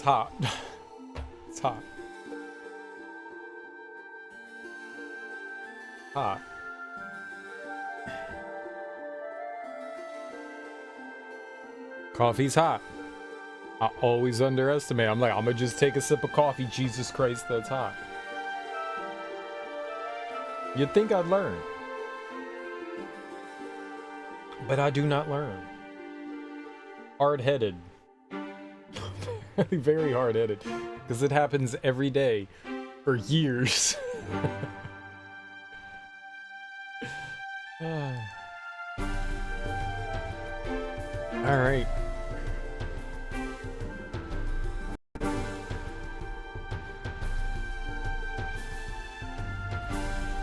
hot. It's hot. Hot. Coffee's hot. I always underestimate. I'm like, I'm gonna just take a sip of coffee. Jesus Christ, that's hot. You'd think I'd learn. But I do not learn. Hard-headed. Very hard-headed. Because it happens every day for years. Alright.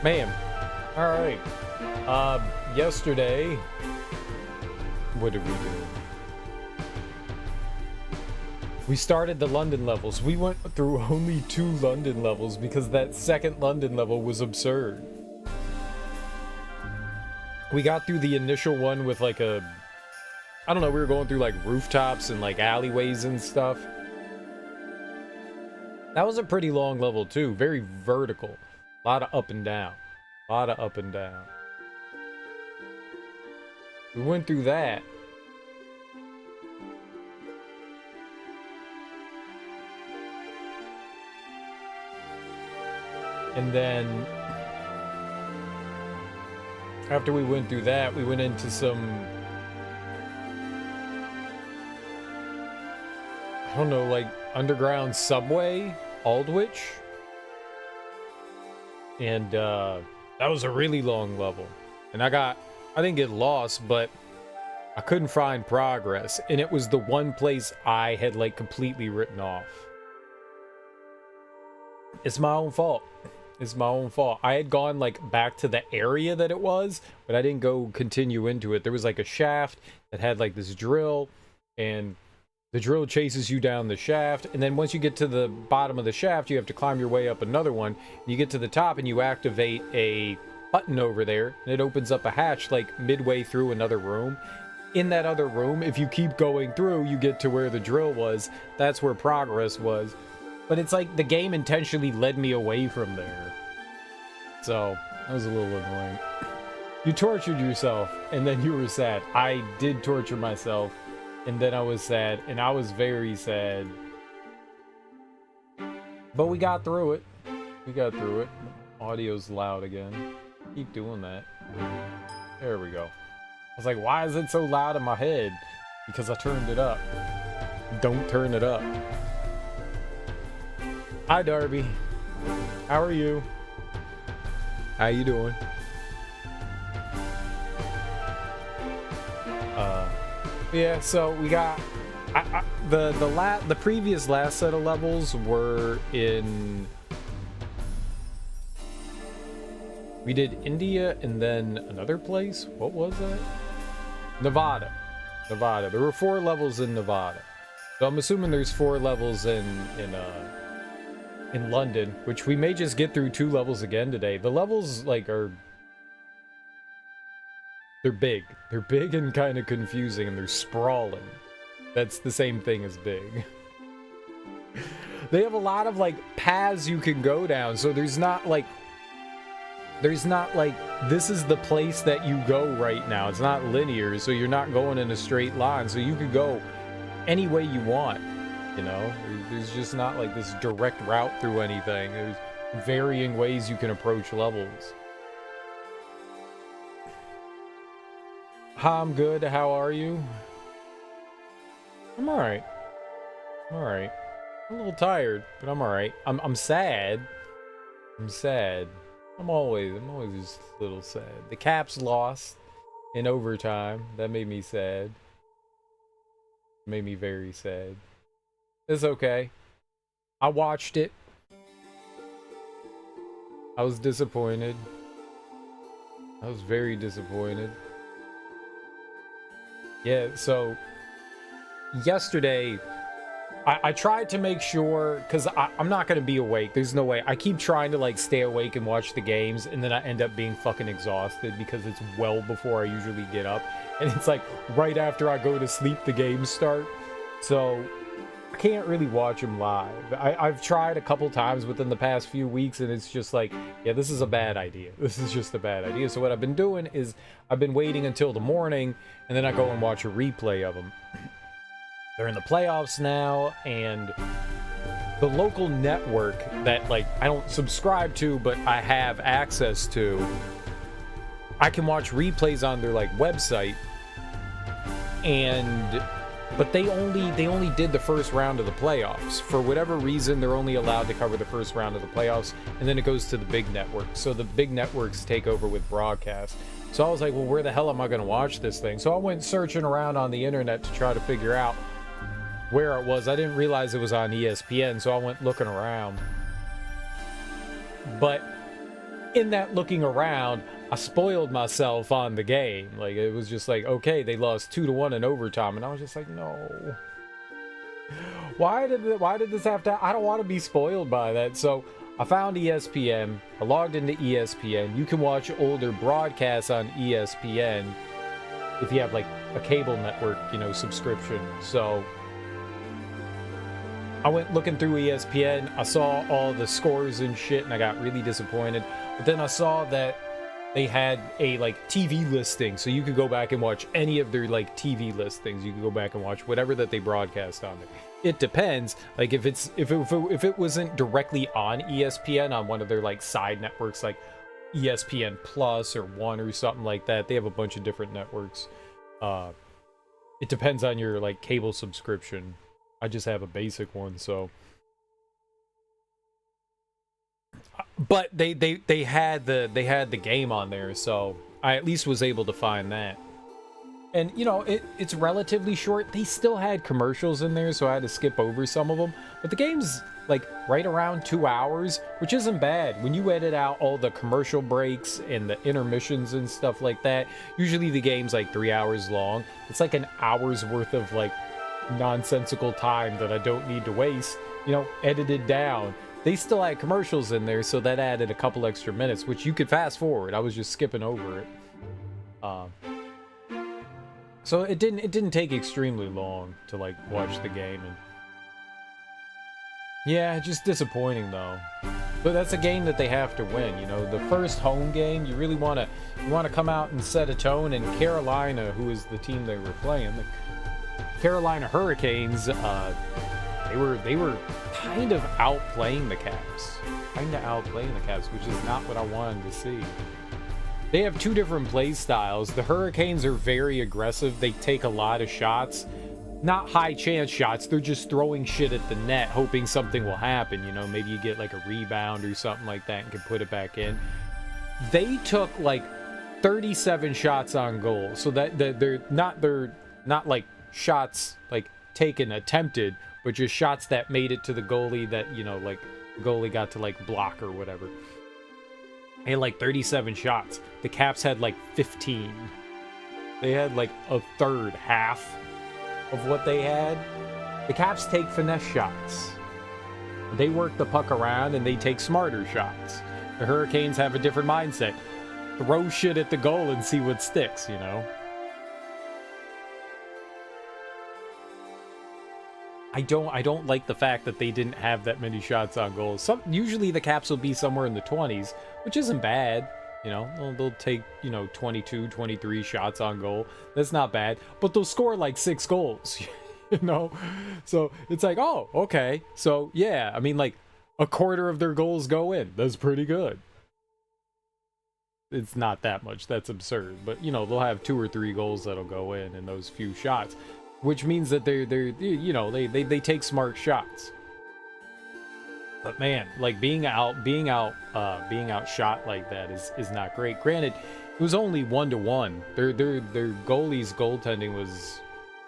Man. Alright. Yesterday... What did we do? We started the London levels. We went through only 2 London levels because that second London level was absurd. We got through the initial one with like a... I don't know, we were going through like rooftops and like alleyways and stuff. That was a pretty long level too. Very vertical. A lot of up and down. A lot of up and down. We went through that. And then after we went through that, we went into some, I don't know, like underground subway, Aldwych. And that was a really long level. And I didn't get lost, but I couldn't find progress. And it was the one place I had like completely written off. It's my own fault. It's my own fault. I had gone like back to the area that it was, but I didn't go continue into it. There was like a shaft that had like this drill, and the drill chases you down the shaft. And then once you get to the bottom of the shaft, you have to climb your way up another one. You get to the top and you activate a button over there, and it opens up a hatch like midway through another room. In that other room, if you keep going through, you get to where the drill was. That's where progress was. But it's like the game intentionally led me away from there. So, that was a little annoying. You tortured yourself, and then you were sad. I did torture myself, and then I was sad, and I was very sad. But we got through it. We got through it. Audio's loud again. Keep doing that. There we go. I was like, why is it so loud in my head? Because I turned it up. Don't turn it up. Hi, Darby. How are you? How you doing? Yeah, so we got the previous last set of levels were in, we did India and then another place. What was that? Nevada. There were 4 levels in Nevada. So I'm assuming there's 4 levels in London, which we may just get through 2 levels again today. The levels like they're big. They're big and kind of confusing, and they're sprawling. That's the same thing as big. They have a lot of like paths you can go down, so there's not like this is the place that you go right now. It's not linear, so you're not going in a straight line, so you could go any way you want, you know? There's just not like this direct route through anything. There's varying ways you can approach levels. Hi, I'm good. How are you? I'm alright. I'm alright. I'm a little tired, but I'm alright. I'm sad. I'm sad. I'm always just a little sad. The Caps lost in overtime. That made me sad. Made me very sad. It's okay. I watched it. I was disappointed. I was very disappointed. Yeah, so yesterday I tried to make sure, because I'm not going to be awake. There's no way. I keep trying to like stay awake and watch the games, and then I end up being fucking exhausted because it's well before I usually get up. And it's like right after I go to sleep, the games start. So I can't really watch them live. I've tried a couple times within the past few weeks, and it's just like, yeah, this is a bad idea. This is just a bad idea. So what I've been doing is I've been waiting until the morning, and then I go and watch a replay of them. They're in the playoffs now, and the local network that, like, I don't subscribe to, but I have access to, I can watch replays on their, like, website, and but they only did the first round of the playoffs. For whatever reason, they're only allowed to cover the first round of the playoffs, and then it goes to the big networks. So the big networks take over with broadcast. So I was like, well, where the hell am I going to watch this thing? So I went searching around on the internet to try to figure out where it was. I didn't realize it was on ESPN, so I went looking around. But in that looking around, I spoiled myself on the game. Like, it was just like, okay, they lost 2-1 in overtime, and I was just like, no. Why did this have to? I don't want to be spoiled by that. So I found ESPN. I logged into ESPN. You can watch older broadcasts on ESPN if you have like a cable network, you know, subscription. So I went looking through ESPN. I saw all the scores and shit, and I got really disappointed. But then I saw that they had a like TV listing, so you could go back and watch any of their like TV listings. You could go back and watch whatever that they broadcast on there. It depends. Like if it wasn't directly on ESPN, on one of their like side networks, like ESPN Plus or One or something like that. They have a bunch of different networks. It depends on your like cable subscription. I just have a basic one, so. But they had the game on there, so I at least was able to find that. And you know, it's relatively short. They still had commercials in there, so I had to skip over some of them. But the game's like right around 2 hours, which isn't bad. When you edit out all the commercial breaks and the intermissions and stuff like that, usually the game's like 3 hours long. It's like an hour's worth of like nonsensical time that I don't need to waste, you know, edited down. They still had commercials in there, so that added a couple extra minutes, which you could fast forward. I was just skipping over it. So it didn't take extremely long to like watch the game, and yeah, just disappointing though. But that's a game that they have to win, you know. The first home game, you really want to come out and set a tone. And Carolina, who is the team they were playing, the Carolina Hurricanes, they were kind of outplaying the Caps. Which is not what I wanted to see. They have two different play styles. The Hurricanes are very aggressive. They take a lot of shots. Not high chance shots. They're just throwing shit at the net, hoping something will happen. You know, maybe you get like a rebound or something like that and can put it back in. They took like 37 shots on goal. So that they're not like shots like taken attempted, but just shots that made it to the goalie that, you know, like the goalie got to like block or whatever. They had like 37 shots. The Caps had like 15. They had like a third, half of what they had. The Caps take finesse shots. They work the puck around and they take smarter shots. The Hurricanes have a different mindset. Throw shit at the goal and see what sticks, you know? I don't like the fact that they didn't have that many shots on goal. Usually the Caps will be somewhere in the 20s, which isn't bad. You know, they'll take, you know, 22, 23 shots on goal. That's not bad. But they'll score like 6 goals, you know? So it's like, oh, okay. So, yeah, I mean, like, a quarter of their goals go in. That's pretty good. It's not that much. That's absurd. But, you know, they'll have 2 or 3 goals that'll go in those few shots. Which means that they're you know, they take smart shots. But man, like being outshot like that is not great. Granted, it was only 1-1. Their goalie's goaltending was,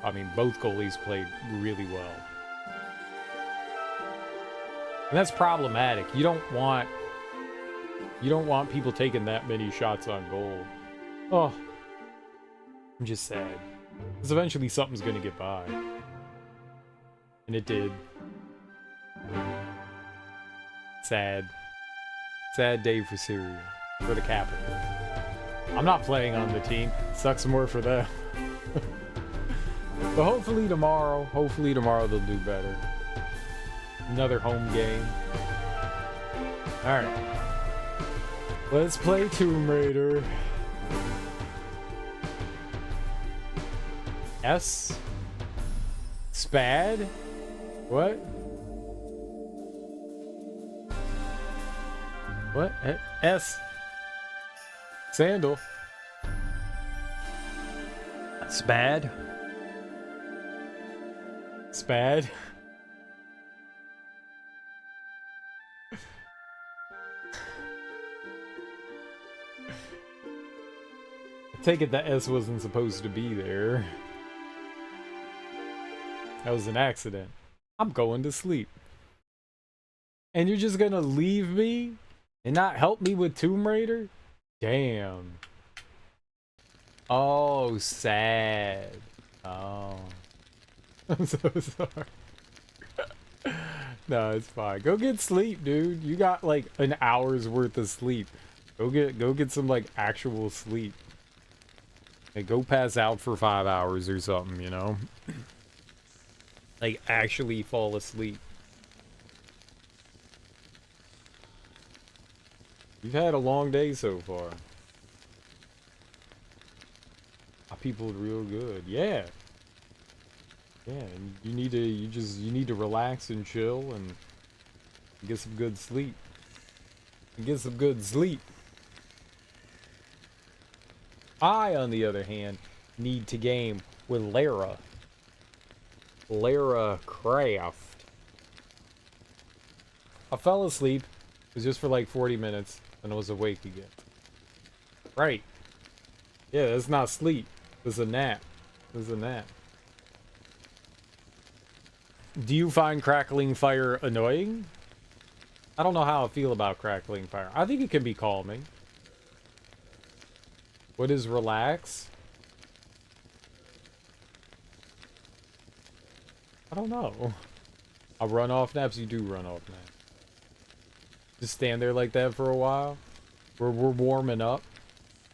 I mean, both goalies played really well. And that's problematic. You don't want people taking that many shots on goal. Oh, I'm just sad. Because eventually something's going to get by. And it did. Sad. Sad day for Syria. For the Capitals. I'm not playing on the team. Sucks more for them. But hopefully tomorrow they'll do better. Another home game. Alright. Let's play Tomb Raider. S? Spad? What? What? S? Sandal? Spad? Spad? I take it that S wasn't supposed to be there. That was an accident. I'm going to sleep. And you're just gonna leave me and not help me with Tomb Raider? Damn. Oh, sad. Oh. I'm so sorry. No, it's fine. Go get sleep, dude. You got like an hour's worth of sleep. Go get some like actual sleep. Like, go pass out for 5 hours or something, you know? Like, actually fall asleep. You've had a long day so far. People real good. Yeah. Yeah, and you need to relax and chill and get some good sleep. Get some good sleep. I, on the other hand, need to game with Lara. Lara Croft. I fell asleep. It was just for like 40 minutes, and I was awake again. Right. Yeah, that's not sleep. It's a nap. It's a nap. Do you find crackling fire annoying? I don't know how I feel about crackling fire. I think it can be calming. What is relax? I don't know. I'll run off naps. You do run off naps. Just stand there like that for a while. We're warming up.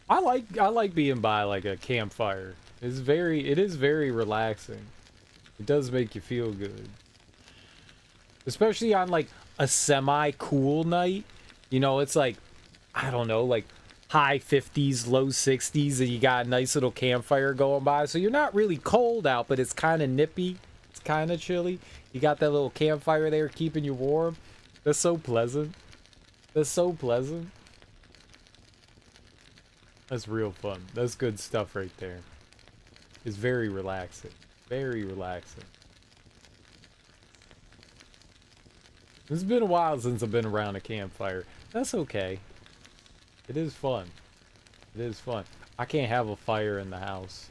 I like being by like a campfire. It is very relaxing. It does make you feel good. Especially on like a semi-cool night. You know, it's like, I don't know, like high 50s, low 60s, and you got a nice little campfire going by. So you're not really cold out, but it's kind of nippy. It's kind of chilly. You got that little campfire there keeping you warm. That's so pleasant. That's so pleasant. That's real fun. That's good stuff right there. It's very relaxing. Very relaxing. It's been a while since I've been around a campfire. That's okay. It is fun. It is fun. I can't have a fire in the house.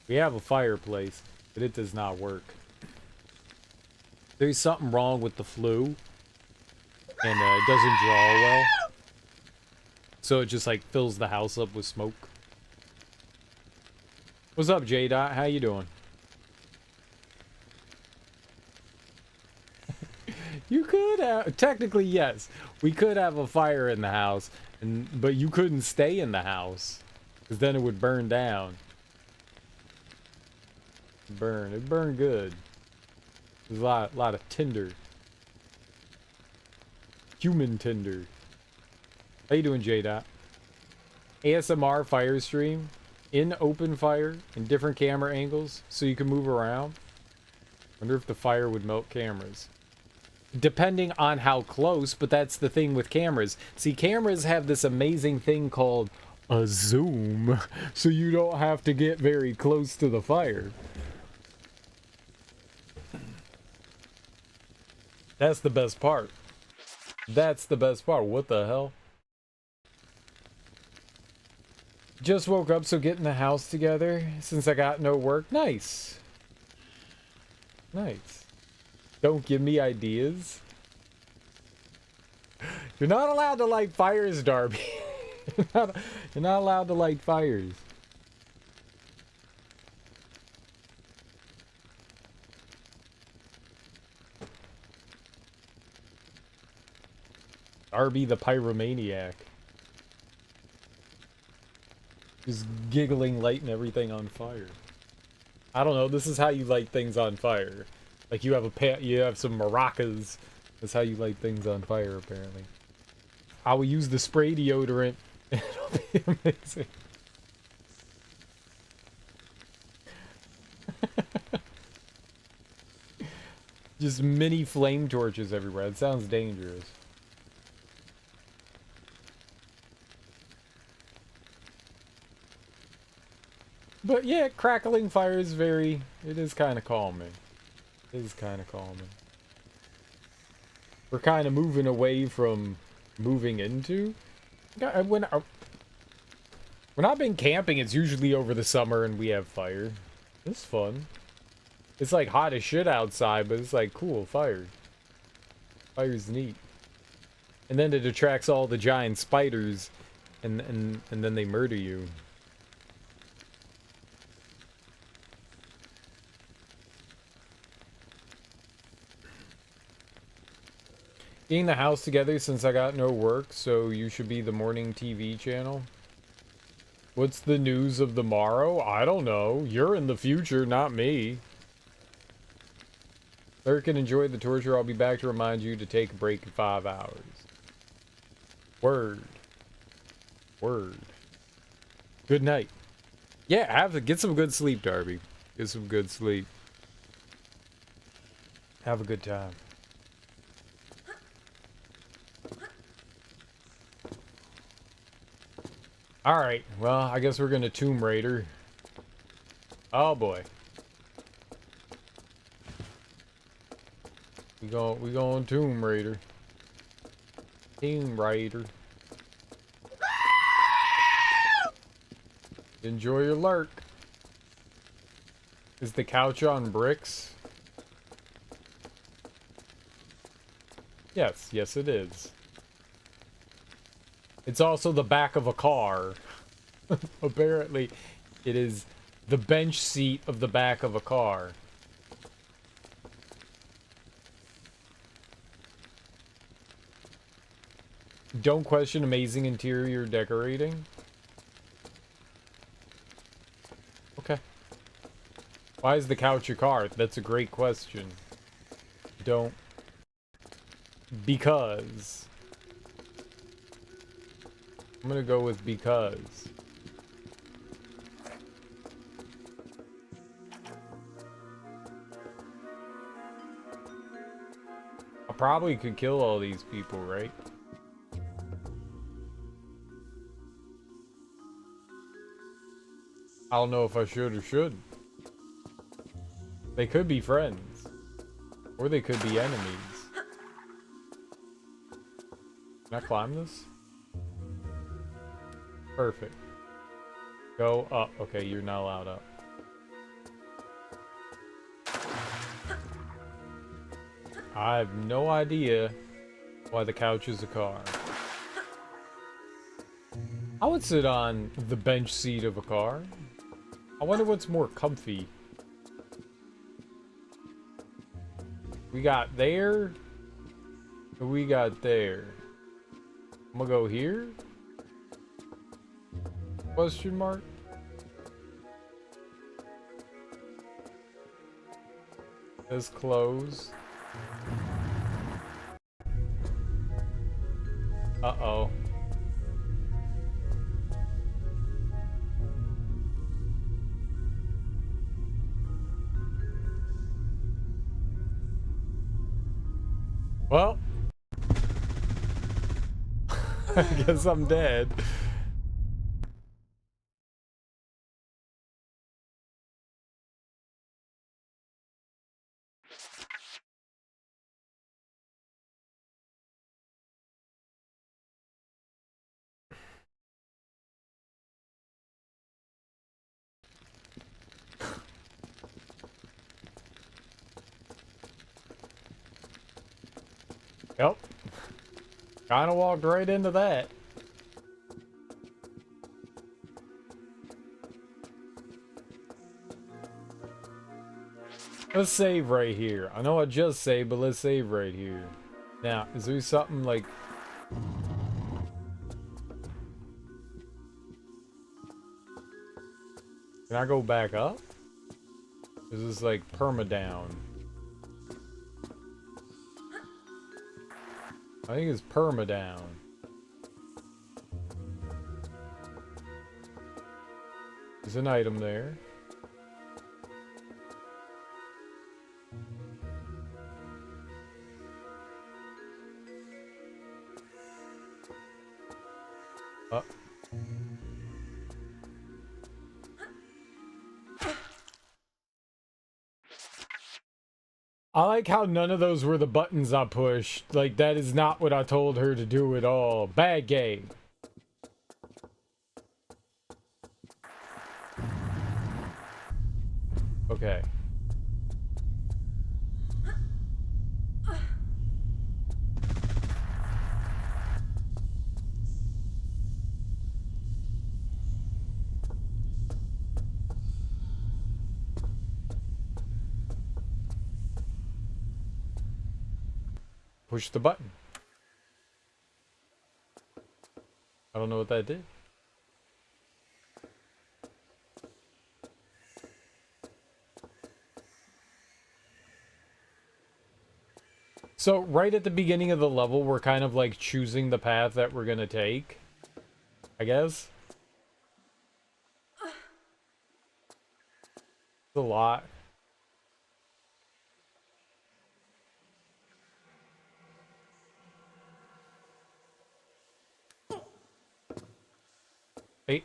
We have a fireplace, but it does not work. There's something wrong with the flue. And it doesn't draw well. So it just like fills the house up with smoke. What's up, J-Dot? How you doing? You could have, technically yes, we could have a fire in the house, but you couldn't stay in the house, because then it would burn down. It'd burn good. There's a lot of tinder. Human tinder. How you doing, J-Dot? ASMR fire stream in open fire in different camera angles so you can move around. Wonder if the fire would melt cameras. Depending on how close, but that's the thing with cameras. See, cameras have this amazing thing called a zoom, so you don't have to get very close to the fire. That's the best part. That's the best part. What the hell? Just woke up, so getting the house together since I got no work. Nice. Nice. Don't give me ideas. You're not allowed to light fires, Darby. You're not allowed to light fires. Darby the pyromaniac. Just giggling, lighting everything on fire. I don't know, this is how you light things on fire. Like you have some maracas. That's how you light things on fire, apparently. I will use the spray deodorant. It'll be amazing. Just mini flame torches everywhere. It sounds dangerous. But yeah, crackling fire is it is kind of calming. It is kind of calming. We're kind of moving away from moving into. When I've been camping, it's usually over the summer and we have fire. It's fun. It's like hot as shit outside, but it's like cool, fire. Fire's neat. And then it attracts all the giant spiders and then they murder you. Getting the house together since I got no work, so you should be the morning TV channel. What's the news of the morrow? I don't know. You're in the future, not me. Lurk and enjoy the torture. I'll be back to remind you to take a break in 5 hours. Word. Word. Good night. Yeah, get some good sleep, Darby. Get some good sleep. Have a good time. Alright, well, I guess we're gonna Tomb Raider. Oh boy. We going Tomb Raider. Tomb Raider. Enjoy your lurk. Is the couch on bricks? Yes, yes it is. It's also the back of a car. Apparently, it is the bench seat of the back of a car. Don't question amazing interior decorating. Okay. Why is the couch a car? That's a great question. Don't. Because. I'm gonna go with because. I probably could kill all these people, right? I don't know if I should or shouldn't. They could be friends. Or they could be enemies. Can I climb this? Perfect. Go up. Okay, you're not allowed up. I have no idea why the couch is a car. I would sit on the bench seat of a car. I wonder what's more comfy. We got there. We got there. I'm gonna go here. Question mark? Says close. Uh-oh. Well. I guess I'm dead. Yep. Kinda walked right into that. Let's save right here. I know I just saved, but let's save right here. Now, is there something like... Can I go back up? Is this like perma down? I think it's permadown. There's an item there. I like how none of those were the buttons I pushed. Like, that is not what I told her to do at all. Bad game. Okay. Push the button. I don't know what that did. So right at the beginning of the level, we're kind of like choosing the path that we're gonna take, I guess. It's a lot.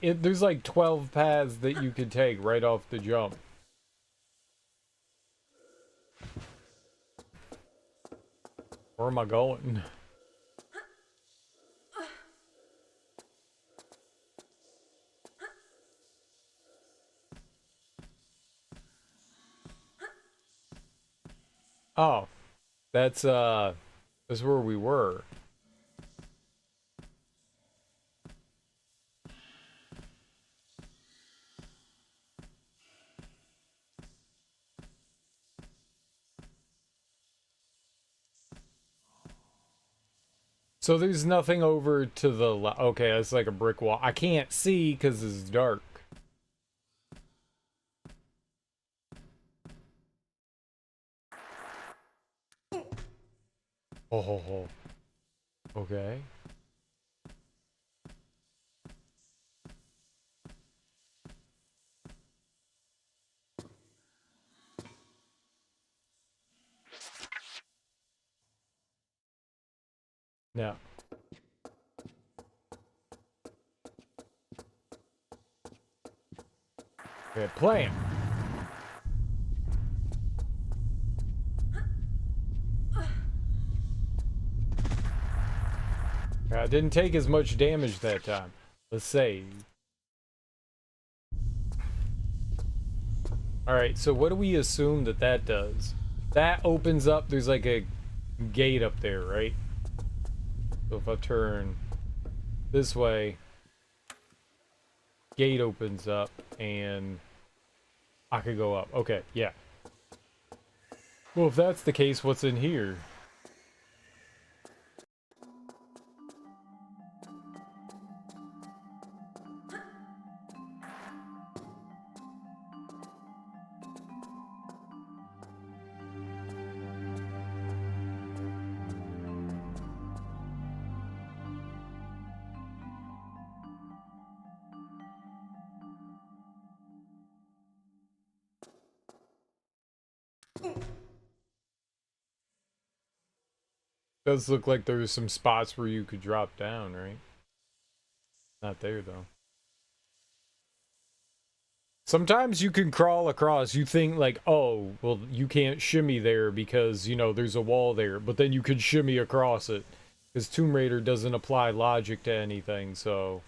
There's like 12 paths that you could take right off the jump. Where am I going? Oh, that's where we were. So there's nothing over to the left. Okay, that's like a brick wall. I can't see because it's dark. Oh, ho, ho. Okay. Now. Okay, plan. I didn't take as much damage that time. Let's save. Alright, so what do we assume that that does? That opens up, there's like a gate up there, right? So if I turn this way, gate opens up and I could go up. Okay, yeah. Well, if that's the case, what's in here? Does look like there's some spots where you could drop down, right? Not there, though. Sometimes you can crawl across. You think like, oh, well, you can't shimmy there because, you know, there's a wall there. But then you could shimmy across it. Because Tomb Raider doesn't apply logic to anything, so...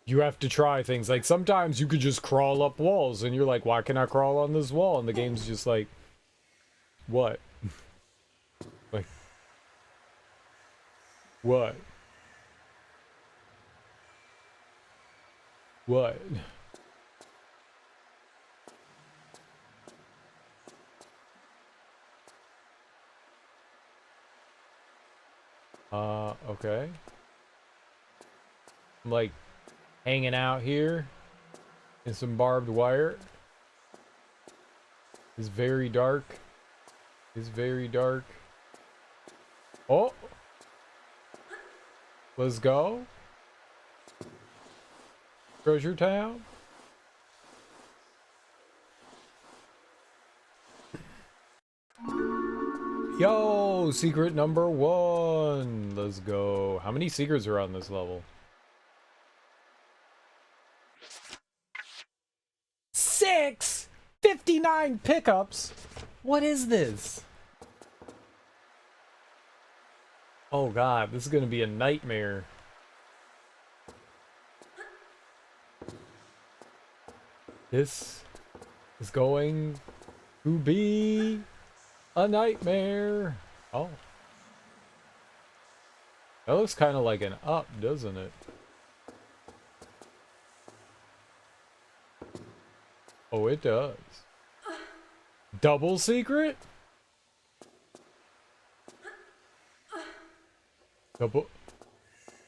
You have to try things. Like, sometimes you could just crawl up walls, and you're like, why can I crawl on this wall? And the game's just like, what? Like, what? What? Okay. I'm like hanging out here in some barbed wire. It's very dark. It's very dark. Oh! Let's go. Treasure Town. Yo, secret number 1. Let's go. How many secrets are on this level? 6! 59 pickups? What is this? Oh god, this is gonna be a nightmare. This is going to be a nightmare. Oh. That looks kind of like an up, doesn't it? Oh, it does. Double secret? Double.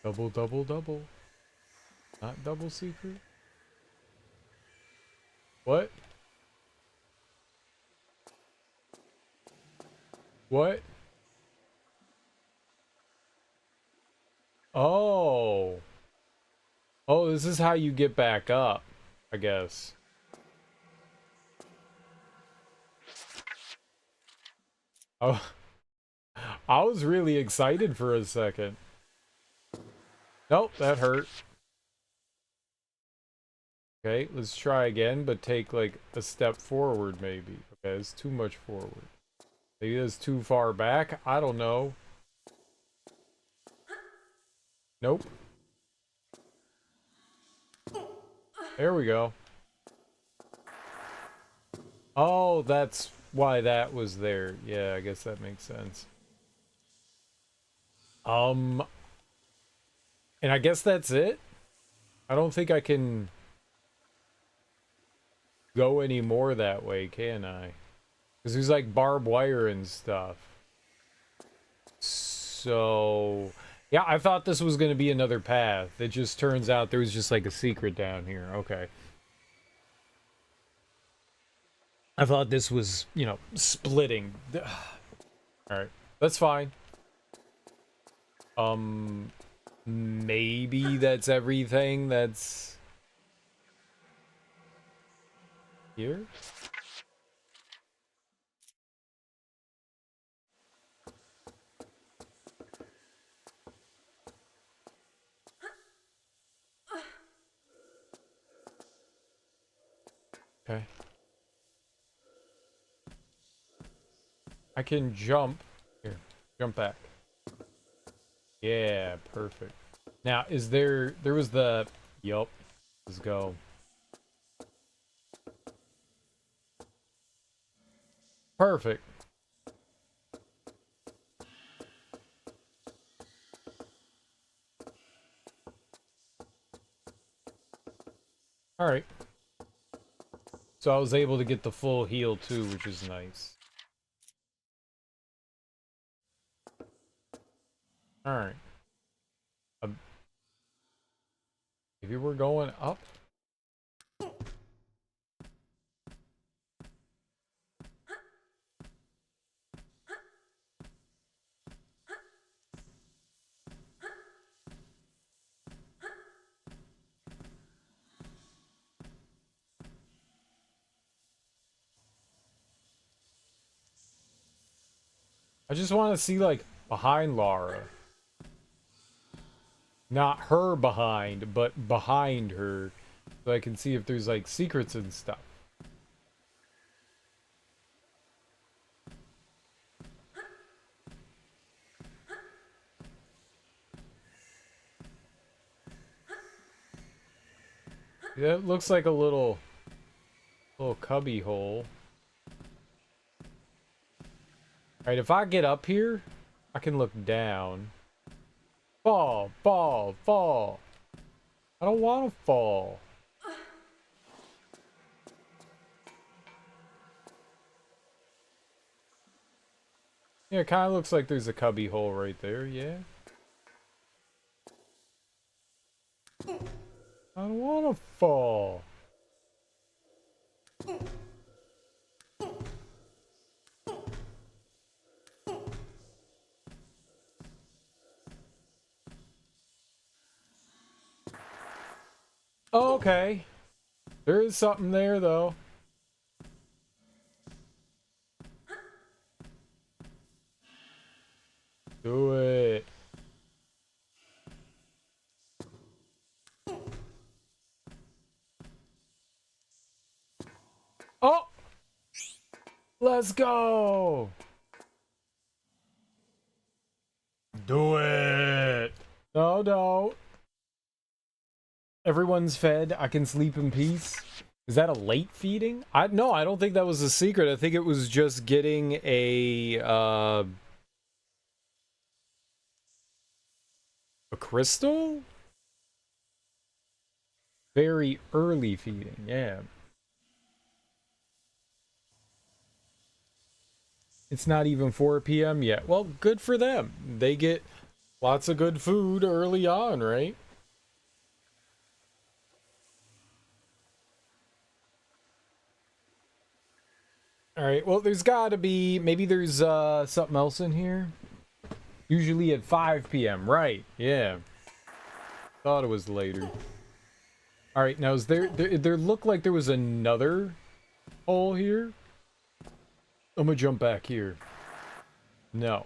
Double. Not double secret? What? What? Oh. Oh, this is how you get back up, I guess. Oh. I was really excited for a second. Nope, that hurt. Okay, let's try again, but take like a step forward maybe. Okay, it's too much forward. Maybe it's too far back. I don't know. Nope. There we go. Oh, that's why that was there. Yeah, I guess that makes sense. And I guess that's it. I don't think I can go any more that way, can I? Because there's like barbed wire and stuff. So, yeah, I thought this was going to be another path. It just turns out there was just like a secret down here. Okay. I thought this was, you know, splitting. Alright. That's fine. Maybe that's everything that's here? Okay. I can jump. Here, jump back. Yeah, perfect. Now, there was the, yup, let's go. Perfect. Alright. So I was able to get the full heal too, which is nice. Alright. Maybe we're going up? I just want to see, like, behind Lara. Not her behind, but behind her. So I can see if there's, like, secrets and stuff. Yeah, it looks like a little cubby hole. Alright, if I get up here, I can look down. Fall, fall, fall. I don't want to fall. Yeah, it kind of looks like there's a cubby hole right there, yeah. I don't want to fall. Okay. There is something there, though. Do it. Oh! Let's go! Do it! No, no. Everyone's fed. I can sleep in peace. Is that a late feeding? No, I don't think that was a secret. I think it was just getting a crystal? Very early feeding, yeah. It's not even 4 p.m. yet. Well, good for them. They get lots of good food early on, right? Alright, well, there's gotta be... Maybe there's something else in here? Usually at 5 p.m. Right, yeah. Thought it was later. Alright, now is there looked like there was another hole here? I'm gonna jump back here. No.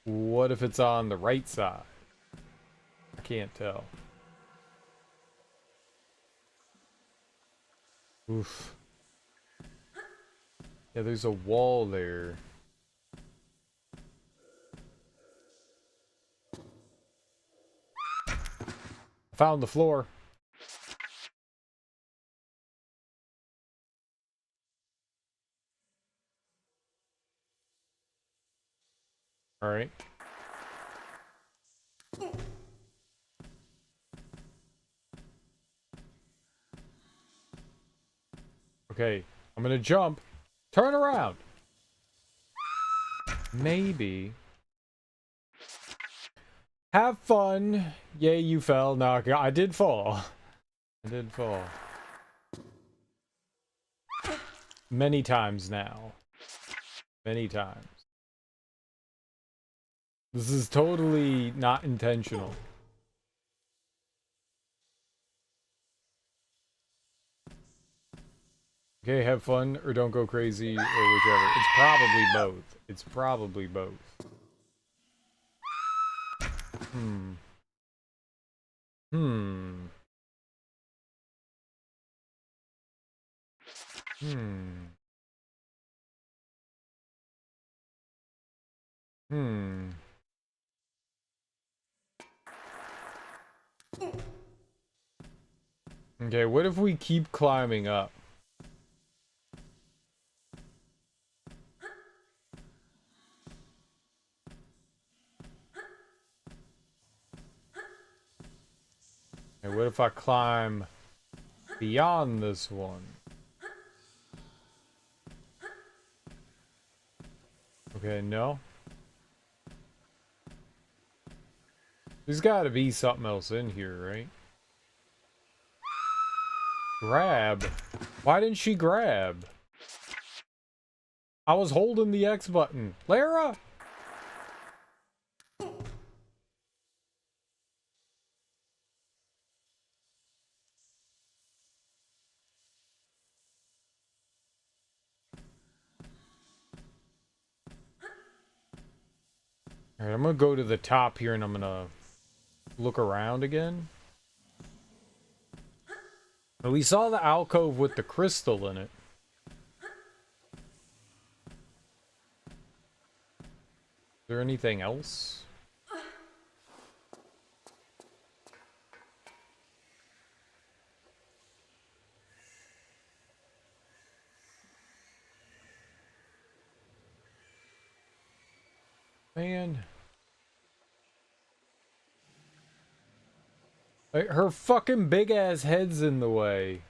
What if it's on the right side? I can't tell. Oof. Yeah, there's a wall there. I found the floor. Alright. Okay, I'm gonna jump. Turn around! Maybe. Have fun! Yay, you fell. No, I did fall. I did fall. Many times now. Many times. This is totally not intentional. Okay, have fun or don't go crazy or whichever. It's probably both. It's probably both. Hmm. Hmm. Hmm. Hmm. Okay, what if we keep climbing up? And what if I climb beyond this one? Okay, no. There's gotta be something else in here, right? Grab? Why didn't she grab? I was holding the X button. Lara! Alright, I'm gonna go to the top here and I'm gonna look around again. We saw the alcove with the crystal in it. Is there anything else? Man. Like, her fucking big ass head's in the way.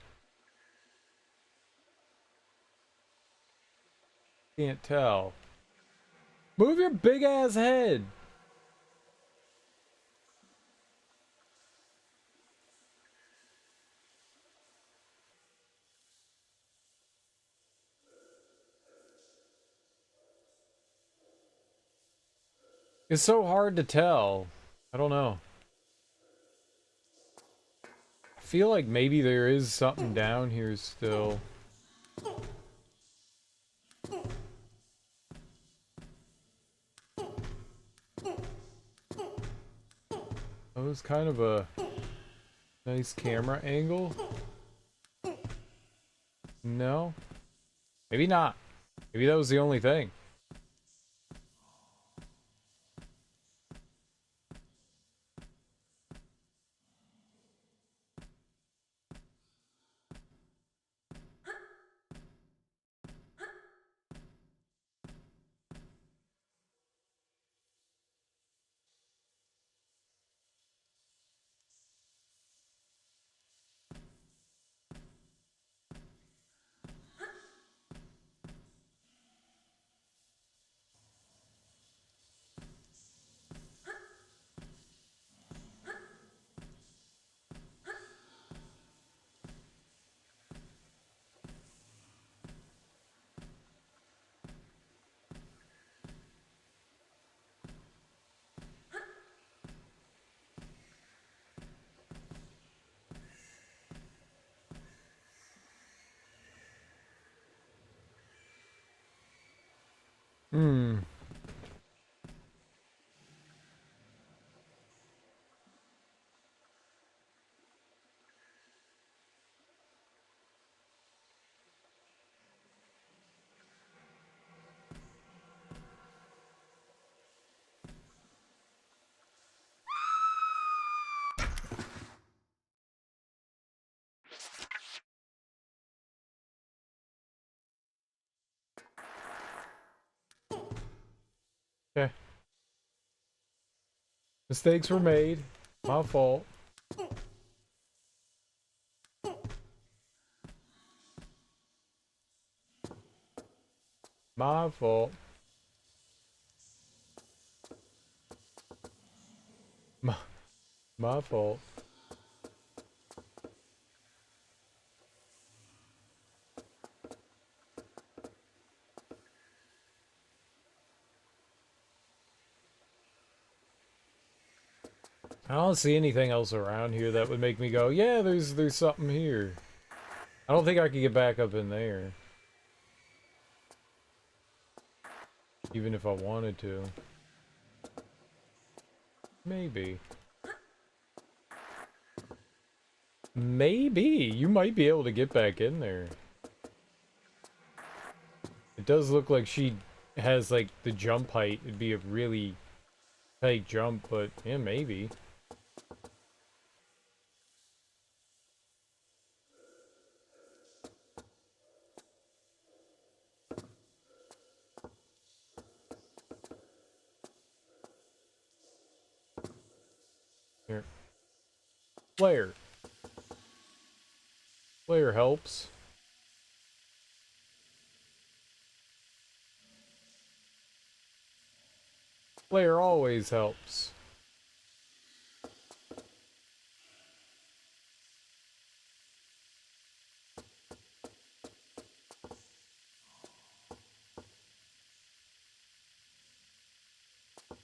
Can't tell. Move your big ass head. It's so hard to tell. I don't know. I feel like maybe there is something down here still. That was kind of a nice camera angle. No? Maybe not. Maybe that was the only thing. Hmm. Okay. Mistakes were made. My fault. My fault. My, my fault. I don't see anything else around here that would make me go, yeah, there's something here. I don't think I could get back up in there. Even if I wanted to. Maybe. Maybe. You might be able to get back in there. It does look like she has, like, the jump height. It'd be a really tight jump, but, yeah, maybe. Here. Flare. Flare helps. Flare always helps.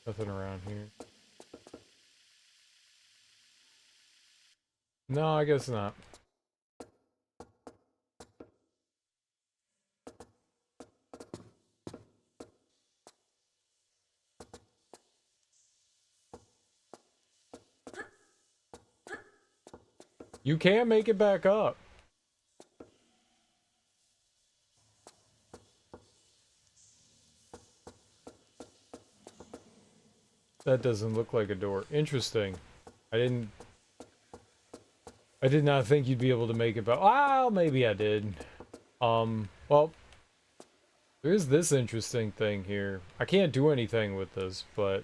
Nothing around here. No, I guess not. You can make it back up. That doesn't look like a door. Interesting. I did not think you'd be able to make it back. Well, maybe I did. Well, there's this interesting thing here. I can't do anything with this, but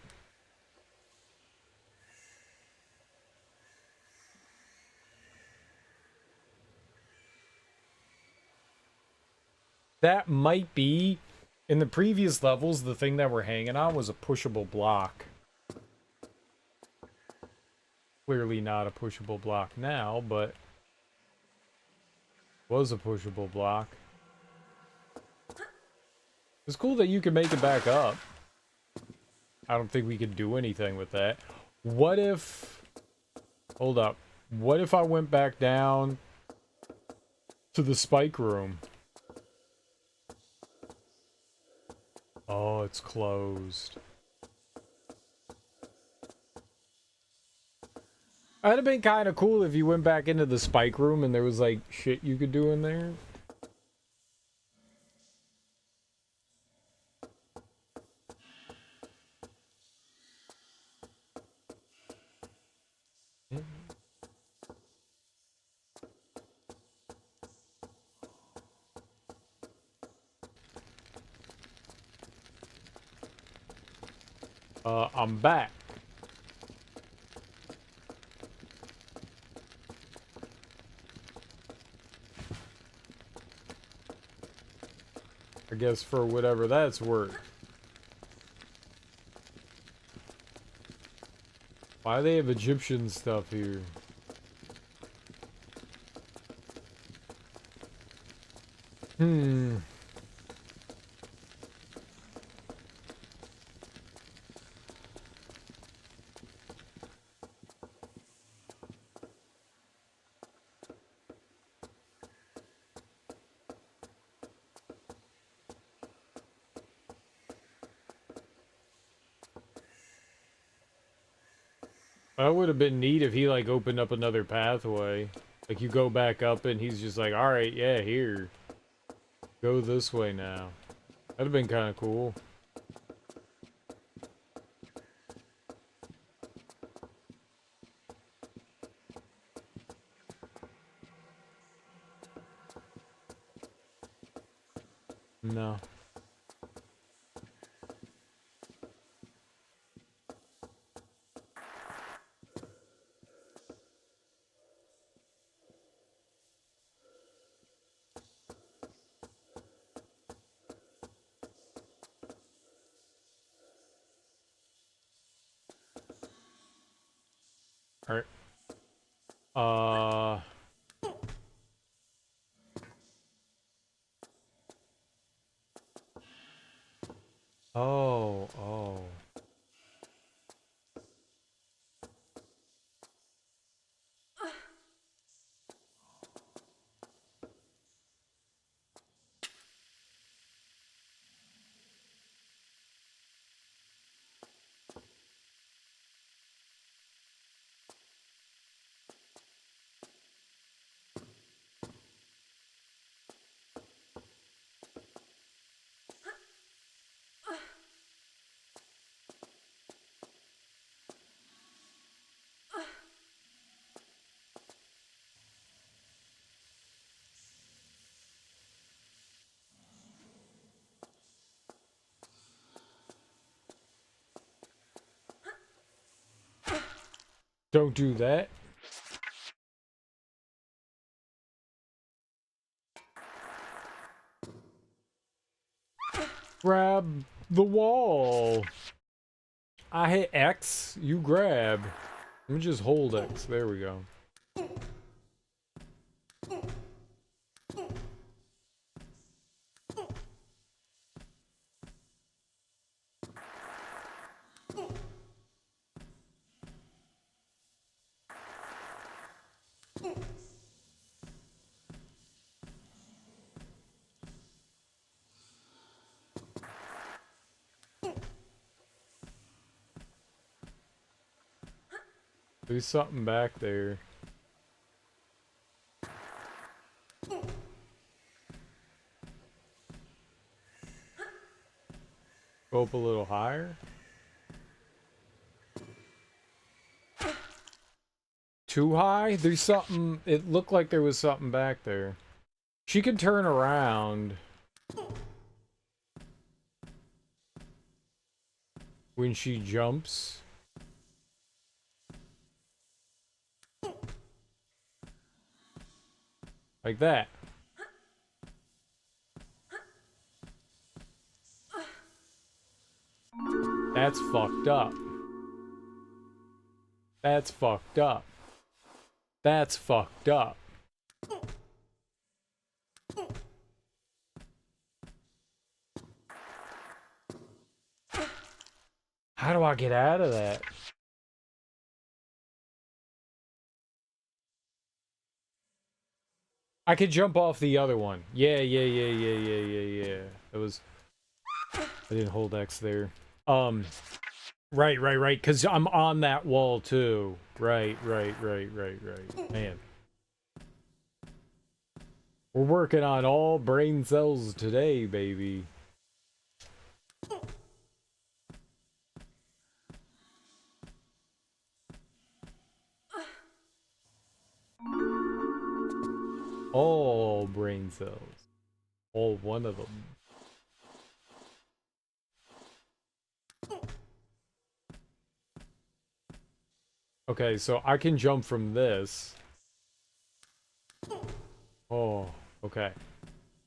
that might be, in the previous levels, the thing that we're hanging on was a pushable block. Clearly not a pushable block now, but was a pushable block. It's cool that you can make it back up. I don't think we could do anything with that. What if... Hold up. What if I went back down to the spike room? Oh, it's closed. That'd have been kind of cool if you went back into the spike room and there was like shit you could do in there. I'm back. I guess for whatever that's worth. Why do they have Egyptian stuff here? Hmm. That would have been neat if he like opened up another pathway. Like you go back up and he's just like, alright, yeah, here. Go this way now. That'd have been kind of cool. No. Alright. Uh... Oh, oh. Don't do that. Grab the wall. I hit X, you grab. Let me just hold X. There we go. There's something back there. Go up a little higher. Too high? There's something... It looked like there was something back there. She can turn around. When she jumps. Like that. That's fucked up. That's fucked up. That's fucked up. How do I get out of that? I could jump off the other one. Yeah. That was... I didn't hold X there. Right. Because I'm on that wall, too. Right. Man. We're working on all brain cells today, baby. All brain cells. All one of them. Okay, so I can jump from this. Oh, okay.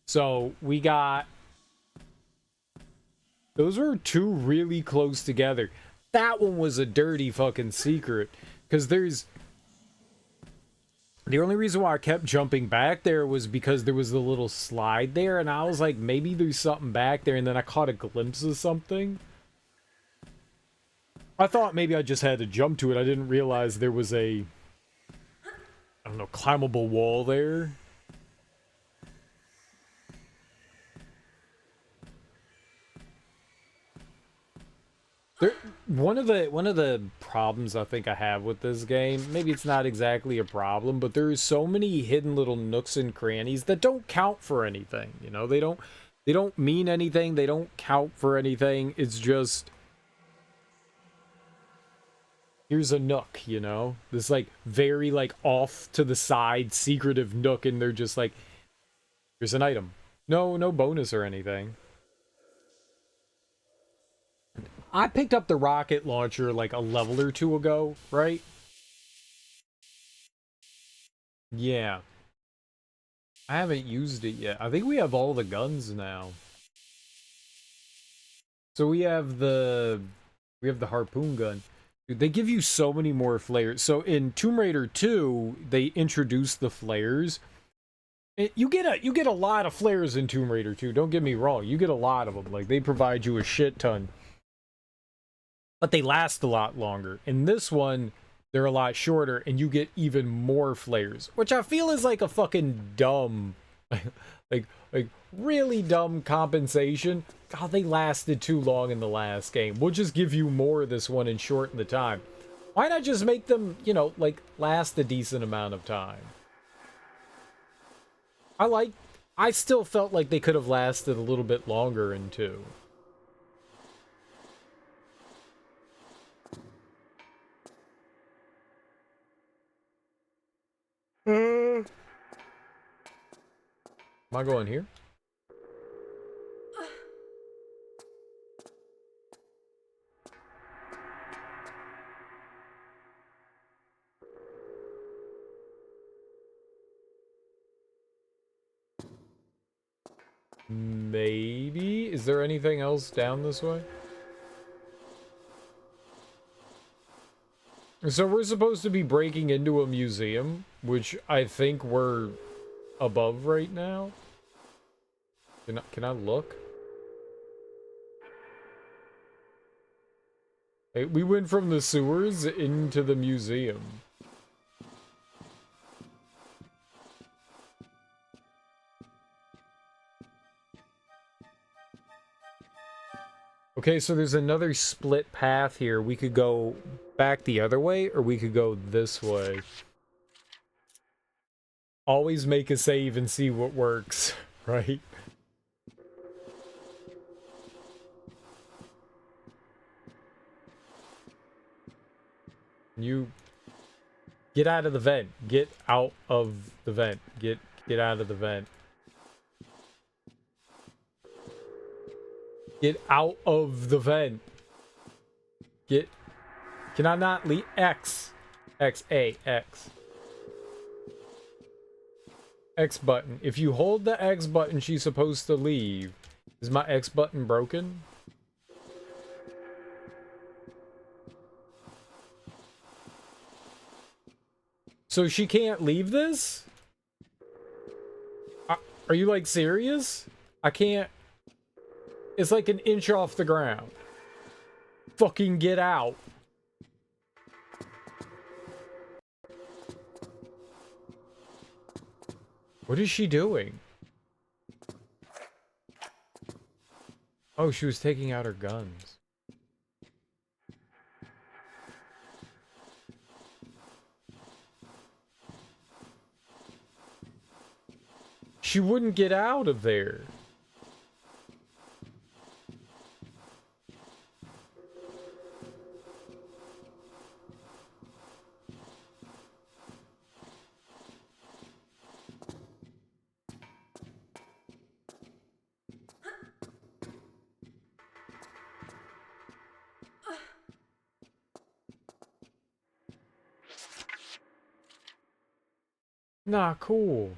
So we got... Those were two really close together. That one was a dirty fucking secret. Because there's... The only reason why I kept jumping back there was because there was the little slide there. And I was like, maybe there's something back there. And then I caught a glimpse of something. I thought maybe I just had to jump to it. I didn't realize there was a... I don't know, climbable wall there. One of the problems I think I have with this game, maybe it's not exactly a problem, but there's so many hidden little nooks and crannies that don't count for anything. You know, they don't mean anything. They don't count for anything. It's just, here's a nook, you know, this like very like off to the side secretive nook, and they're just like, here's an item. No bonus or anything. I picked up the rocket launcher like a level or two ago, right? Yeah. I haven't used it yet. I think we have all the guns now. So we have the harpoon gun. Dude, they give you so many more flares. So in Tomb Raider 2, they introduced the flares. You get a lot of flares in Tomb Raider 2. Don't get me wrong. You get a lot of them. Like, they provide you a shit ton. But they last a lot longer. In this one, they're a lot shorter, and you get even more flares, which I feel is like a fucking dumb, like really dumb compensation. God, they lasted too long in the last game. We'll just give you more of this one and shorten the time. Why not just make them, you know, like, last a decent amount of time? I still felt like they could have lasted a little bit longer in 2. Am I going here? Maybe? Is there anything else down this way? So we're supposed to be breaking into a museum, which I think we're above right now. Can I look? Hey, we went from the sewers into the museum. Okay, so there's another split path here. We could go back the other way, or we could go this way. Always make a save and see what works, right? You get out of the vent. Get out of the vent. Get out of the vent. Get out of the vent. Can I not leave? X. X, A, X. X button. If you hold the X button, she's supposed to leave. Is my X button broken? So she can't leave this? Are you like serious? I can't. It's like an inch off the ground. fucking get out. What is she doing? Oh, she was taking out her guns. She wouldn't get out of there. Nah, cool.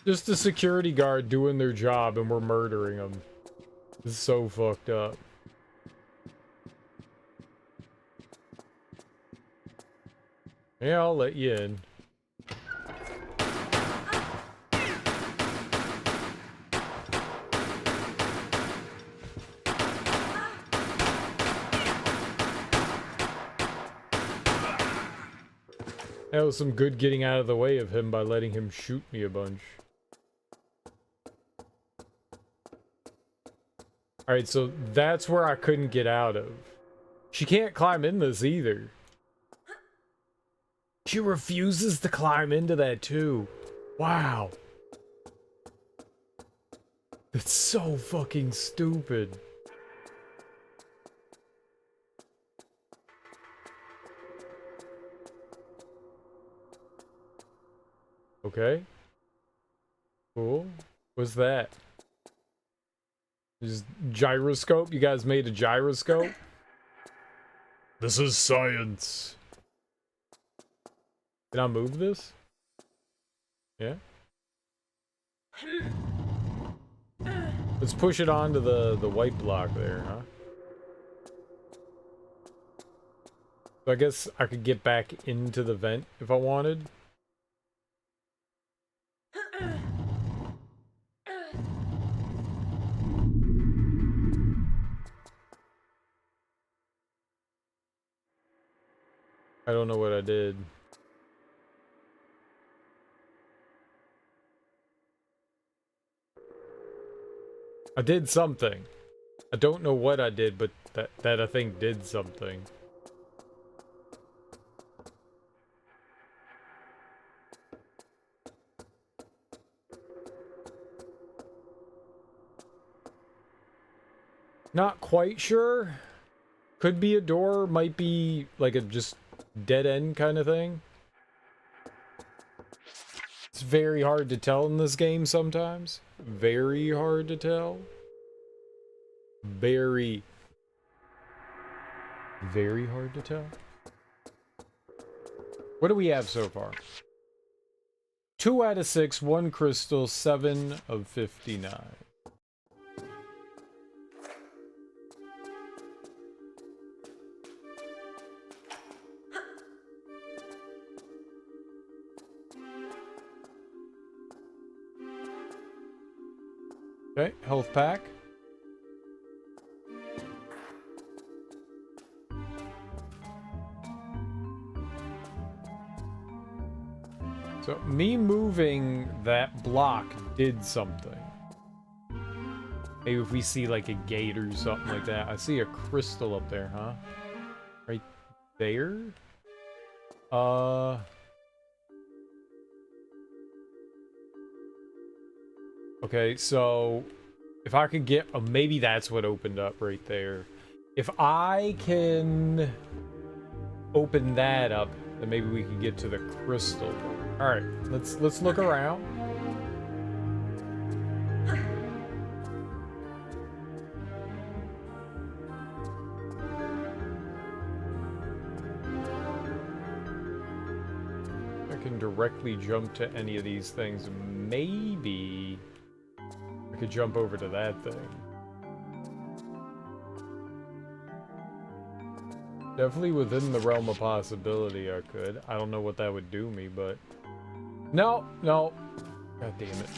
Just a security guard doing their job and we're murdering them. This is so fucked up. Yeah, I'll let you in. That was some good getting out of the way of him by letting him shoot me a bunch. Alright, so that's where I couldn't get out of. She can't climb in this either. She refuses to climb into that too. Wow. That's so fucking stupid. Okay. Cool. What's that? Just gyroscope? You guys made a gyroscope? This is science. Can I move this? Yeah? Let's push it onto the white block there, huh? So I guess I could get back into the vent if I wanted. I don't know what I did. I did something. I don't know what I did, but that I think did something. Not quite sure. Could be a door, might be like a just dead end kind of thing. It's very hard to tell in this game sometimes. Very hard to tell. Very hard to tell. What do we have so far? 2 out of 6, 1 crystal, 7 of 59. Okay, health pack. So me moving that block did something. Maybe if we see like a gate or something like that. I see a crystal up there, huh? Right there? Okay, so if I could get, oh, maybe that's what opened up right there. If I can open that up, then maybe we can get to the crystal. All right, let's look around. I can directly jump to any of these things. Maybe I could jump over to that thing. Definitely within the realm of possibility I could. I don't know what that would do me, but... No, no. God damn it.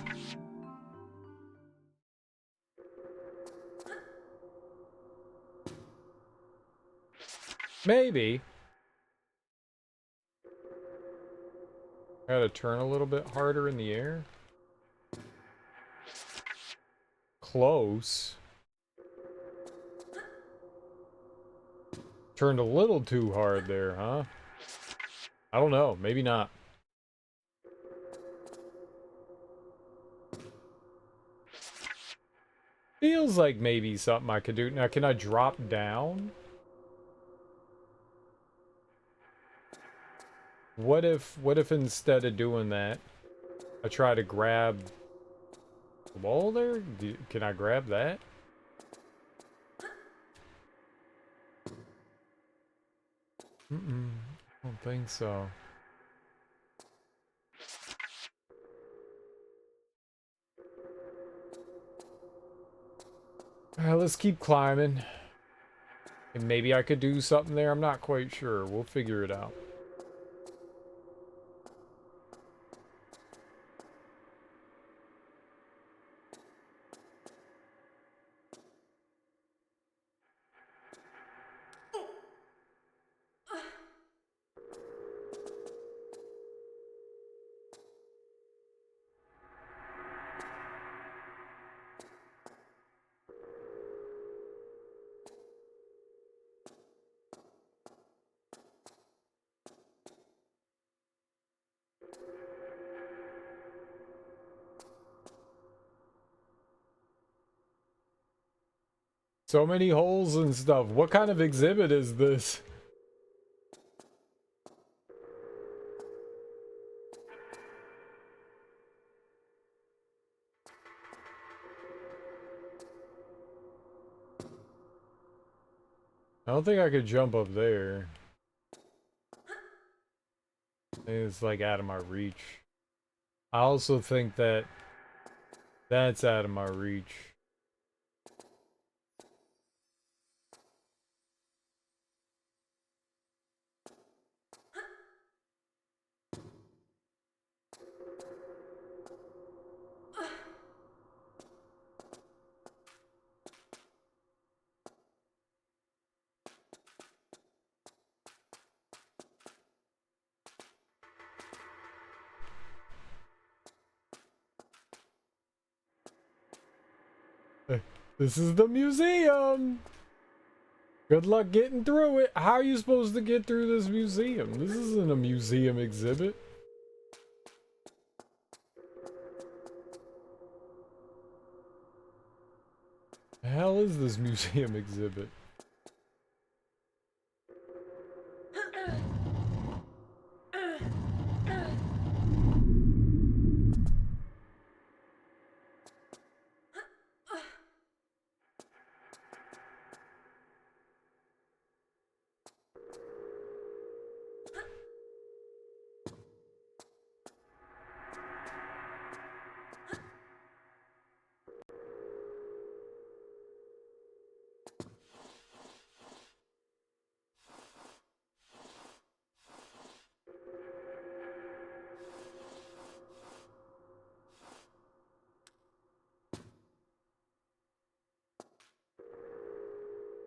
Maybe. Gotta turn a little bit harder in the air. Close. Turned a little too hard there, huh? I don't know. Maybe not. Feels like maybe something I could do. Now, can I drop down? What if instead of doing that, I try to grab the wall there? Can I grab that? I don't think so. Alright, let's keep climbing. And maybe I could do something there. I'm not quite sure. We'll figure it out. So many holes and stuff. What kind of exhibit is this? I don't think I could jump up there. It's like out of my reach. I also think that that's out of my reach. This is the museum! Good luck getting through it. How are you supposed to get through this museum? This isn't a museum exhibit. The hell is this museum exhibit?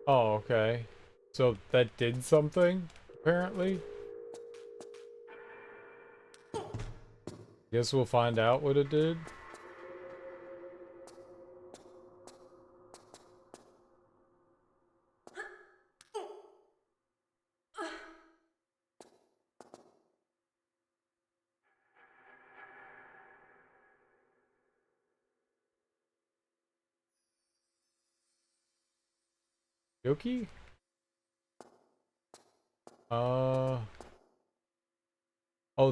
Oh, okay. So that did something, apparently. Guess we'll find out what it did. Yoki? Oh,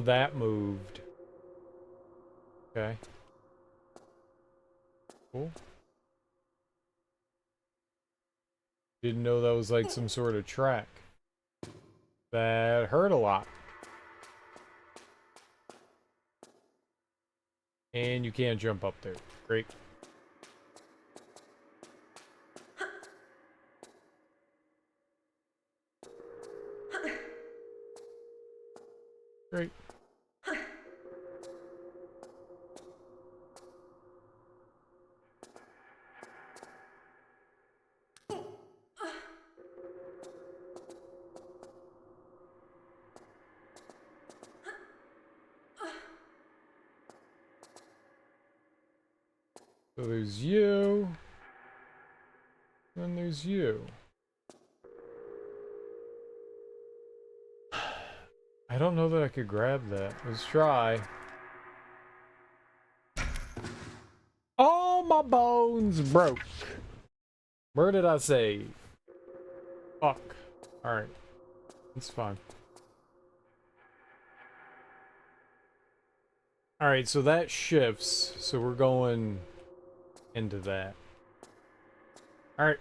that moved. Okay. Cool. Didn't know that was like some sort of track. That hurt a lot. And you can't jump up there. Great. Great. So there's you. Then there's you. I don't know that I could grab that. Let's try. All my bones broke. Where did I save? Fuck. Alright. It's fine. Alright, so that shifts. So we're going into that. Alright.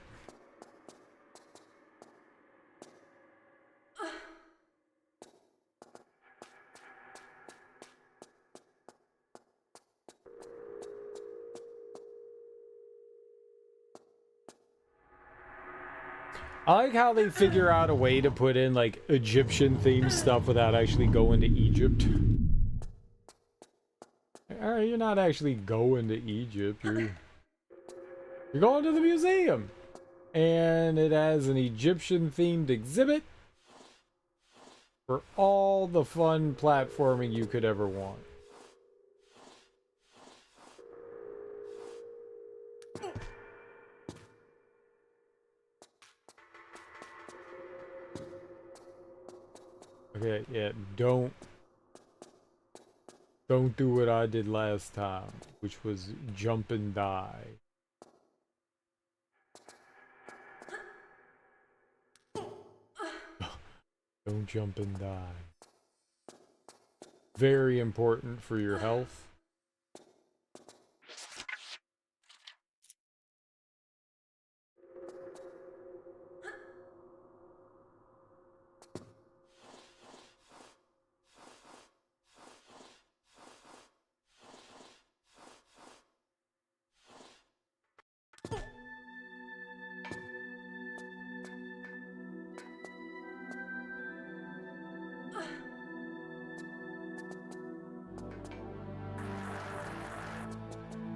I like how they figure out a way to put in like Egyptian themed stuff without actually going to Egypt. Alright, you're not actually going to Egypt, you're going to the museum. And it has an Egyptian themed exhibit for all the fun platforming you could ever want. Okay, yeah, don't do what I did last time, which was jump and die. Don't jump and die. Very important for your health.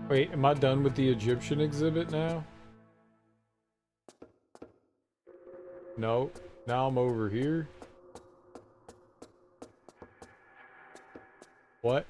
Wait, am I done with the Egyptian exhibit now? No. Now I'm over here. What?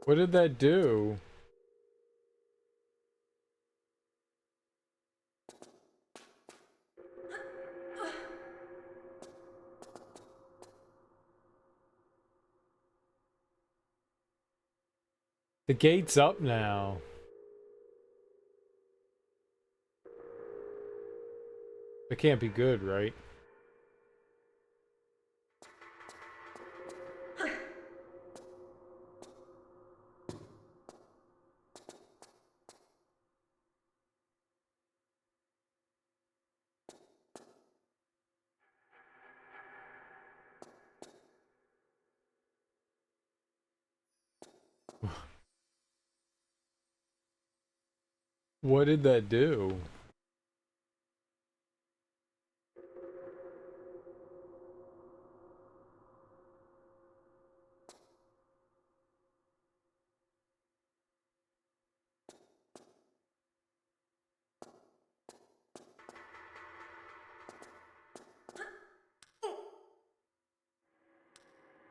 What did that do? The gate's up now. That can't be good, right? What did that do?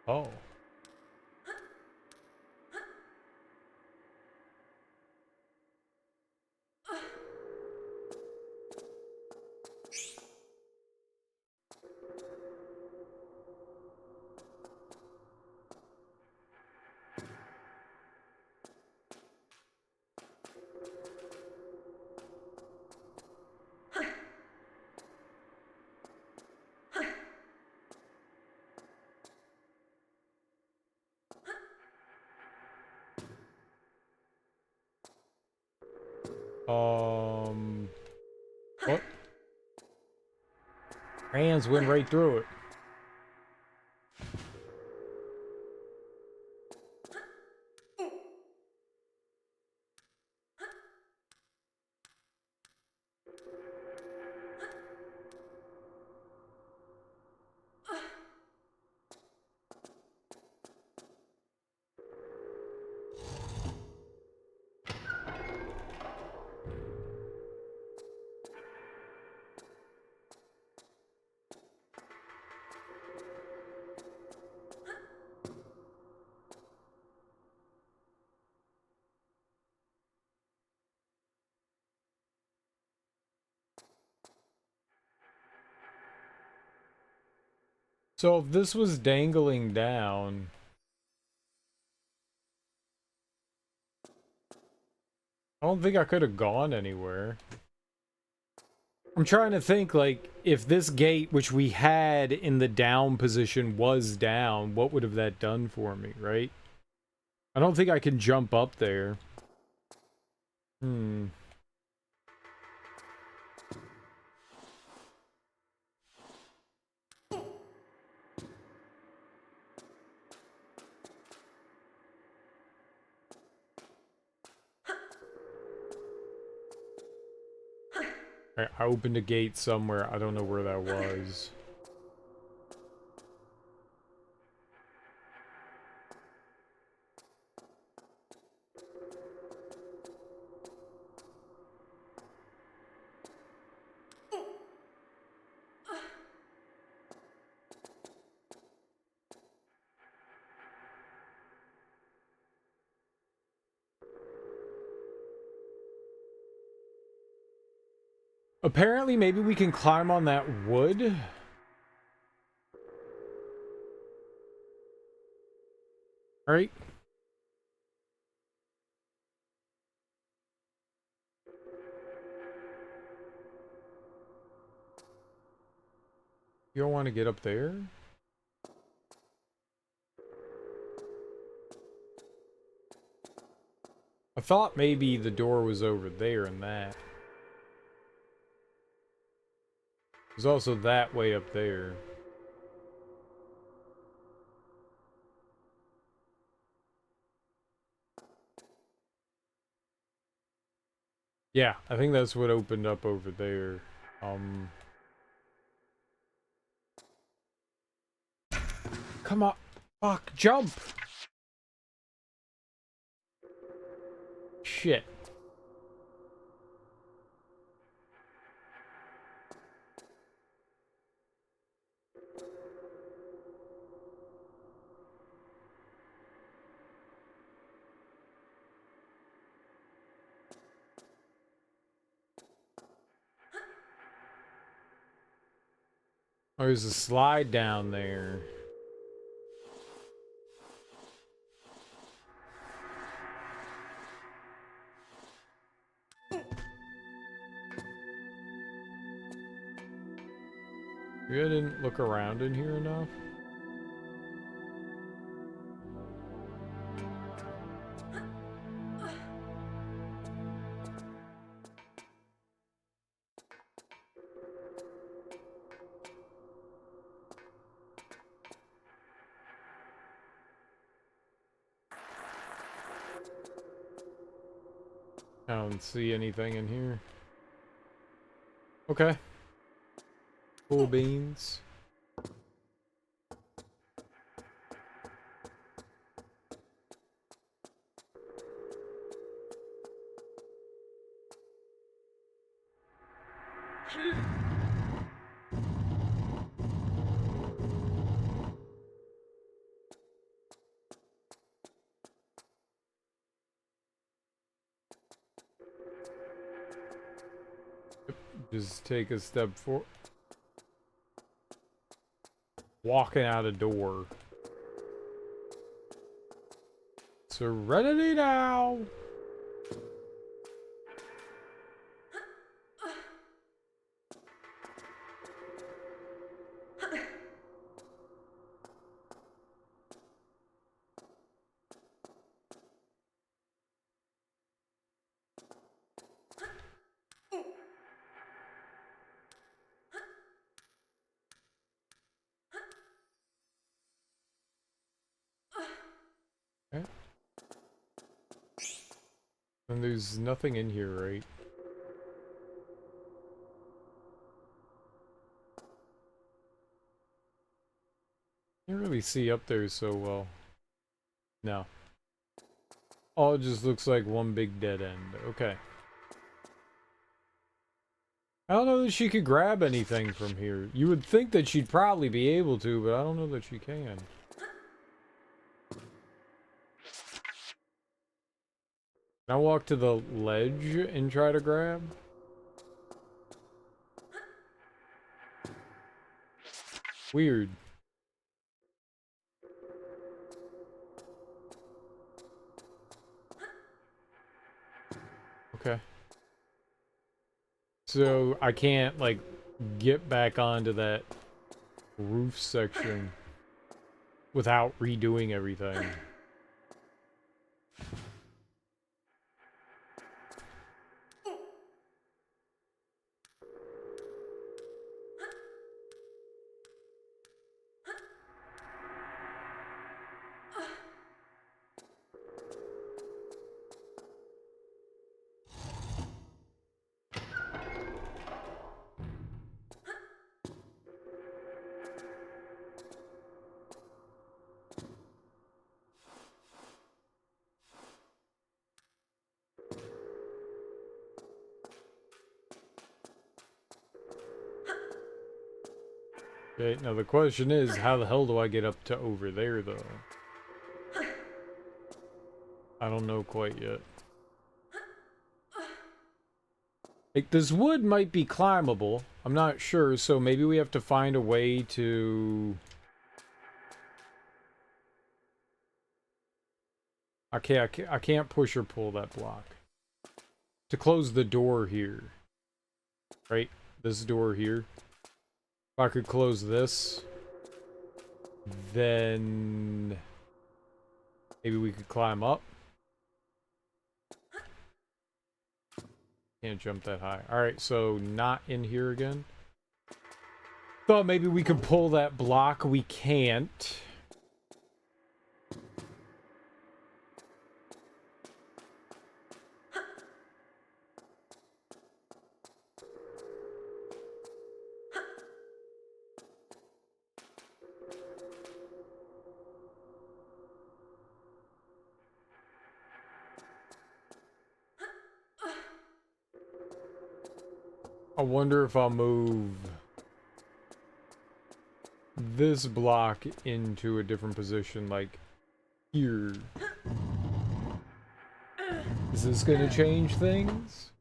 Oh. What? Hands went right through it. So if this was dangling down, I don't think I could have gone anywhere. I'm trying to think, like, if this gate, which we had in the down position, was down, what would have that done for me, right? I don't think I can jump up there. Hmm. I opened a gate somewhere. I don't know where that was. Apparently, maybe we can climb on that wood. Right? You don't want to get up there? I thought maybe the door was over there and that. There's also that way up there. Yeah, I think that's what opened up over there. Come on. Fuck, jump! Shit. Oh, there's a slide down there. Maybe I didn't look around in here enough. I don't see anything in here. Okay. Cool beans. Just take a step forward. Walking out a door. Serenity now! And there's nothing in here, right? Can't really see up there so well. No. All it just looks like one big dead end. Okay. I don't know that she could grab anything from here. You would think that she'd probably be able to, but I don't know that she can. Can I walk to the ledge and try to grab? Weird. Okay. So I can't, like, get back onto that roof section without redoing everything. Okay, now the question is, how the hell do I get up to over there, though? I don't know quite yet. Like, this wood might be climbable. I'm not sure, so maybe we have to find a way to... I can't push or pull that block. To close the door here. Right? This door here. If I could close this, then maybe we could climb up. Can't jump that high. Alright, so not in here again. Thought maybe we could pull that block. We can't. I wonder if I'll move this block into a different position, like here. Is this gonna change things?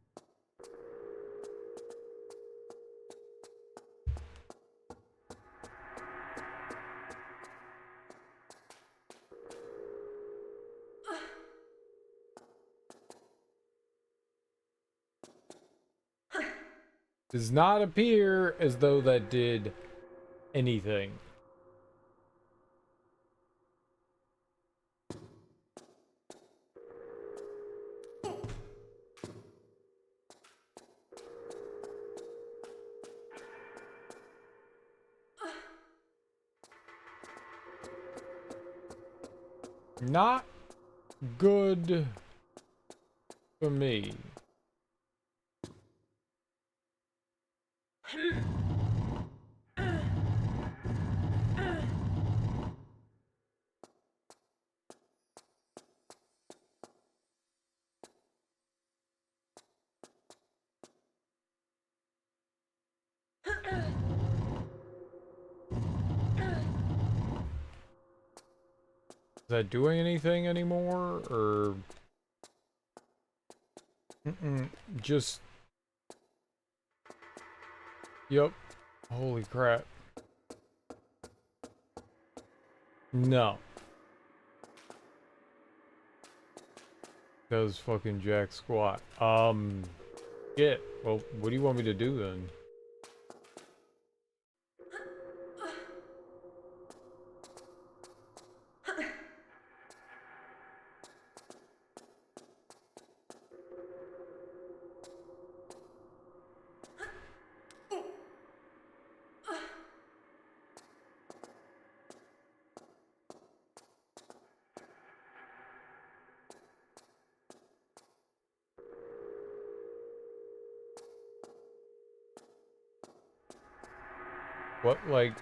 Does not appear as though that did anything. Not good for me. Is that doing anything anymore, or... just... Yep. Holy crap. No. Does fucking jack squat. Shit. Well, what do you want me to do then? What, like...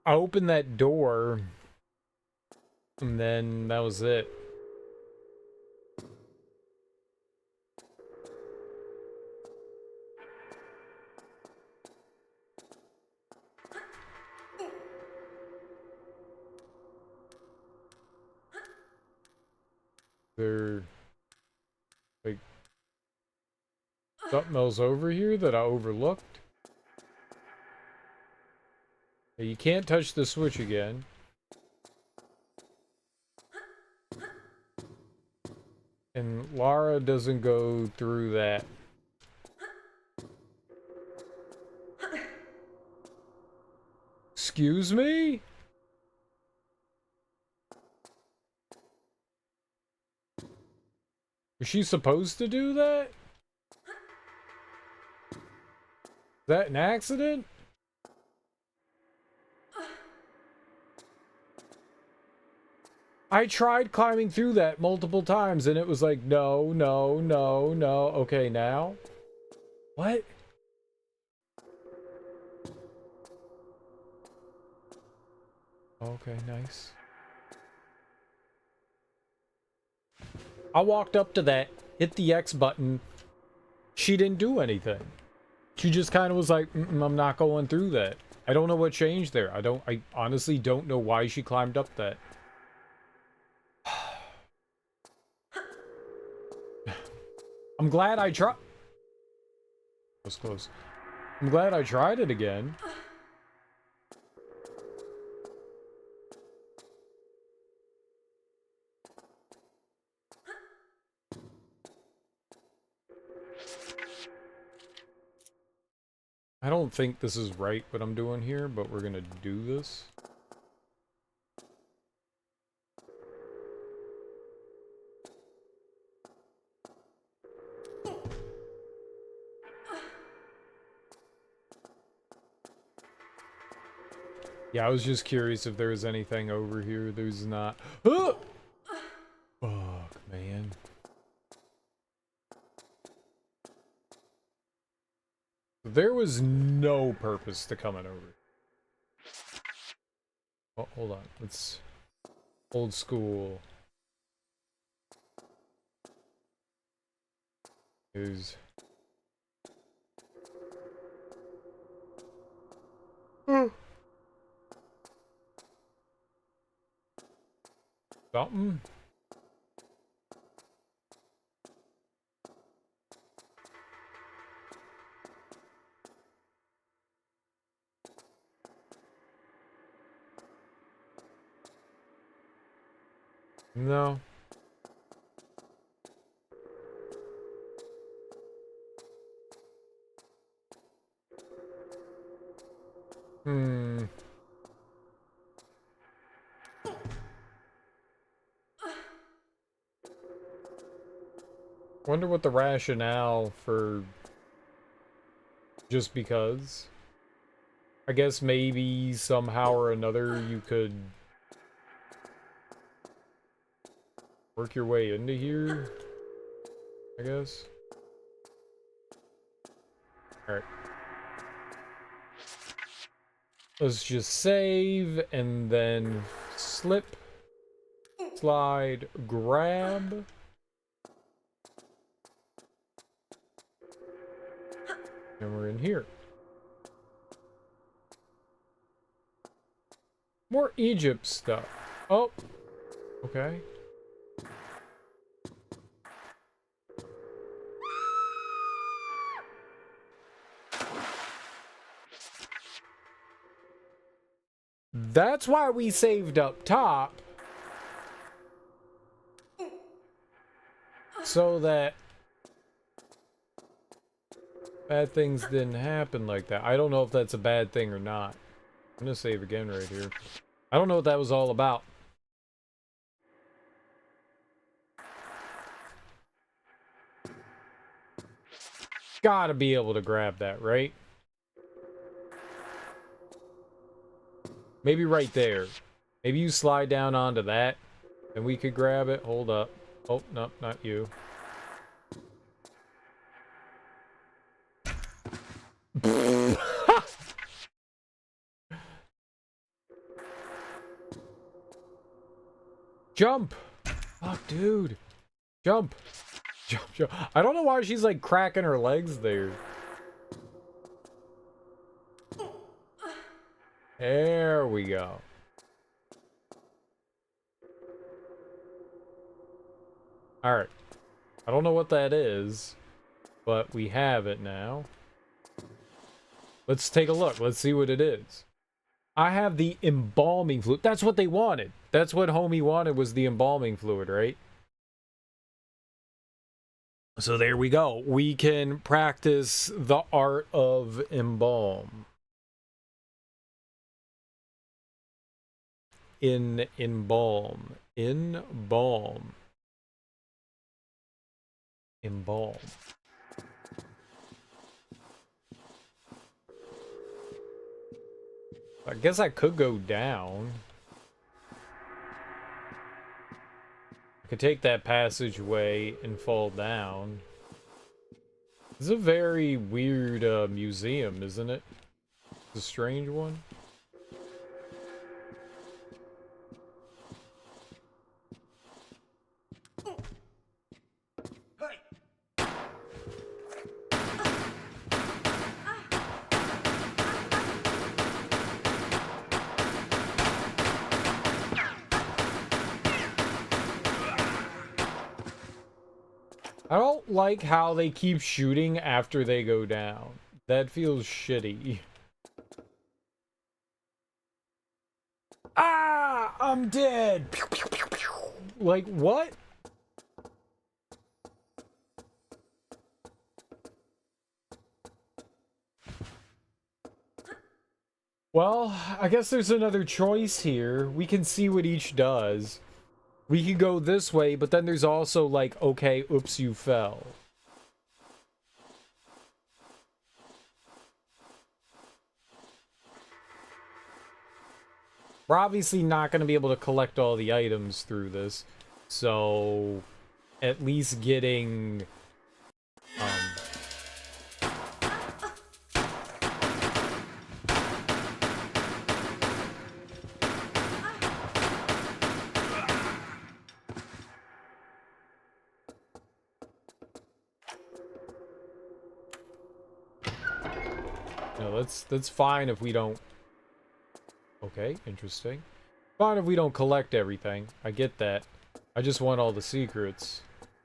I opened that door, and then that was it. There... like... something else over here that I overlooked? You can't touch the switch again. And Lara doesn't go through that. Excuse me? Was she supposed to do that? Is that an accident? I tried climbing through that multiple times and it was like, no, no, no, no. Okay, now? What? Okay, nice. I walked up to that, hit the X button. She didn't do anything. She just kind of was like, I'm not going through that. I don't know what changed there. I honestly don't know why she climbed up that. I'm glad I tried. That was close. I'm glad I tried it again. I don't think this is right what I'm doing here, but we're gonna do this. Yeah, I was just curious if there was anything over here. There's not. Ah! Fuck, man. There was no purpose to coming over. Oh, hold on. Let's... old school. Is... something? No. Hmm. Wonder what the rationale for just because. I guess maybe somehow or another you could work your way into here, I guess. Alright. Let's just save and then slip, slide, grab. And we're in here. More Egypt stuff. Oh. Okay. That's why we saved up top. So that bad things didn't happen like that. I don't know if that's a bad thing or not. I'm gonna save again right here. I don't know what that was all about. Gotta be able to grab that, right? Maybe right there. Maybe you slide down onto that, and we could grab it. Hold up. Oh, no, not you. Jump! Fuck, dude. Jump. Jump, jump. I don't know why she's like cracking her legs there. There we go. Alright. I don't know what that is, but we have it now. Let's take a look. Let's see what it is. I have the embalming fluid. That's what they wanted. That's what homie wanted, was the embalming fluid, right? So there we go. We can practice the art of embalm. Embalm. Embalm. Embalm. I guess I could go down. I could take that passageway and fall down. It's a very weird museum, isn't it? It's a strange one. I don't like how they keep shooting after they go down. That feels shitty. Ah! I'm dead! Like, what? Well, I guess there's another choice here. We can see what each does. We could go this way, but then there's also like, okay, oops, you fell. We're obviously not going to be able to collect all the items through this, so at least getting no, that's fine if we don't. Okay, interesting. Fine if we don't collect everything. I get that. I just want all the secrets.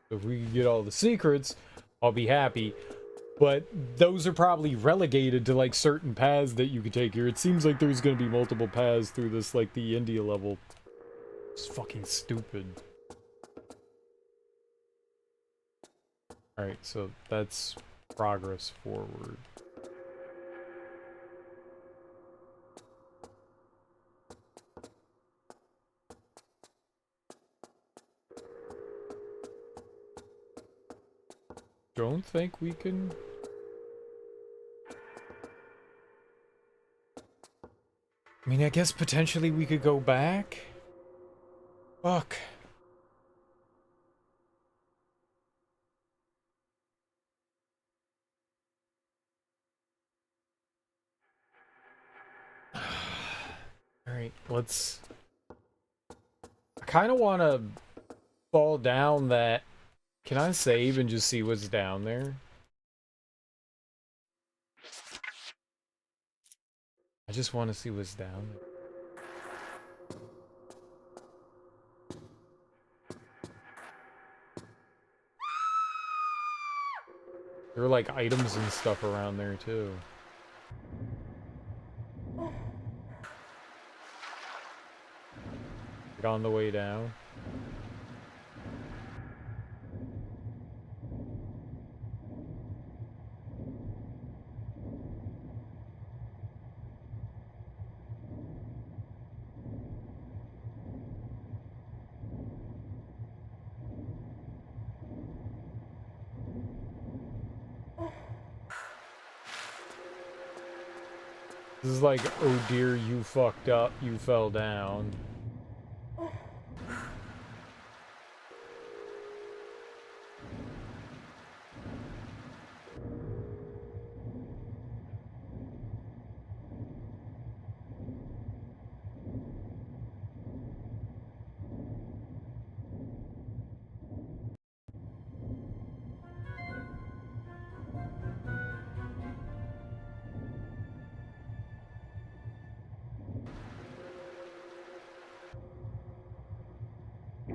So if we can get all the secrets, I'll be happy. But those are probably relegated to like certain paths that you could take here. It seems like there's gonna be multiple paths through this, like the India level. It's fucking stupid. Alright, so that's progress forward. Don't think we can... I mean, I guess potentially we could go back? Fuck. Alright, let's... I kind of want to fall down that... Can I save and just see what's down there? I just want to see what's down there. There are like items and stuff around there too. Like on the way down. This is like, oh dear, you fucked up, you fell down.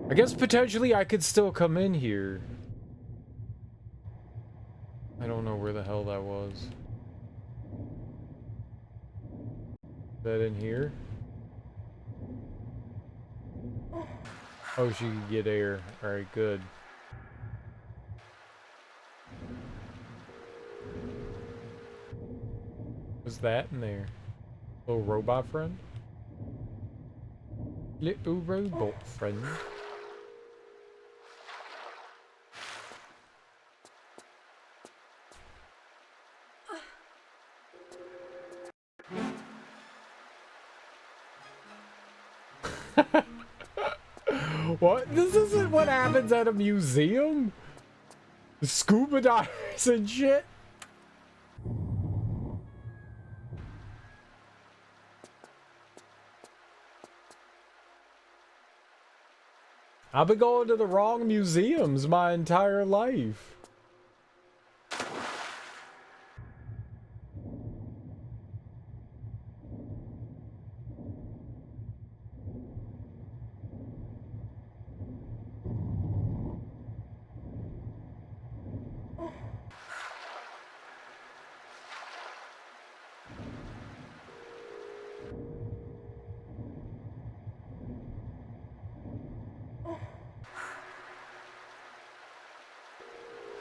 I guess potentially I could still come in here. I don't know where the hell that was. Is that in here? Oh, she can get air. Alright, good. What's that in there? Little robot friend? Little robot friend. What? This isn't what happens at a museum? Scuba divers and shit? I've been going to the wrong museums my entire life.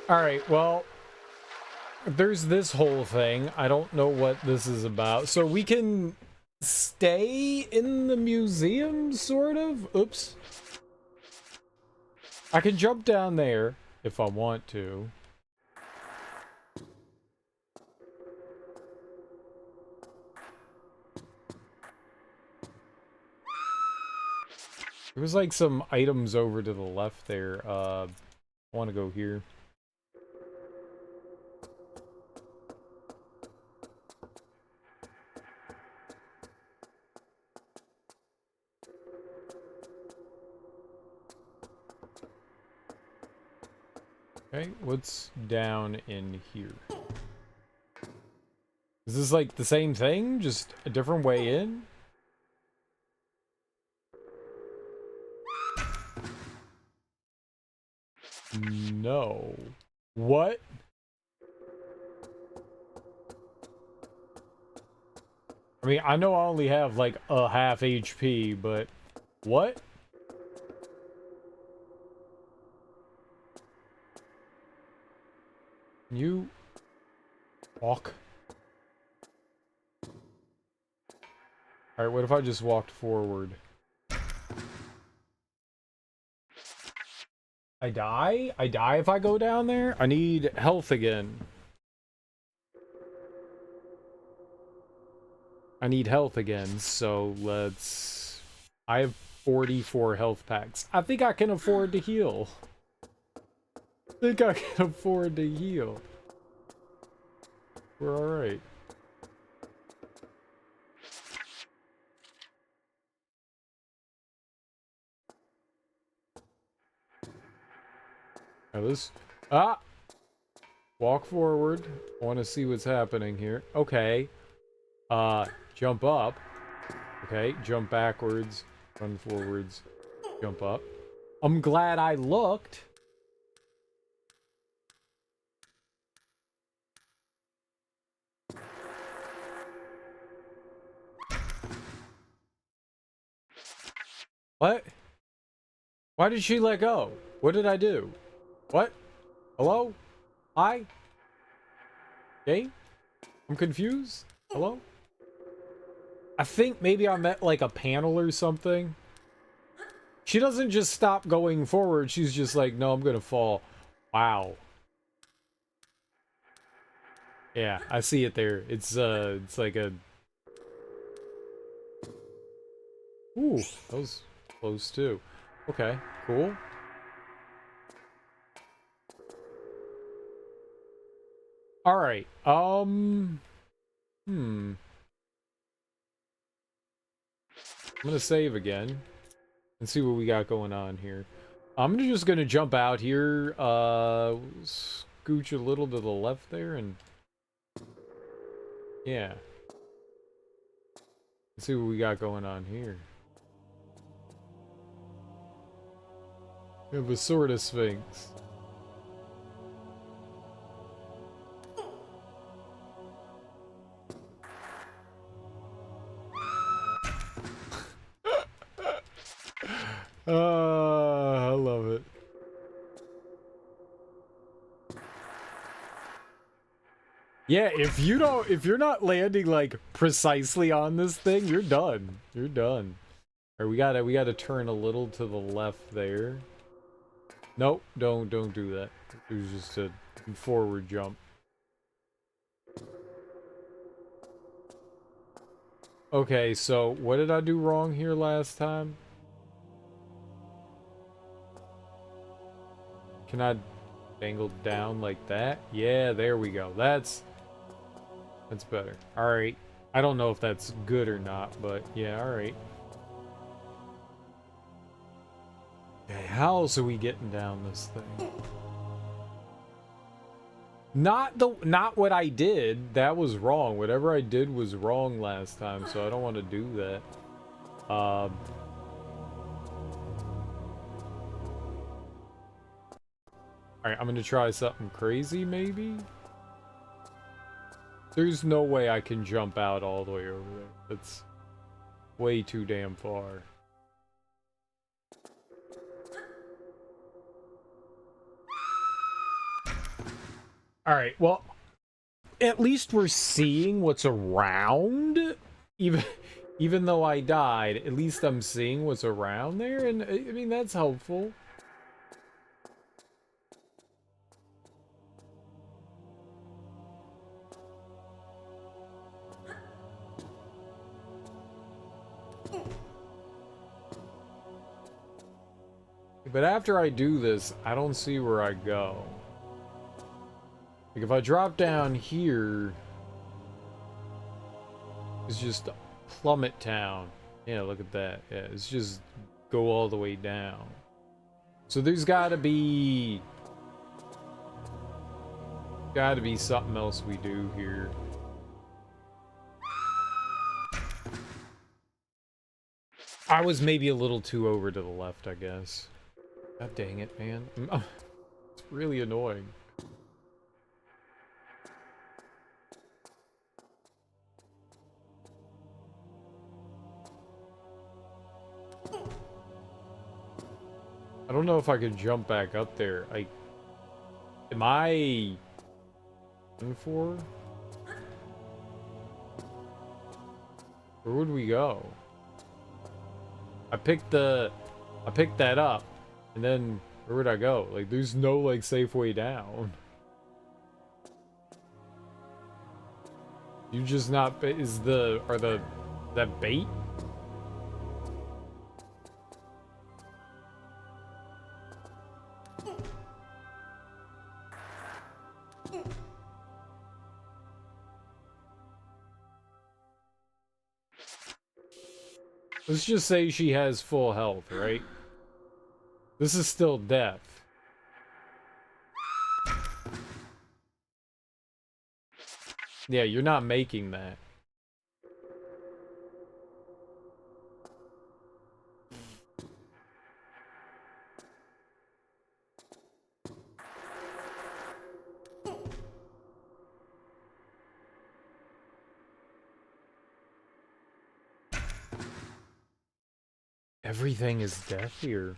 Alright, well, there's this whole thing. I don't know what this is about. So we can stay in the museum, sort of? Oops. I can jump down there if I want to. There was like some items over to the left there. I want to go here. Okay, what's down in here? Is this like the same thing? Just a different way in? No. What? I mean, I know I only have like a half HP, but what? Can you walk? Alright, what if I just walked forward? I die? I die if I go down there? I need health again. I need health again, so let's... I have 44 health packs. I think I can afford to heal. I think I can afford to heal. We're alright. Now this... Ah! Walk forward. I want to see what's happening here. Okay. Jump up. Okay, jump backwards. Run forwards. Jump up. I'm glad I looked. What? Why did she let go? What did I do? What? Hello? Hi? Game? I'm confused. Hello? I think maybe I'm at like a panel or something. She doesn't just stop going forward. She's just like, no, I'm gonna fall. Wow. Yeah, I see it there. It's like a Ooh, that was close too. Okay, cool. All right. I'm gonna save again and see what we got going on here. I'm just gonna jump out here, scooch a little to the left there, and yeah. Let's see what we got going on here. We have a sort of sphinx. I love it. Yeah, if you're not landing like precisely on this thing, you're done. You're done. All right, we gotta turn a little to the left there. Nope, don't do that. It was just a forward jump. Okay, so what did I do wrong here last time? Can I angle down like that? Yeah, there we go. That's better. All right. I don't know if that's good or not, but yeah, all right. Okay, how else are we getting down this thing? Not what I did. That was wrong. Whatever I did was wrong last time, so I don't want to do that. All right, I'm gonna try something crazy, maybe? There's no way I can jump out all the way over there. That's way too damn far. Alright, well, at least we're seeing what's around. Even though I died, at least I'm seeing what's around there, and I mean, that's helpful. But after I do this, I don't see where I go. Like, if I drop down here, it's just Plummet Town. Yeah, look at that. Yeah, it's just go all the way down. So there's gotta be something else we do here. I was maybe a little too over to the left, I guess. God dang it, man. It's really annoying. I don't know if I could jump back up there. Am I in for? Where would we go? I picked that up, and then where would I go? Like, there's no like safe way down. You just not that bait? Let's just say she has full health, right? This is still death. Yeah, you're not making that. Everything is death here.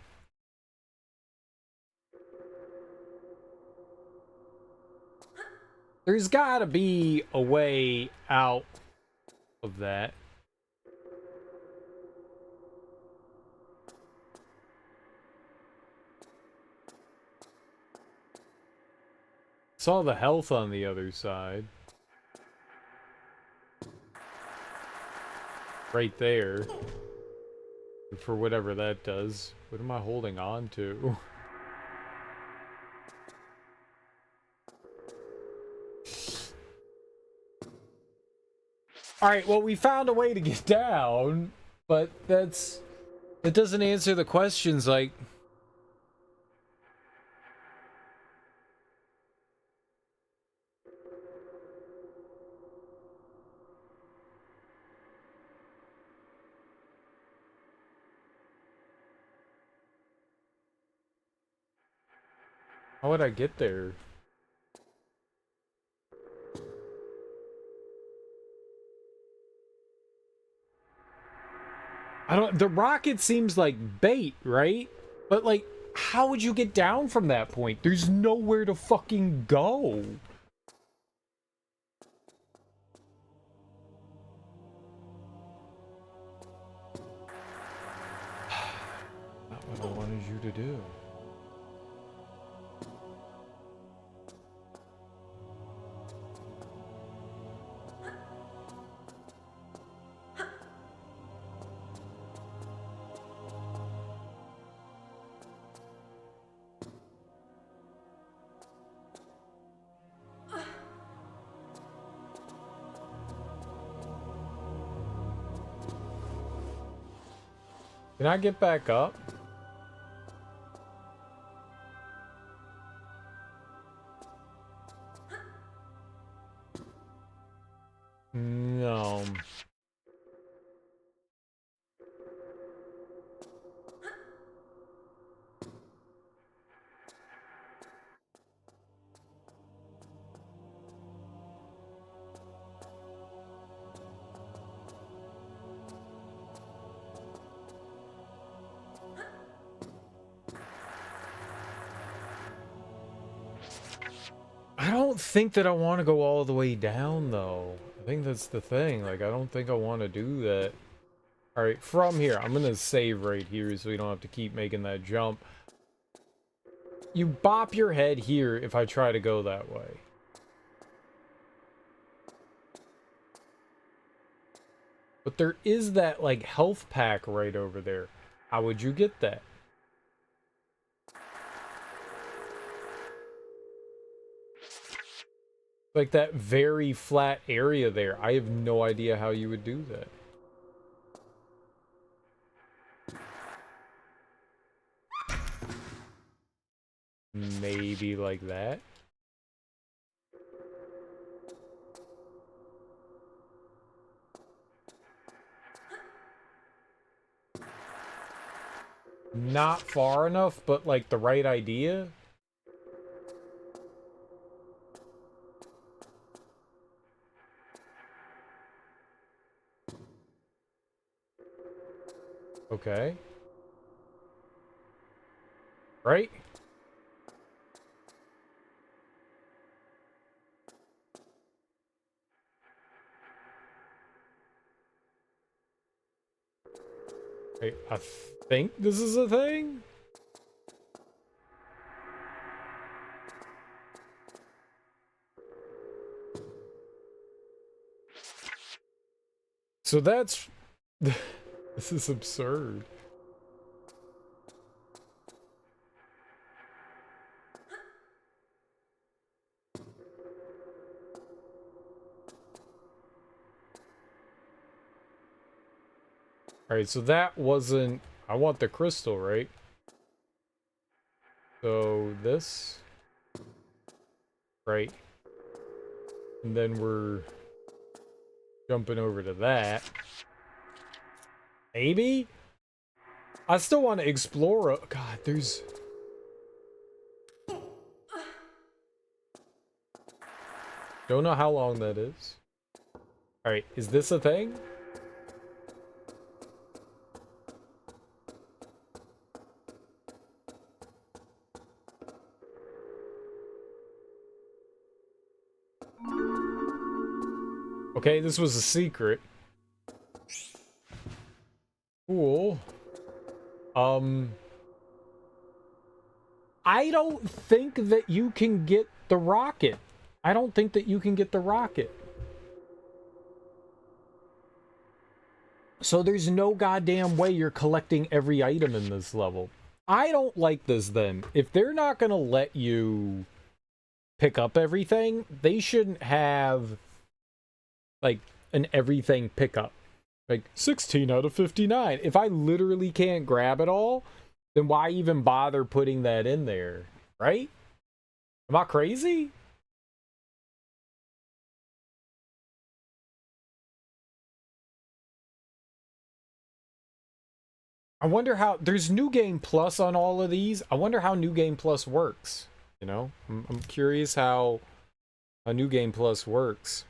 There's gotta be a way out of that. Saw the health on the other side. Right there. For whatever that does. What am I holding on to? Alright, well, we found a way to get down, but that doesn't answer the questions, like... How would I get there? I don't... The rocket seems like bait, right? But, like, how would you get down from that point? There's nowhere to fucking go. Not what I wanted you to do. Can I get back up? No. I don't think that I want to go all the way down, though. I think that's the thing. Like, I don't think I want to do that. Alright, from here, I'm going to save right here so we don't have to keep making that jump. You bop your head here if I try to go that way. But there is that, like, health pack right over there. How would you get that? Like, that very flat area there. I have no idea how you would do that. Maybe like that? Not far enough, but like the right idea? Okay. Right? Wait, I think this is a thing? So that's... This is absurd. Alright, so that wasn't... I want the crystal, right? So this... Right. And then we're... jumping over to that. Maybe? I still want to explore... God, there's... Don't know how long that is. Alright, is this a thing? Okay, this was a secret. Cool. I don't think that you can get the rocket. I don't think that you can get the rocket. So there's no goddamn way you're collecting every item in this level. I don't like this then. If they're not gonna let you pick up everything, they shouldn't have like an everything pickup. Like 16 out of 59. If I literally can't grab it all, then why even bother putting that in there, right? Am I crazy? I wonder how there's New Game Plus on all of these. I wonder how New Game Plus works. You know, I'm curious how a New Game Plus works.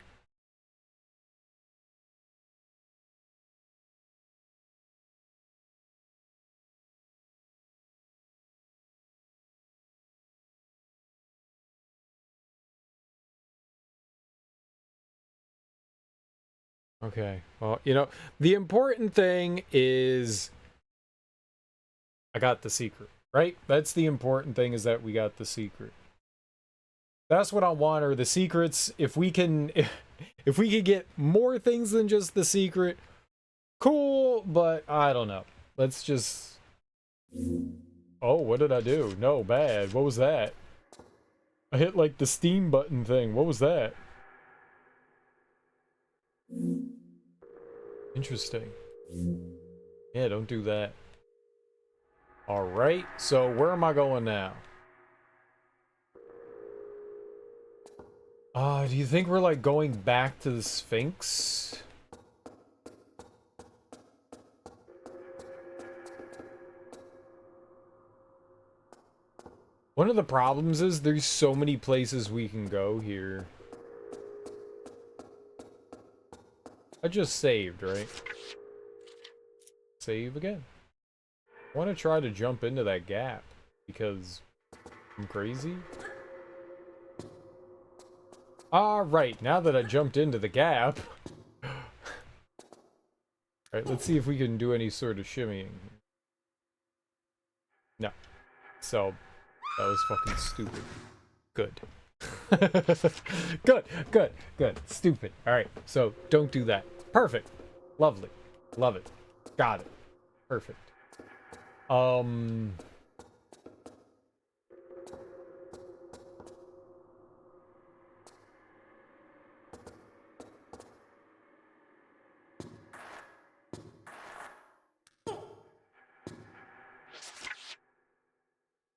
Okay. Well, you know, the important thing is I got the secret, right? That's the important thing, is that we got the secret. That's what I want, are the secrets. If we can if we could get more things than just the secret, cool, but I don't know. Let's just Oh, what did I do? No, bad. What was that? I hit like the Steam button thing. What was that? Interesting. Yeah, don't do that. Alright, so where am I going now? Do you think we're like going back to the Sphinx? One of the problems is there's so many places we can go here. I just saved, right? Save again. I want to try to jump into that gap because I'm crazy. Alright, now that I jumped into the gap. Alright, let's see if we can do any sort of shimmying. No. So, that was fucking stupid. Good. Good. Stupid. Alright, so don't do that. Perfect. Lovely. Love it. Got it. Perfect.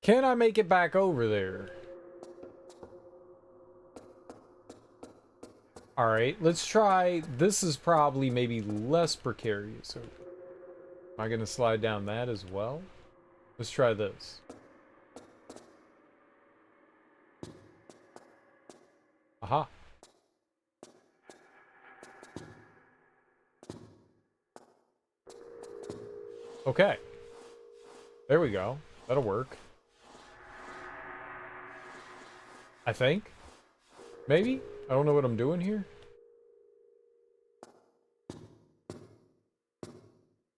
Can I make it back over there? Alright, let's try. This is probably maybe less precarious. Am I gonna slide down that as well? Let's try this. Aha. Okay. There we go. That'll work. I think. Maybe? I don't know what I'm doing here.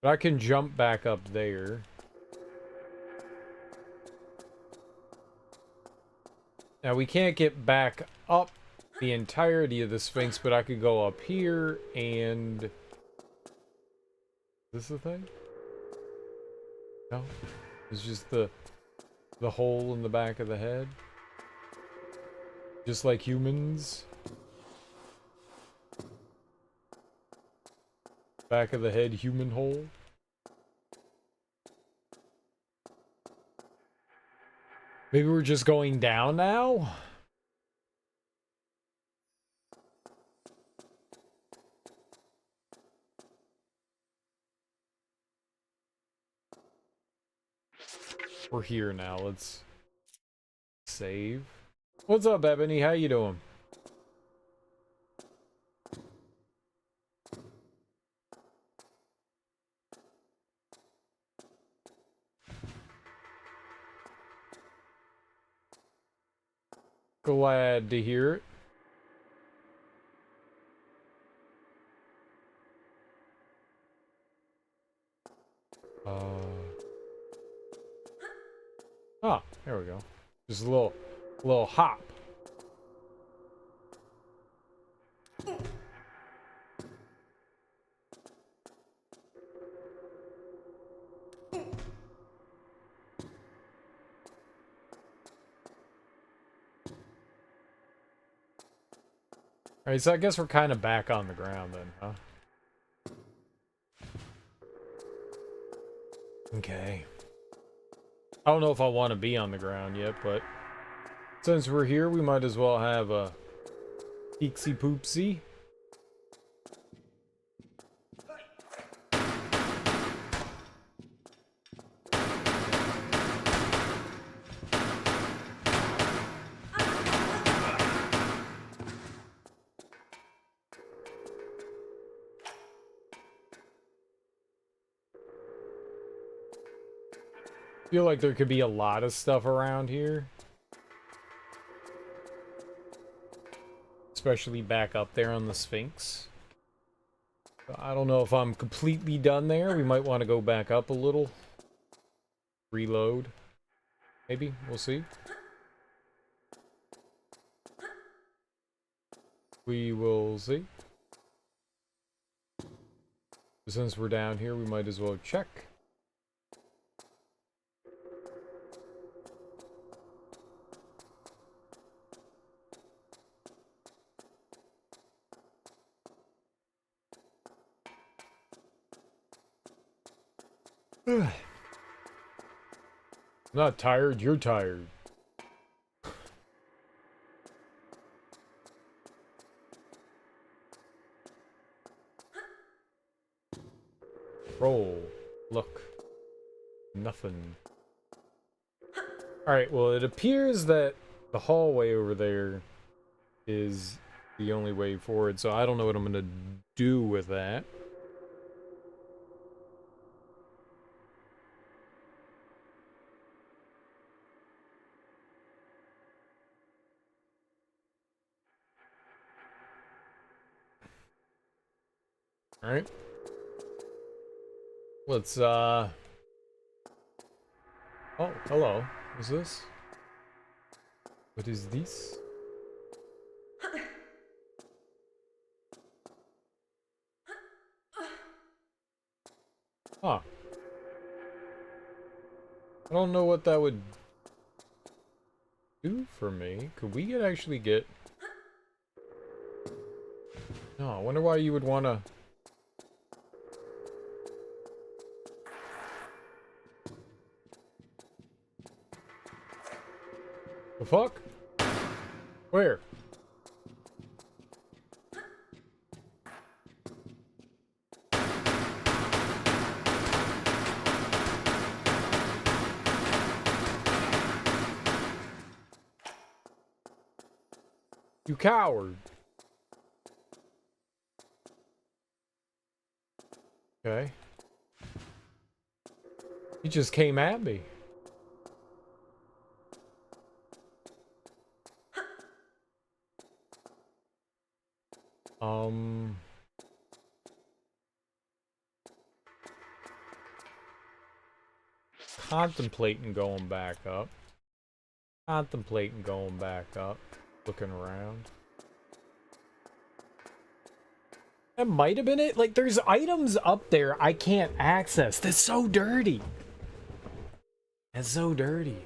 But I can jump back up there. Now we can't get back up the entirety of the Sphinx, but I could go up here and... Is this the thing? No. It's just the hole in the back of the head. Just like humans. Back of the head human hole. Maybe we're just going down now? We're here now. Let's save. What's up, Ebony? How you doing? Glad to hear it. Ah, there we go. Just a little hop. Alright, so I guess we're kind of back on the ground then, huh? Okay. I don't know if I want to be on the ground yet, but since we're here, we might as well have a peeksy poopsy. Feel like there could be a lot of stuff around here. Especially back up there on the Sphinx. I don't know if I'm completely done there. We might want to go back up a little. Reload. Maybe. We'll see. We will see. Since we're down here, we might as well check. I'm not tired, you're tired. Roll. Look. Nothing. Alright, well, it appears that the hallway over there is the only way forward, so I don't know what I'm gonna do with that. Alright. Let's, Oh, hello. What's this? What is this? Huh. I don't know what that would do for me. Could we actually get... No, I wonder why you would want to... The fuck? Where? You coward. Okay. He just came at me. Contemplating going back up. Contemplating going back up. Looking around. That might have been it. Like, there's items up there I can't access. That's so dirty. That's so dirty.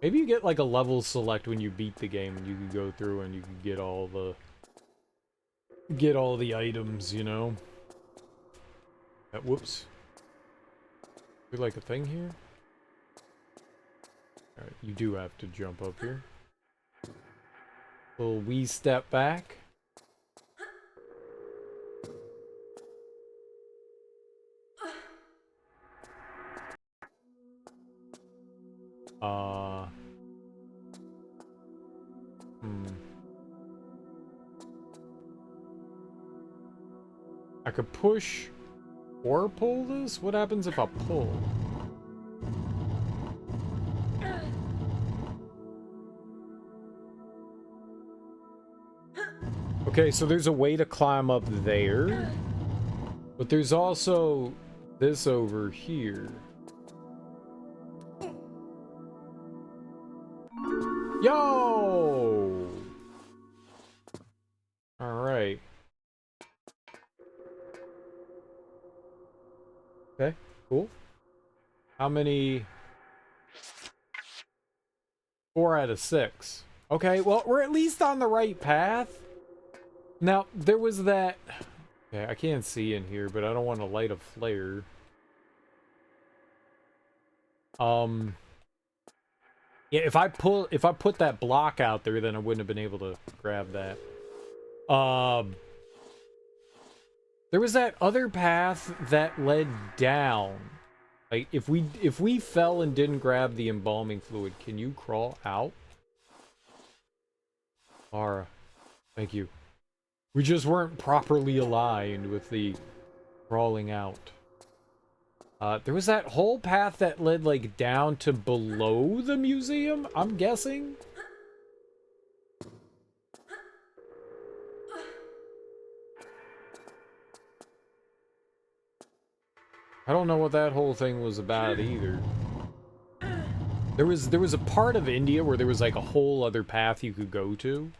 Maybe you get like a level select when you beat the game and you can go through and you can get all the items, you know? Whoops. Is like a thing here? Alright, you do have to jump up here. Little wee step back. I could push or pull this? What happens if I pull? Okay, so there's a way to climb up there. But there's also this over here. Yo! Alright. Okay, cool. How many? 4 out of 6. Okay, well, we're at least on the right path. Now, there was that... Okay, I can't see in here, but I don't want to light a flare. Yeah, if I put that block out there, then I wouldn't have been able to grab that. There was that other path that led down. Like, if we fell and didn't grab the embalming fluid, can you crawl out? Ara, thank you. We just weren't properly aligned with the crawling out. There was that whole path that led, like, down to below the museum, I'm guessing? I don't know what that whole thing was about either. There was a part of India where there was, like, a whole other path you could go to.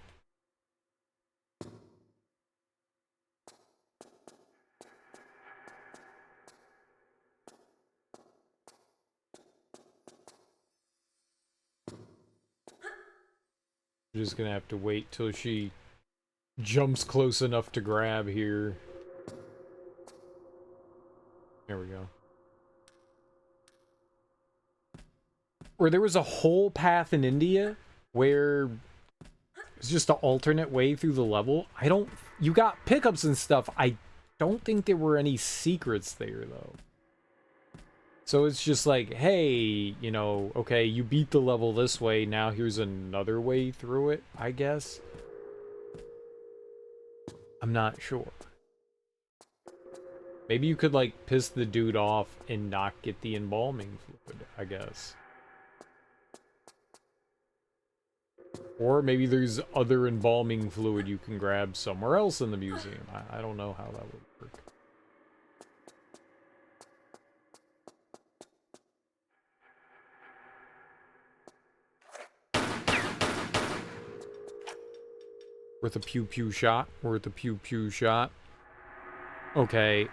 We're just gonna have to wait till she jumps close enough to grab here. There we go. Where there was a whole path in India where it's just an alternate way through the level. You got pickups and stuff. I don't think there were any secrets there, though. So it's just like, hey, you know, okay, you beat the level this way, now here's another way through it, I guess. I'm not sure. Maybe you could, like, piss the dude off and not get the embalming fluid, I guess. Or maybe there's other embalming fluid you can grab somewhere else in the museum. I don't know how that would work. Worth a pew-pew shot. Worth a pew-pew shot. Okay,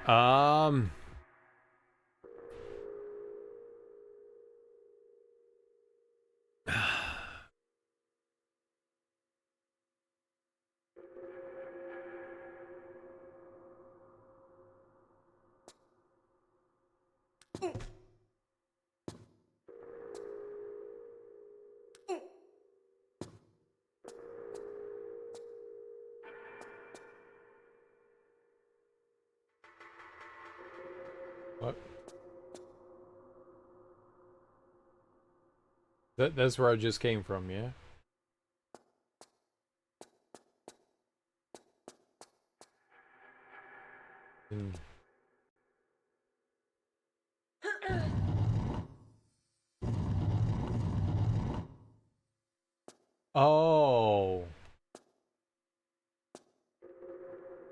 what? That's where I just came from, yeah? Hmm. Oh.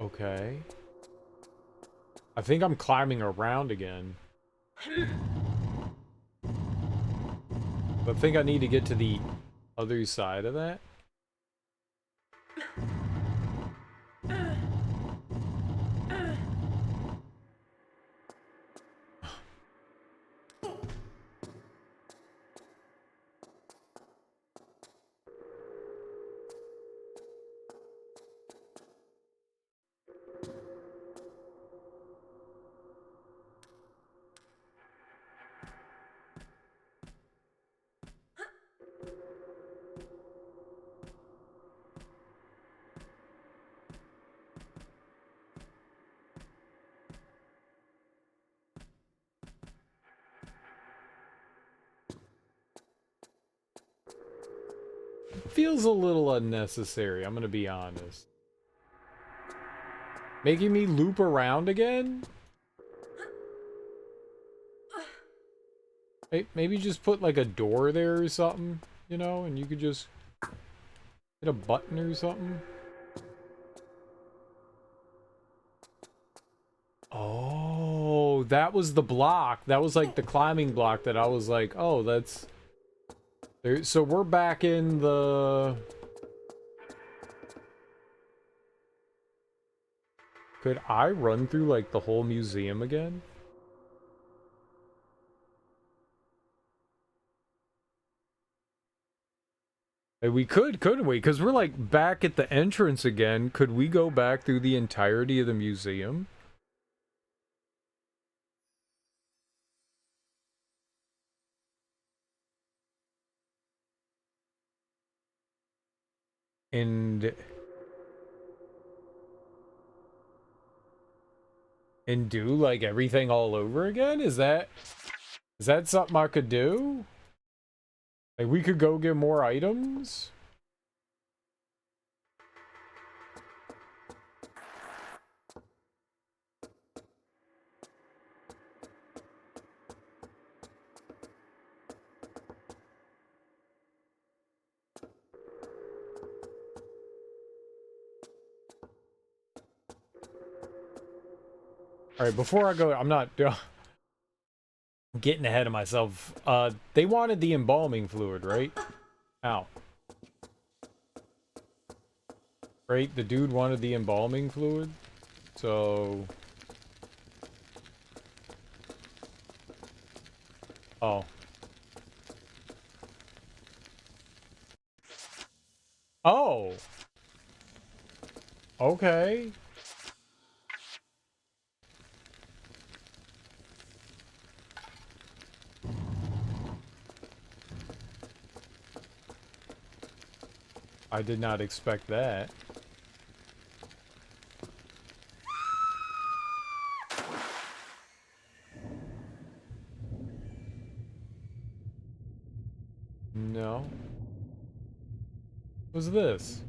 Okay. I think I'm climbing around again. I think I need to get to the other side of that. Feels a little unnecessary, I'm gonna be honest. Making me loop around again? Maybe just put like a door there or something, you know, and you could just hit a button or something. Oh, that was the block. That was like the climbing block that I was like, oh, that's... There, so we're back in the... Could I run through like the whole museum again? Hey, we could, couldn't we? Because we're like back at the entrance again. Could we go back through the entirety of the museum? And do like everything all over again? Is that something I could do? Like we could go get more items? All right, before I go, I'm not getting ahead of myself. They wanted the embalming fluid, right? Ow. Right, the dude wanted the embalming fluid. So oh. Oh. Okay. I did not expect that. No. What's this?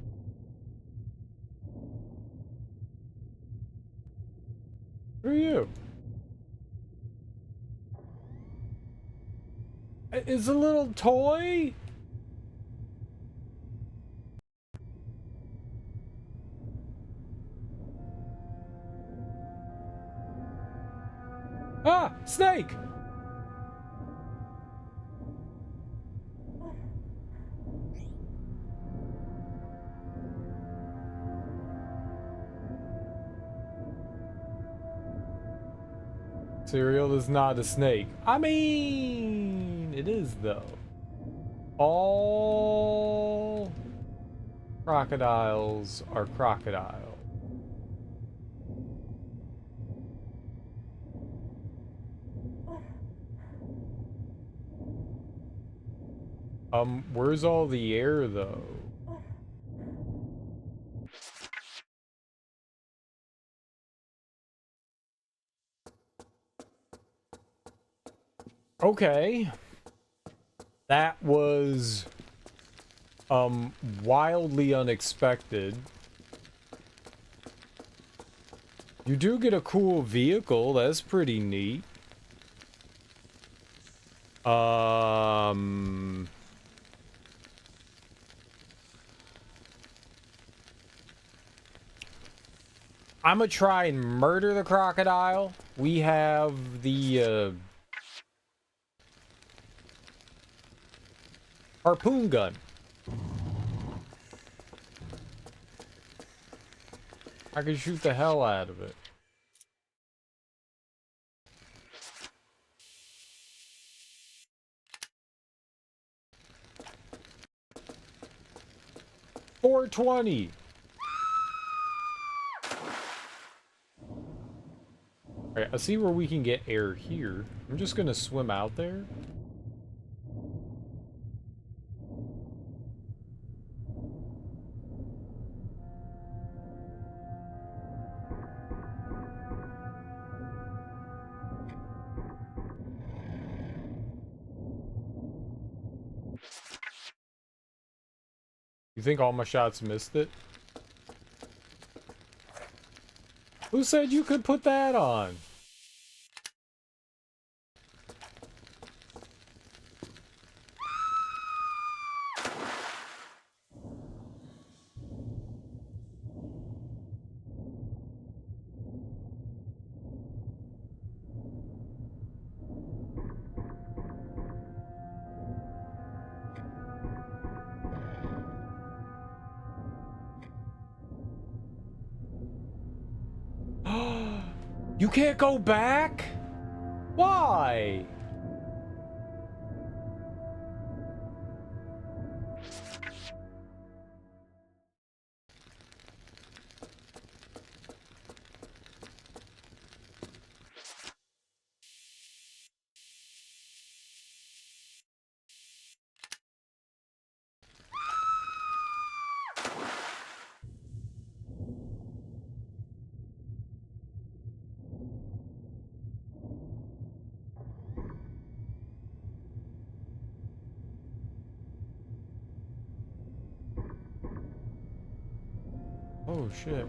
Who are you? It's a little toy? Ah! Snake! Cereal is not a snake. I mean, it is though. All crocodiles are crocodile. Where's all the air though? Okay. That was wildly unexpected. You do get a cool vehicle, that's pretty neat. I'm gonna try and murder the crocodile. We have the harpoon gun. I can shoot the hell out of it. $420. Alright, I see where we can get air here. I'm just gonna swim out there. You think all my shots missed it? Who said you could put that on? You can't go back? Why? Oh shit.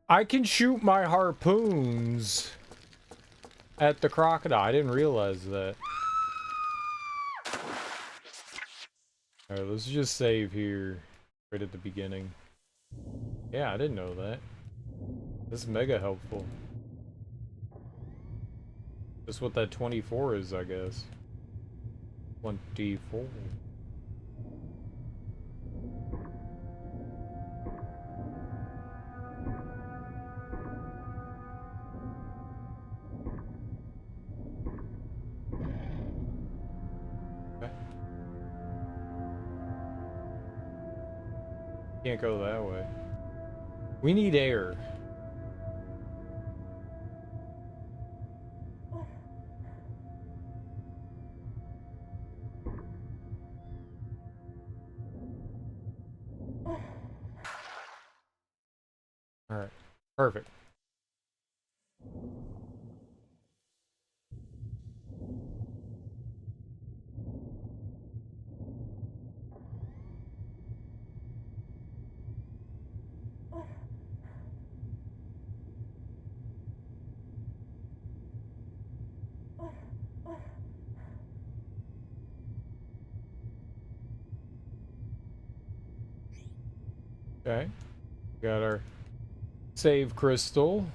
I can shoot my harpoons at the crocodile. I didn't realize that. Alright, let's just save here. Right at the beginning. Yeah, I didn't know that. This is mega helpful. That's what that 24 is, I guess. 24. Okay. Can't go that way. We need air. Alright. Perfect. Okay. Got our save crystal.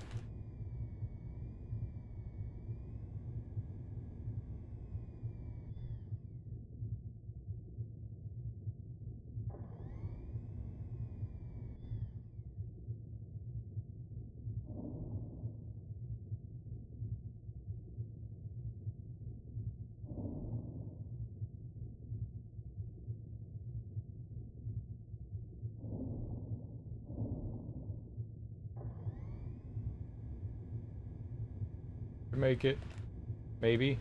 To make it. Maybe.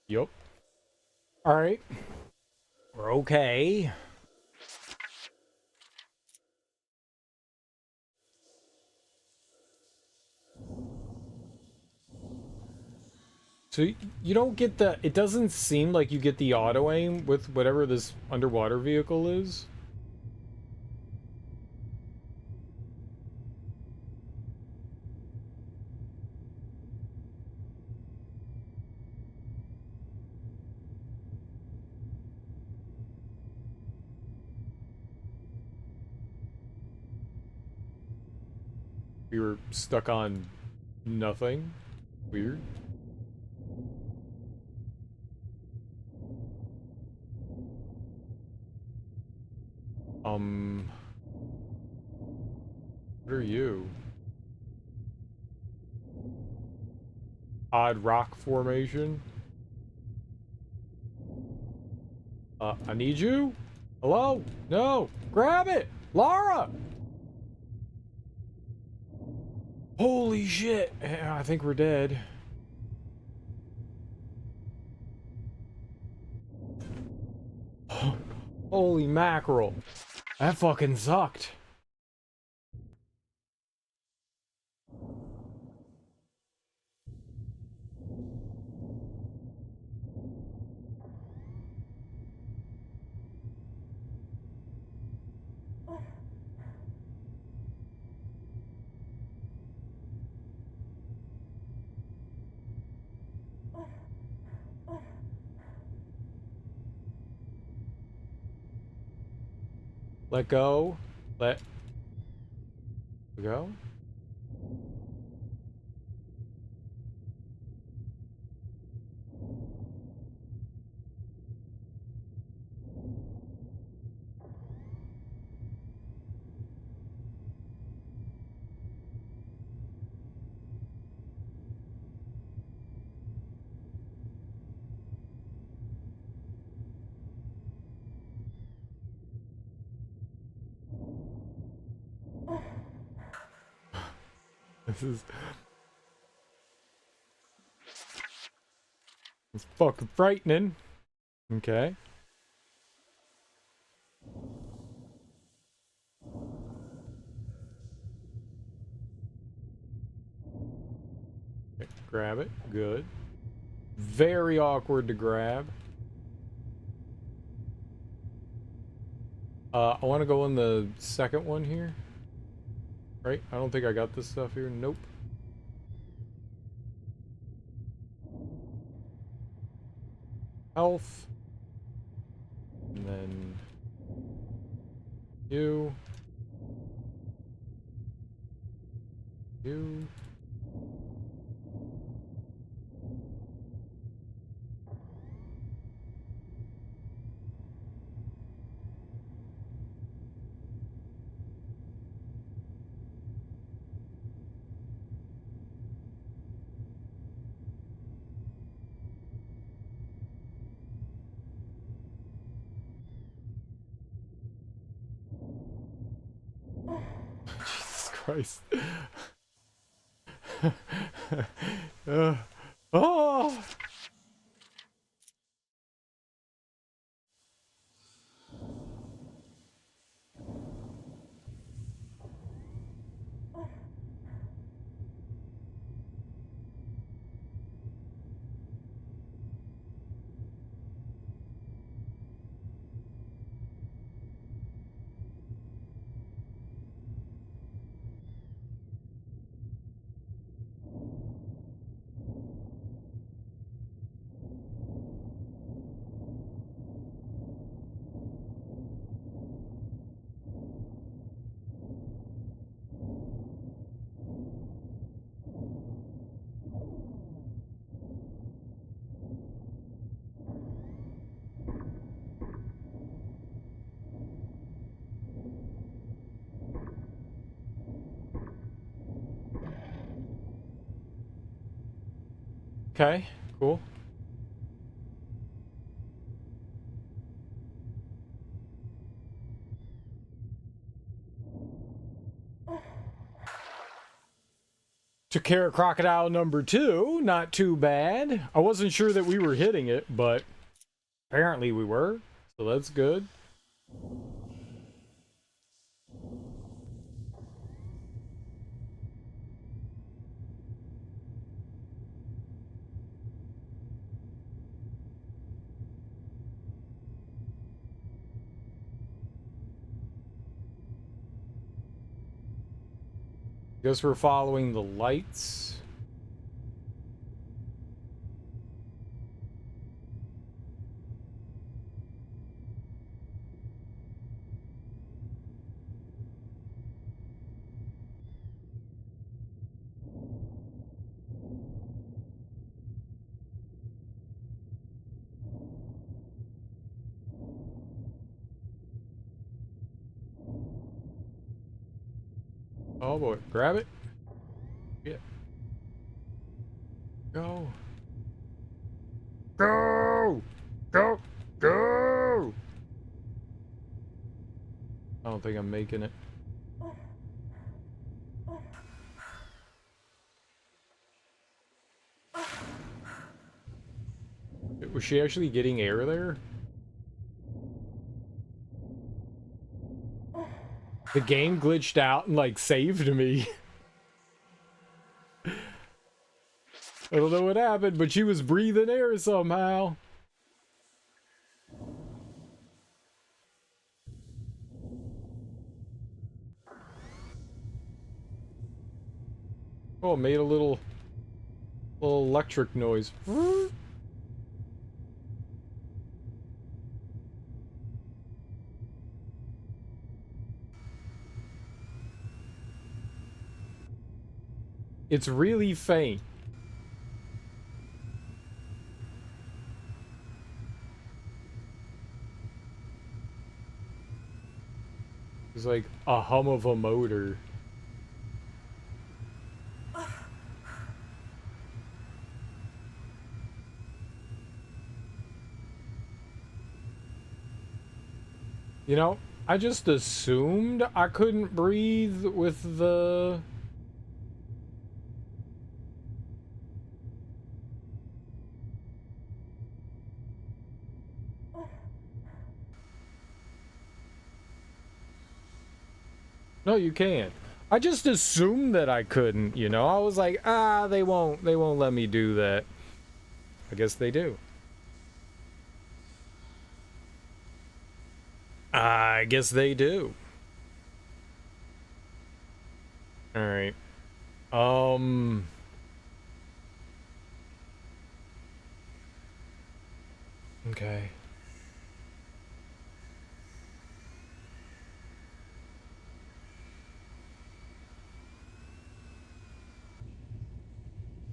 Yup. Alright. We're okay. So you don't get the... It doesn't seem like you get the auto aim with whatever this underwater vehicle is. We were stuck on nothing. Weird. What are you? Odd rock formation. I need you? Hello? No! Grab it! Lara! Holy shit! I think we're dead. Holy mackerel. That fucking sucked. Let go. Let go. This is... It's fucking frightening. Okay. Okay, grab it. Good. Very awkward to grab. I want to go in the second one here. Right? I don't think I got this stuff here. Nope. Health. And then you. You. Jesus Christ. Oh! Okay, cool. Took care of crocodile number 2. Not too bad. I wasn't sure that we were hitting it, but apparently we were. So that's good. Guess we're following the lights. Oh boy, grab it. Yeah. Go. Go! Go! Go! I don't think I'm making it. Was she actually getting air there? The game glitched out and like saved me. I don't know what happened, but she was breathing air somehow. Oh, it made a little electric noise. It's really faint. It's like a hum of a motor. You know, I just assumed I couldn't breathe with the... No, you can't. I just assumed that I couldn't, you know? I was like, they won't let me do that. I guess they do. I guess they do. Alright. Okay.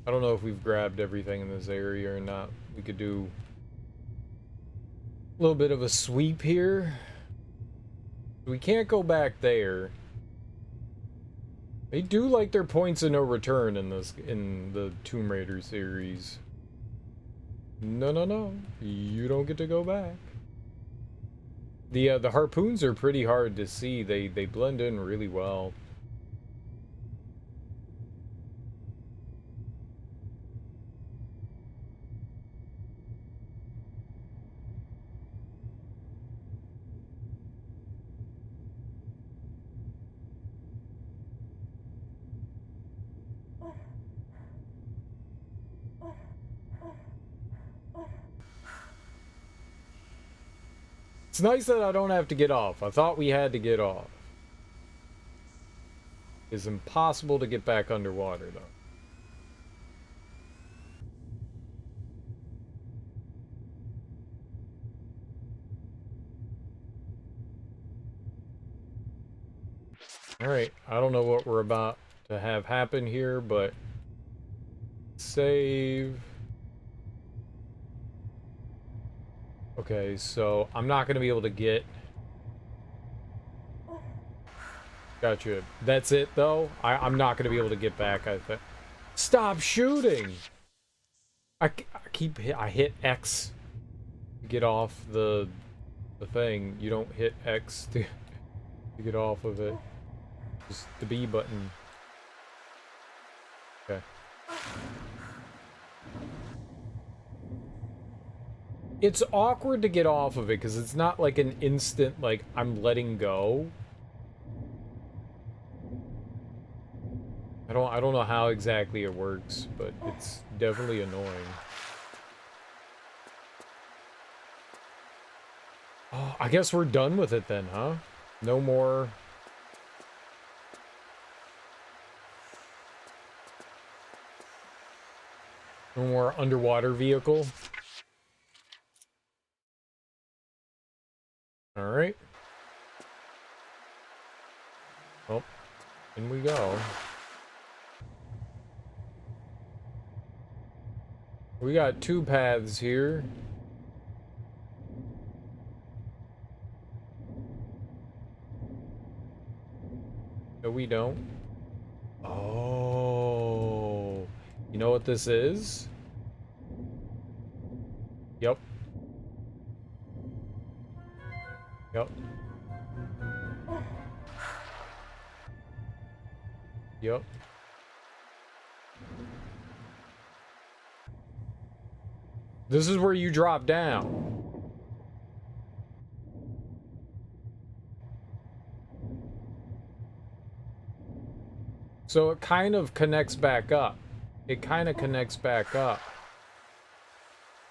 I don't know if we've grabbed everything in this area or not. We could do a little bit of a sweep here. We can't go back there. They do like their points of no return in the Tomb Raider series. No. You don't get to go back. The harpoons are pretty hard to see. They blend in really well. It's nice that I don't have to get off. I thought we had to get off. It's impossible to get back underwater, though. Alright, I don't know what we're about to have happen here, but... Save... Okay, so I'm not gonna be able to get... Gotcha. That's it, though? I'm not gonna be able to get back, I think. Stop shooting! I hit X to get off the thing. You don't hit X to get off of it. Just the B button. Okay. It's awkward to get off of it because it's not like an instant, like, I'm letting go. I don't know how exactly it works, but it's definitely annoying. Oh, I guess we're done with it then, huh? No more... No more underwater vehicle. Alright. Well, in we go. We got two paths here. No, we don't. Oh. You know what this is? Yep. Yep. Yep. This is where you drop down. So it kind of connects back up. It kind of connects back up.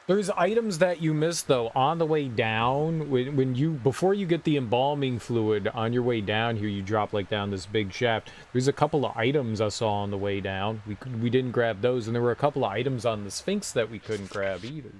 There's items that you miss though on the way down. Before you get the embalming fluid on your way down here, you drop like down this big shaft. There's a couple of items I saw on the way down. We didn't grab those, and there were a couple of items on the Sphinx that we couldn't grab either.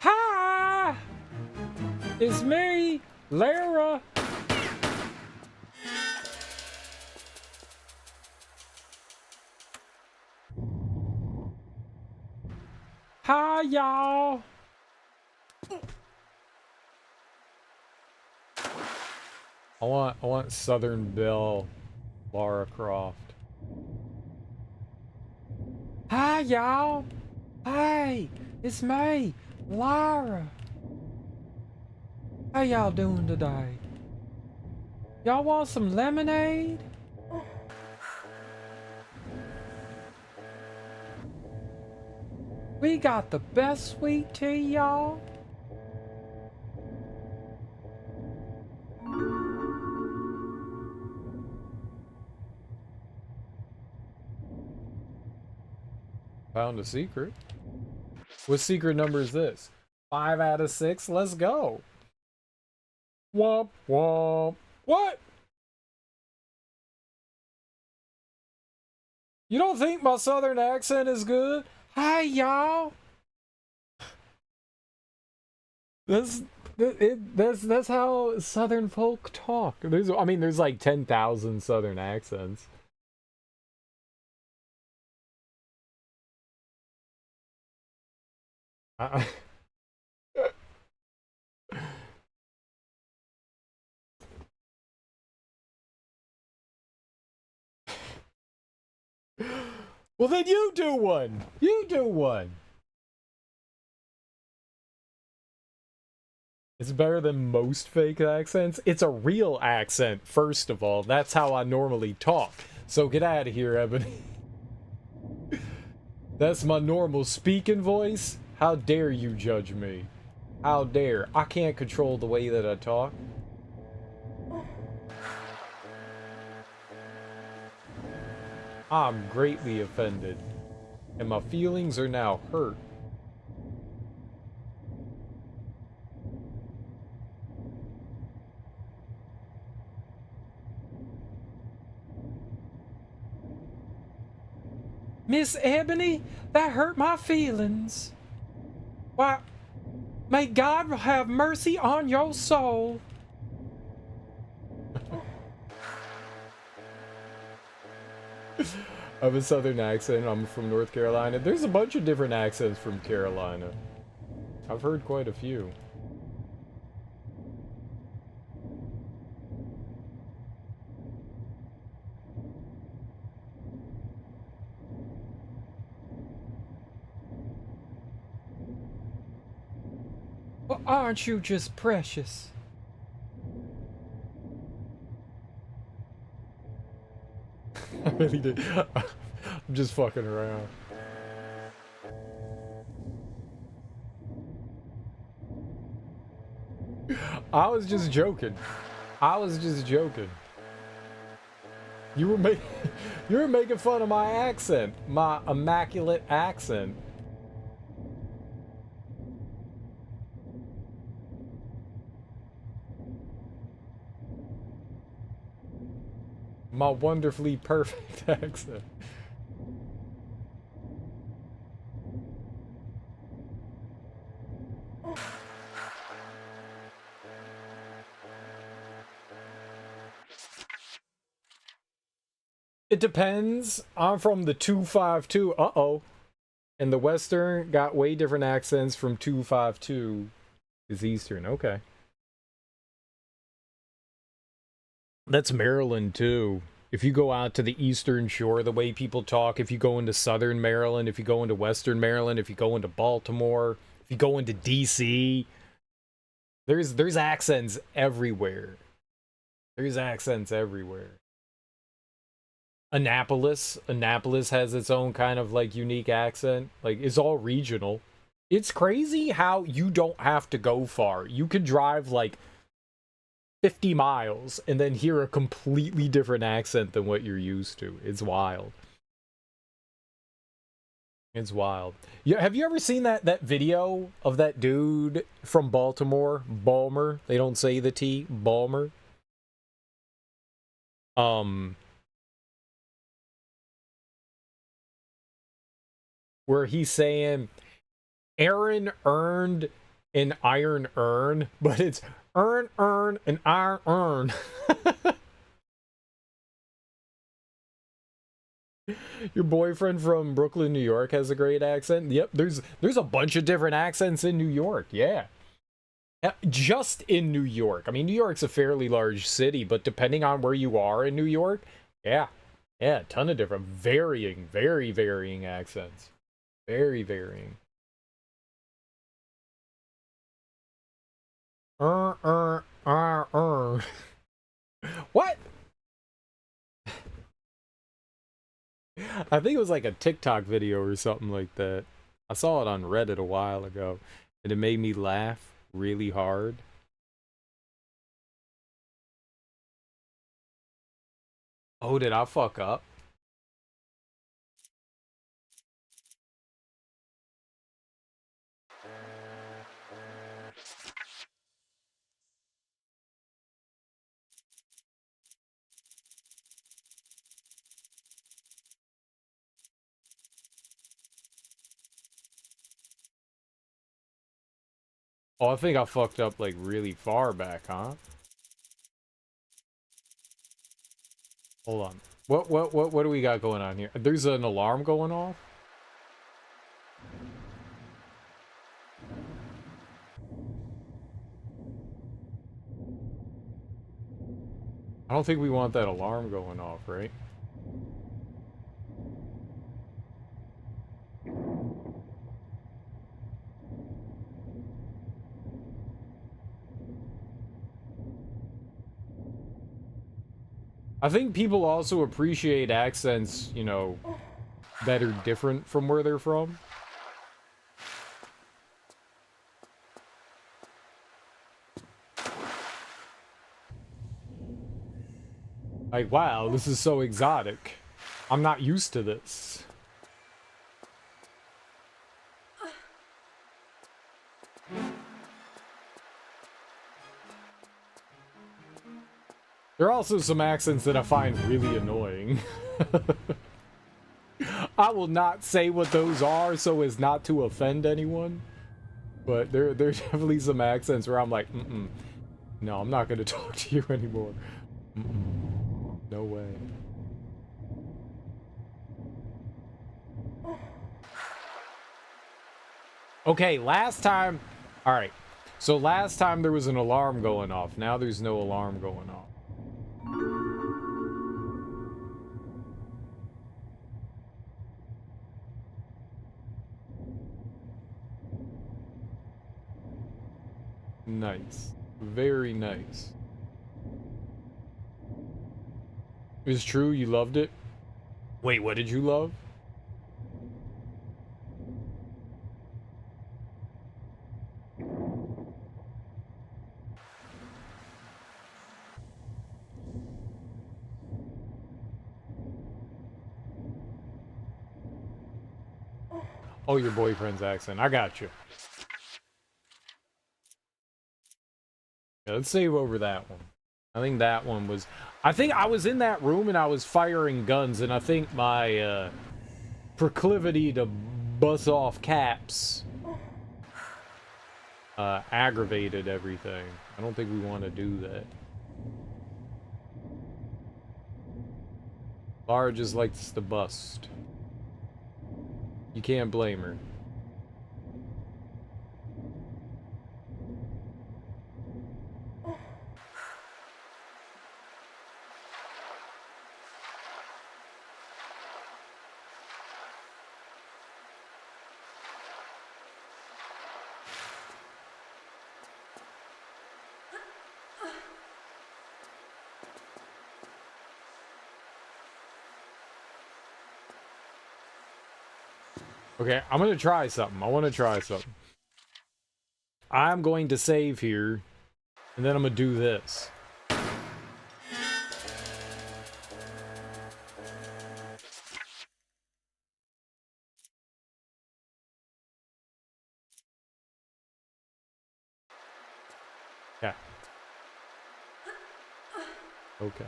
Hi! It's me, Lara! Hi, y'all! I want Southern Belle, Lara Croft. Hi, y'all. Hey, it's me, Lara. How y'all doing today? Y'all want some lemonade? We got the best sweet tea, y'all. Found a secret. What secret number is this? 5 out of 6. Let's go. Womp womp. What? You don't think my southern accent is good? Hi, y'all. That's how southern folk talk. There's like 10,000 southern accents. I, well, then you do one. You do one. It's better than most fake accents. It's a real accent, first of all. That's how I normally talk. So get out of here, Ebony. That's my normal speaking voice. How dare you judge me? How dare? I can't control the way that I talk. I'm greatly offended, and my feelings are now hurt. Miss Ebony, that hurt my feelings. Why, may God have mercy on your soul. I have a southern accent. I'm from North Carolina. There's a bunch of different accents from Carolina. I've heard quite a few. Well, aren't you just precious? I really did. I'm just fucking around. I was just joking. I was just joking. You were making you were making fun of my accent, my immaculate accent. My wonderfully perfect accent. It depends. I'm from the 252. Uh-oh. And the Western got way different accents from 252 is Eastern. Okay. That's Maryland too. If you go out to the Eastern Shore, the way people talk, if you go into Southern Maryland, if you go into Western Maryland, if you go into Baltimore, if you go into DC, there's accents everywhere. There's accents everywhere. Annapolis has its own kind of like unique accent. Like it's all regional. It's crazy how you don't have to go far. You could drive like 50 miles and then hear a completely different accent than what you're used to. It's wild. It's wild. Yeah, have you ever seen that video of that dude from Baltimore, Balmer? They don't say the T, Balmer. Um, where he's saying Aaron earned an iron urn, but it's earn an iron urn. Your boyfriend from Brooklyn, New York has a great accent. Yep, there's a bunch of different accents in New York. Yeah. Just in New York. I mean, New York's a fairly large city, but depending on where you are in New York, yeah, yeah, a ton of different, varying, very varying accents. Very varying. Uh, uh, uh, uh. What? I think it was like a TikTok video or something like that. I saw it on Reddit a while ago, and it made me laugh really hard. Oh, did I fuck up? Oh, I think I fucked up like really far back, huh? Hold on. What do we got going on here? There's an alarm going off? I don't think we want that alarm going off, right? I think people also appreciate accents, you know, that are different from where they're from. Like, wow, this is so exotic. I'm not used to this. There are also some accents that I find really annoying. I will not say what those are so as not to offend anyone. But there's definitely some accents where I'm like, no, I'm not gonna talk to you anymore. No way. Okay, last time... Alright. So last time there was an alarm going off. Now there's no alarm going off. Nice. Very nice. It's true, you loved it? Wait, what did you love? Oh, your boyfriend's accent. I got you. Yeah, let's save over that one. I think that one was... I think I was in that room and I was firing guns, and I think my proclivity to bust off caps aggravated everything. I don't think we want to do that. Lara just likes to bust. You can't blame her. Okay, I'm gonna try something. I want to try something. I'm going to save here, and then I'm gonna do this. Yeah. Okay.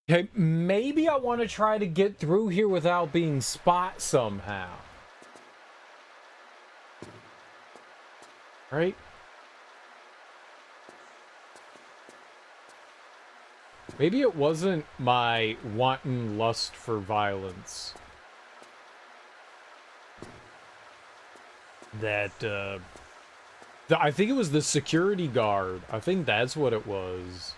Okay, maybe I want to try to get through here without being spot somehow. Right? Maybe it wasn't my wanton lust for violence that, I think it was the security guard. I think that's what it was.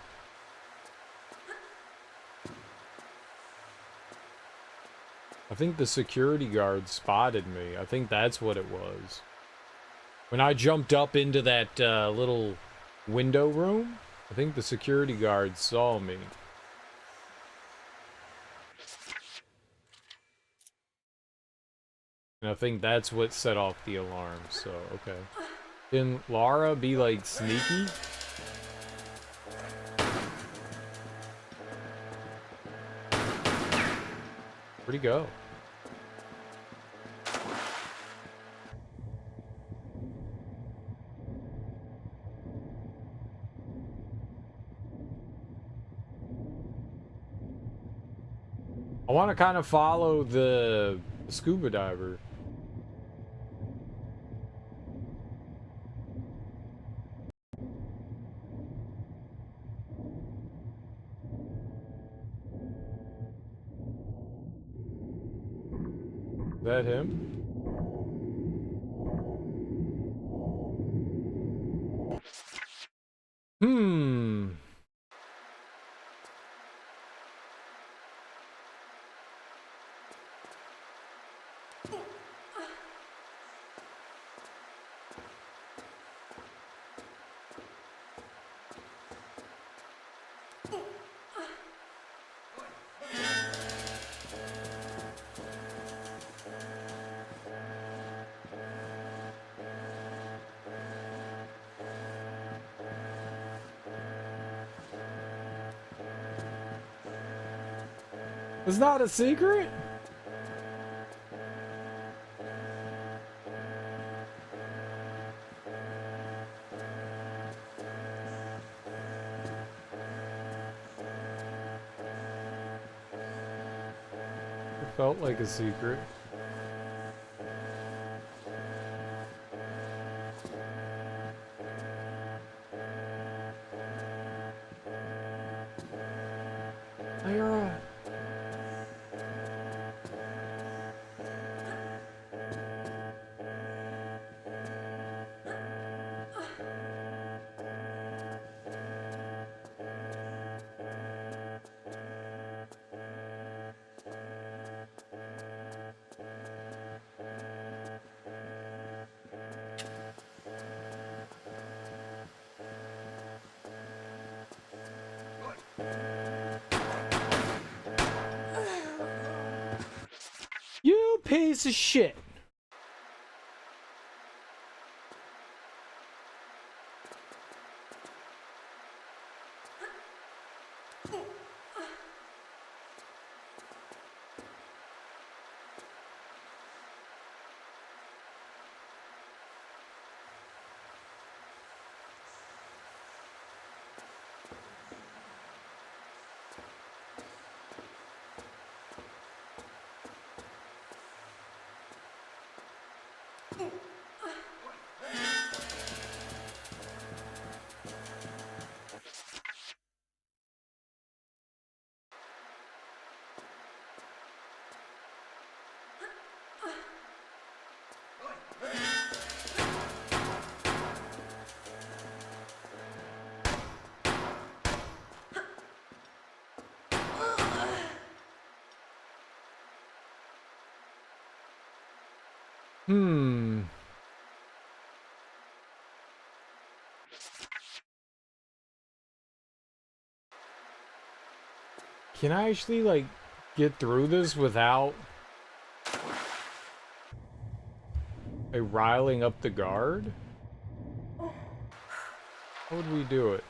I think the security guard spotted me. I think that's what it was. When I jumped up into that little window room, I think the security guard saw me. And I think that's what set off the alarm, so, okay. Can Lara be, like, sneaky? Where'd he go? I want to kind of follow the scuba diver. Is that him? Hmm. It's not a secret? It felt like a secret. Lyra. You piece of shit. Hmm. Can I actually, like, get through this without riling up the guard? How would we do it?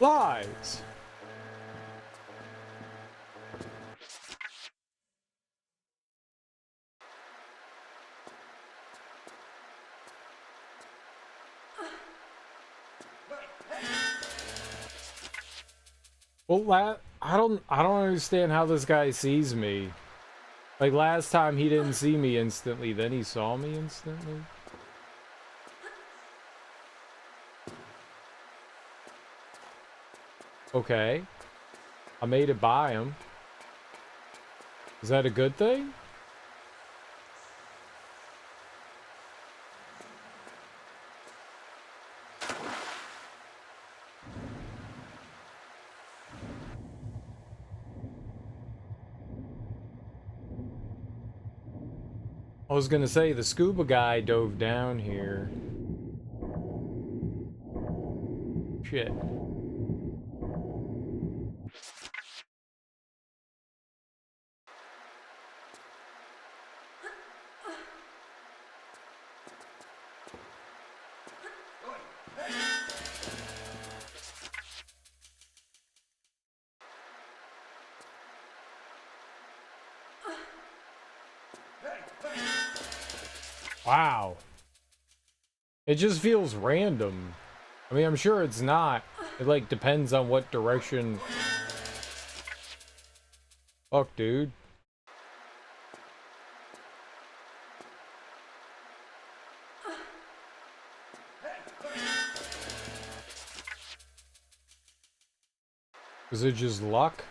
Flies! Well, I don't understand how this guy sees me. Like last time he didn't see me instantly, then he saw me instantly. Okay. I made it by him. Is that a good thing? I was gonna say, the scuba guy dove down here. Shit. Wow. It just feels random. I mean, I'm sure it's not. It, like, depends on what direction... Fuck, dude. Is it just luck?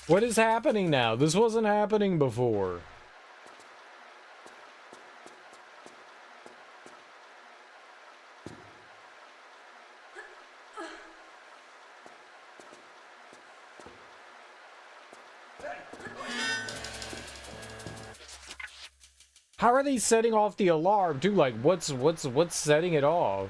What is happening now? This wasn't happening before. How are they setting off the alarm too? Like, what's setting it off?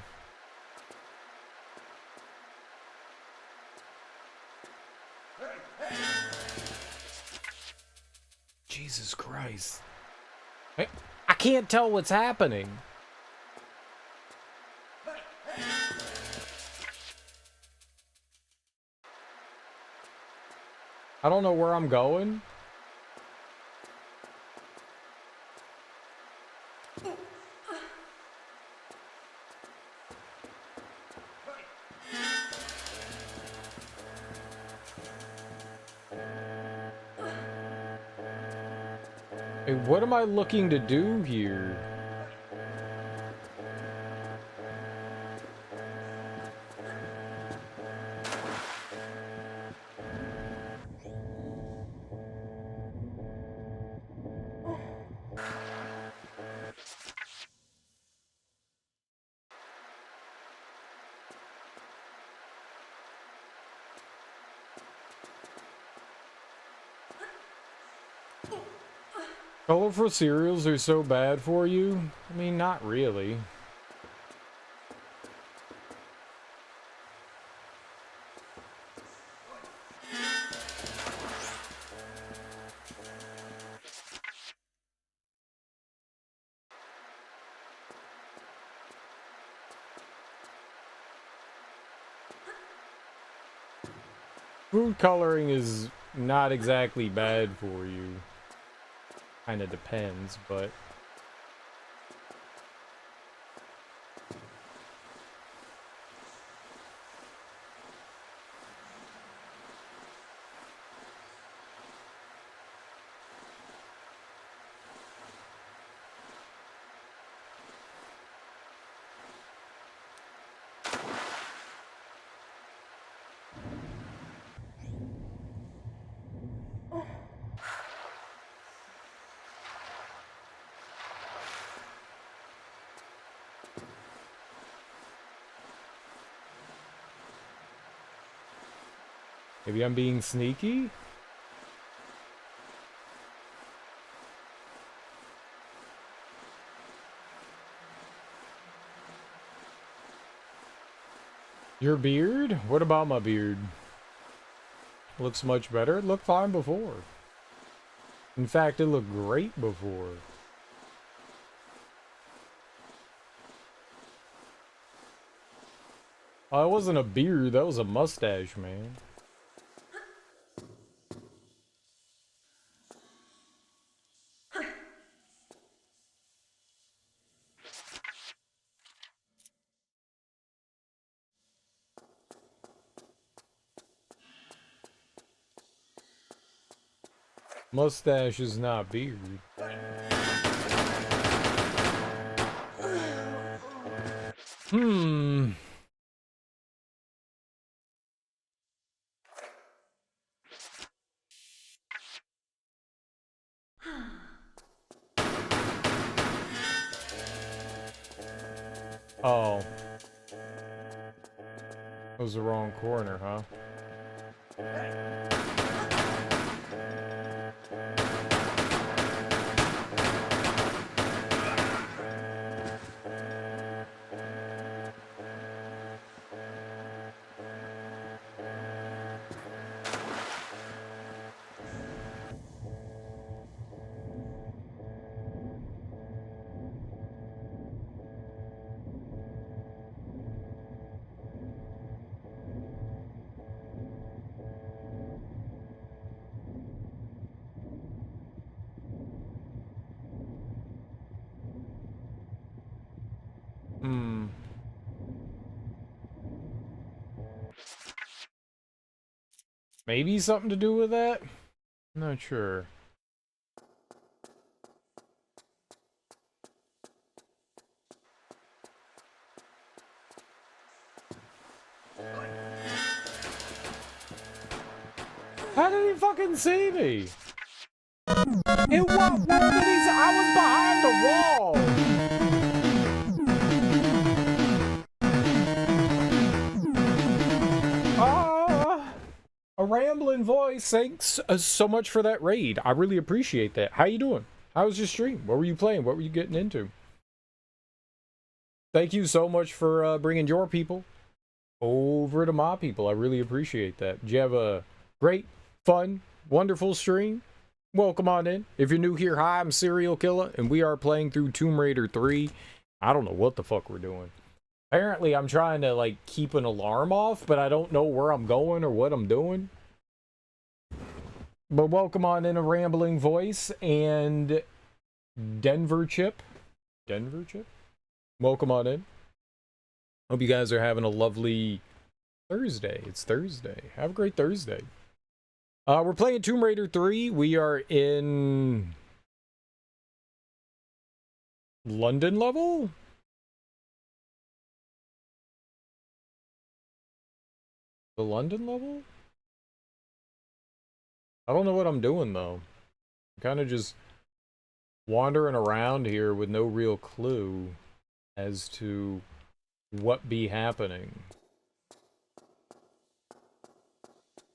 Jesus Christ. I can't tell what's happening. I don't know where I'm going. Hey, what am I looking to do here? Colorful cereals are so bad for you? I mean, not really. Food coloring is not exactly bad for you. Kinda depends, but... Maybe I'm being sneaky? Your beard? What about my beard? Looks much better. It looked fine before. In fact, it looked great before. Oh, it wasn't a beard, that was a mustache, man. Mustache is not beard. Hmm. Oh. That was the wrong corner, huh? Hmm. Maybe something to do with that? I'm not sure. How did he fucking see me? It was I was behind the wall. A rambling voice. Thanks so much for that raid. I really appreciate that. How you doing? How was your stream? What were you playing? What were you getting into? Thank you so much for bringing your people over to my people. I really appreciate that. Did you have a great, fun, wonderful stream? Welcome on in. If you're new here, hi, I'm Serial Killer, and we are playing through Tomb Raider 3. I don't know what the fuck we're doing. Apparently, I'm trying to, like, keep an alarm off, but I don't know where I'm going or what I'm doing. But welcome on in, a rambling voice, and Denver Chip. Denver Chip? Welcome on in. Hope you guys are having a lovely Thursday. It's Thursday. Have a great Thursday. We're playing Tomb Raider 3. We are in London level? The London level? I don't know what I'm doing, though. I'm kind of just wandering around here with no real clue as to what be happening.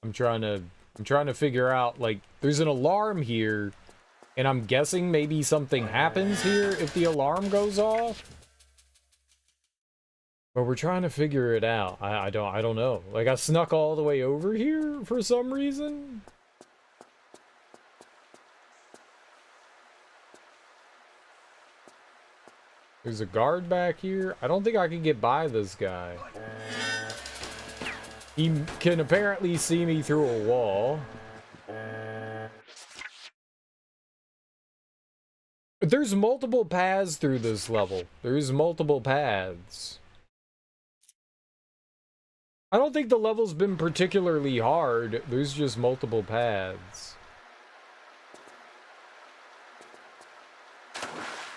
I'm trying to figure out, like, there's an alarm here, and I'm guessing maybe something happens here if the alarm goes off. But we're trying to figure it out. I don't know. Like, I snuck all the way over here for some reason. There's a guard back here. I don't think I can get by this guy. He can apparently see me through a wall. But there's multiple paths through this level. There's multiple paths. I don't think the level's been particularly hard. There's just multiple paths.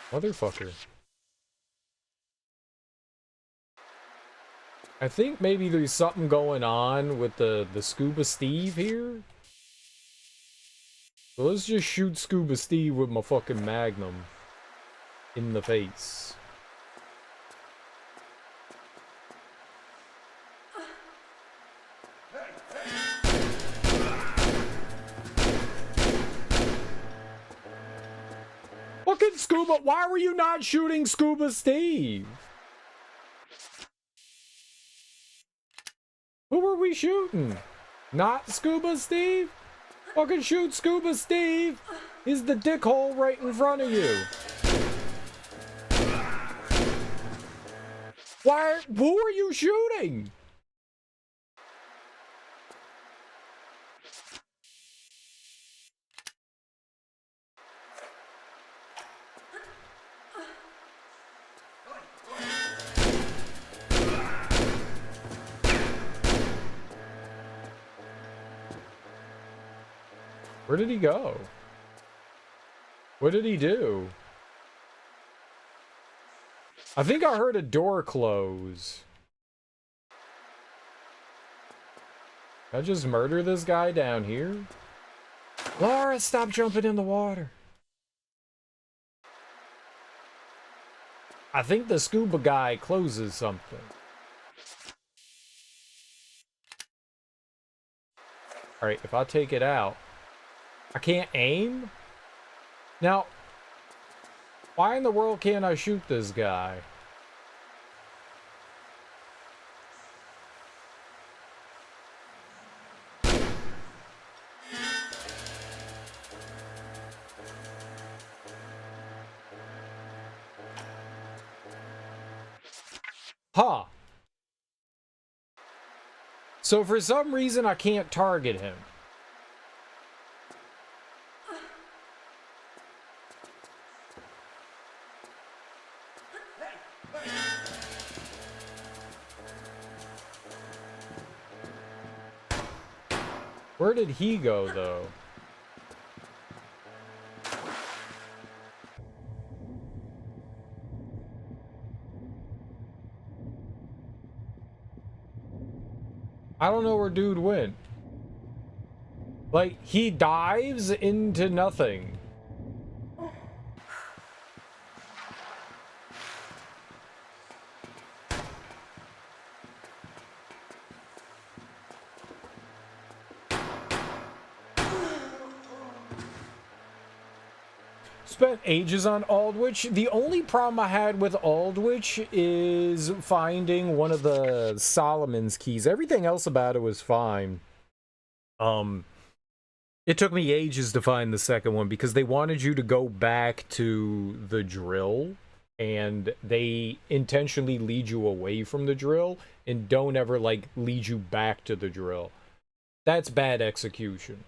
Motherfucker. I think maybe there's something going on with the Scuba Steve here. So let's just shoot Scuba Steve with my fucking Magnum in the face. Fucking Scuba, why were you not shooting Scuba Steve? Who were we shooting? Not Scuba Steve? Fucking shoot Scuba Steve! He's the dickhole right in front of you. Who are you shooting? Where did he go? What did he do? I think I heard a door close. Can I just murder this guy down here? Laura, stop jumping in the water. I think the scuba guy closes something. Alright, if I take it out, I can't aim? Now, why in the world can't I shoot this guy? Huh. So for some reason I can't target him. Where did he go, though? I don't know where dude went. Like, he dives into nothing. Spent ages on Aldwych. The only problem I had with Aldwych is finding one of the Solomon's keys. Everything else about it was fine. It took me ages to find the second one because they wanted you to go back to the drill, and they intentionally lead you away from the drill and don't ever, like, lead you back to the drill. That's bad execution.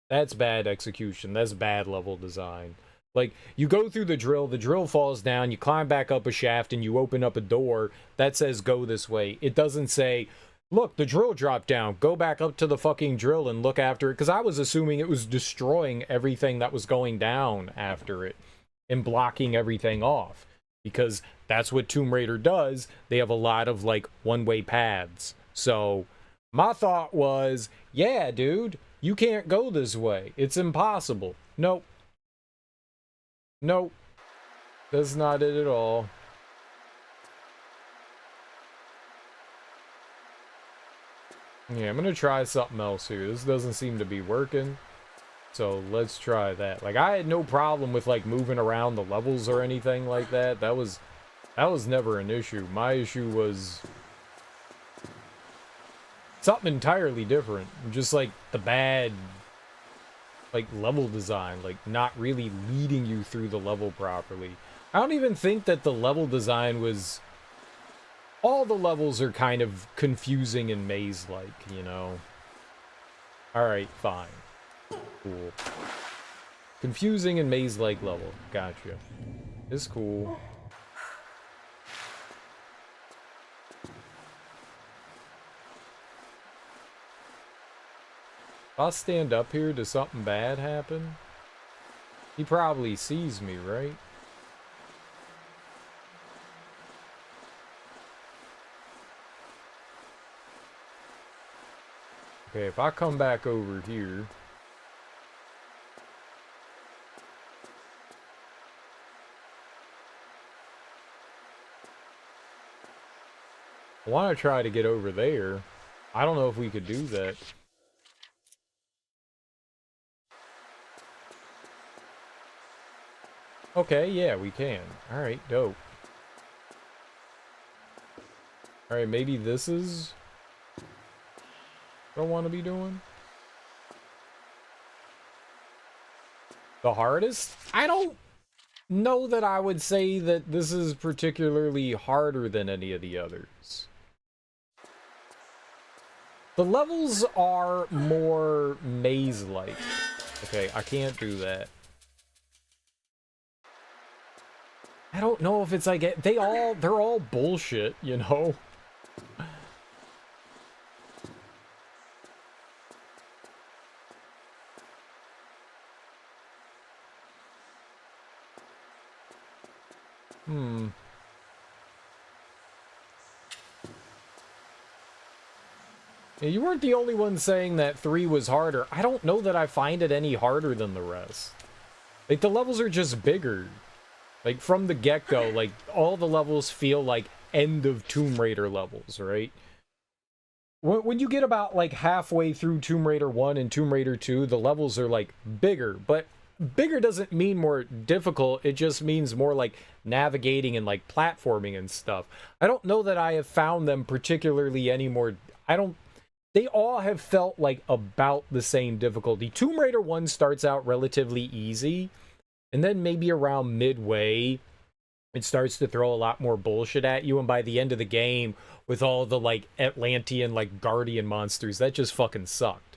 That's bad execution. That's bad level design. Like, you go through the drill falls down, you climb back up a shaft, and you open up a door that says go this way. It doesn't say, look, the drill dropped down, go back up to the fucking drill and look after it, because I was assuming it was destroying everything that was going down after it and blocking everything off, because that's what Tomb Raider does. They have a lot of, like, one-way paths. So my thought was, yeah, dude, you can't go this way. It's impossible. Nope. Nope. That's not it at all. Yeah, I'm gonna try something else here. This doesn't seem to be working. So let's try that. Like, I had no problem with, like, moving around the levels or anything like that. That was never an issue. My issue was something entirely different. Just, like, the bad, like, level design, like, not really leading you through the level properly. I don't even think that the level design was... All the levels are kind of confusing and maze-like, you know? Alright, fine. Cool. Confusing and maze-like level. Gotcha. It's cool. If I stand up here, does something bad happen? He probably sees me, right? Okay, if I come back over here... I want to try to get over there. I don't know if we could do that. Okay, yeah, we can. Alright, dope. Alright, maybe this is... Don't want to be doing. The hardest? I don't know that I would say that this is particularly harder than any of the others. The levels are more maze-like. Okay, I can't do that. I don't know if it's like they're all bullshit, you know? Yeah, you weren't the only one saying that 3 was harder. I don't know that I find it any harder than the rest. Like, the levels are just bigger. Like, from the get-go, like, all the levels feel like end of Tomb Raider levels, right? When you get about, like, halfway through Tomb Raider 1 and Tomb Raider 2, the levels are, like, bigger. But bigger doesn't mean more difficult. It just means more, like, navigating and, like, platforming and stuff. I don't know that I have found them particularly any more... They all have felt like about the same difficulty. Tomb Raider 1 starts out relatively easy, and then maybe around midway, it starts to throw a lot more bullshit at you, and by the end of the game, with all the, like, Atlantean, like, Guardian monsters, that just fucking sucked.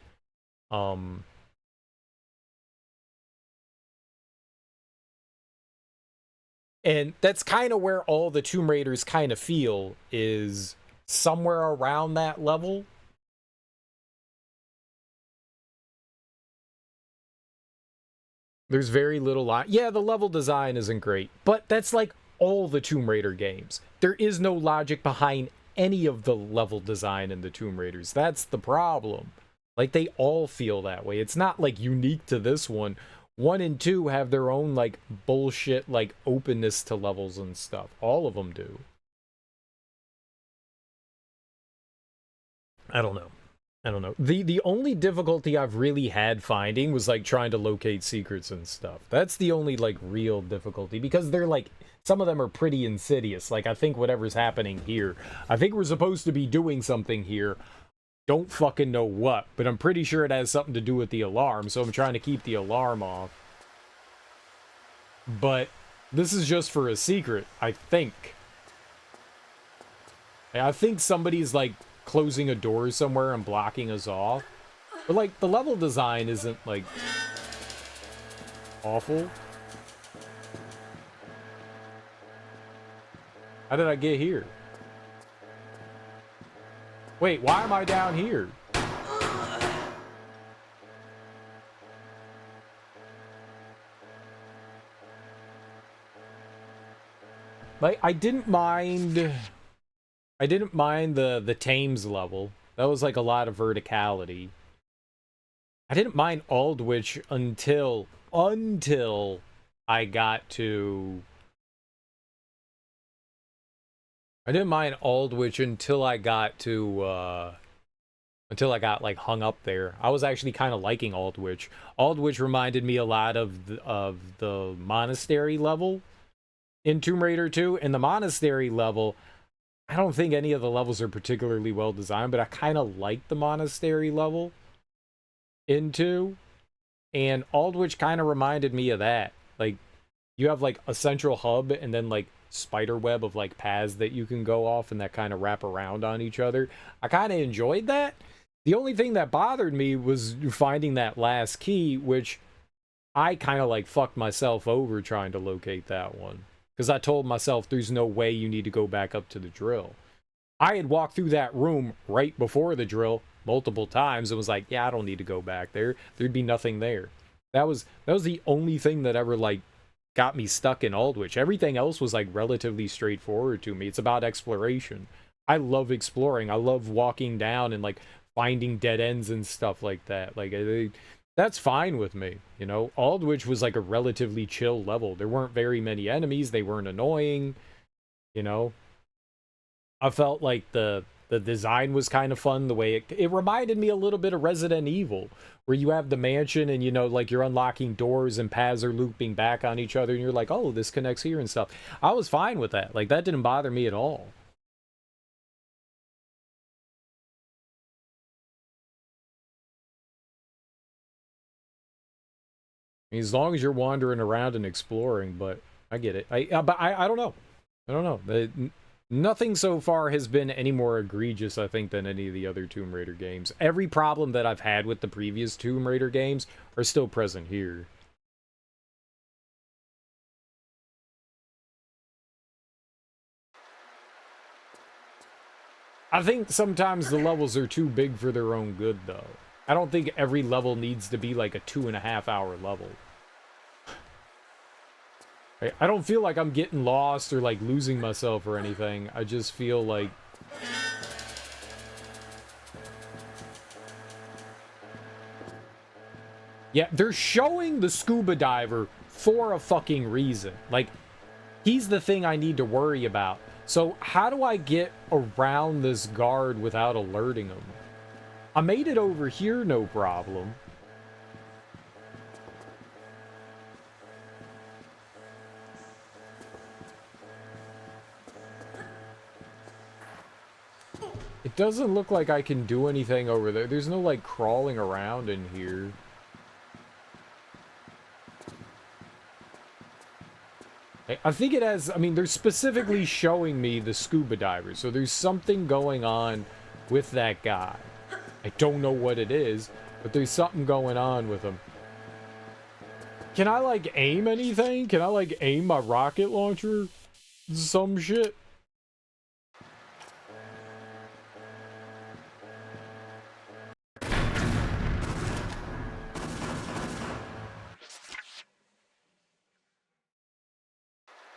And that's kind of where all the Tomb Raiders kind of feel, is somewhere around that level. There's very little yeah, the level design isn't great, but that's like all the Tomb Raider games. There is no logic behind any of the level design in the Tomb Raiders. That's the problem. Like, they all feel that way. It's not like unique to this one. 1 and 2 have their own like bullshit like openness to levels and stuff. All of them do. I don't know. I don't know. The only difficulty I've really had finding was like trying to locate secrets and stuff. That's the only like real difficulty, because they're like, some of them are pretty insidious. Like, I think whatever's happening here, I think we're supposed to be doing something here. Don't fucking know what, but I'm pretty sure it has something to do with the alarm, so I'm trying to keep the alarm off. But this is just for a secret, I think. I think somebody's like closing a door somewhere and blocking us off. But like, the level design isn't like awful. How did I get here? Wait, why am I down here? Like, I didn't mind the Thames level. That was like a lot of verticality. I didn't mind Aldwych until I got to... I didn't mind Aldwych until I got to, until I got, like, hung up there. I was actually kind of liking Aldwych. Aldwych reminded me a lot of the Monastery level in Tomb Raider 2. In the Monastery level, I don't think any of the levels are particularly well designed, but I kind of like the Monastery level in 2. And Aldwych kind of reminded me of that. Like, you have, like, a central hub and then, like, spider web of, like, paths that you can go off and that kind of wrap around on each other. I kind of enjoyed that. The only thing that bothered me was finding that last key, which I kind of, like, fucked myself over trying to locate that one. Because I told myself there's no way you need to go back up to the drill. I had walked through that room right before the drill multiple times and was like, yeah, I don't need to go back there. There'd be nothing there. That was the only thing that ever, like, got me stuck in Aldwych. Everything else was, like, relatively straightforward to me. It's about exploration. I love exploring. I love walking down and, like, finding dead ends and stuff like that. Like, that's fine with me, you know? Aldwych was, like, a relatively chill level. There weren't very many enemies. They weren't annoying, you know? I felt like the design was kind of fun. The way it reminded me a little bit of Resident Evil, where you have the mansion and, you know, like, you're unlocking doors and paths are looping back on each other and you're like, oh, this connects here and stuff. I was fine with that. Like, that didn't bother me at all. mean, as long as you're wandering around and exploring, but I get it. I don't know. I don't know. Nothing so far has been any more egregious, I think, than any of the other Tomb Raider games. Every problem that I've had with the previous Tomb Raider games are still present here. I think sometimes the levels are too big for their own good, though. I don't think every level needs to be like a 2.5-hour level. I don't feel like I'm getting lost or like losing myself or anything. I just feel like... Yeah, they're showing the scuba diver for a fucking reason. Like, he's the thing I need to worry about. So how do I get around this guard without alerting him? I made it over here, no problem. It doesn't look like I can do anything over there. There's no, like, crawling around in here. I think it has, I mean, they're specifically showing me the scuba diver, so there's something going on with that guy. I don't know what it is, but there's something going on with him. Can I, like, aim anything? Can I, like, aim my rocket launcher? Some shit?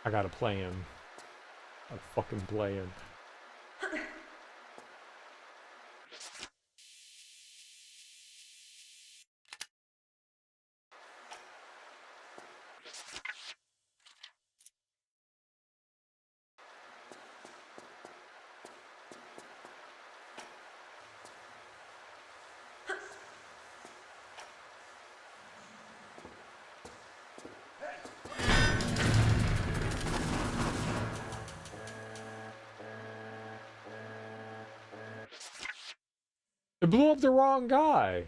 I gotta play him. I fucking play him. It blew up the wrong guy.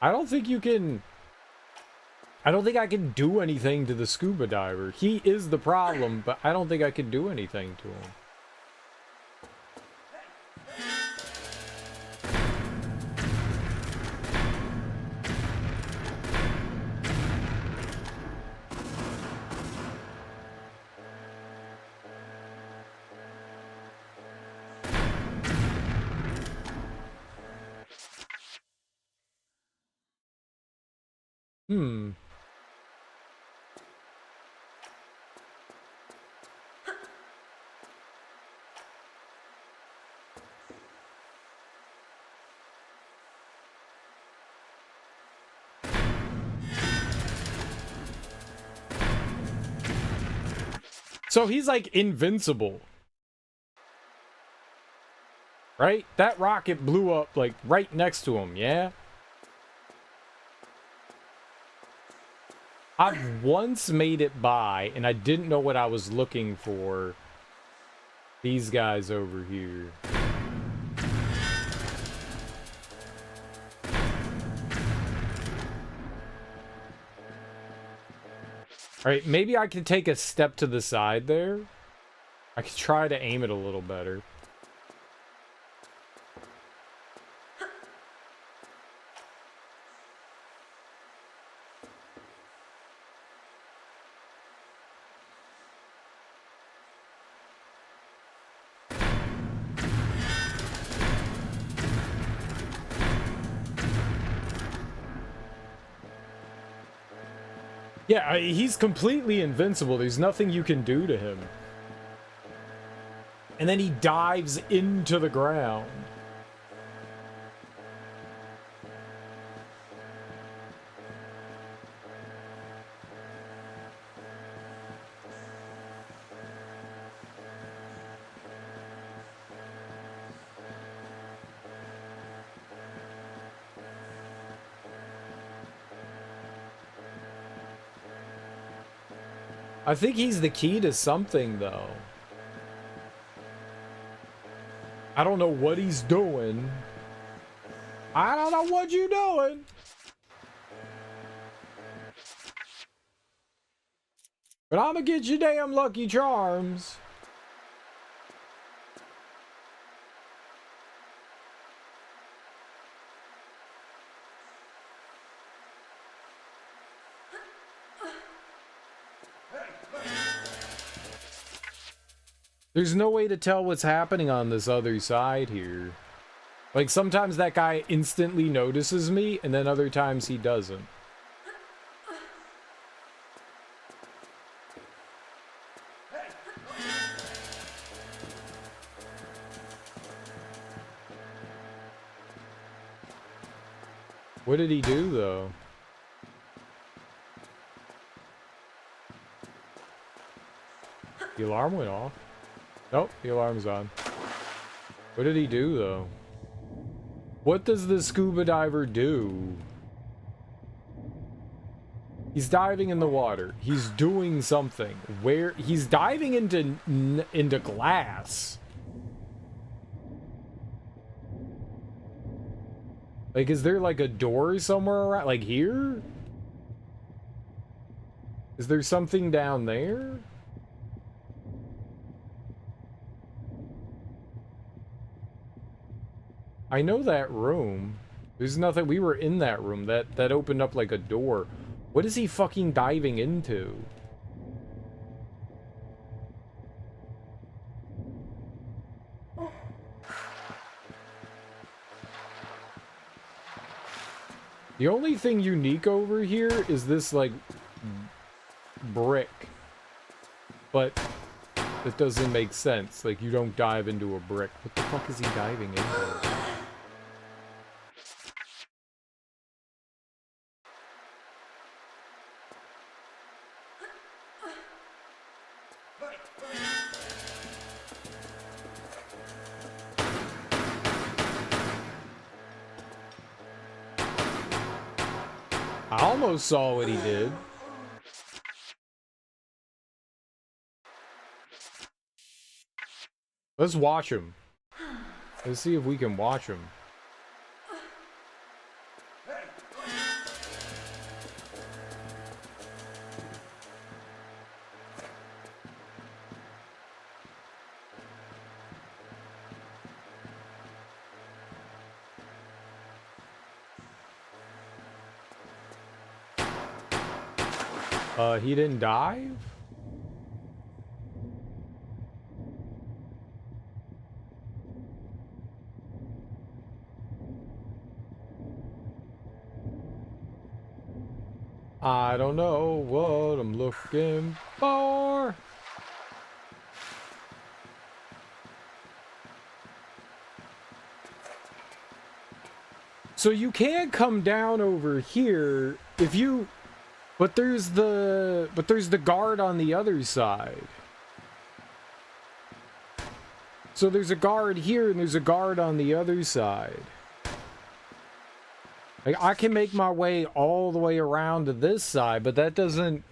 I don't think you can... I don't think I can do anything to the scuba diver. He is the problem, but I don't think I can do anything to him. Hmm. So he's like invincible. Right? That rocket blew up like right next to him, yeah? I've once made it by, and I didn't know what I was looking for. These guys over here. Alright, maybe I can take a step to the side there. I could try to aim it a little better. Yeah, he's completely invincible. There's nothing you can do to him. And then he dives into the ground. I think he's the key to something, though. I don't know what he's doing. I don't know what you're doing. But I'm gonna get you damn Lucky Charms. There's no way to tell what's happening on this other side here. Like, sometimes that guy instantly notices me, and then other times he doesn't. What did he do, though? The alarm went off. Nope, the alarm's on. What did he do, though? What does the scuba diver do? He's diving in the water. He's doing something. Where? He's diving into glass. Like, is there like a door somewhere around? Like here? Is there something down there? I know that room. There's nothing. We were in that room. That opened up like a door. What is he fucking diving into? The only thing unique over here is this, like, brick. But it doesn't make sense. Like, you don't dive into a brick. What the fuck is he diving into? I almost saw what he did. Let's watch him. Let's see if we can watch him. He didn't dive? I don't know what I'm looking for. So you can come down over here if you... But there's the guard on the other side. So there's a guard here and there's a guard on the other side. Like, I can make my way all the way around to this side, but that doesn't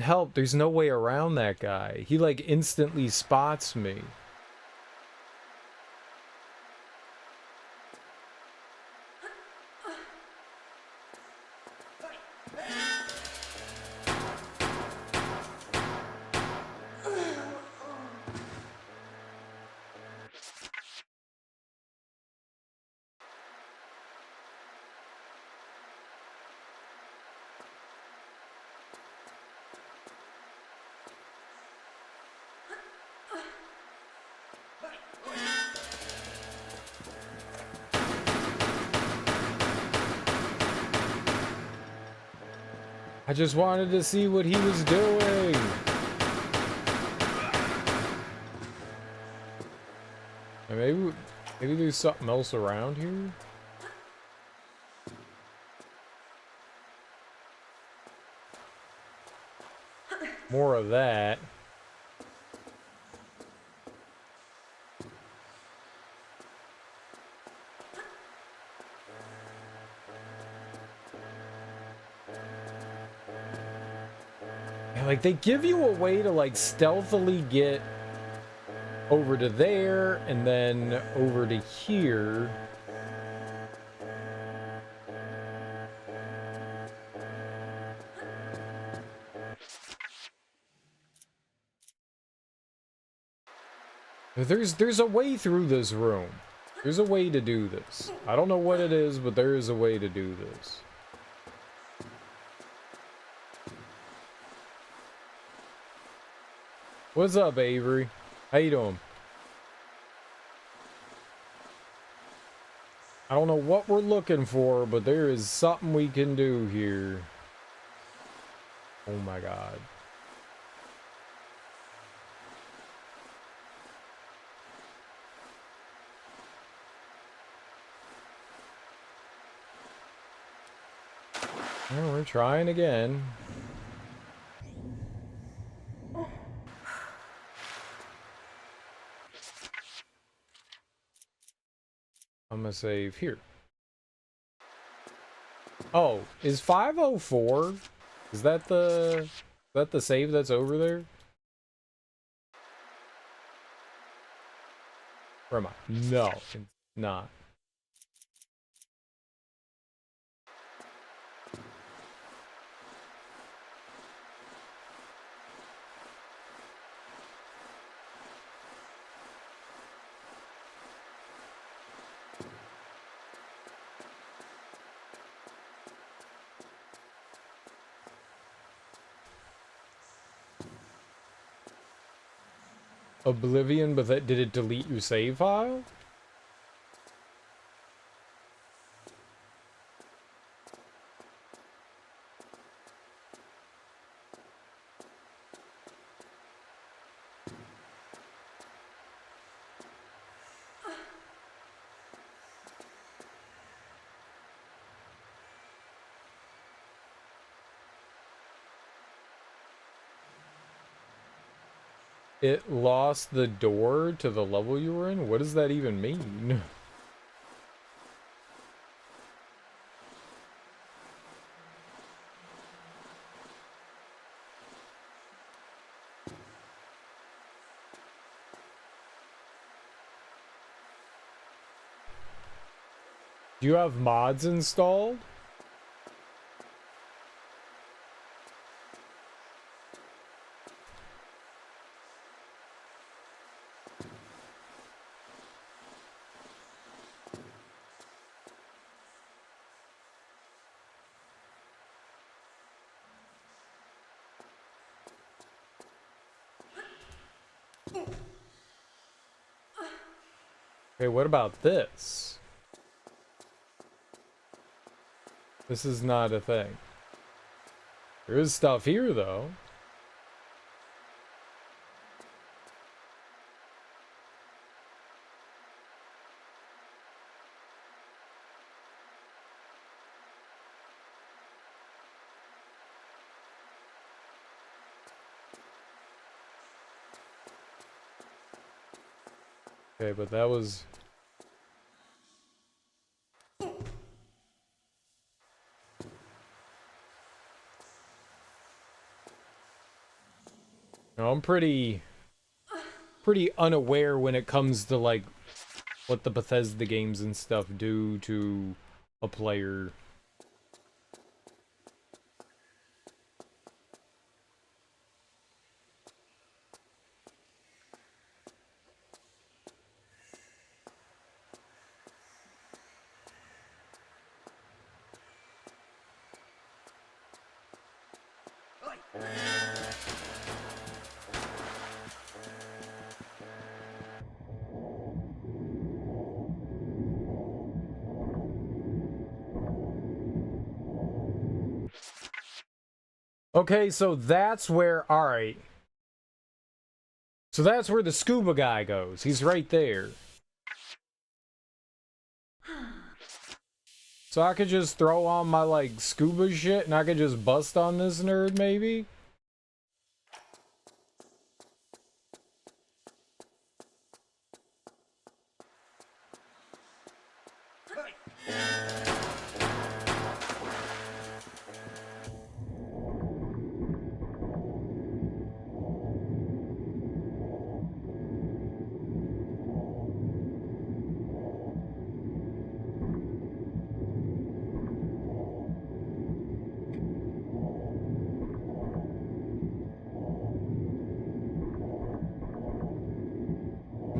help. There's no way around that guy. He, like, instantly spots me. I just wanted to see what he was doing. And maybe there's something else around here. More of that. Like, they give you a way to, like, stealthily get over to there and then over to here. There's a way through this room. There's a way to do this. I don't know what it is, but there is a way to do this. What's up, Avery? How you doing? I don't know what we're looking for, but there is something we can do here. Oh my god. Well, we're trying again. I'm gonna save here. Oh, is 504? Is that the save that's over there? Or am I? No, it's not. Oblivion, but did it delete your save file? It lost the door to the level you were in? What does that even mean? Do you have mods installed? Okay, what about this? This is not a thing. There is stuff here, though. Okay, but that was... No, I'm pretty unaware when it comes to, like, what the Bethesda games and stuff do to a player. Okay, so that's where... Alright. So that's where the scuba guy goes. He's right there. So I could just throw on my, like, scuba shit and I could just bust on this nerd, maybe?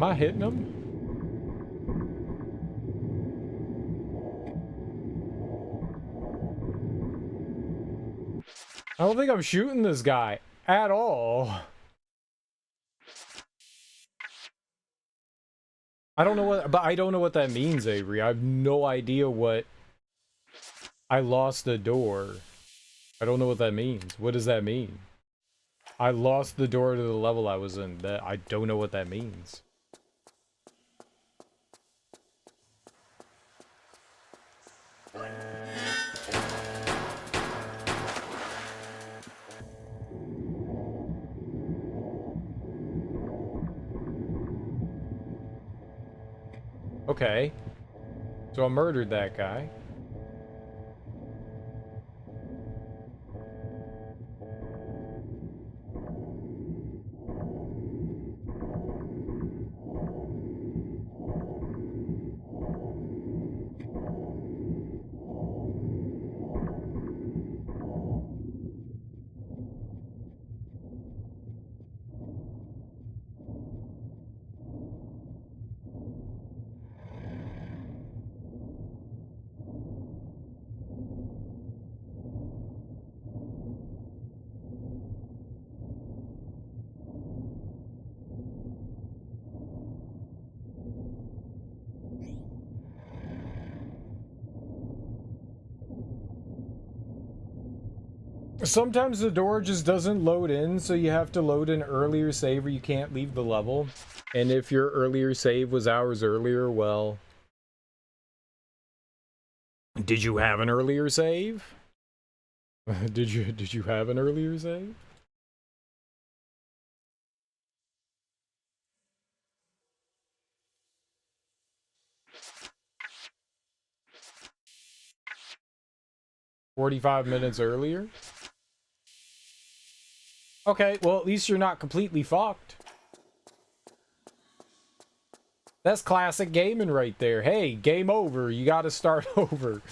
Am I hitting him? I don't think I'm shooting this guy at all. I don't know what, but I don't know what that means, Avery. I have no idea what. I lost the door. I don't know what that means. What does that mean? I lost the door to the level I was in. That I don't know what that means. Okay. So I murdered that guy. Sometimes the door just doesn't load in, so you have to load an earlier save or you can't leave the level. And if your earlier save was hours earlier, well... Did you have an earlier save? Did you have an earlier save? "45 minutes earlier?" Okay, well, at least you're not completely fucked. That's classic gaming right there. Hey, game over. You gotta start over.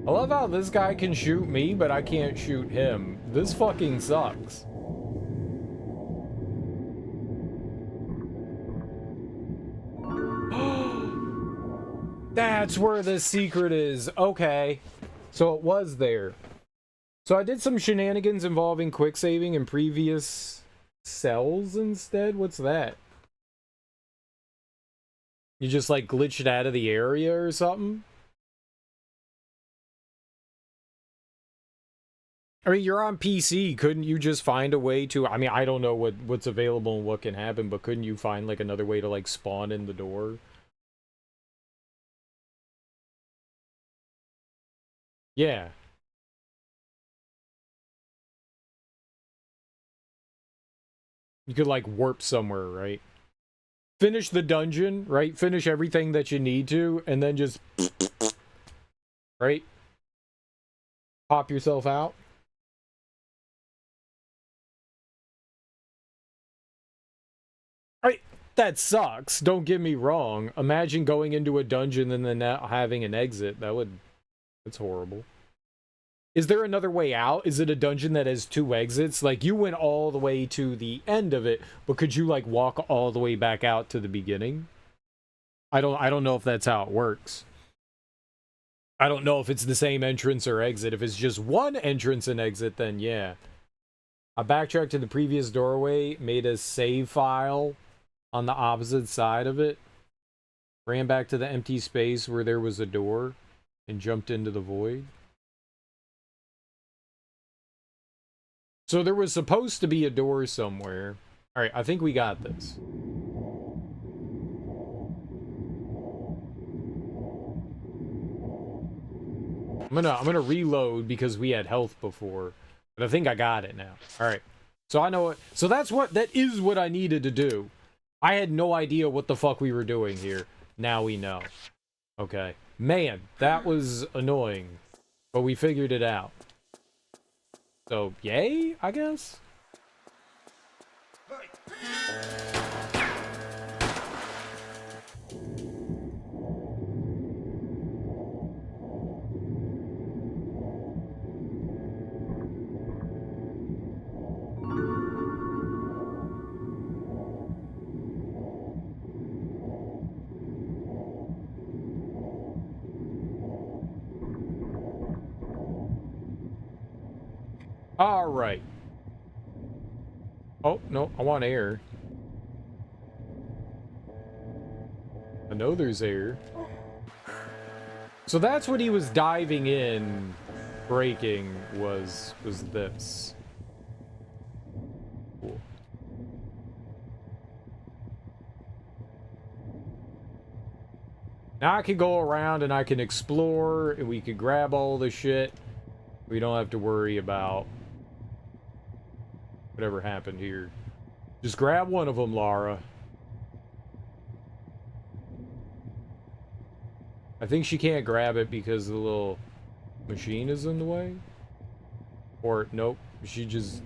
I love how this guy can shoot me, but I can't shoot him. This fucking sucks. That's where the secret is. Okay. So it was there. So I did some shenanigans involving quick saving in previous cells instead. What's that? You just like glitched out of the area or something? I mean, you're on PC. Couldn't you just find a way to... I mean, I don't know what's available and what can happen, but couldn't you find like another way to like spawn in the door? Yeah. You could like warp somewhere, right? Finish the dungeon, right? Finish everything that you need to, and then just... Right? Pop yourself out. Right? That sucks. Don't get me wrong. Imagine going into a dungeon and then not having an exit. That's horrible. Is there another way out? Is it a dungeon that has two exits? Like, you went all the way to the end of it, but could you, like, walk all the way back out to the beginning? I don't know if that's how it works. I don't know if it's the same entrance or exit. If it's just one entrance and exit, then yeah. I backtracked to the previous doorway, made a save file on the opposite side of it, ran back to the empty space where there was a door, and jumped into the void. So there was supposed to be a door somewhere. Alright, I think we got this. I'm gonna reload because we had health before. But I think I got it now. Alright. So I know it. So that is what I needed to do. I had no idea what the fuck we were doing here. Now we know. Okay. Man, that was annoying. But we figured it out. So, yay, I guess? All right. Oh, no, I want air. I know there's air. So that's what he was diving in, breaking, was this. Cool. Now I can go around and I can explore, and we can grab all the shit. We don't have to worry about whatever happened here. Just grab one of them, Lara. I think she can't grab it because the little machine is in the way. Or, nope, she just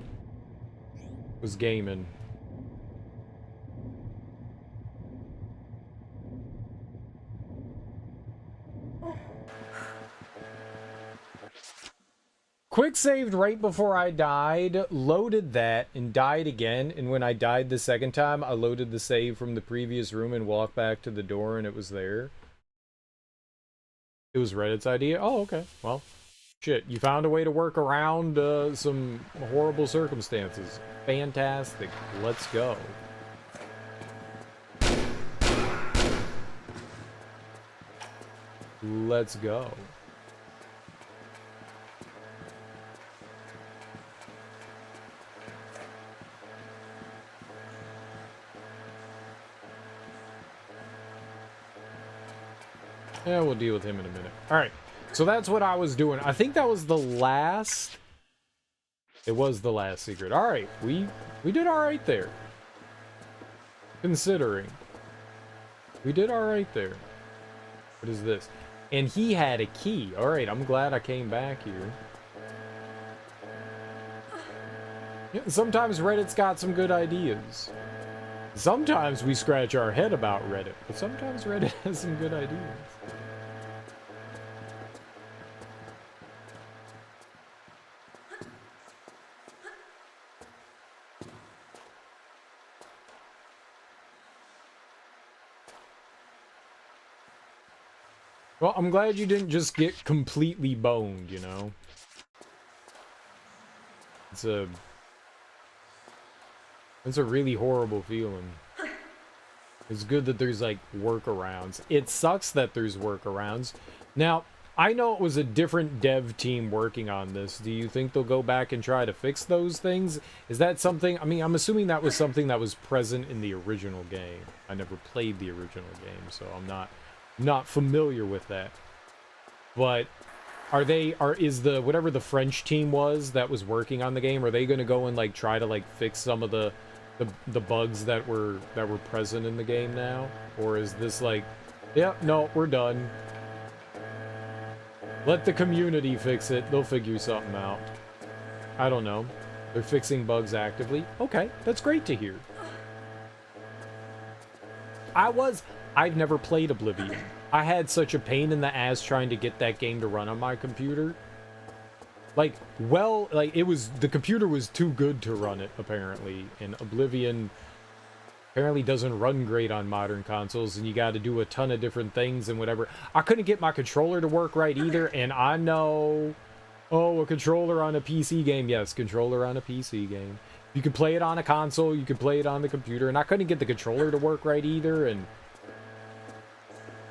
was gaming. Quick saved right before I died, loaded that, and died again. And when I died the second time, I loaded the save from the previous room and walked back to the door, and it was there. It was Reddit's idea? Oh, okay. Well, shit. You found a way to work around some horrible circumstances. Fantastic. Let's go. Let's go. Yeah, we'll deal with him in a minute. Alright, so that's what I was doing. I think that was the last... It was the last secret. Alright, we did alright there. Considering. We did alright there. What is this? And he had a key. Alright, I'm glad I came back here. Yeah, sometimes Reddit's got some good ideas. Sometimes we scratch our head about Reddit, but sometimes Reddit has some good ideas. Well, I'm glad you didn't just get completely boned, you know? It's a really horrible feeling. It's good that there's, like, workarounds. It sucks that there's workarounds. Now, I know it was a different dev team working on this. Do you think they'll go back and try to fix those things? Is that something... I mean, I'm assuming that was something that was present in the original game. I never played the original game, so I'm not familiar with that. But is the whatever the French team was that was working on the game, are they going to go and like try to like fix some of the bugs that were present in the game now? Or is this like, yeah, no, we're done. Let the community fix it. They'll figure something out. I don't know. They're fixing bugs actively. Okay, that's great to hear. I've never played Oblivion. I had such a pain in the ass trying to get that game to run on my computer. Like, well, like, the computer was too good to run it, apparently. And Oblivion apparently doesn't run great on modern consoles, and you gotta do a ton of different things and whatever. I couldn't get my controller to work right either, and I know... Oh, a controller on a PC game. Yes, controller on a PC game. You can play it on a console, you can play it on the computer, and I couldn't get the controller to work right either, and...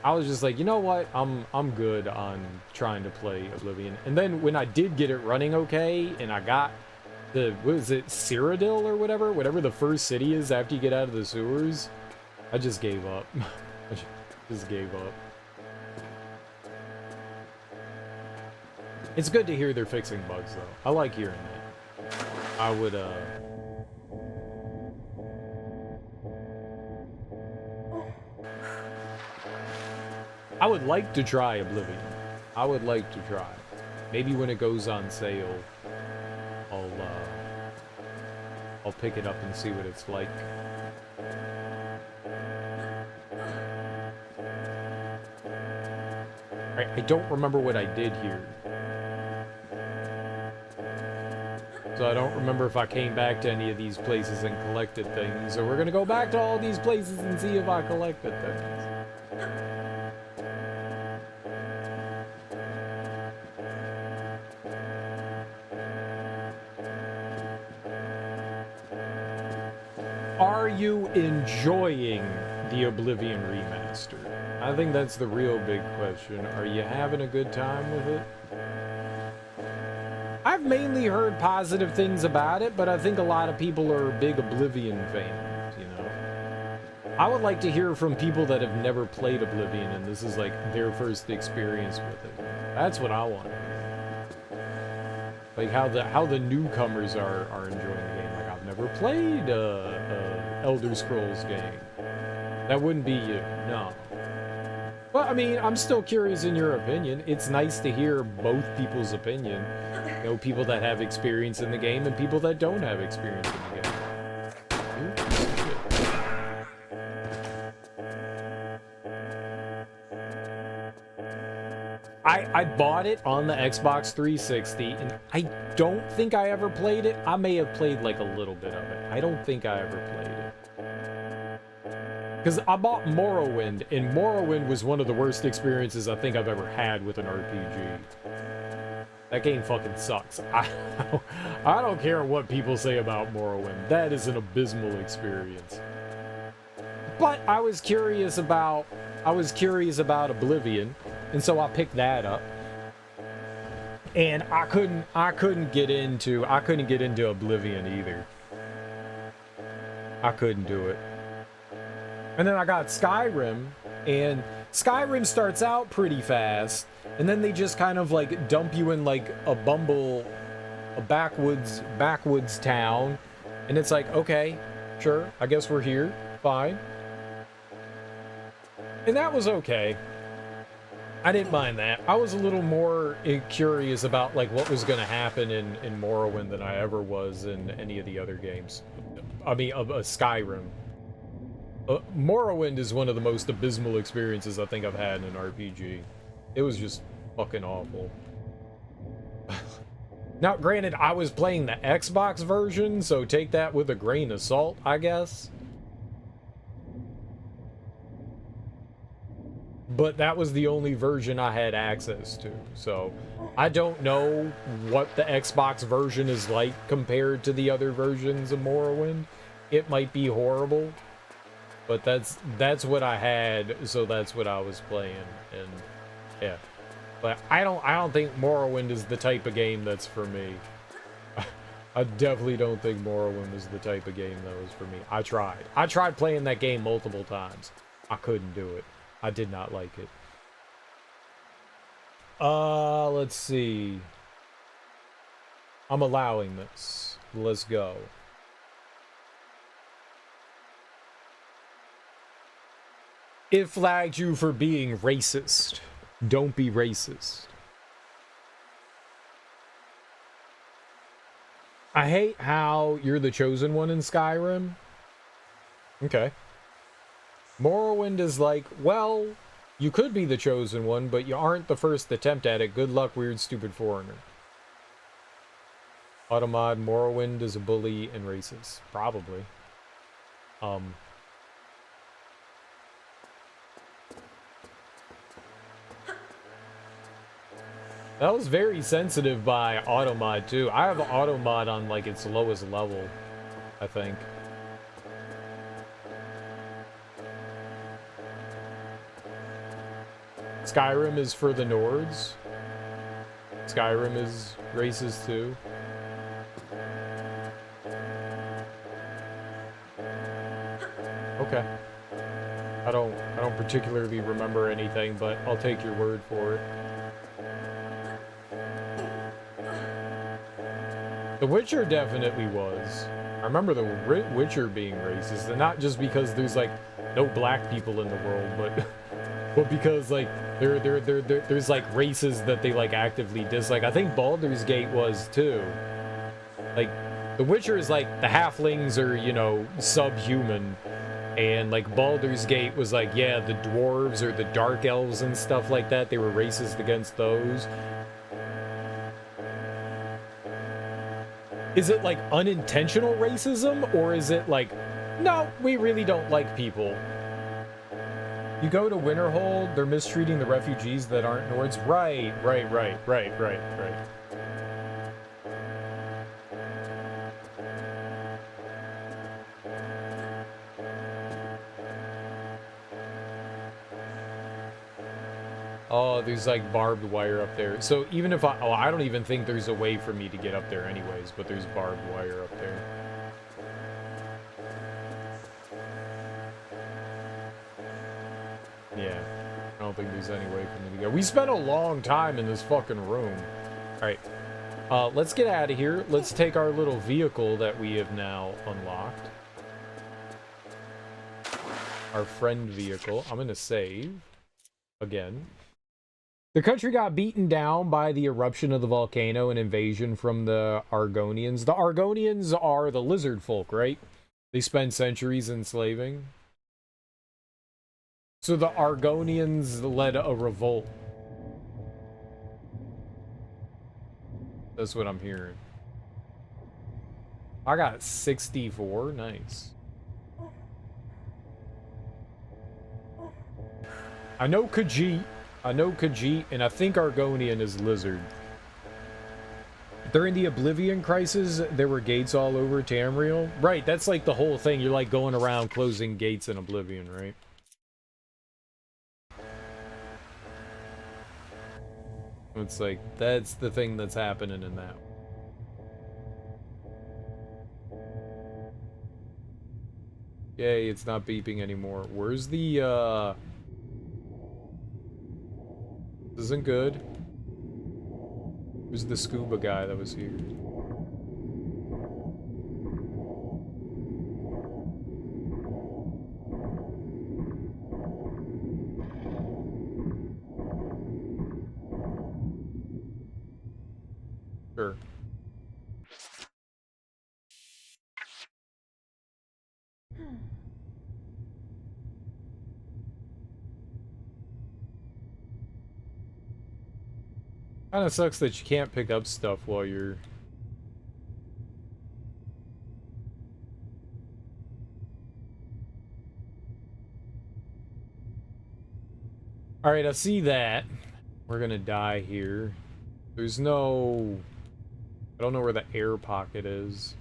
I was just like, you know what? I'm good on trying to play Oblivion. And then when I did get it running okay, and I got the, what is it, Cyrodiil or whatever the first city is after you get out of the sewers, I just gave up. I just gave up. It's good to hear they're fixing bugs, though. I like hearing that. I would, I would like to try Oblivion. I would like to try. Maybe when it goes on sale, I'll I'll pick it up and see what it's like. I don't remember what I did here. So I don't remember if I came back to any of these places and collected things. So we're gonna go back to all these places and see if I collected things. Are you enjoying the Oblivion remaster? I think that's the real big question. Are you having a good time with it? I've mainly heard positive things about it, but I think a lot of people are big Oblivion fans, you know? I would like to hear from people that have never played Oblivion and this is like their first experience with it. That's what I want to hear. Like how the newcomers are enjoying the game. Like, I've never played Elder Scrolls game. That wouldn't be you, no. Well, I mean, I'm still curious in your opinion. It's nice to hear both people's opinion. You know, people that have experience in the game and people that don't have experience in the game. I bought it on the Xbox 360, and I don't think I ever played it. I may have played like a little bit of it. I don't think I ever played it. Because I bought Morrowind, and Morrowind was one of the worst experiences I think I've ever had with an RPG. That game fucking sucks. I don't care what people say about Morrowind. That is an abysmal experience. But I was curious about Oblivion, and so I picked that up. And I couldn't get into Oblivion either. I couldn't do it. And then I got Skyrim, and Skyrim starts out pretty fast, and then they just kind of like dump you in like a backwoods town, and it's like, okay, sure, I guess we're here, fine. And that was okay. I didn't mind that. I was a little more curious about like what was going to happen in Morrowind than I ever was in any of the other games. I mean, Skyrim. Morrowind is one of the most abysmal experiences I think I've had in an RPG. It was just fucking awful. Now, granted, I was playing the Xbox version, so take that with a grain of salt, I guess. But that was the only version I had access to, so I don't know what the Xbox version is like compared to the other versions of Morrowind. It might be horrible, but that's what I had, so that's what I was playing, and yeah. But I don't think Morrowind is the type of game that's for me. I definitely don't think Morrowind was the type of game that was for me. I tried playing that game multiple times. I couldn't do it. I did not like it. Let's see. I'm allowing this. Let's go. It flagged you for being racist. Don't be racist. I hate how you're the chosen one in Skyrim. Okay. Morrowind is like, well, you could be the chosen one, but you aren't the first attempt at it. Good luck, weird, stupid foreigner. Automod, Morrowind is a bully and racist. Probably. That was very sensitive by Automod, too. I have Automod on, like, its lowest level, I think. Skyrim is for the Nords. Skyrim is racist too. Okay. I don't particularly remember anything, but I'll take your word for it. The Witcher definitely was. I remember the Witcher being racist, and not just because there's like no black people in the world, but because like there's like races that they like actively dislike. I think Baldur's Gate was too. Like The Witcher is like the halflings are, you know, subhuman. And like Baldur's Gate was like, yeah, the dwarves or the dark elves and stuff like that, they were racist against those. Is it like unintentional racism, or is it like, no, we really don't like people? You go to Winterhold, they're mistreating the refugees that aren't Nords. Right. Oh, there's like barbed wire up there. So even if I don't even think there's a way for me to get up there anyways, but there's barbed wire up there. Yeah, I don't think there's any way for me to go. We spent a long time in this fucking room. All right, let's get out of here. Let's take our little vehicle that we have now unlocked. Our friend vehicle. I'm gonna save again. The country got beaten down by the eruption of the volcano and invasion from the Argonians. The Argonians are the lizard folk, right? They spend centuries enslaving. So the Argonians led a revolt. That's what I'm hearing. I got 64. Nice. I know Khajiit. And I think Argonian is Lizard. During the Oblivion Crisis, there were gates all over Tamriel. Right, that's like the whole thing. You're like going around closing gates in Oblivion, right? It's like, that's the thing that's happening in that. Yay, it's not beeping anymore. Where's the, This isn't good. Who's the scuba guy that was here? Sure. Kinda sucks that you can't pick up stuff while you're... Alright, I see that. We're gonna die here. There's no... I don't know where the air pocket is.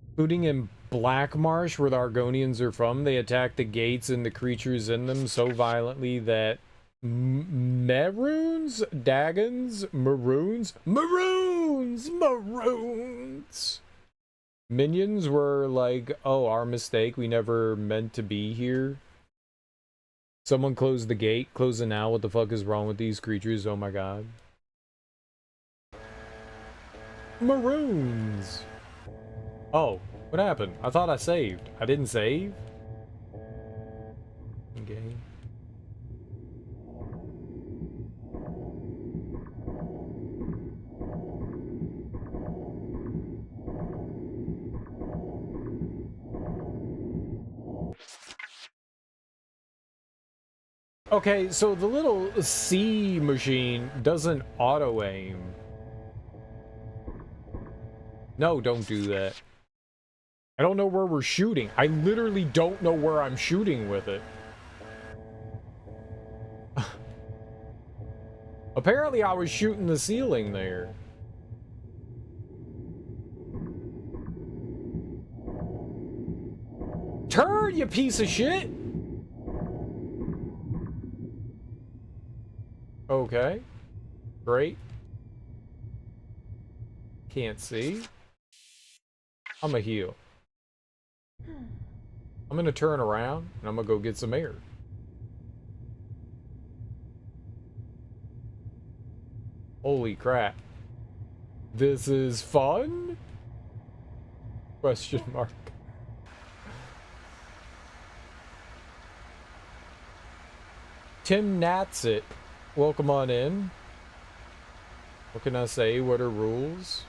Including in Black Marsh, where the Argonians are from, they attack the gates and the creatures in them so violently that Maroons? Minions were like, oh, our mistake, we never meant to be here. Someone closed the gate, close it now, what the fuck is wrong with these creatures, oh my god. Maroons! Oh. What happened? I thought I saved. I didn't save? Okay. Okay, so the little C machine doesn't auto-aim. No, don't do that. I don't know where we're shooting. I literally don't know where I'm shooting with it. Apparently I was shooting the ceiling there. Turn, you piece of shit! Okay. Great. Can't see. I'm a heal. I'm gonna turn around and I'm gonna go get some air. Holy crap. This is fun? Question mark. Tim Natsit, welcome on in. What can I say? What are rules?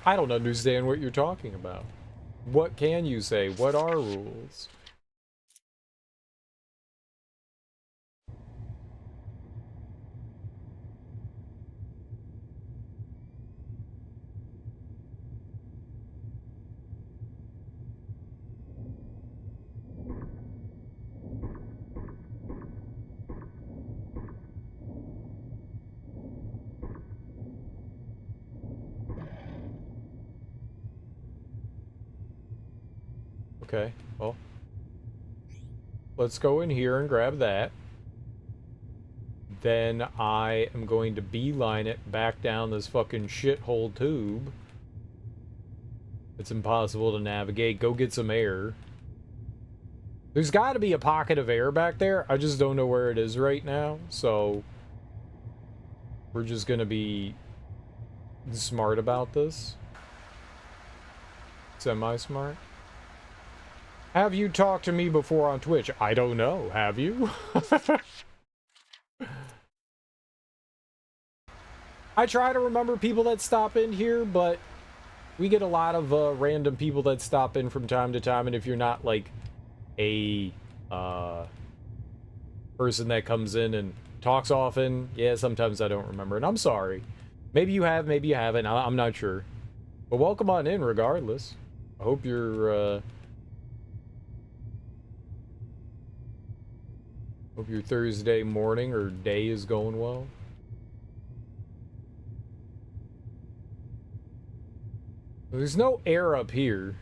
I don't understand what you're talking about. What can you say? What are rules? Okay, well, let's go in here and grab that. Then I am going to beeline it back down this fucking shithole tube. It's impossible to navigate. Go get some air. There's got to be a pocket of air back there. I just don't know where it is right now. So we're just going to be smart about this. Semi-smart. Have you talked to me before on Twitch? I don't know. Have you? I try to remember people that stop in here, but we get a lot of random people that stop in from time to time, and if you're not like a person that comes in and talks often, yeah, sometimes I don't remember, and I'm sorry. Maybe you have, maybe you haven't. I'm not sure. But welcome on in regardless. I hope your Thursday morning or day is going well. There's no air up here.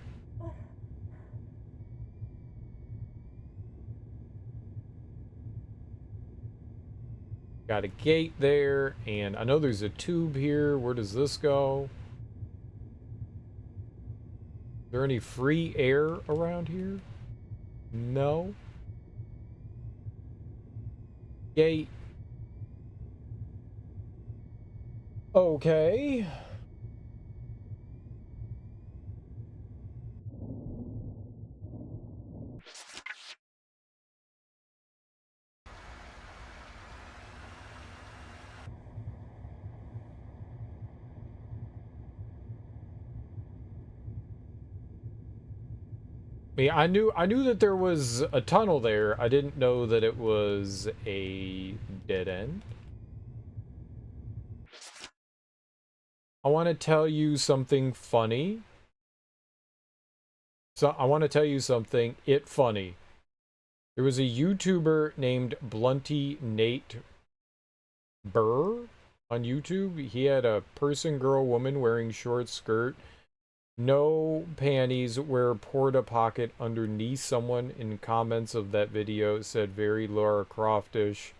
Got a gate there, and I know there's a tube here. Where does this go? Is there any free air around here? No. Gate. Okay. I knew that there was a tunnel there. I didn't know that it was a dead end. I want to tell you something funny. So I want to tell you something funny. There was a YouTuber named Blunty Nate Burr on YouTube. He had a person, girl, woman wearing short skirt, no panties, wear porta pocket underneath. Someone in comments of that video said very Lara Croftish.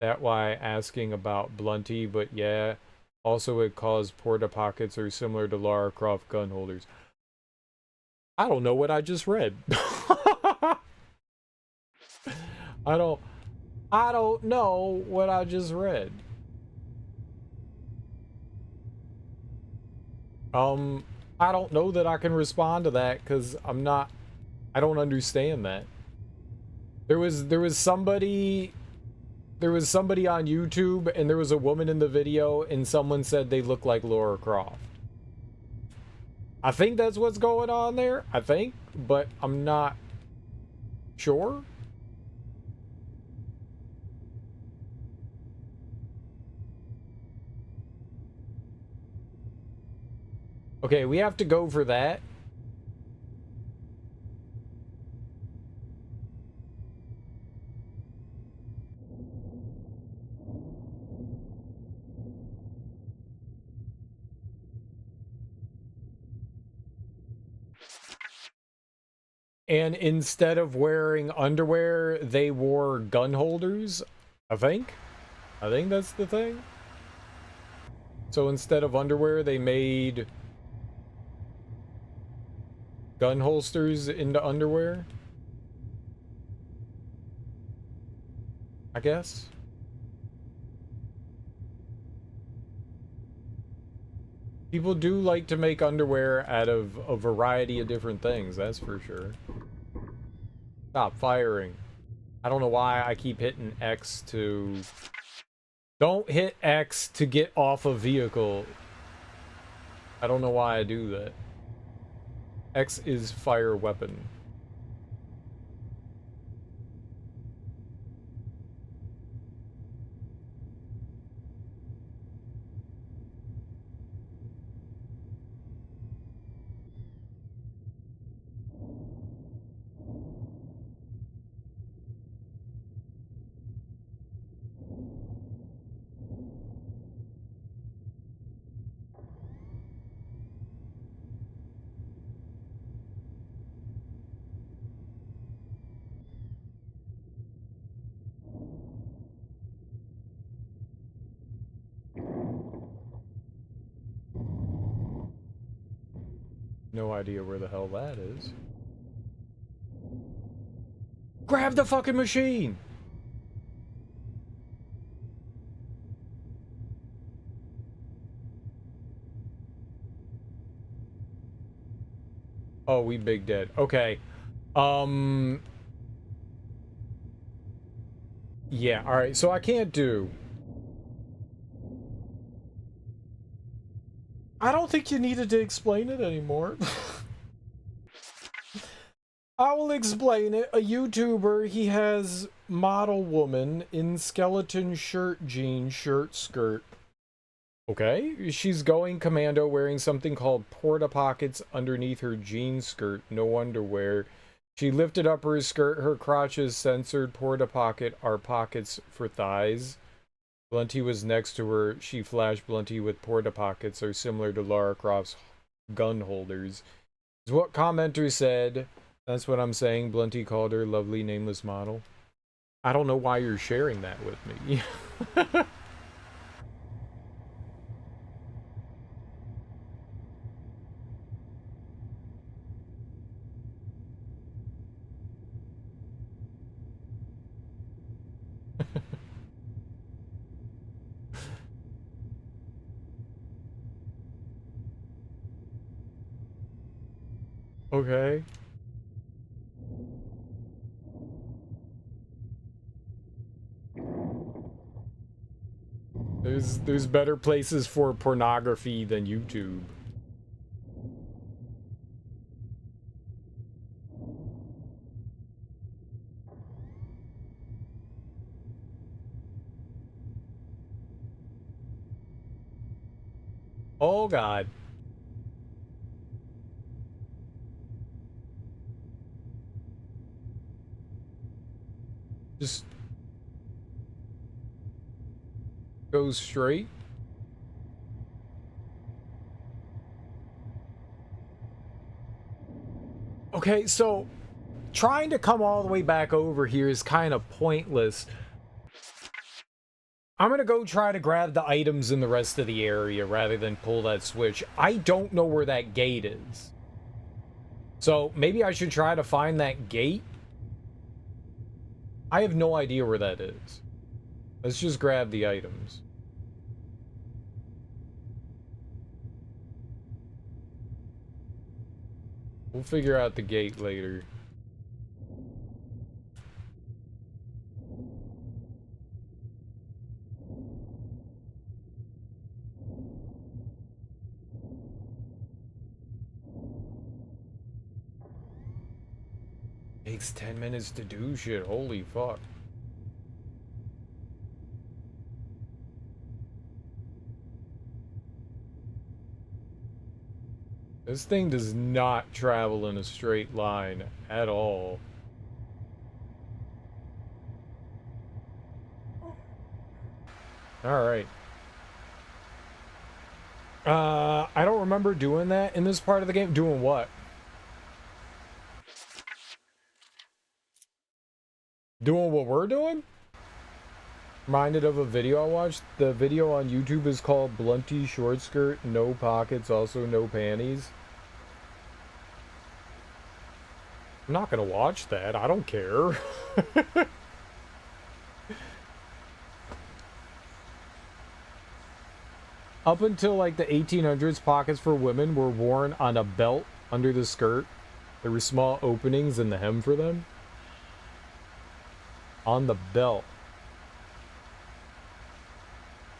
That why asking about Blunty, but yeah. Also, it caused porta pockets are similar to Lara Croft gun holders. I don't know what I just read. I don't know what I just read. I don't know that I can respond to that because I don't understand that. There was somebody on YouTube and there was a woman in the video and someone said they look like Lara Croft. I think that's what's going on there. I think, but I'm not sure. Okay, we have to go for that. And instead of wearing underwear, they wore gun holders, I think. I think that's the thing. So instead of underwear, they made gun holsters into underwear, I guess. People do like to make underwear out of a variety of different things, that's for sure. Stop firing. I don't know why I keep hitting X to Don't hit X to get off a vehicle. I don't know why I do that. X is fire weapon. No idea where the hell that is. Grab the fucking machine! Oh, we big dead. Okay. Yeah, alright, so I can't do... I don't think you needed to explain it anymore. I will explain it. A YouTuber, he has model woman in skeleton shirt, jean, shirt, skirt. Okay, she's going commando wearing something called porta pockets underneath her jean skirt, no underwear. She lifted up her skirt, her crotches censored. Porta pocket are pockets for thighs. Blunty was next to her. She flashed Blunty with porta pockets are similar to Lara Croft's gun holders. Is what commenter said. That's what I'm saying. Blunty called her lovely nameless model. I don't know why you're sharing that with me. Okay. There's better places for pornography than YouTube. Oh god. Just goes straight. Okay, so trying to come all the way back over here is kind of pointless. I'm gonna go try to grab the items in the rest of the area rather than pull that switch. I don't know where that gate is. So maybe I should try to find that gate. I have no idea where that is. Let's just grab the items. We'll figure out the gate later. Takes 10 minutes to do shit. Holy fuck. This thing does not travel in a straight line at all. Alright. I don't remember doing that in this part of the game. Doing what? Doing what we're doing? Reminded of a video I watched. The video on YouTube is called Blunty Short Skirt, No Pockets, also no panties. I'm not gonna watch that. I don't care. Up until like the 1800s, pockets for women were worn on a belt under the skirt. There were small openings in the hem for them. On the belt.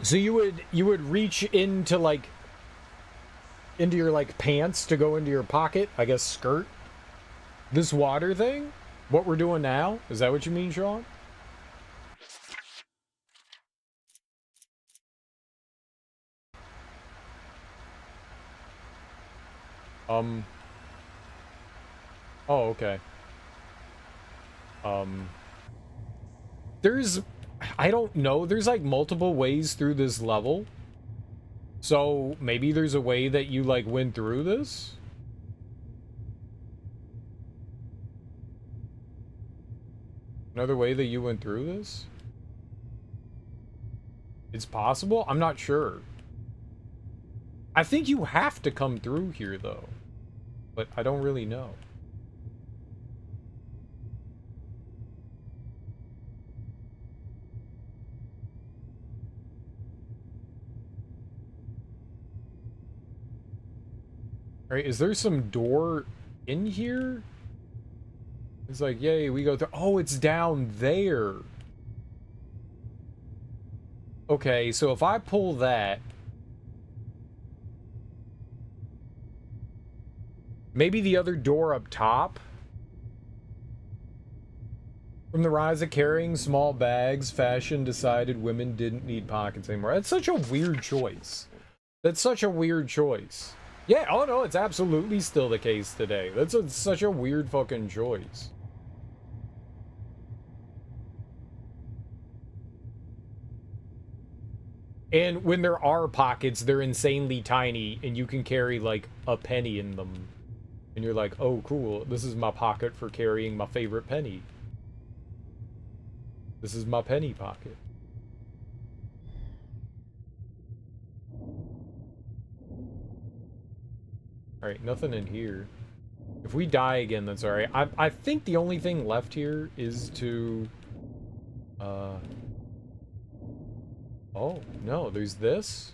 So you would reach into like into your like pants to go into your pocket, I guess skirt. This water thing? What we're doing now? Is that what you mean, Sean? Um oh, okay. Um there's I don't know. There's like multiple ways through this level. So maybe there's a way that you like went through this? Another way that you went through this? It's possible? I'm not sure. I think you have to come through here though. But I don't really know. Alright, is there some door in here? It's like, yay, we go through. Oh, it's down there. Okay, so if I pull that, maybe the other door up top? From the rise of carrying small bags, fashion decided women didn't need pockets anymore. That's such a weird choice. That's such a weird choice. Yeah, oh no, it's absolutely still the case today. Such a weird fucking choice. And when there are pockets, they're insanely tiny, and you can carry, like, a penny in them. And you're like, oh, cool, this is my pocket for carrying my favorite penny. This is my penny pocket. Alright, nothing in here. If we die again, that's alright. I think the only thing left here is to... Oh, no, there's this?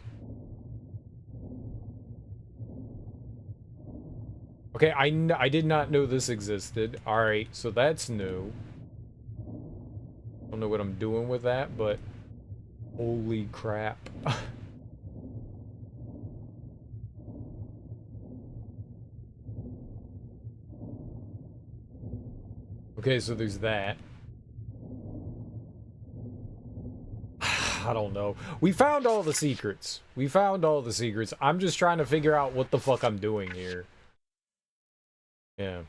Okay, I did not know this existed. Alright, so that's new. Don't know what I'm doing with that, but... Holy crap. Okay, so there's that. I don't know. We found all the secrets. We found all the secrets. I'm just trying to figure out what the fuck I'm doing here. Yeah.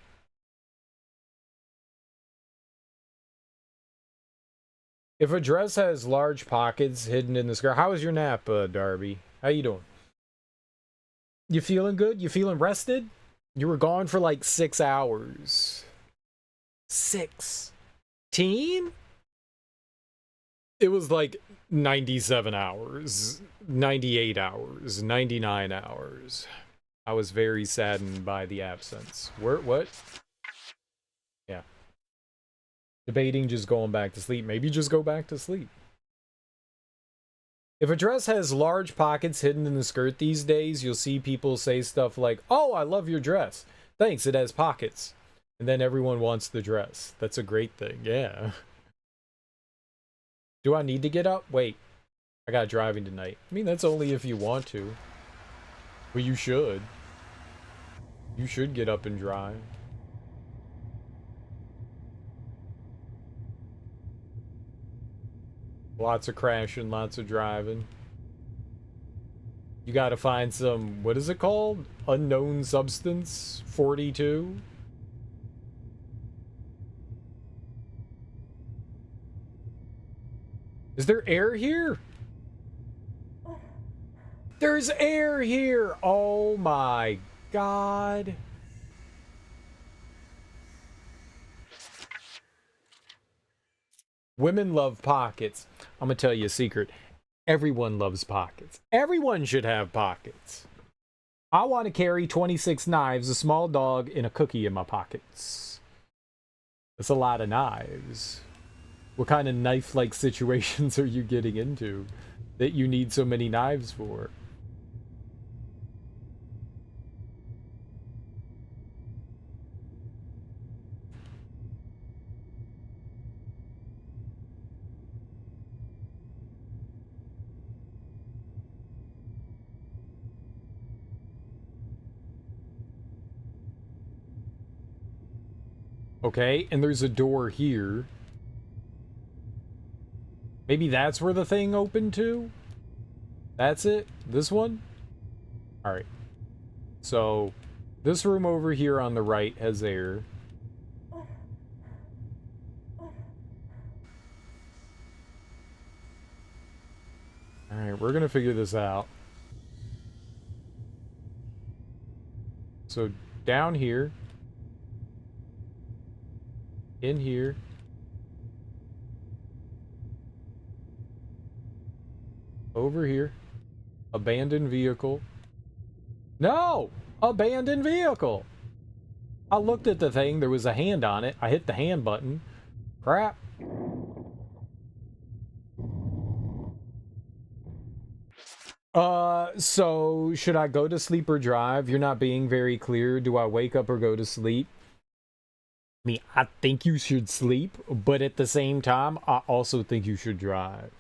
If a dress has large pockets hidden in the skirt, how was your nap, Darby? How you doing? You feeling good? You feeling rested? You were gone for like 6 hours. 16? It was like 97 hours, 98 hours, 99 hours. I was very saddened by the absence. What? Yeah. Debating just going back to sleep. Maybe just go back to sleep. If a dress has large pockets hidden in the skirt these days, you'll see people say stuff like, oh, I love your dress. Thanks, it has pockets. And then everyone wants the dress. That's a great thing, yeah. Do I need to get up? Wait, I got driving tonight. I mean, that's only if you want to. But you should. You should get up and drive. Lots of crashing, lots of driving. You gotta find some, what is it called? Unknown substance 42? Is there air here? There's air here! Oh my god. Women love pockets. I'm gonna tell you a secret. Everyone loves pockets. Everyone should have pockets. I want to carry 26 knives, a small dog, and a cookie in my pockets. That's a lot of knives. What kind of knife-like situations are you getting into that you need so many knives for? Okay, and there's a door here. Maybe that's where the thing opened to? That's it? This one? Alright. So, this room over here on the right has air. Alright, we're gonna figure this out. So, down here. In here. Over here. Abandoned vehicle. No! Abandoned vehicle! I looked at the thing, there was a hand on it. I hit the hand button. Crap. So should I go to sleep or drive? You're not being very clear. Do I wake up or go to sleep? I mean, I think you should sleep, but at the same time, I also think you should drive.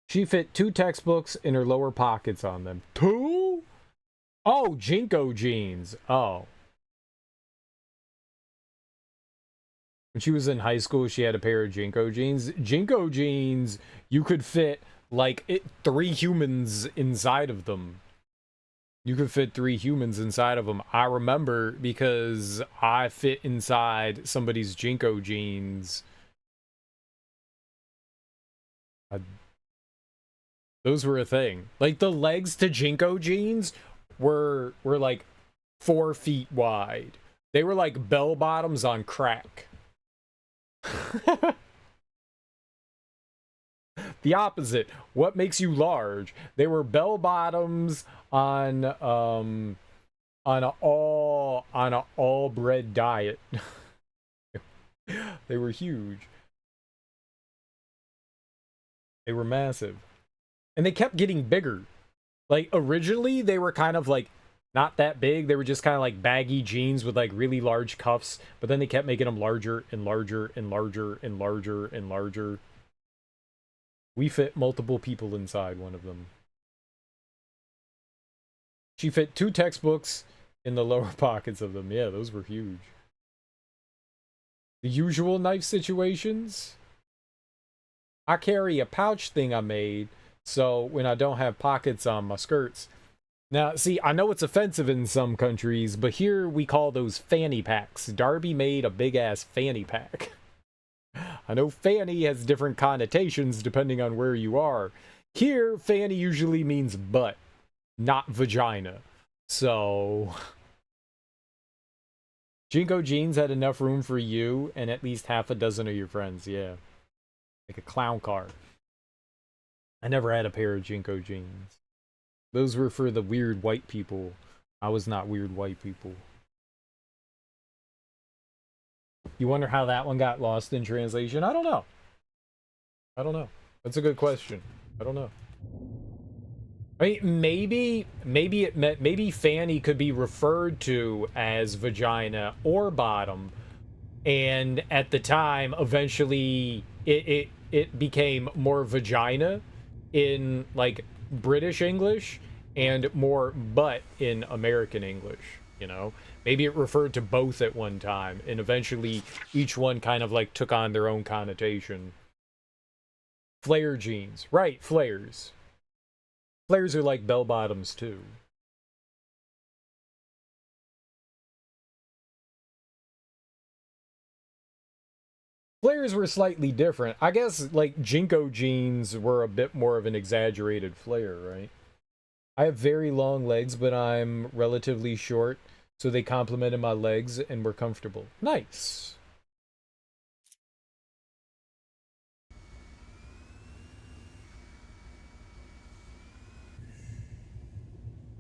She fit 2 textbooks in her lower pockets on them. 2? Oh, JNCO jeans. Oh. When she was in high school, she had a pair of JNCO jeans. JNCO jeans, you could fit like 3 humans inside of them. You could fit 3 humans inside of them. I remember because I fit inside somebody's JNCO jeans. Those were a thing. Like the legs to JNCO jeans were like 4 feet wide. They were like bell bottoms on crack. The opposite. What makes you large? They were bell bottoms on an all bread diet. They were huge. They were massive. And they kept getting bigger. Like originally they were kind of like not that big. They were just kind of like baggy jeans with like really large cuffs, but then they kept making them larger and larger and larger and larger and larger. We fit multiple people inside one of them. She fit 2 textbooks in the lower pockets of them. Yeah, those were huge. The usual knife situations. I carry a pouch thing I made, so when I don't have pockets on my skirts. Now, see, I know it's offensive in some countries, but here we call those fanny packs. Darby made a big-ass fanny pack. I know fanny has different connotations depending on where you are. Here, fanny usually means butt, not vagina. So, JNCO jeans had enough room for you and at least half a dozen of your friends, yeah. Like a clown car. I never had a pair of JNCO jeans. Those were for the weird white people. I was not weird white people. You wonder how that one got lost in translation? I don't know. I don't know. That's a good question. I don't know. I mean, maybe fanny could be referred to as vagina or bottom, and at the time, eventually, it became more vagina in like British English and more butt in American English. You know, maybe it referred to both at one time, and eventually each one kind of like took on their own connotation. Flare jeans, right? Flares. Flares are like bell bottoms too. Flares were slightly different. I guess like JNCO jeans were a bit more of an exaggerated flare, right? I have very long legs, but I'm relatively short, so they complemented my legs and were comfortable. Nice.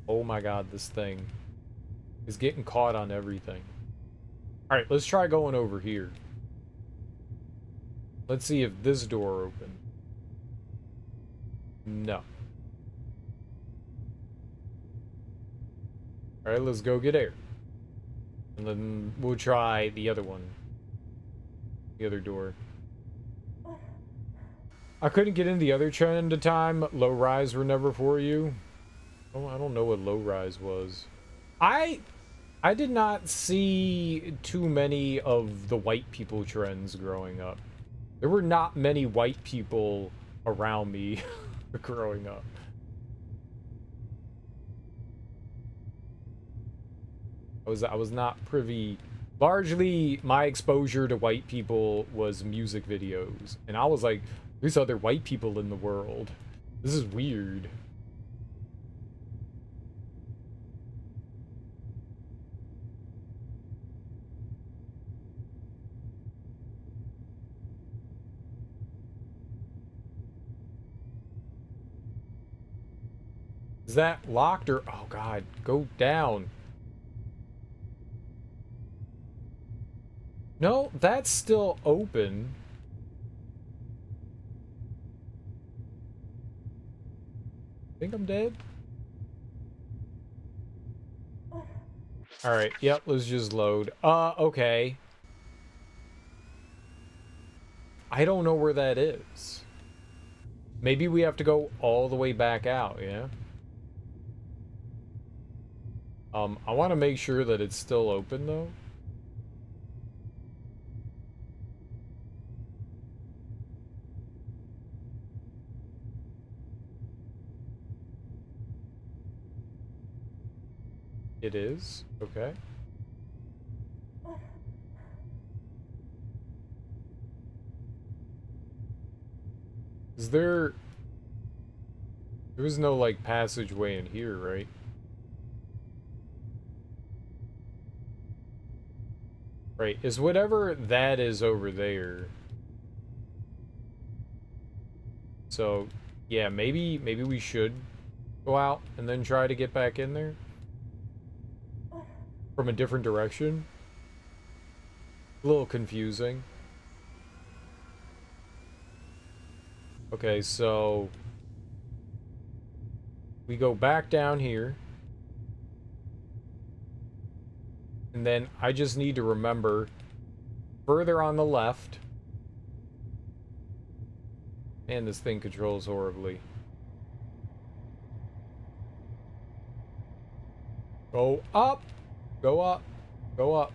Oh my god, this thing is getting caught on everything. Alright, let's try going over here. Let's see if this door opened. No. Alright, let's go get air. And then we'll try the other one. The other door. I couldn't get in the other trend at time. Low rise were never for you. Oh, I don't know what low rise was. I did not see too many of the white people trends growing up. There were not many white people around me growing up. I was not privy. Largely, my exposure to white people was music videos, and I was like, "There's other white people in the world. This is weird." Is that locked or? Oh God, go down. No, that's still open. Think I'm dead? Alright, yep, let's just load. Okay. I don't know where that is. Maybe we have to go all the way back out, yeah? I want to make sure that it's still open, though. It is? Okay. Is there... There's no, like, passageway in here, right? Right, is whatever that is over there. So, yeah, maybe we should go out and then try to get back in there from a different direction. A little confusing. Okay, so we go back down here. And then I just need to remember further on the left. Man, this thing controls horribly. Go up! Go up! Go up.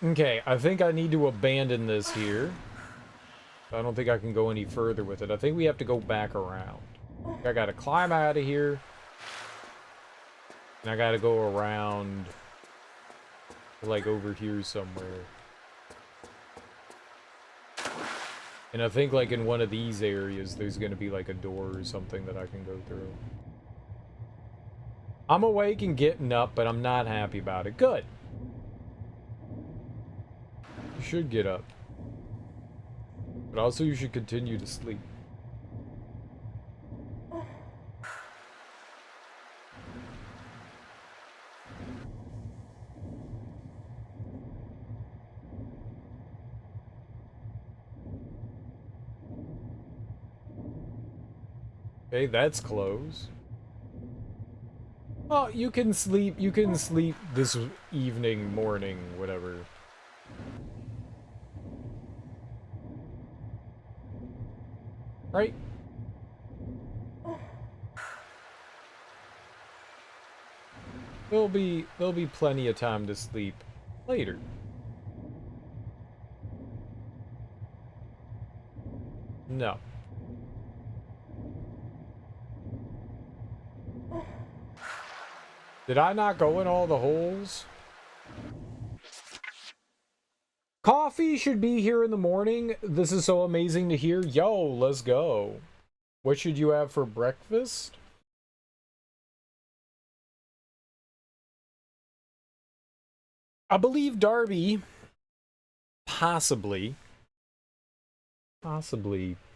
Okay, I think I need to abandon this here. I don't think I can go any further with it. I think we have to go back around. I gotta climb out of here. And I gotta go around, like, over here somewhere. And I think, like, in one of these areas, there's gonna be, like, a door or something that I can go through. I'm awake and getting up, but I'm not happy about it. Good. You should get up. But also you should continue to sleep. Okay, that's closed. Oh, you can sleep this evening, morning, whatever. Right? There'll be plenty of time to sleep later. No. Did I not go in all the holes? Coffee should be here in the morning. This is so amazing to hear. Yo, let's go. What should you have for breakfast? I believe Darby possibly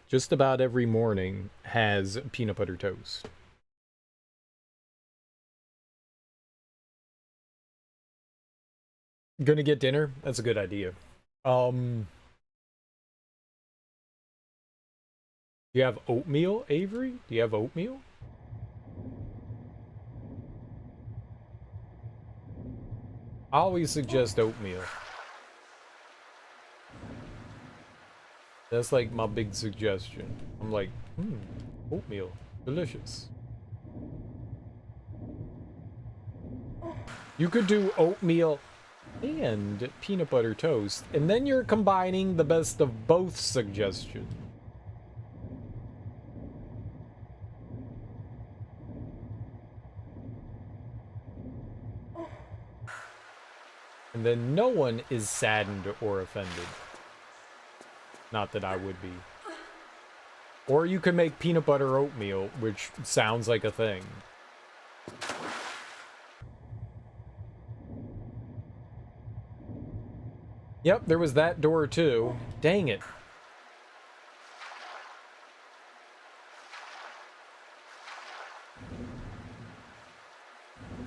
just about every morning has peanut butter toast. Gonna get dinner? That's a good idea. Do you have oatmeal, Avery? Do you have oatmeal? I always suggest oatmeal. That's like my big suggestion. I'm like, oatmeal, delicious. You could do oatmeal and peanut butter toast, and then you're combining the best of both suggestions. And then no one is saddened or offended. Not that I would be. Or you could make peanut butter oatmeal, which sounds like a thing. Yep, there was that door too. Dang it.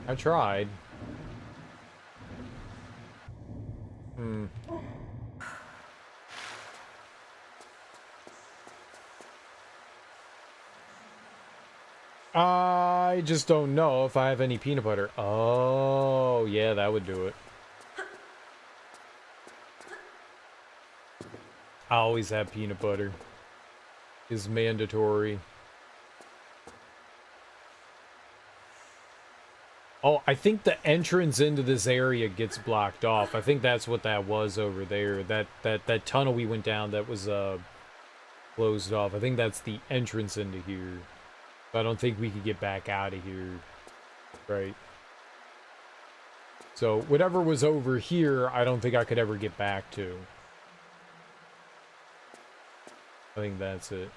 I tried. I just don't know if I have any peanut butter. Oh, yeah, that would do it. I always have peanut butter. Is mandatory. Oh, I think the entrance into this area gets blocked off. I think that's what that was over there. That tunnel we went down that was closed off. I think that's the entrance into here. But I don't think we could get back out of here. Right. So whatever was over here, I don't think I could ever get back to. I think that's it.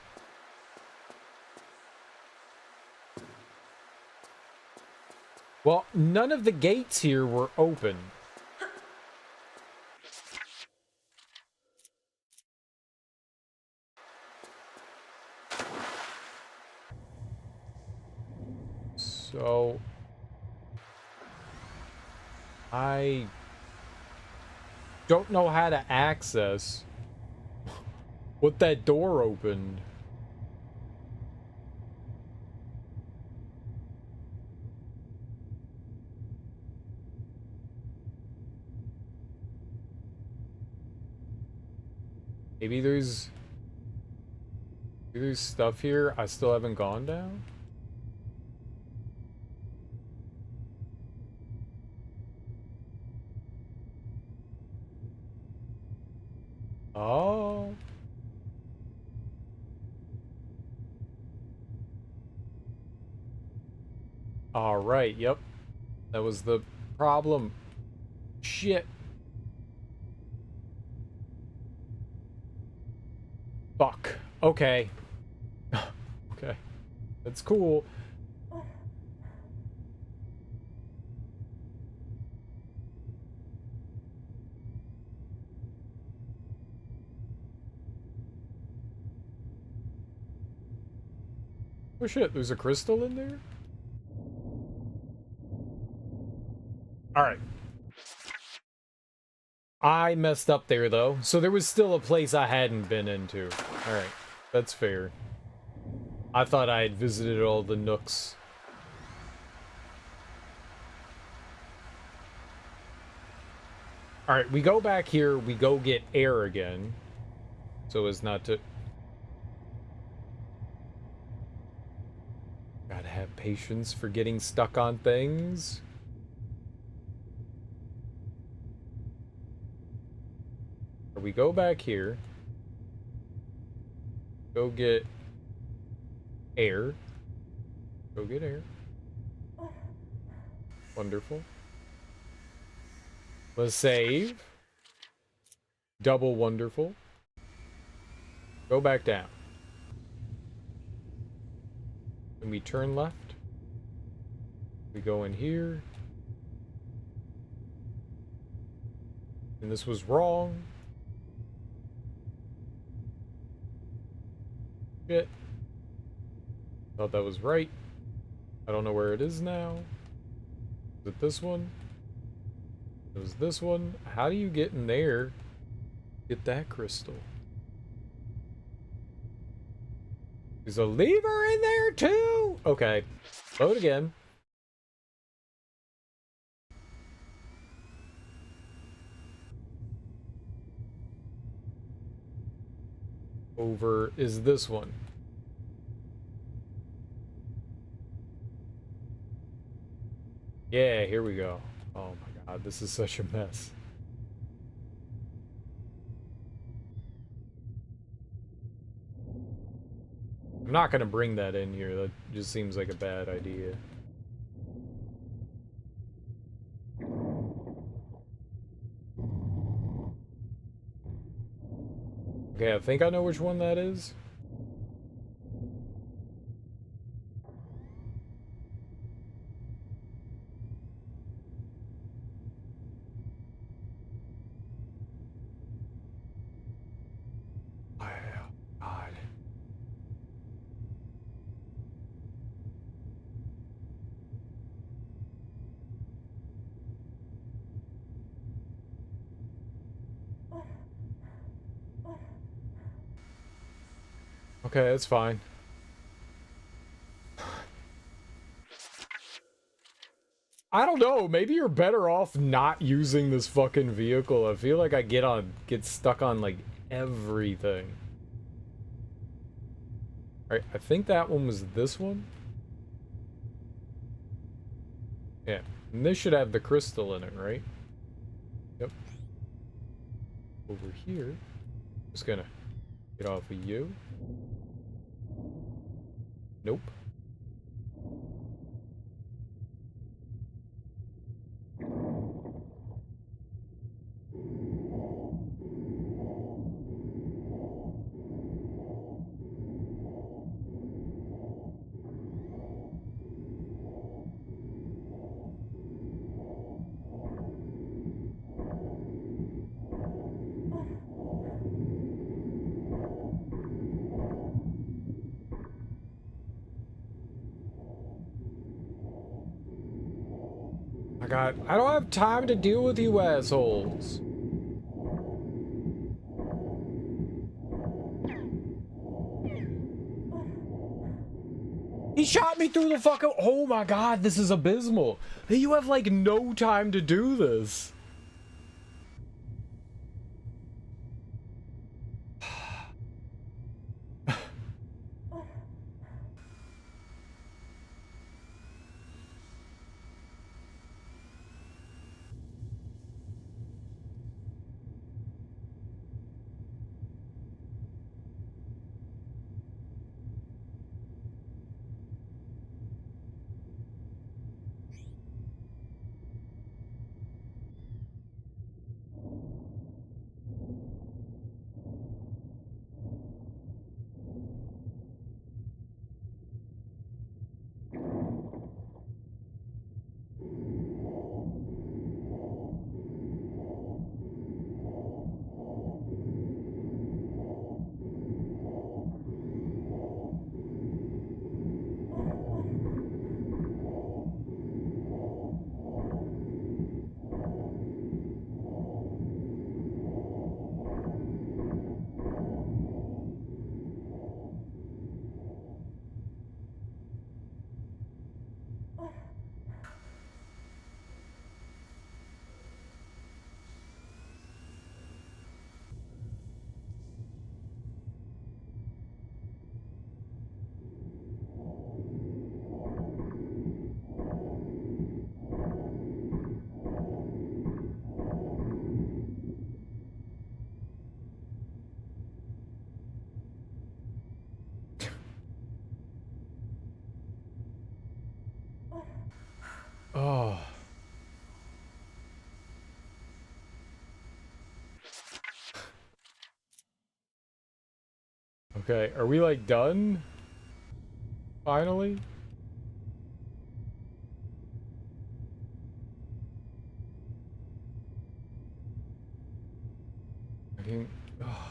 Well, none of the gates here were open. So I don't know how to access what that door opened. Maybe there's stuff here I still haven't gone down. Oh. All right, yep. That was the problem. Shit. Fuck. Okay. Okay. That's cool. Oh shit, there's a crystal in there? Alright. I messed up there, though. So there was still a place I hadn't been into. Alright. That's fair. I thought I had visited all the nooks. Alright, we go back here. We go get air again. So as not to... Gotta have patience for getting stuck on things. We go back here. Go get air. Go get air. Wonderful. Let's save. Double wonderful. Go back down. And we turn left. We go in here. And this was wrong. Shit. Thought that was right. I don't know where it is now. Is it this one? It was this one. How do you get in there? Get that crystal. There's a lever in there too? Okay. Load again. Over is this one. Yeah, here we go. Oh my god, this is such a mess. I'm not gonna bring that in here. That just seems like a bad idea. Okay, I think I know which one that is. Oh, God. Okay, that's fine. I don't know, maybe you're better off not using this fucking vehicle. I feel like I get stuck on like everything. Alright, I think that one was this one. Yeah, and this should have the crystal in it, right? Yep. Over here. Just gonna get off of you. Nope. I don't have time to deal with you assholes. He shot me through the fucking... Oh my god, this is abysmal. You have like no time to do this. Oh. Okay, are we like done? Finally? I think... Oh.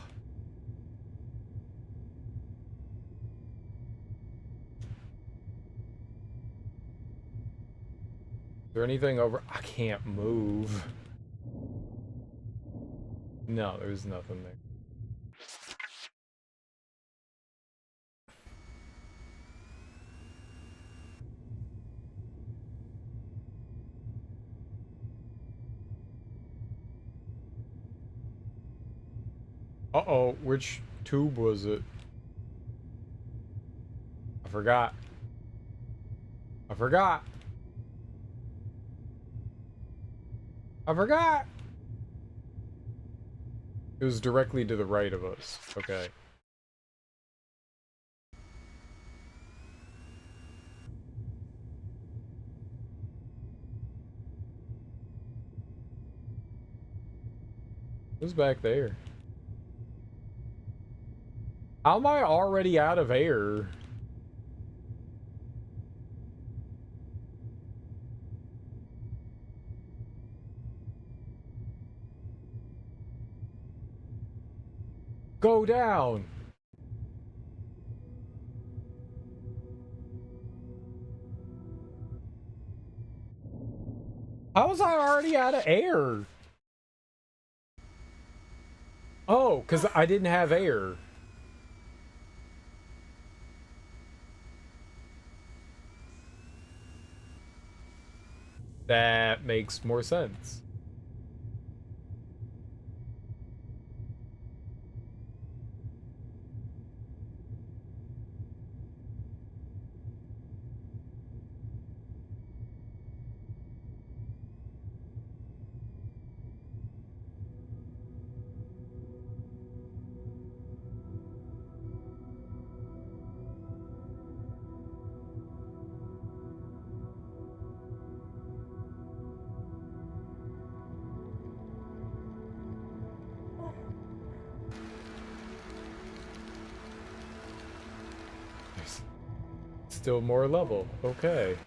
Is there anything over... I can't move. No, there's nothing there. Uh-oh, which tube was it? I forgot. I forgot. I forgot! It was directly to the right of us. Okay. Who's back there? How am I already out of air? Go down! How was I already out of air? Oh, because I didn't have air. That makes more sense. Still more level. Okay.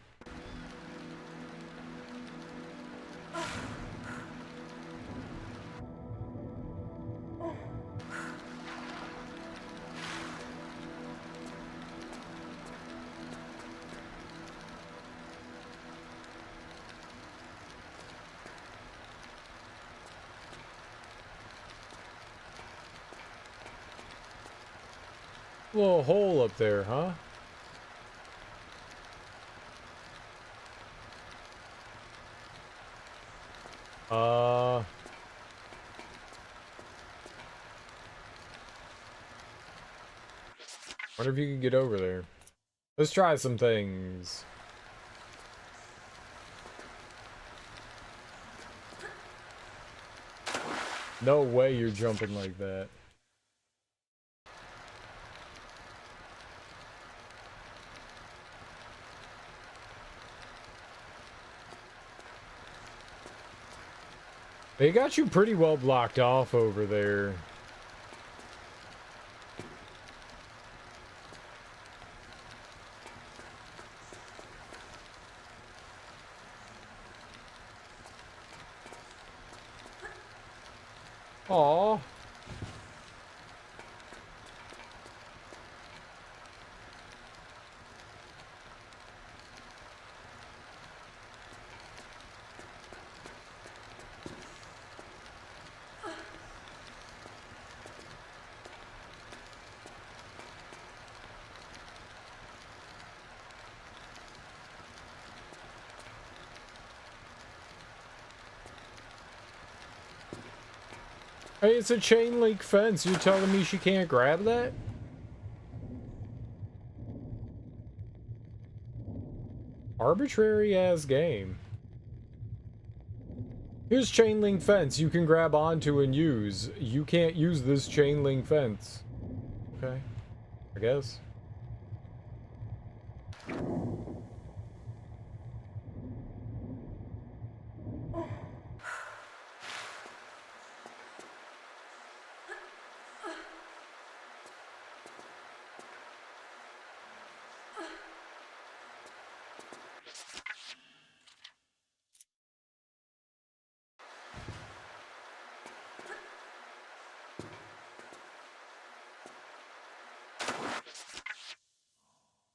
Little hole up there, huh? Wonder if you can get over there. Let's try some things. No way you're jumping like that. They got you pretty well blocked off over there. Aw. Hey, it's a chain link fence. You're telling me she can't grab that? Arbitrary ass game. Here's chain link fence you can grab onto and use. You can't use this chain link fence. Okay. I guess.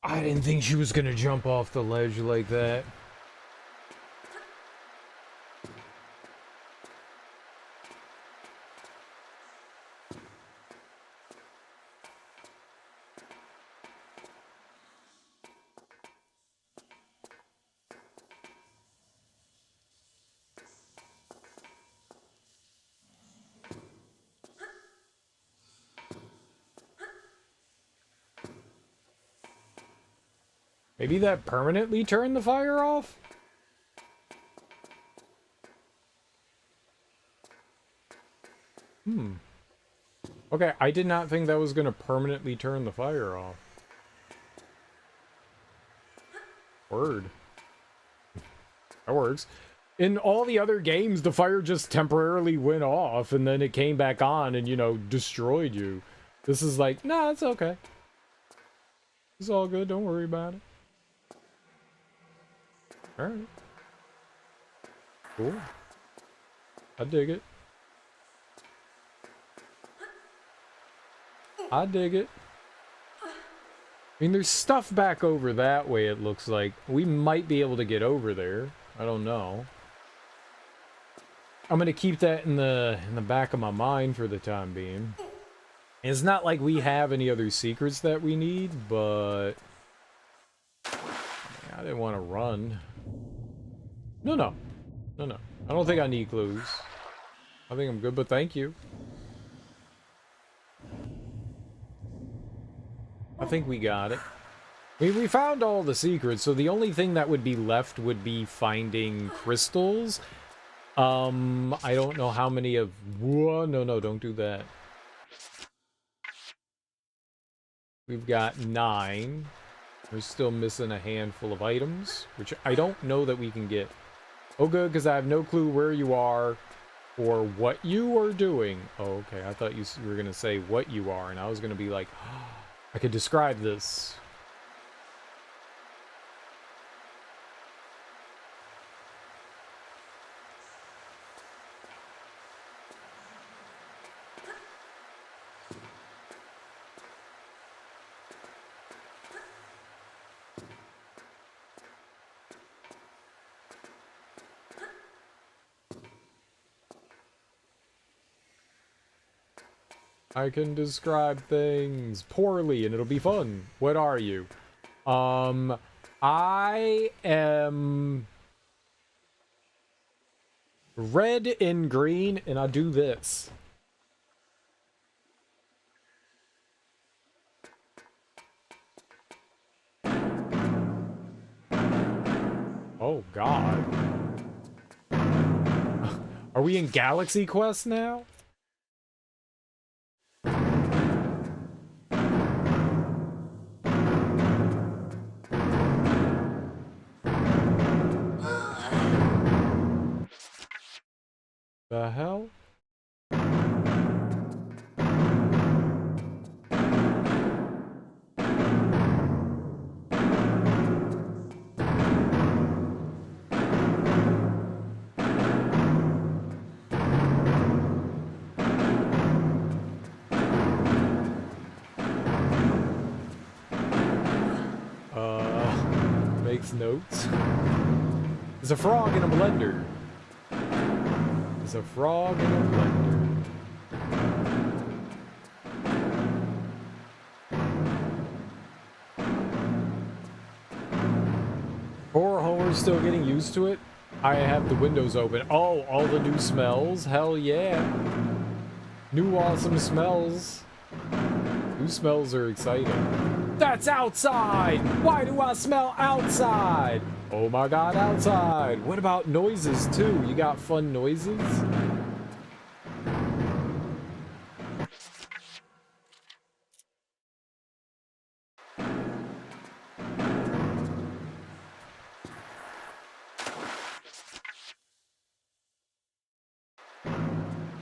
I didn't think she was gonna jump off the ledge like that. Maybe that permanently turned the fire off? Hmm. Okay, I did not think that was going to permanently turn the fire off. Word. That works. In all the other games, the fire just temporarily went off and then it came back on and, you know, destroyed you. This is like, nah, it's okay. It's all good. Don't worry about it. Alright. Cool. I dig it. I dig it. I mean, there's stuff back over that way, it looks like. We might be able to get over there. I don't know. I'm gonna keep that in the back of my mind for the time being. It's not like we have any other secrets that we need, but I didn't want to run. No. I don't think I need clues. I think I'm good, but thank you. I think we got it. We found all the secrets, so the only thing that would be left would be finding crystals. I don't know how many of... Whoa, no, don't do that. We've got 9. We're still missing a handful of items, which I don't know that we can get. Oh, good, because I have no clue where you are or what you are doing. Oh, okay, I thought you were going to say what you are, and I was going to be like, oh, I could describe this. I can describe things poorly and it'll be fun. What are you? I am red and green and I do this. Oh God. Are we in Galaxy Quest now? The hell? Makes notes. There's a frog in a blender. There's a frog in a blender. Poor Homer's still getting used to it. I have the windows open. Oh, all the new smells. Hell yeah. New awesome smells. New smells are exciting. That's outside! Why do I smell outside? Oh my God, outside. What about noises too? You got fun noises?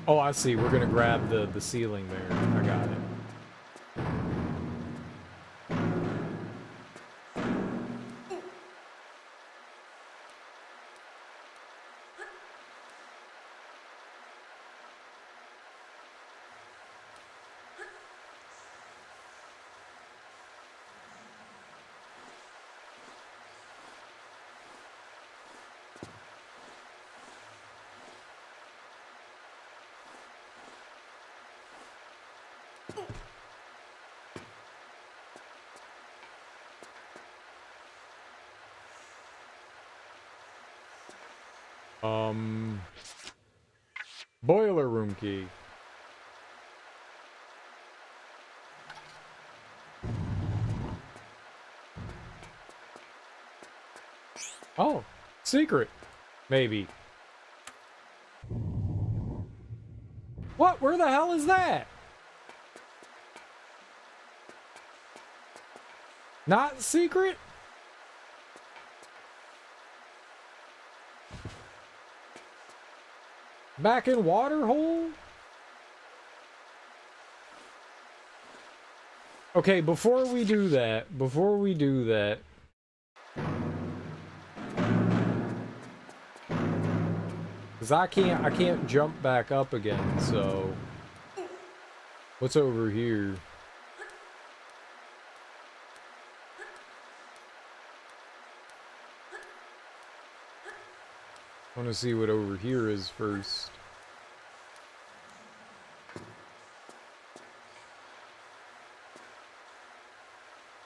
Oh, I see. We're gonna grab the ceiling there. I got it. Boiler room key. Oh, secret. Maybe. What? Where the hell is that? Not secret? Back in Waterhole? Okay, before we do that, because I can't jump back up again, so what's over here? I want to see what over here is first.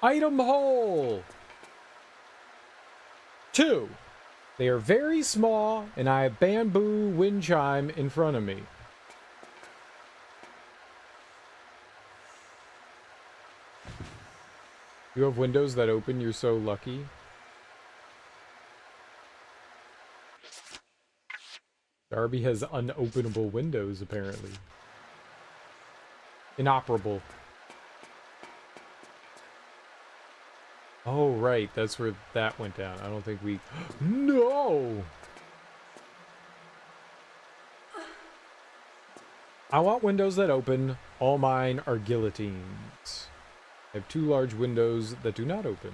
Item hole! 2. They are very small, and I have bamboo wind chime in front of me. You have windows that open, you're so lucky. Darby has unopenable windows, apparently. Inoperable. Oh, right. That's where that went down. I don't think we... No! I want windows that open. All mine are guillotines. I have 2 large windows that do not open.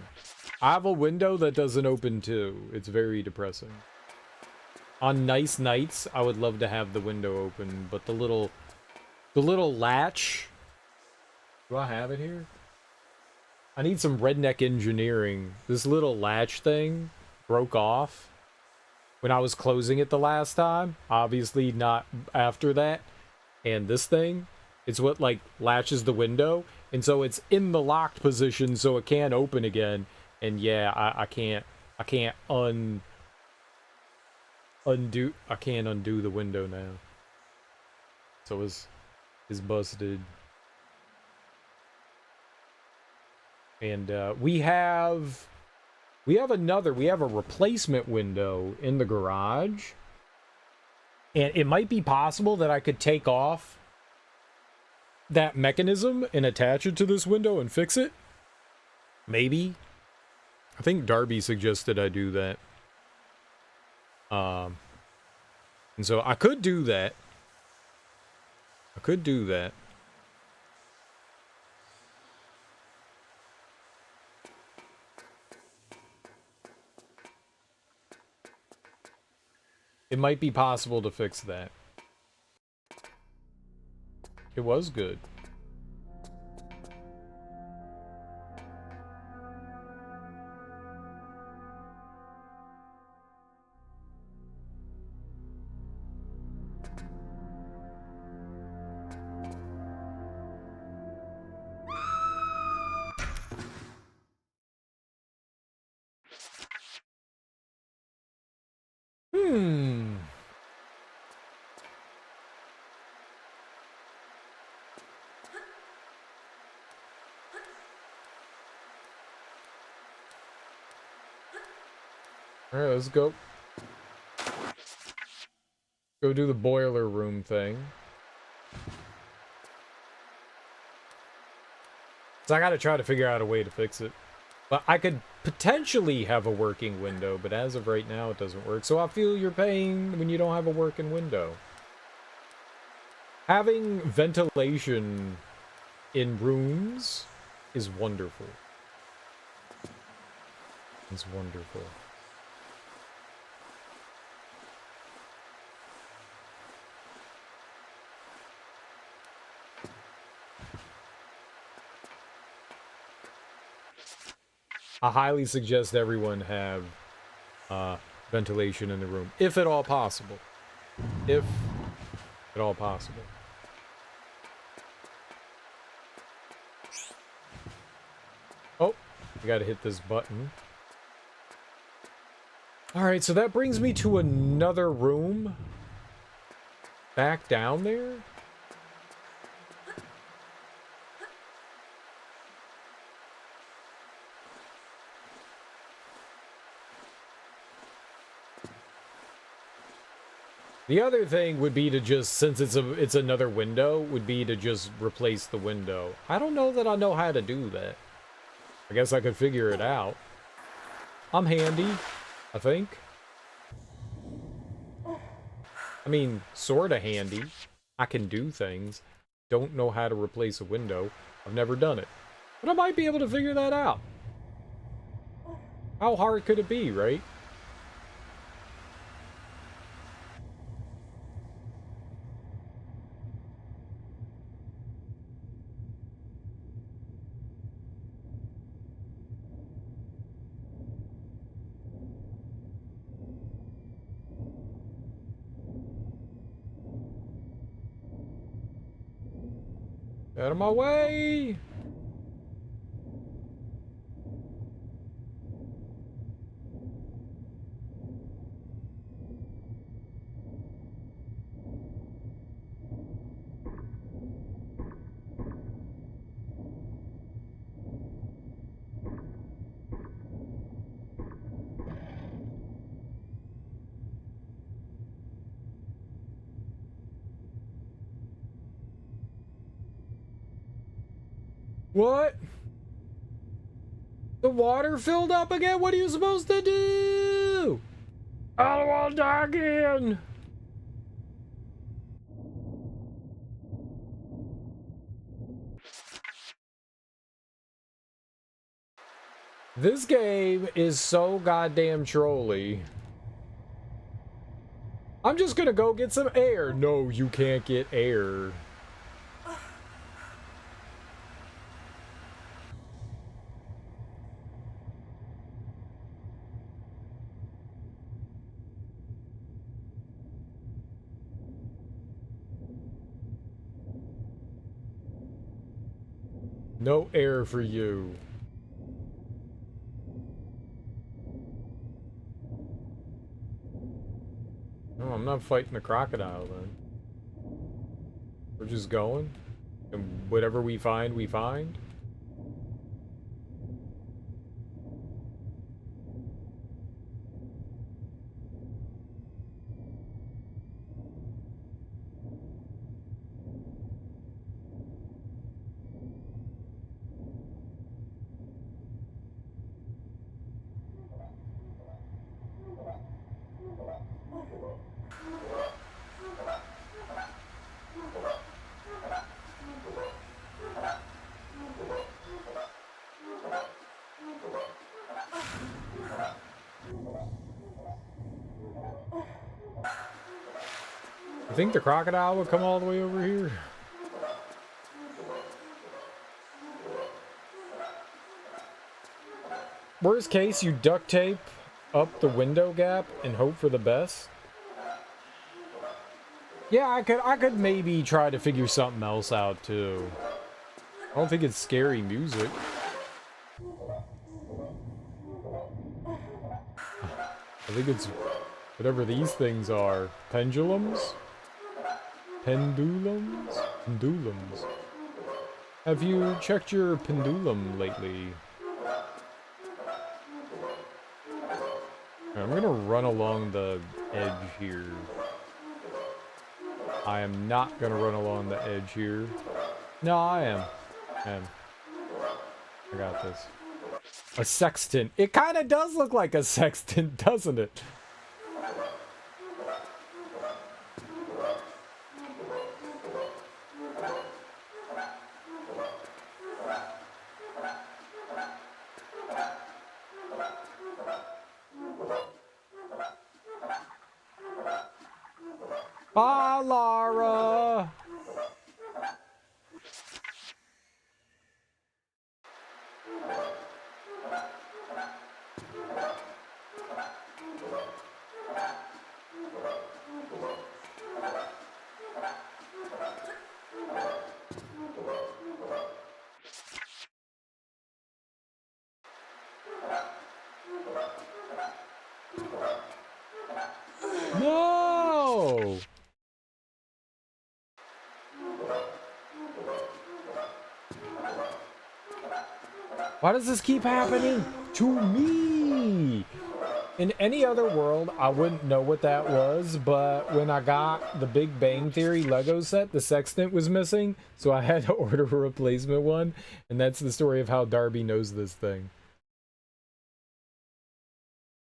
I have a window that doesn't open too. It's very depressing. On nice nights, I would love to have the window open, but the little latch... Do I have it here? I need some redneck engineering. This little latch thing broke off when I was closing it the last time. Obviously not after that. And this thing, it's what like latches the window. And so it's in the locked position so it can't open again. And yeah, I can't undo the window now. So it's busted. And we have a replacement window in the garage. And it might be possible that I could take off that mechanism and attach it to this window and fix it. Maybe. I think Darby suggested I do that. And so I could do that. It might be possible to fix that. It was good. Alright, let's go. Go do the boiler room thing. So I gotta try to figure out a way to fix it. But I could potentially have a working window, but as of right now, it doesn't work. So I feel your pain when you don't have a working window. Having ventilation in rooms is wonderful. It's wonderful. I highly suggest everyone have ventilation in the room, if at all possible. If at all possible. Oh, I gotta hit this button. Alright, so that brings me to another room. Back down there? The other thing would be to just, since it's another window, would be to just replace the window. I don't know that I know how to do that. I guess I could figure it out. I'm handy, I think. I mean, sorta handy. I can do things. Don't know how to replace a window. I've never done it. But I might be able to figure that out. How hard could it be, right? Out of my way! What? The water filled up again? What are you supposed to do? I don't want to die again! This game is so goddamn trolly. I'm just gonna go get some air. No, you can't get air. No air for you. No, I'm not fighting the crocodile then. We're just going. And whatever we find, we find. I think the crocodile would come all the way over here. Worst case, you duct tape up the window gap and hope for the best. Yeah, I could maybe try to figure something else out too. I don't think it's scary music. I think it's whatever these things are. Pendulums? Pendulums? Pendulums. Have you checked your pendulum lately? I'm gonna run along the edge here. I am not gonna run along the edge here. No, I am. I got this. A sextant. It kind of does look like a sextant, doesn't it? Bye, Lara. No! Why does this keep happening to me? In any other world, I wouldn't know what that was, but when I got the Big Bang Theory Lego set, the sextant was missing, so I had to order a replacement one, and that's the story of how Darby knows this thing.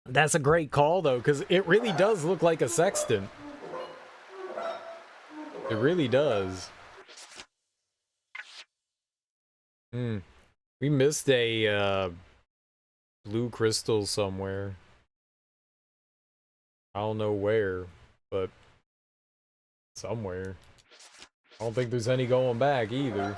That's a great call, though, because it really does look like a sextant. It really does. Hmm. We missed a blue crystal somewhere. I don't know where, but somewhere. I don't think there's any going back either.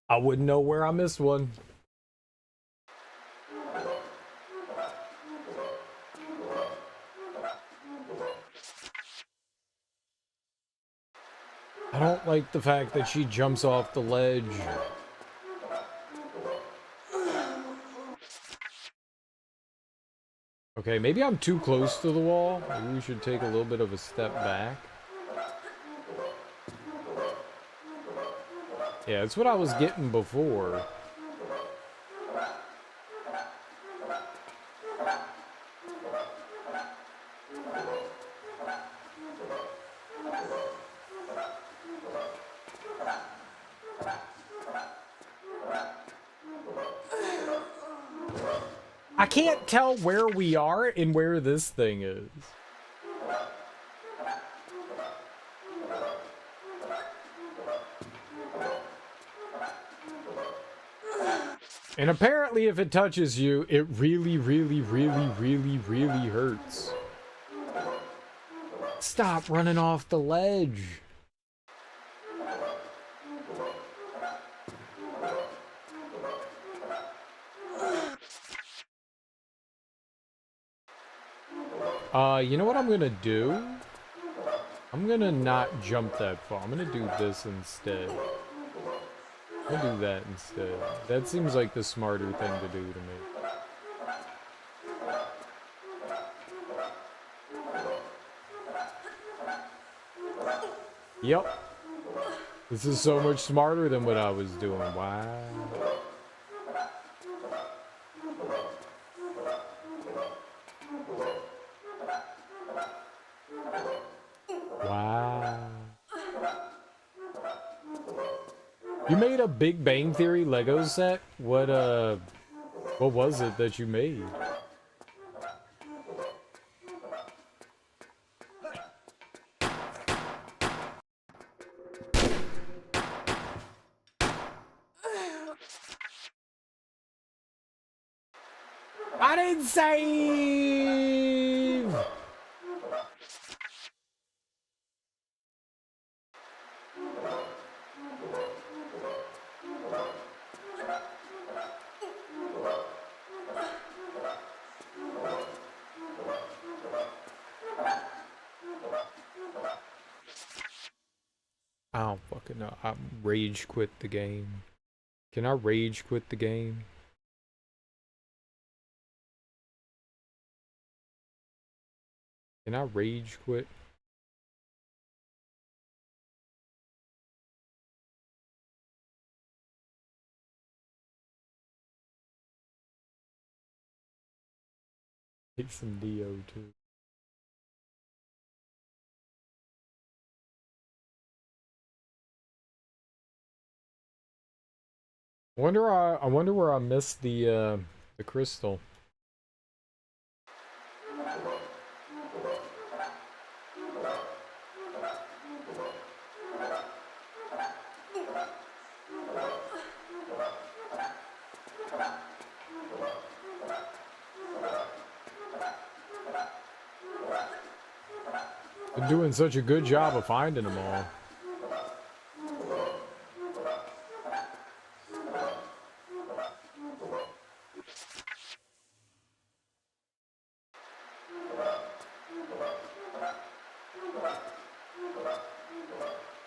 I wouldn't know where I missed one. I don't like the fact that she jumps off the ledge. Okay, maybe I'm too close to the wall. Maybe we should take a little bit of a step back. Yeah, that's what I was getting before. I can't tell where we are and where this thing is. And apparently if it touches you, it really, really, really, really, really hurts. Stop running off the ledge. You know what I'm gonna do? I'm gonna not jump that far. I'm gonna do this instead. I'm gonna do that instead. That seems like the smarter thing to do to me. Yep. This is so much smarter than what I was doing. Wow. Wow. You made a Big Bang Theory Lego set? What was it that you made? I didn't save! I don't fucking know. I rage quit the game. Can I rage quit the game? Can I rage quit? Take some Dio too. I wonder where I missed the crystal. Been doing such a good job of finding them all.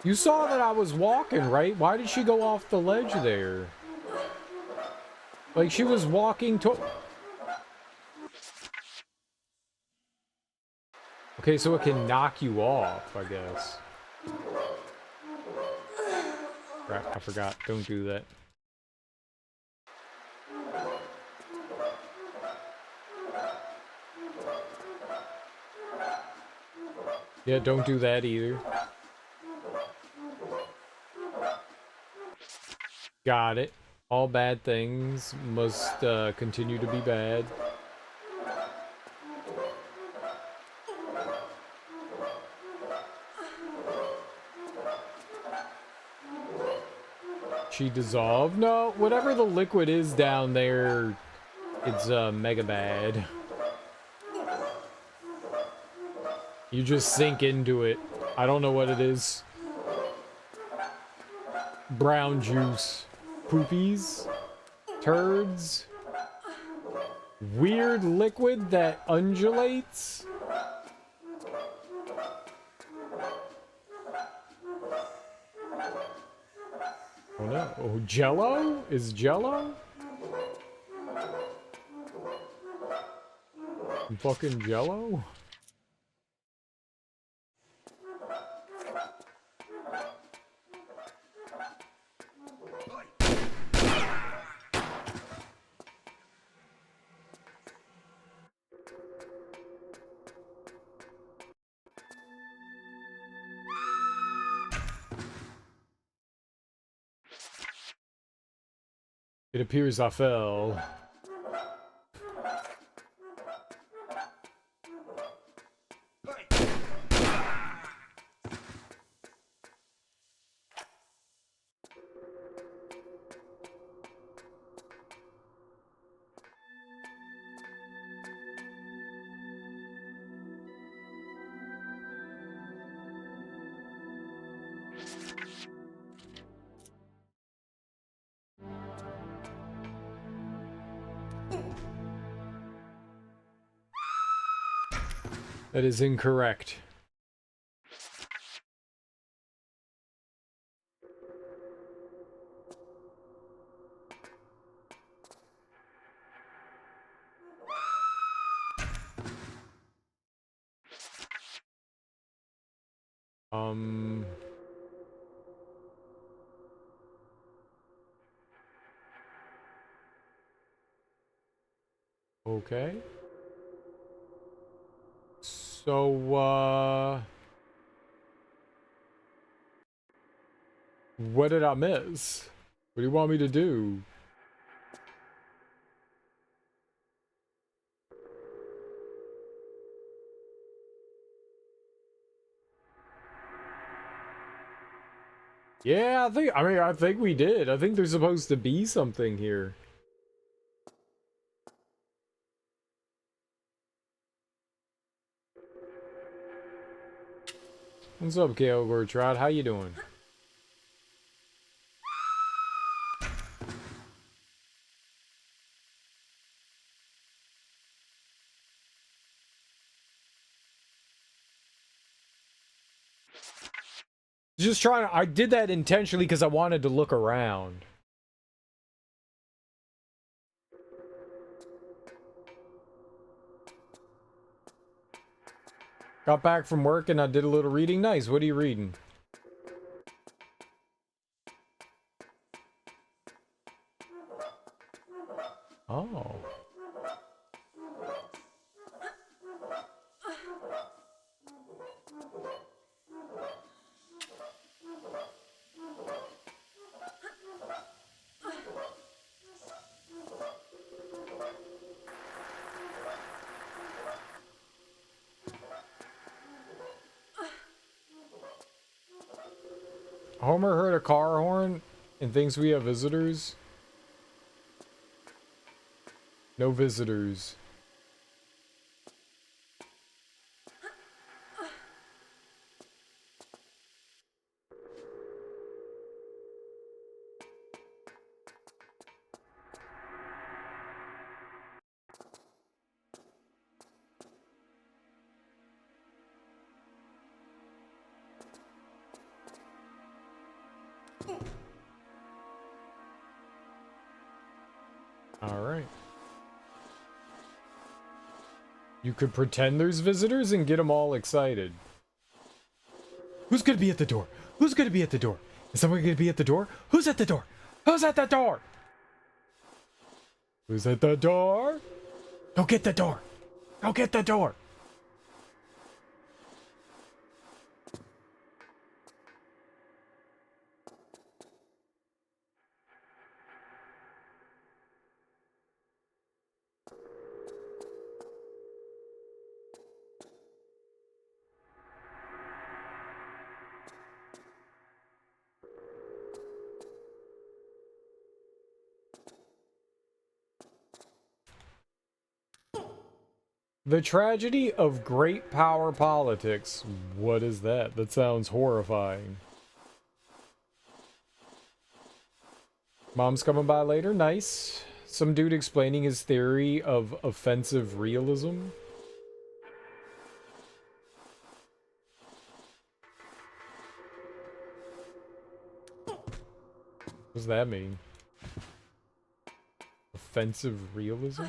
You saw that I was walking, right? Why did she go off the ledge there? Like she was walking to... Okay, so it can knock you off, I guess. Crap, I forgot. Don't do that. Yeah, don't do that either. Got it. All bad things must continue to be bad. She dissolved? No, whatever the liquid is down there, it's mega bad. You just sink into it. I don't know what it is. Brown juice. Poopies? Turds? Weird liquid that undulates? Oh no. Oh, Jello? Is Jello? Fucking Jello? It appears I fell. That is incorrect. Okay. So, what did I miss? What do you want me to do? Yeah, I think we did. I think there's supposed to be something here. What's up, Kale Gortrod? How you doing? Just trying to, I did that intentionally because I wanted to look around. Got back from work and I did a little reading. Nice. What are you reading? Oh. Homer heard a car horn and thinks we have visitors. No visitors. Alright. You could pretend there's visitors and get them all excited. Who's gonna be at the door? Who's gonna be at the door? Is someone gonna be at the door? Who's at the door? Who's at the door? Who's at the door? Go get the door. Go get the door. The tragedy of great power politics. What is that? That sounds horrifying. Mom's coming by later. Nice. Some dude explaining his theory of offensive realism. What does that mean? Offensive realism?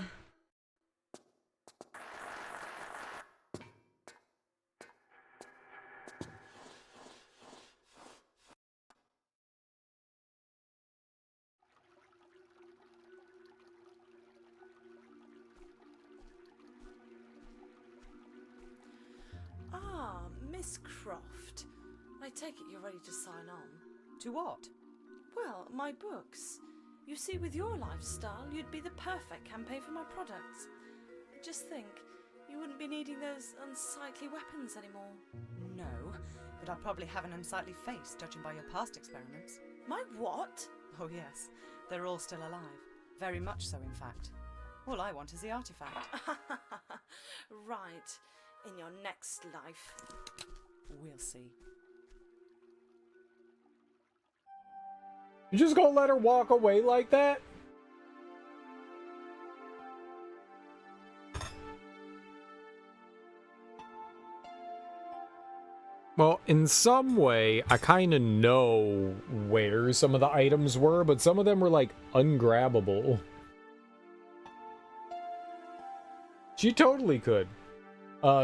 Miss Croft, I take it you're ready to sign on. To what? Well, my books. You see, with your lifestyle, you'd be the perfect campaign for my products. Just think, you wouldn't be needing those unsightly weapons anymore. No, but I'll probably have an unsightly face, judging by your past experiments. My what? Oh yes, they're all still alive. Very much so, in fact. All I want is the artifact. Right. In your next life. We'll see. You just gonna let her walk away like that? Well, in some way, I kind of know where some of the items were, but some of them were, like, ungrabbable. She totally could.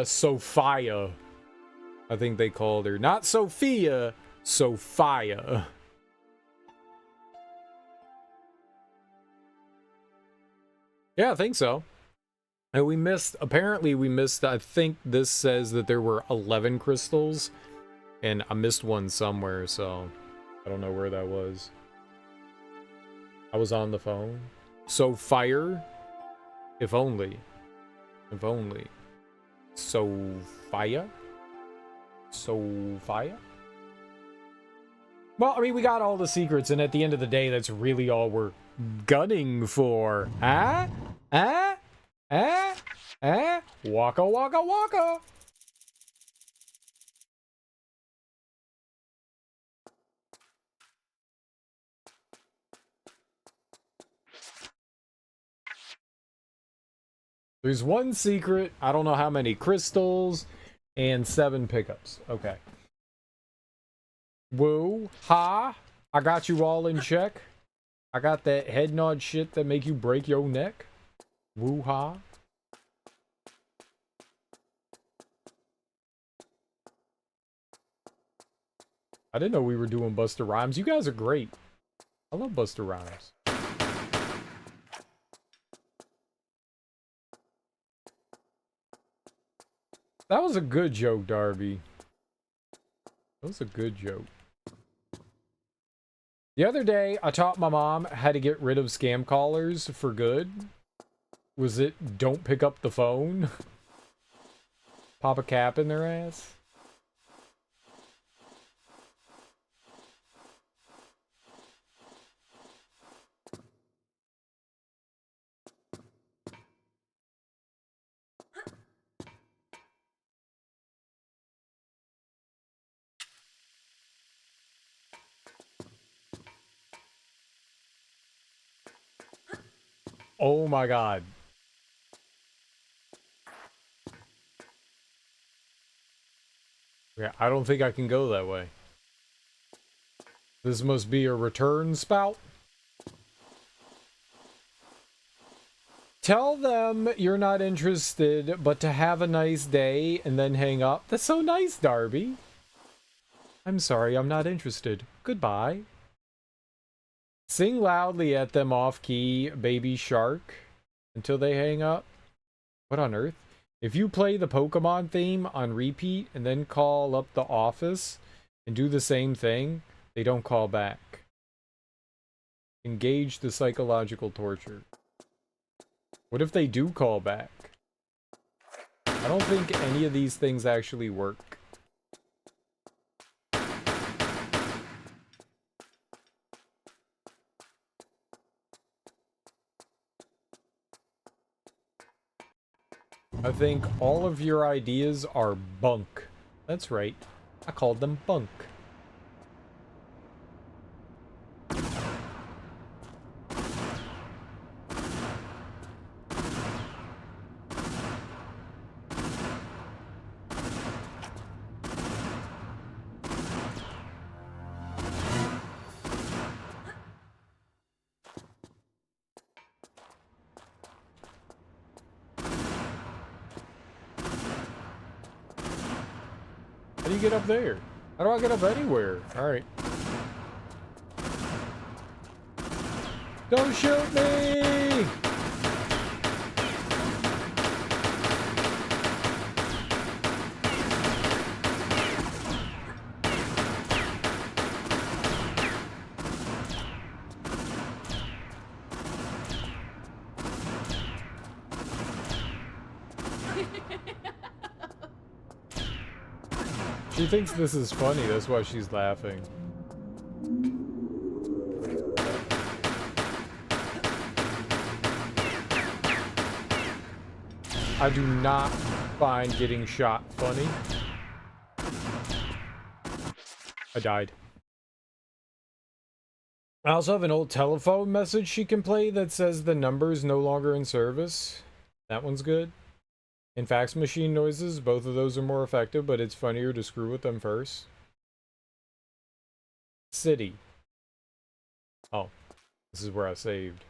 Sophia. I think they called her. Not Sophia, Sophia. Yeah, I think so. And we missed, apparently we missed, I think this says that there were 11 crystals. And I missed one somewhere, so I don't know where that was. I was on the phone. So fire? If only. If only. Sophia? Sophia? Well, I mean, we got all the secrets, and at the end of the day, that's really all we're gunning for. Ah? Ah? Ah? Ah? Waka waka waka! There's one secret, I don't know how many crystals, and 7 pickups. Okay. Woo. Ha. I got you all in check. I got that head nod shit that make you break your neck. Woo ha. I didn't know we were doing Busta Rhymes. You guys are great. I love Busta Rhymes. That was a good joke, Darby. That was a good joke. The other day, I taught my mom how to get rid of scam callers for good. Was it don't pick up the phone? Pop a cap in their ass? Oh my god. Yeah, I don't think I can go that way. This must be a return spout. Tell them you're not interested, but to have a nice day and then hang up. That's so nice, Darby. I'm sorry, I'm not interested. Goodbye. Sing loudly at them off-key, baby shark, until they hang up. What on earth? If you play the Pokemon theme on repeat and then call up the office and do the same thing, they don't call back. Engage the psychological torture. What if they do call back? I don't think any of these things actually work. I think all of your ideas are bunk. That's right. I called them bunk. How do you get up there? How do I get up anywhere? Alright. Don't shoot me! She thinks this is funny, that's why she's laughing. I do not find getting shot funny. I died. I also have an old telephone message she can play that says the number's no longer in service. That one's good. And fax machine noises, both of those are more effective, but it's funnier to screw with them first. City. Oh, this is where I saved.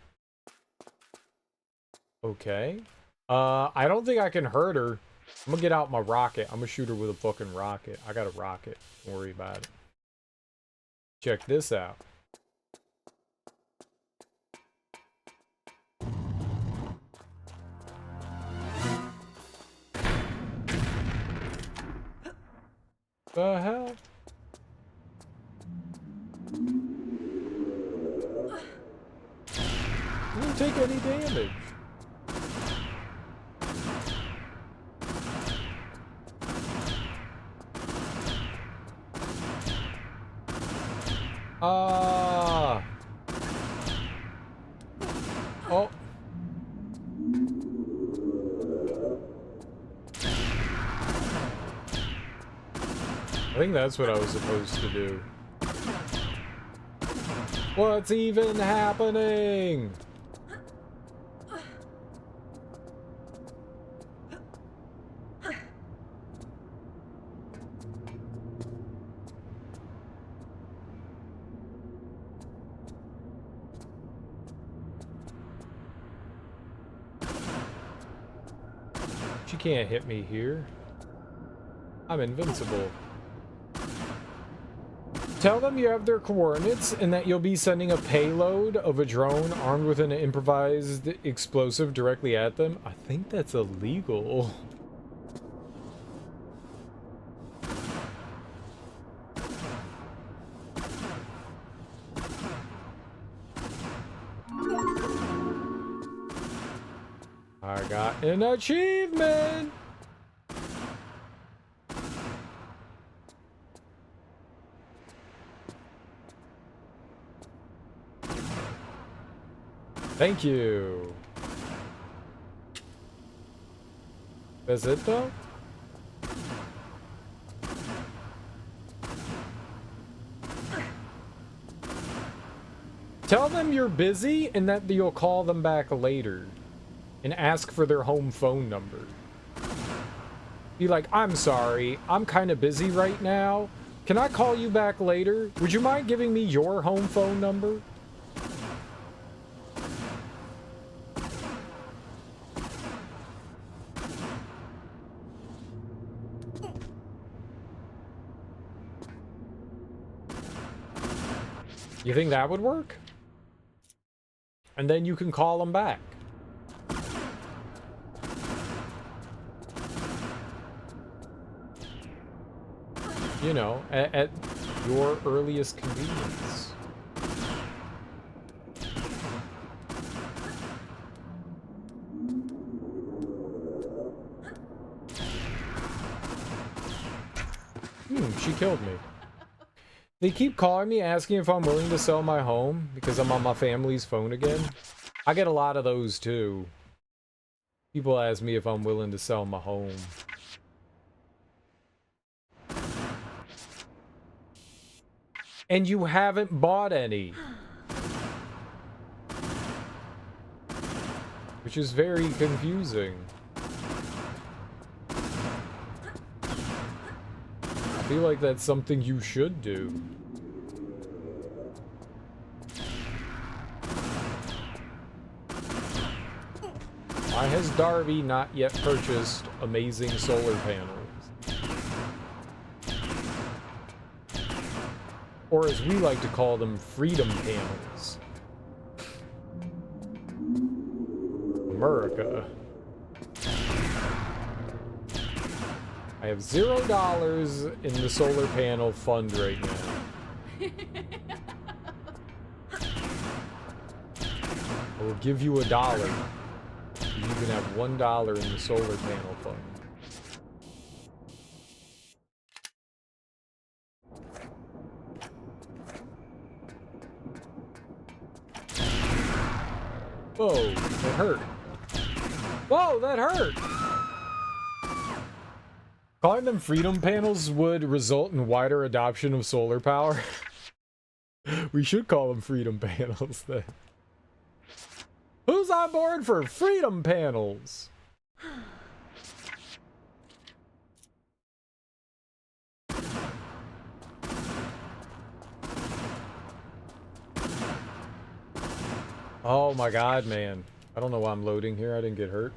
Okay. I don't think I can hurt her. I'm gonna get out my rocket. I'm gonna shoot her with a fucking rocket. I got a rocket. Don't worry about it. Check this out. The hell? You didn't take any damage. Ah. Oh. I think that's what I was supposed to do. What's even happening? She can't hit me here. I'm invincible. Tell them you have their coordinates and that you'll be sending a payload of a drone armed with an improvised explosive directly at them. I think that's illegal. I got an achievement! Thank you. That's it though? Tell them you're busy and that you'll call them back later and ask for their home phone number. Be like, I'm sorry, I'm kind of busy right now. Can I call you back later? Would you mind giving me your home phone number? You think that would work? And then you can call them back. You know, at your earliest convenience. She killed me. They keep calling me asking if I'm willing to sell my home because I'm on my family's phone again. I get a lot of those too. People ask me if I'm willing to sell my home. And you haven't bought any. Which is very confusing. I feel like that's something you should do. Why has Darby not yet purchased amazing solar panels? Or as we like to call them, freedom panels. America. I have $0 in the solar panel fund right now. I will give you $1. You can have $1 in the solar panel fund. Whoa, that hurt. Whoa, that hurt! Calling them freedom panels would result in wider adoption of solar power. We should call them freedom panels then. Who's on board for freedom panels? Oh my god, man. I don't know why I'm loading here. I didn't get hurt.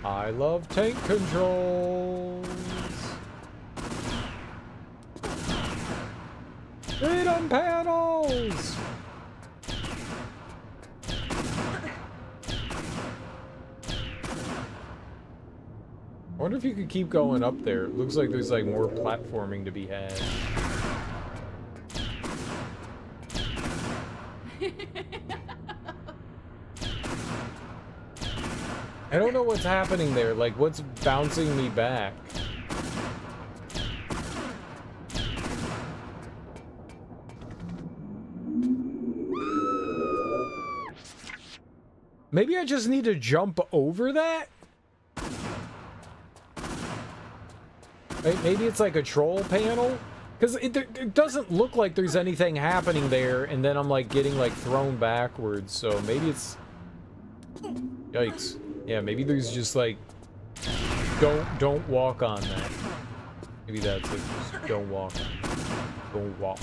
I love tank controls. Freedom panels! I wonder if you could keep going up there. It looks like there's like more platforming to be had. I don't know what's happening there. Like, what's bouncing me back? Maybe I just need to jump over that? Maybe it's like a troll panel? Because it doesn't look like there's anything happening there, and then I'm like getting like thrown backwards, so maybe it's... Yikes. Yeah, maybe there's just like... Don't walk on that. Maybe that's it. Just don't walk. Don't walk.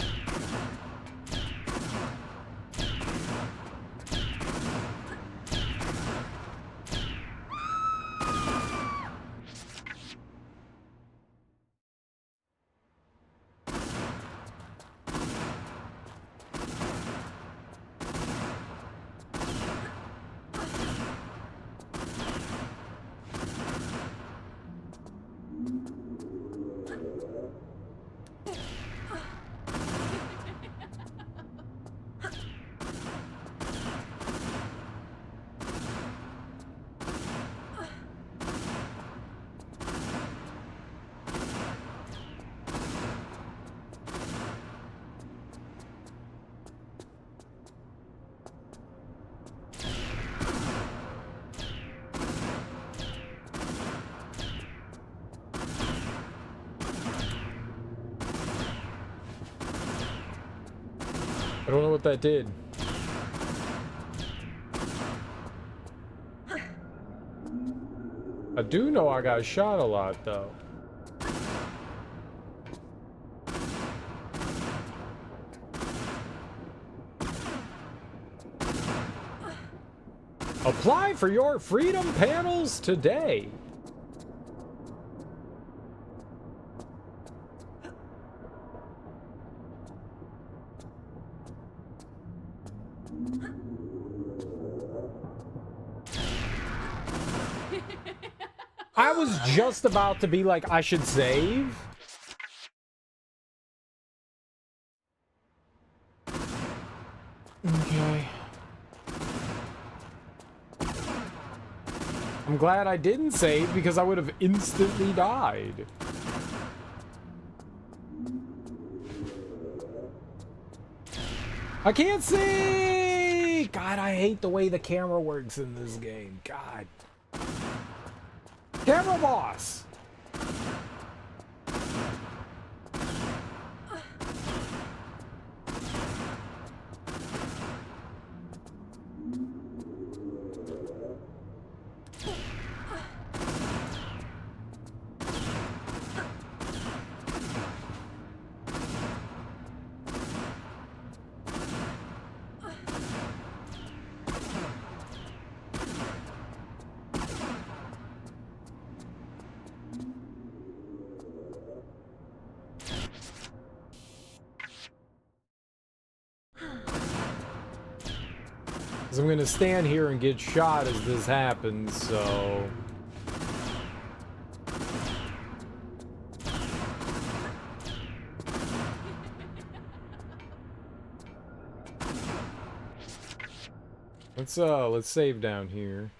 I don't know what that did. I do know I got shot a lot, though. Apply for your Freedom Panels today. I was just about to be like, I should save. Okay. I'm glad I didn't save because I would have instantly died. I can't see! God, I hate the way the camera works in this game. God. Camera boss! I'm gonna stand here and get shot as this happens, so... Let's save down here.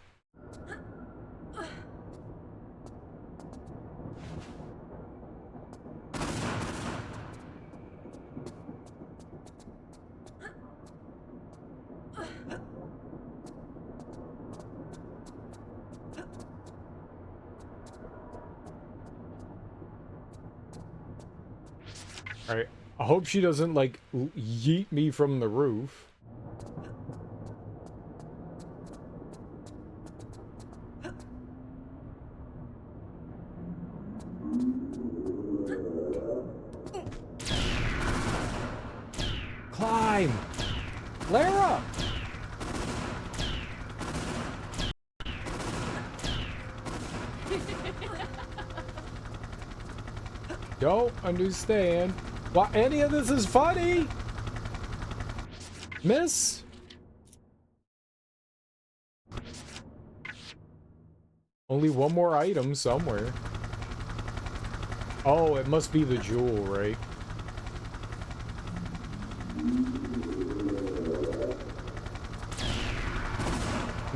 Alright, I hope she doesn't, like, yeet me from the roof. Climb! Lara! Don't understand why any of this is funny, miss. Only one more item somewhere. Oh, it must be the jewel, right?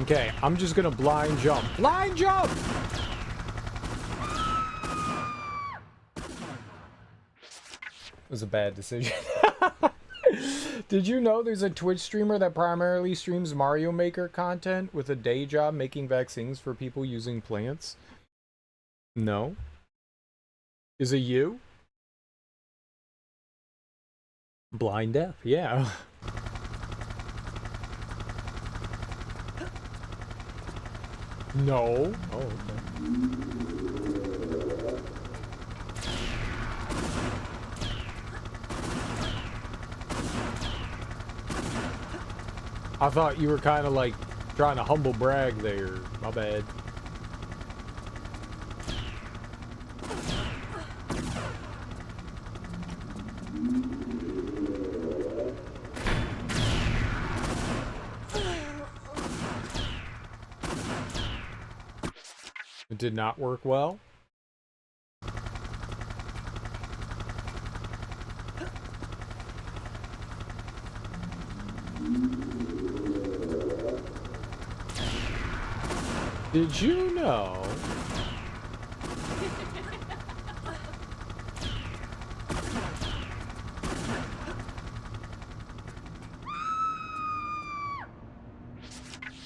Okay, I'm just gonna blind jump. Blind jump! It was a bad decision. Did you know there's a Twitch streamer that primarily streams Mario Maker content with a day job making vaccines for people using plants? No. Is it you? Blind deaf, yeah. No. Oh, okay. I thought you were kind of like trying to humble brag there. My bad. It did not work well. Did you know?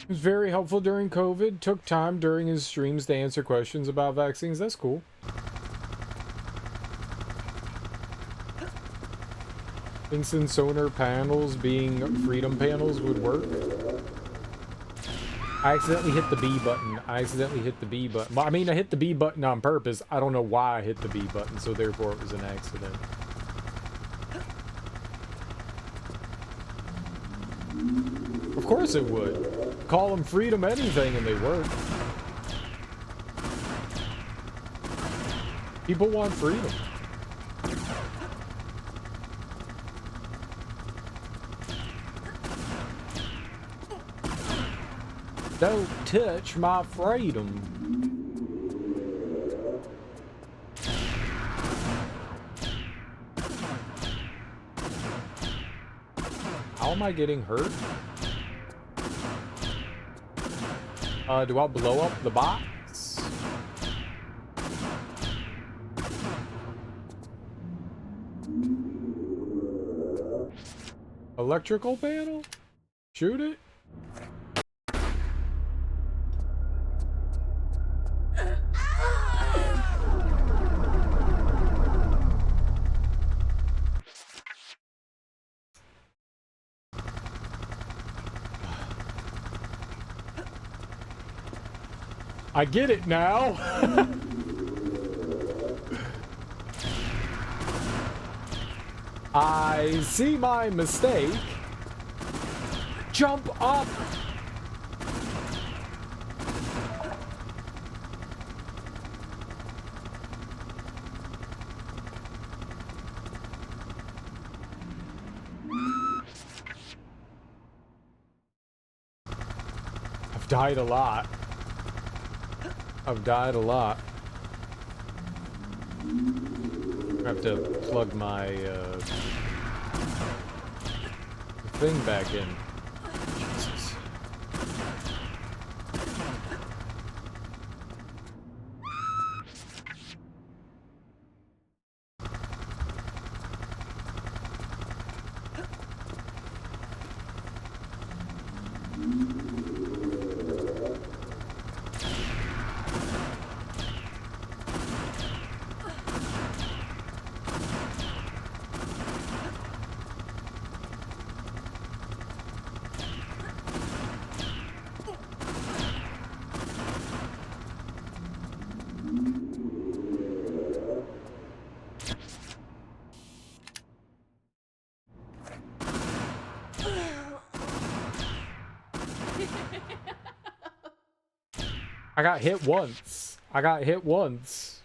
It was very helpful during COVID. Took time during his streams to answer questions about vaccines. That's cool. Thinks in solar panels being freedom panels would work. I accidentally hit the B button. I mean, I hit the B button on purpose. I don't know why I hit the B button, so therefore it was an accident. Of course it would. call them freedom anything and they work. People want freedom. Don't touch my freedom. How am I getting hurt? Do I blow up the box? Electrical panel? Shoot it? I get it now. I see my mistake. Jump up. I've died a lot. I've died a lot. I have to plug my thing back in. Jesus. I got hit once. I got hit once.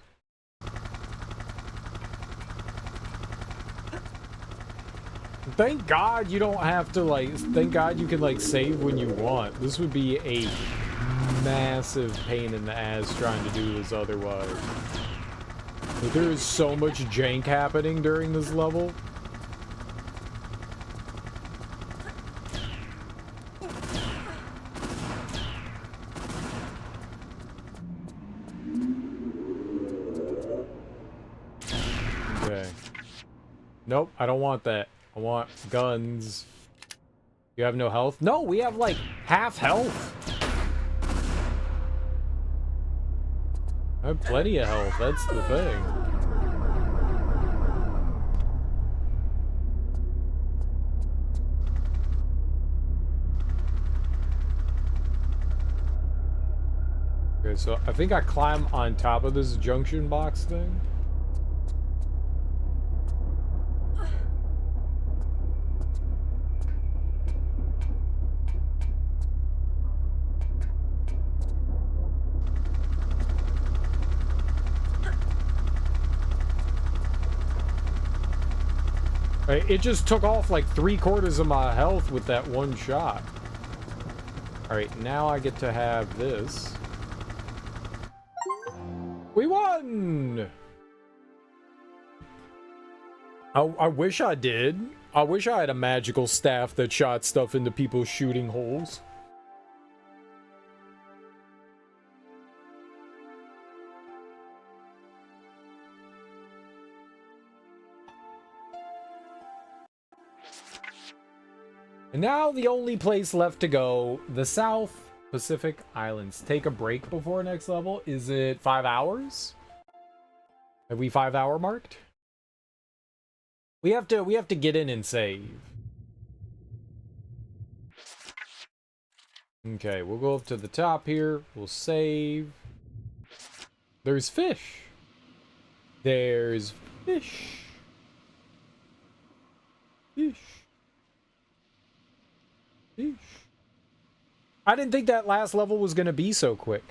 Thank God you don't have to, like, thank God you can, like, save when you want. This would be a massive pain in the ass trying to do this otherwise. But there is so much jank happening during this level. Okay. Nope, I don't want that. I want guns. You have no health? No, we have like half health. I have plenty of health, that's the thing. Okay, so I think I climb on top of this junction box thing. It just took off like 3/4 of my health with that one shot. Alright, now I get to have this. We won! I wish I did. I wish I had a magical staff that shot stuff into people's shooting holes. And now the only place left to go, the South Pacific Islands. Take a break before next level. Is it 5 hours? Have we 5 hour marked? We have to get in and save. Okay, we'll go up to the top here. We'll save. There's fish. There's fish. Fish. Fish. I didn't think that last level was going to be so quick.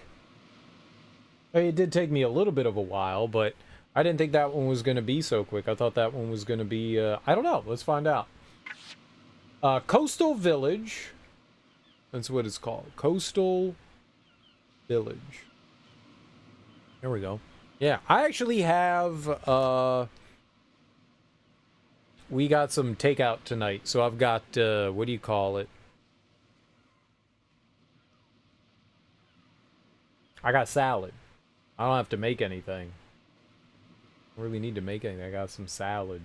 I mean, it did take me a little bit of a while, but I didn't think that one was going to be so quick. I thought that one was going to be, I don't know. Let's find out. Coastal Village. That's what it's called. Coastal Village. There we go. Yeah, I actually have, we got some takeout tonight. So I've got, what do you call it? I got salad. I don't have to make anything. I don't really need to make anything. I got some salad.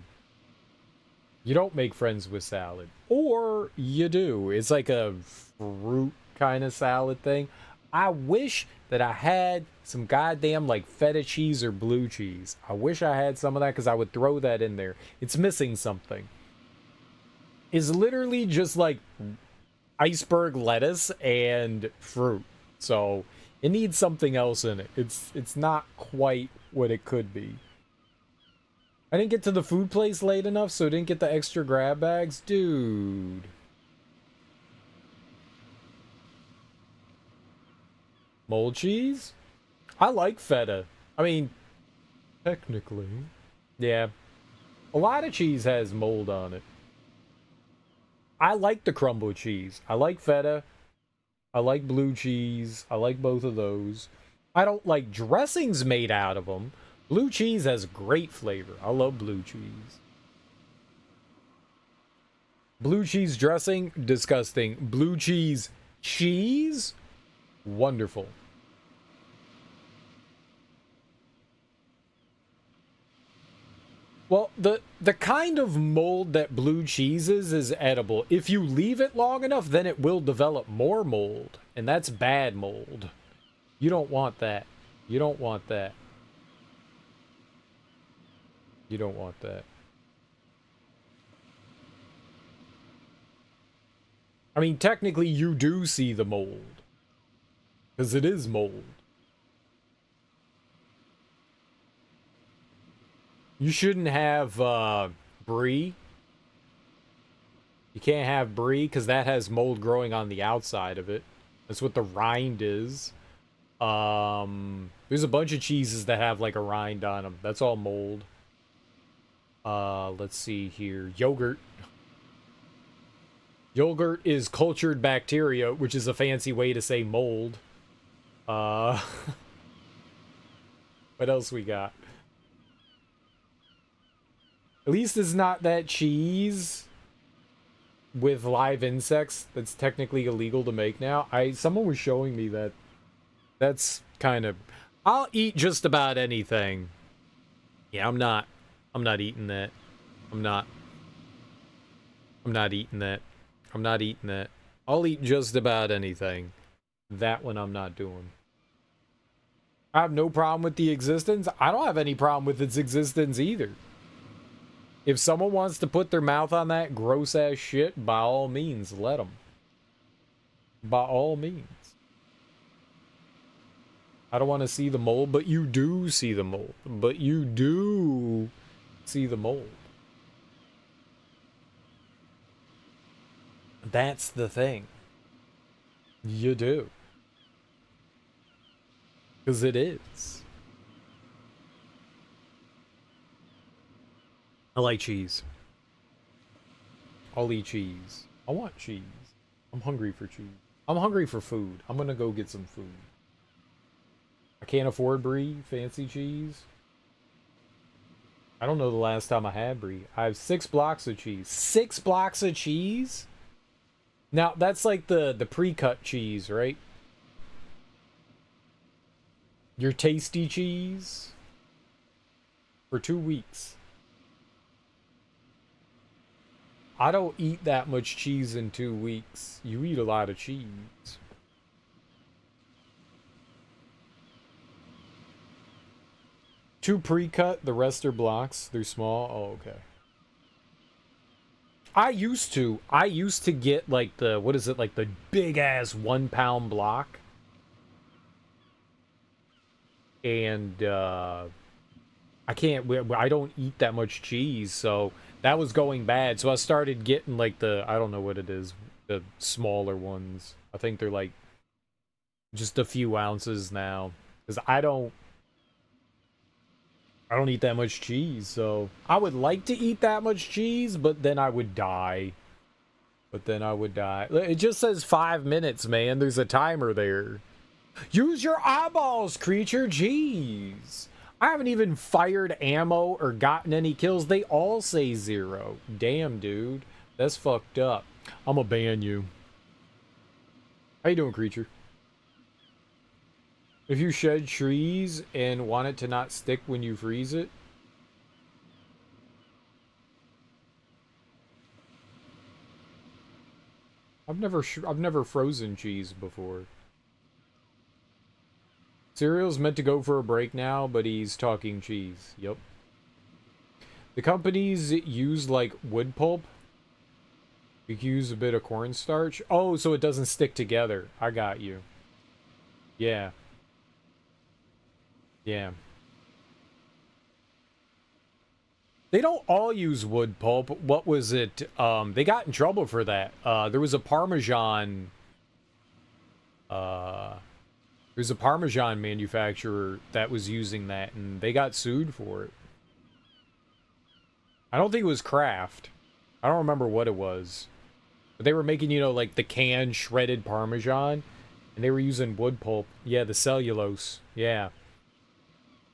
You don't make friends with salad. Or you do. It's like a fruit kind of salad thing. I wish that I had some goddamn like feta cheese or blue cheese. I wish I had some of that because I would throw that in there. It's missing something. It's literally just like iceberg lettuce and fruit. So it needs something else in it. It's not quite what it could be. I didn't get to the food place late enough, so I didn't get the extra grab bags. Dude. Mold cheese? I like feta. I mean, technically. Yeah. A lot of cheese has mold on it. I like the crumble cheese. I like feta. I like blue cheese. I like both of those. I don't like dressings made out of them. Blue cheese has great flavor. I love blue cheese. Blue cheese dressing, disgusting. Blue cheese cheese, wonderful. Well, the kind of mold that blue cheese is edible. If you leave it long enough, then it will develop more mold. And that's bad mold. You don't want that. You don't want that. You don't want that. I mean, technically, you do see the mold. Because it is mold. You shouldn't have brie. You can't have brie because that has mold growing on the outside of it. That's what the rind is. There's a bunch of cheeses that have like a rind on them. That's all mold. Let's see here. Yogurt. Yogurt is cultured bacteria, which is a fancy way to say mold. What else we got? At least it's not that cheese with live insects that's technically illegal to make now. Someone was showing me that. That's kind of... I'll eat just about anything. Yeah, I'm not eating that. I'm not eating that. I'm not eating that. I'll eat just about anything. That one I'm not doing. I have no problem with the existence. I don't have any problem with its existence either. If someone wants to put their mouth on that gross ass shit, by all means, let them. By all means. I don't want to see the mold, but you do see the mold. But you do see the mold. That's the thing. You do. Because it is. I like cheese. I'll eat cheese. I want cheese. I'm hungry for cheese. I'm hungry for food. I'm gonna go get some food. I can't afford brie, fancy cheese. I don't know the last time I had brie. I have 6 blocks of cheese. 6 blocks of cheese? Now, that's like the pre-cut cheese, right? Your tasty cheese? For 2 weeks. I don't eat that much cheese in 2 weeks. You eat a lot of cheese. Two pre-cut, the rest are blocks. They're small. Oh, okay. I used to get like the, what is it, like the big ass 1 pound block. And I don't eat that much cheese, so that was going bad. So I started getting like the, I don't know what it is, the smaller ones. I think they're like Just a few ounces now. Because I don't eat that much cheese, so I would like to eat that much cheese, but then I would die. It just says 5 minutes, man. There's a timer there. Use your eyeballs, creature. Jeez. I haven't even fired ammo or gotten any kills. They all say 0. Damn, dude. That's fucked up. I'm gonna ban you. How you doing, creature? If you shed trees and want it to not stick when you freeze it. I've never frozen cheese before. Cereal's meant to go for a break now, but he's talking cheese. Yep. The companies use like wood pulp. You can use a bit of cornstarch. Oh, so it doesn't stick together. I got you. Yeah. Yeah. They don't all use wood pulp. What was it? They got in trouble for that. There was a Parmesan manufacturer that was using that, and they got sued for it. I don't think it was Kraft. I don't remember what it was. But they were making, you know, like the canned shredded Parmesan, and they were using wood pulp. Yeah, the cellulose. Yeah.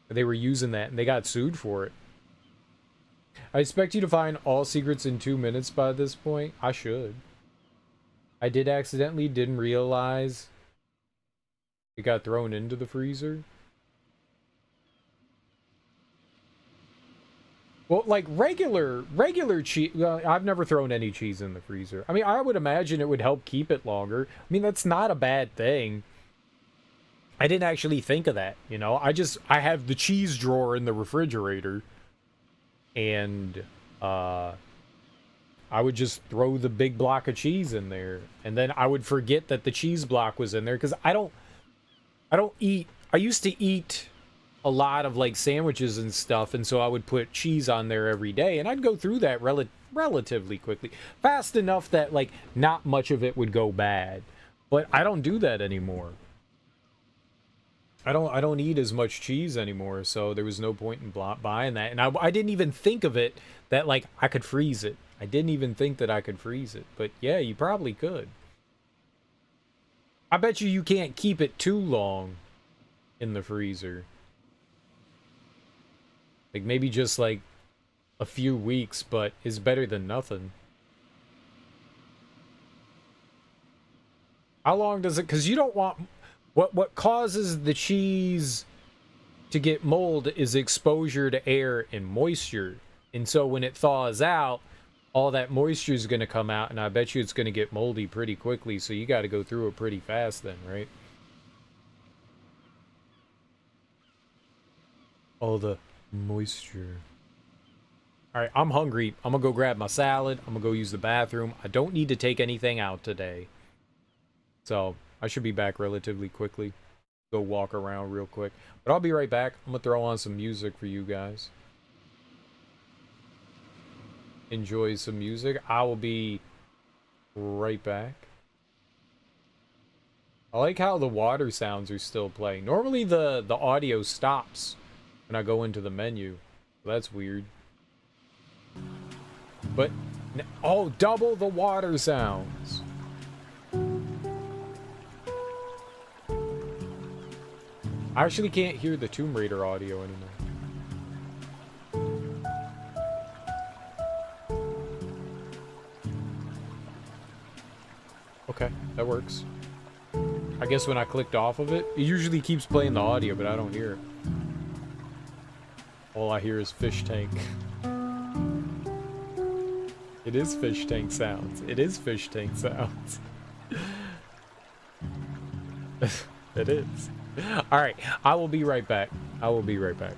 They were using that, and they got sued for it. I expect you to find all secrets in 2 minutes by this point. I should. I didn't realize it got thrown into the freezer. Well, like regular cheese. Well, I've never thrown any cheese in the freezer. I mean, I would imagine it would help keep it longer. I mean, that's not a bad thing. I didn't actually think of that, you know. I have the cheese drawer in the refrigerator. And I would just throw the big block of cheese in there, and then I would forget that the cheese block was in there, because I don't eat. I used to eat a lot of like sandwiches and stuff, and so I would put cheese on there every day, and I'd go through that relatively quickly, fast enough that like not much of it would go bad. But I don't do that anymore. I don't eat as much cheese anymore, so there was no point in buying that. And I didn't even think of it that, like, I could freeze it. I didn't even think that I could freeze it. But, yeah, you probably could. I bet you can't keep it too long in the freezer. Like, maybe just, like, a few weeks, but it's better than nothing. How long does it... Because you don't want... What causes the cheese to get mold is exposure to air and moisture. And so when it thaws out, all that moisture is going to come out, and I bet you it's going to get moldy pretty quickly, so you got to go through it pretty fast then, right? All the moisture. Alright, I'm hungry. I'm going to go grab my salad. I'm going to go use the bathroom. I don't need to take anything out today. So... I should be back relatively quickly. Go walk around real quick. But I'll be right back. I'm going to throw on some music for you guys. Enjoy some music. I will be right back. I like how the water sounds are still playing. Normally the audio stops when I go into the menu. So that's weird. But, oh, double the water sounds. I actually can't hear the Tomb Raider audio anymore. Okay, that works. I guess when I clicked off of it, it usually keeps playing the audio, but I don't hear it. All I hear is fish tank. It is fish tank sounds. It is fish tank sounds. It is. Alright, I will be right back. I will be right back.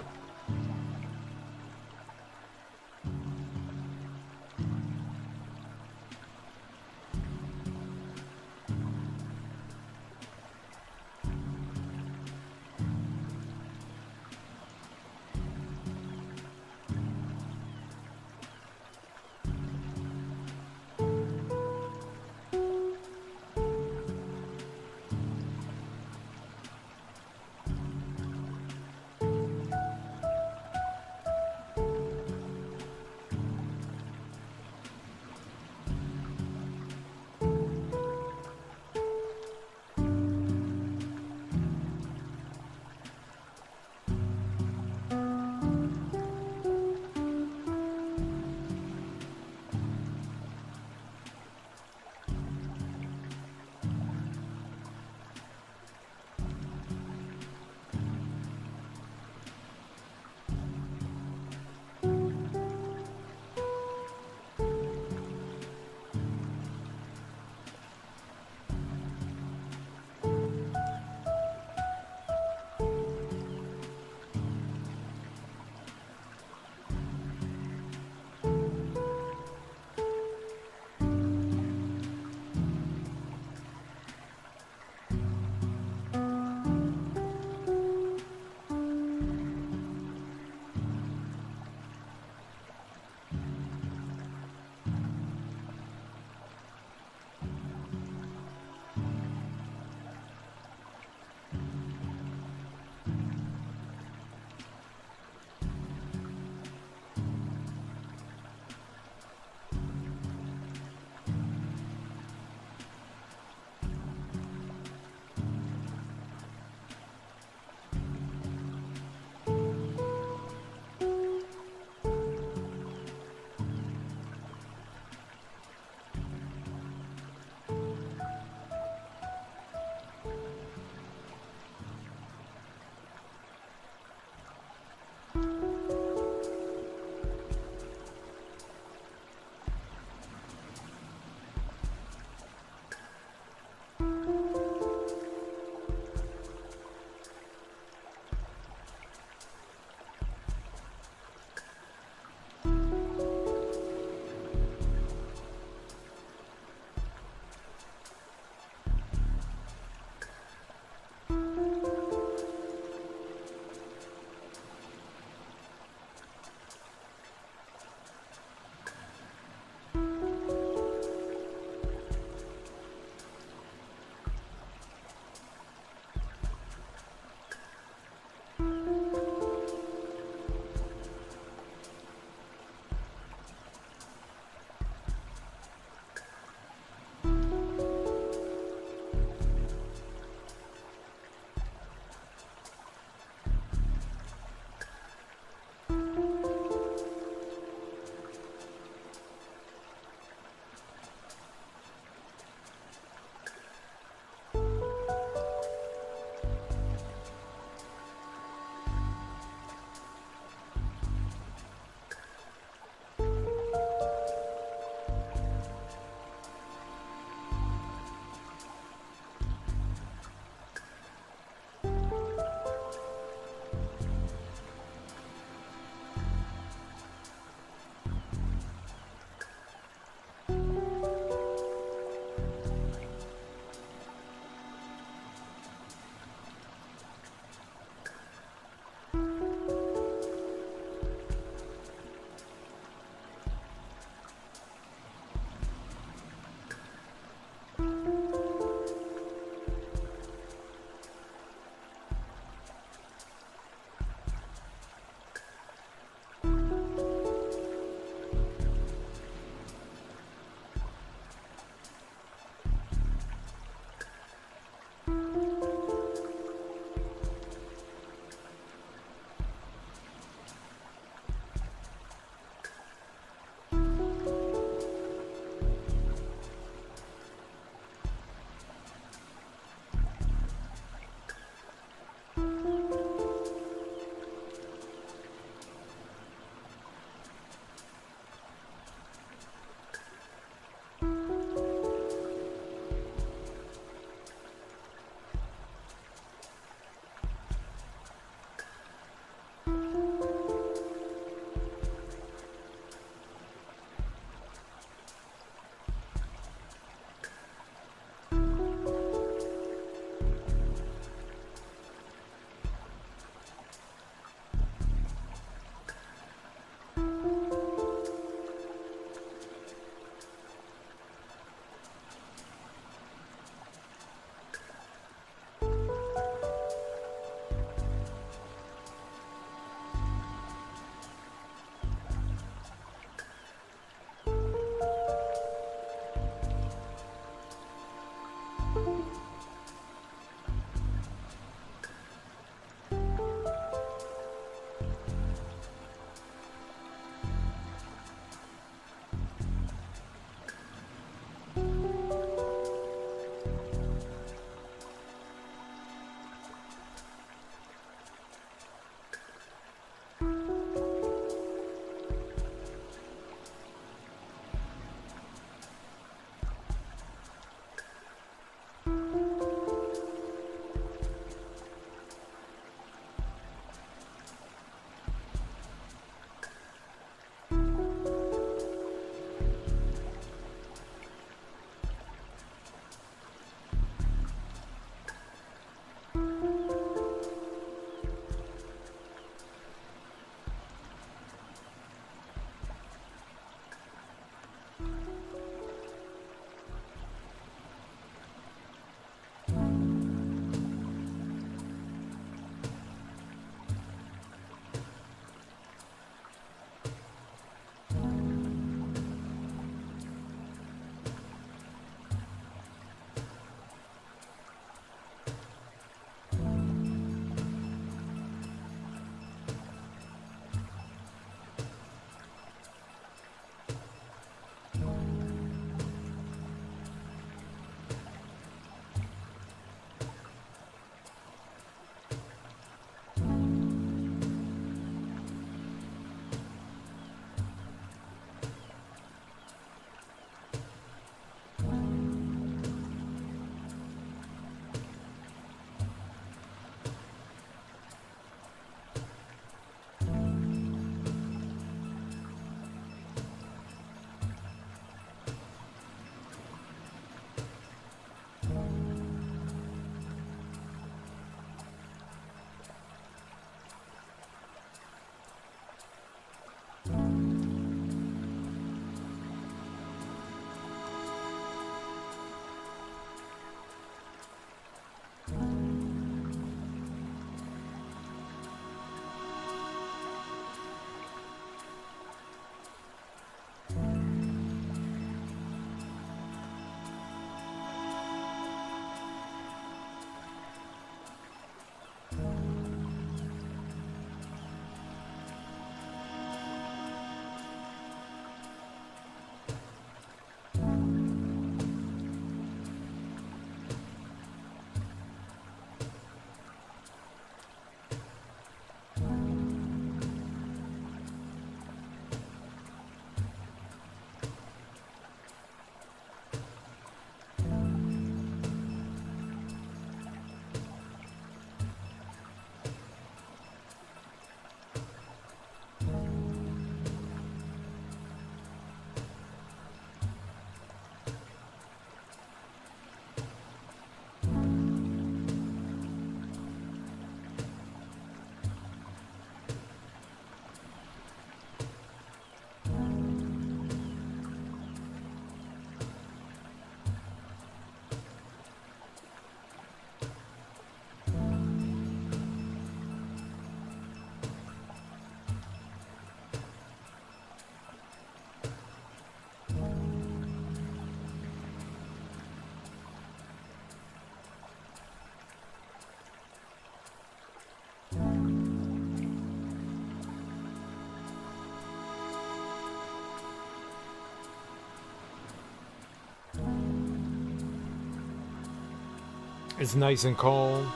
It's nice and calm.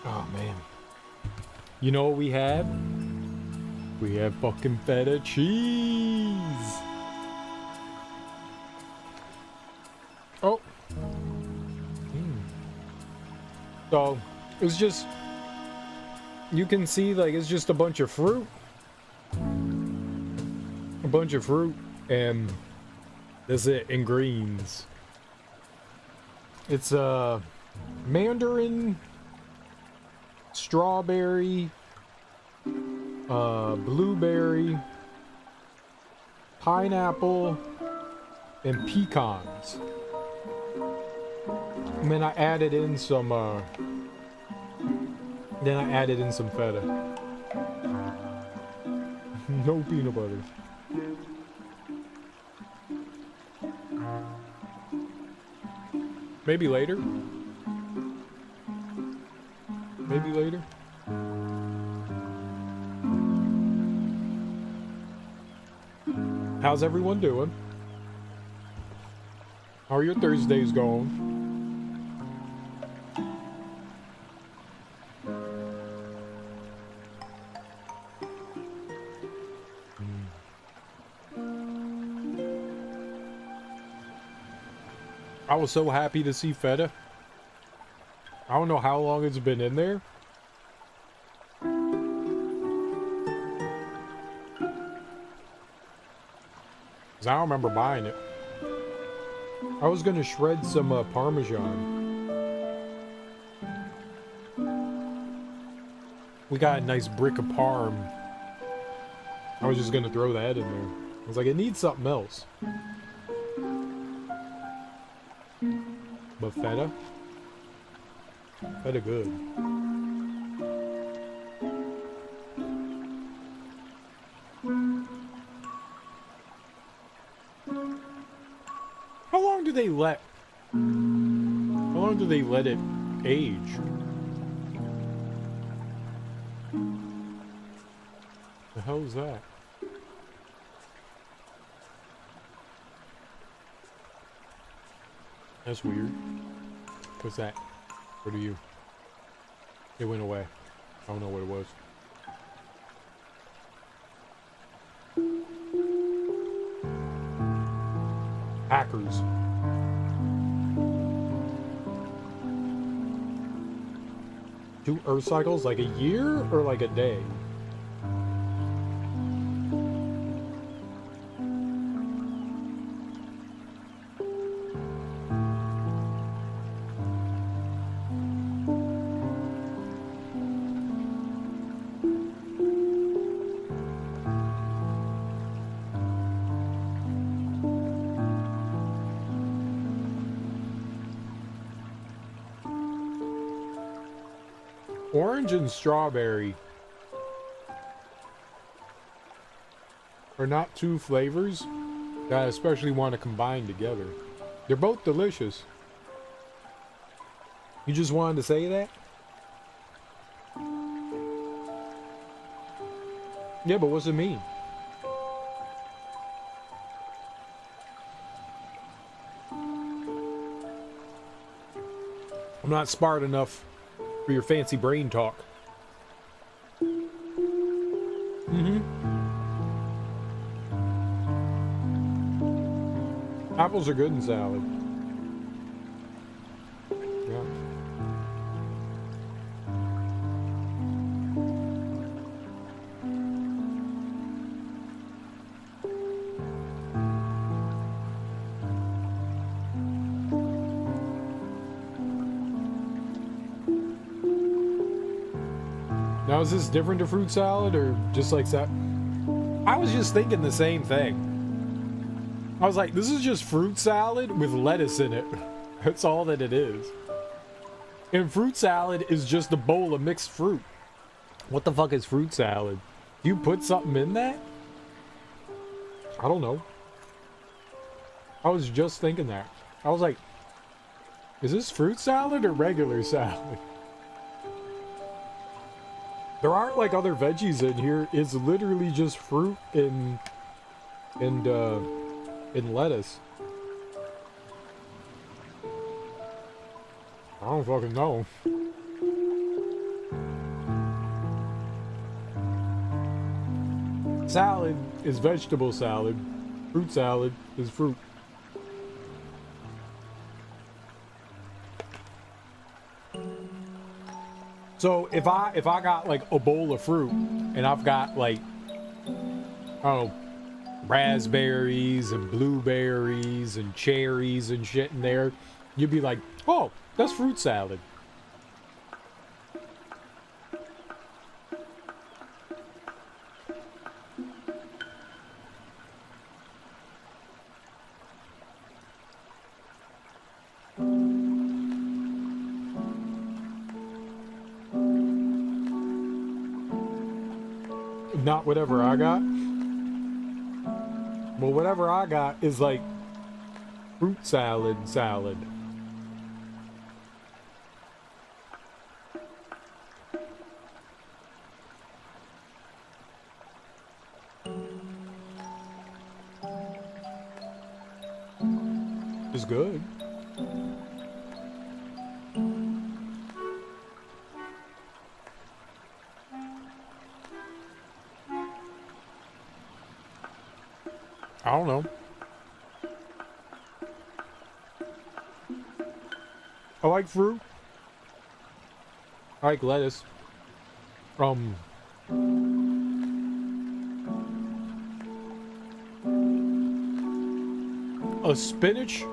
Oh man. You know what we have? We have fucking feta cheese. Oh. So, it's just, you can see like it's just a bunch of fruit. A bunch of fruit and that's it, and greens. It's mandarin, strawberry, blueberry, pineapple, and pecans. And then I added in some feta. No peanut butter. Maybe later. Maybe later. How's everyone doing? How are your Thursdays going? I was so happy to see feta. I don't know how long it's been in there. 'Cause I don't remember buying it. I was gonna shred some Parmesan. We got a nice brick of Parm. I was just gonna throw that in there. I was like, it needs something else. But feta? Feta good. How long do they let it age? The hell is that? That's weird. What's that? What are you? It went away. I don't know what it was. Hackers. Do Earth cycles like a year or like a day? Orange and strawberry are not two flavors that I especially want to combine together. They're both delicious. You just wanted to say that? Yeah, but what's it mean? I'm not smart enough for your fancy brain talk. Apples are good in salad. Yeah. Now, is this different to fruit salad or just like that? I was just thinking the same thing. I was like, this is just fruit salad with lettuce in it. That's all that it is. And fruit salad is just a bowl of mixed fruit. What the fuck is fruit salad? Do you put something in that? I don't know. I was just thinking that. I was like, is this fruit salad or regular salad? There aren't like other veggies in here. It's literally just fruit and lettuce. I don't fucking know. Salad is vegetable salad. Fruit salad is fruit. So if I got like a bowl of fruit and I've got like, I don't know, raspberries and blueberries and cherries and shit in there, you'd be like, oh, that's fruit salad. Not whatever I got. Well, whatever I got is like fruit salad. It's good. I don't know. I like fruit. I like lettuce. A spinach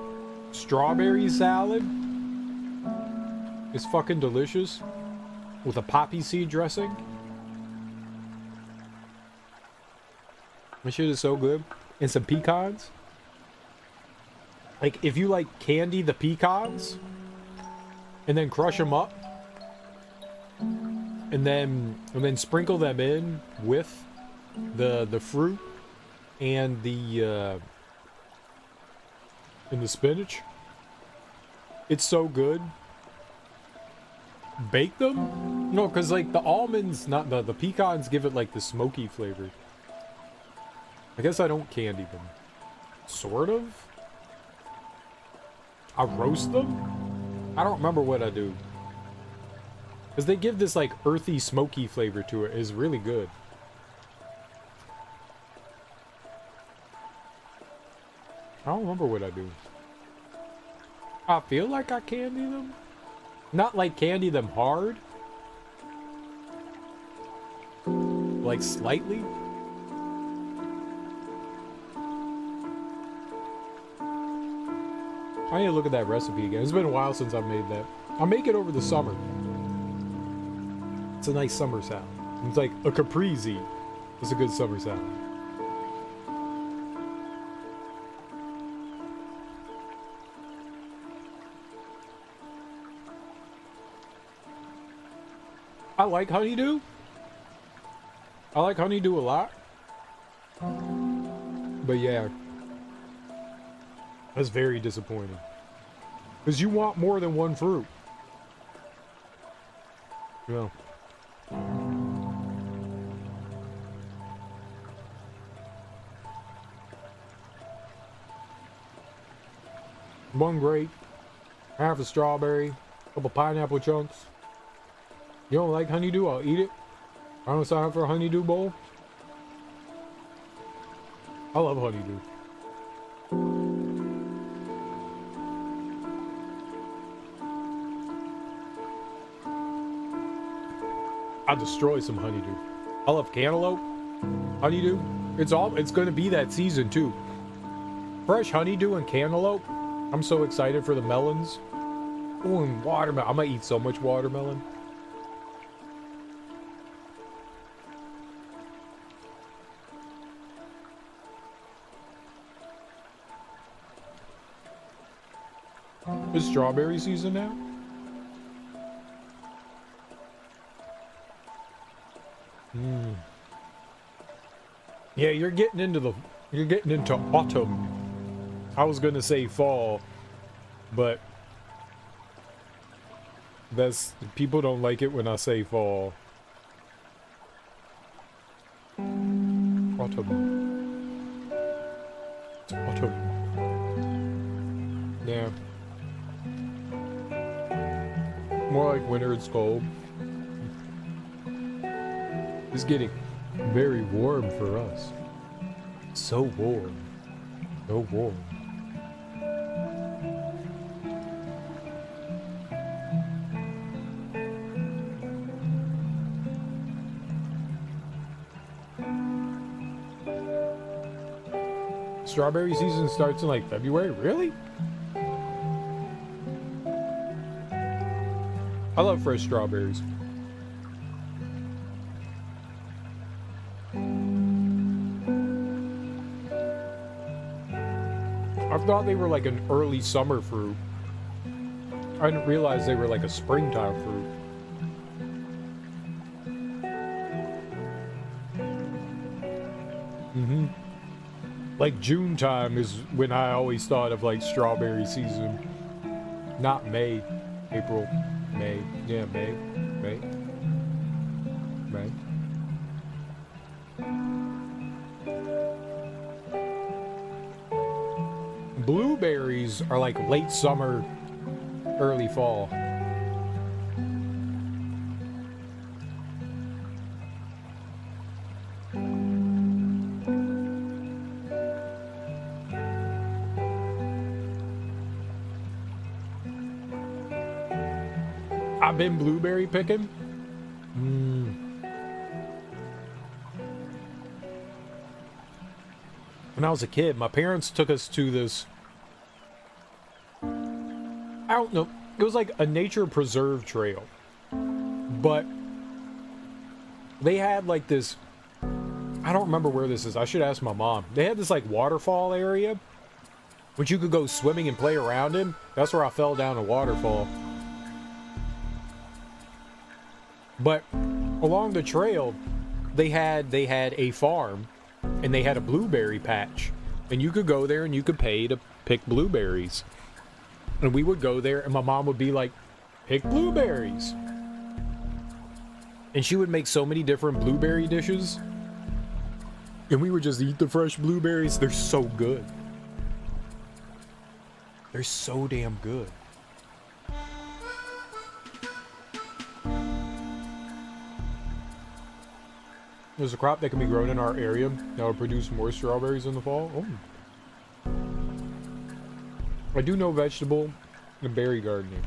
strawberry salad is fucking delicious with a poppy seed dressing. That shit is so good. And some pecans. Like, if you like candy the pecans and then crush them up and then sprinkle them in with the fruit and the spinach, it's so good. Bake them? No, because like the almonds, not the pecans give it like the smoky flavor. I guess I don't candy them. Sort of? I roast them? I don't remember what I do. Because they give this like earthy, smoky flavor to it. It's really good. I don't remember what I do. I feel like I candy them. Not like candy them hard. Like slightly. I need to look at that recipe again. It's been a while since I've made that. I'll make it over the summer. It's a nice summer salad. It's like a caprese. It's a good summer salad. I like honeydew. I like honeydew a lot. But yeah. That's very disappointing. Because you want more than one fruit. Yeah. One grape, half a strawberry, couple pineapple chunks. You don't like honeydew? I'll eat it. I don't sign up for a honeydew bowl. I love honeydew. I'll destroy some honeydew. I love cantaloupe. Honeydew. It's going to be that season too. Fresh honeydew and cantaloupe. I'm so excited for the melons. Oh, and watermelon. I'm gonna eat so much watermelon. It's strawberry season now. Yeah, you're getting into autumn. I was gonna say fall, but people don't like it when I say fall. Autumn. It's autumn. Yeah. More like winter, it's cold. It's getting very warm for us. So warm. So warm. Strawberry season starts in like February? Really? I love fresh strawberries. I thought they were like an early summer fruit. I didn't realize they were like a springtime fruit. Like June time is when I always thought of like strawberry season. Not May, April, May. Yeah, May. Blueberries are like late summer, early fall. I've been blueberry picking. When I was a kid, my parents took us to this, I don't know, it was like a nature preserve trail. But they had like this, I don't remember where this is. I should ask my mom. They had this like waterfall area, which you could go swimming and play around in. That's where I fell down a waterfall. But along the trail, they had a farm, and they had a blueberry patch, and you could go there and you could pay to pick blueberries. And we would go there, and my mom would be like, "Pick blueberries," and she would make so many different blueberry dishes, and we would just eat the fresh blueberries. They're so good. They're so damn good. There's a crop that can be grown in our area that will produce more strawberries in the fall. Oh. I do know vegetable and berry gardening.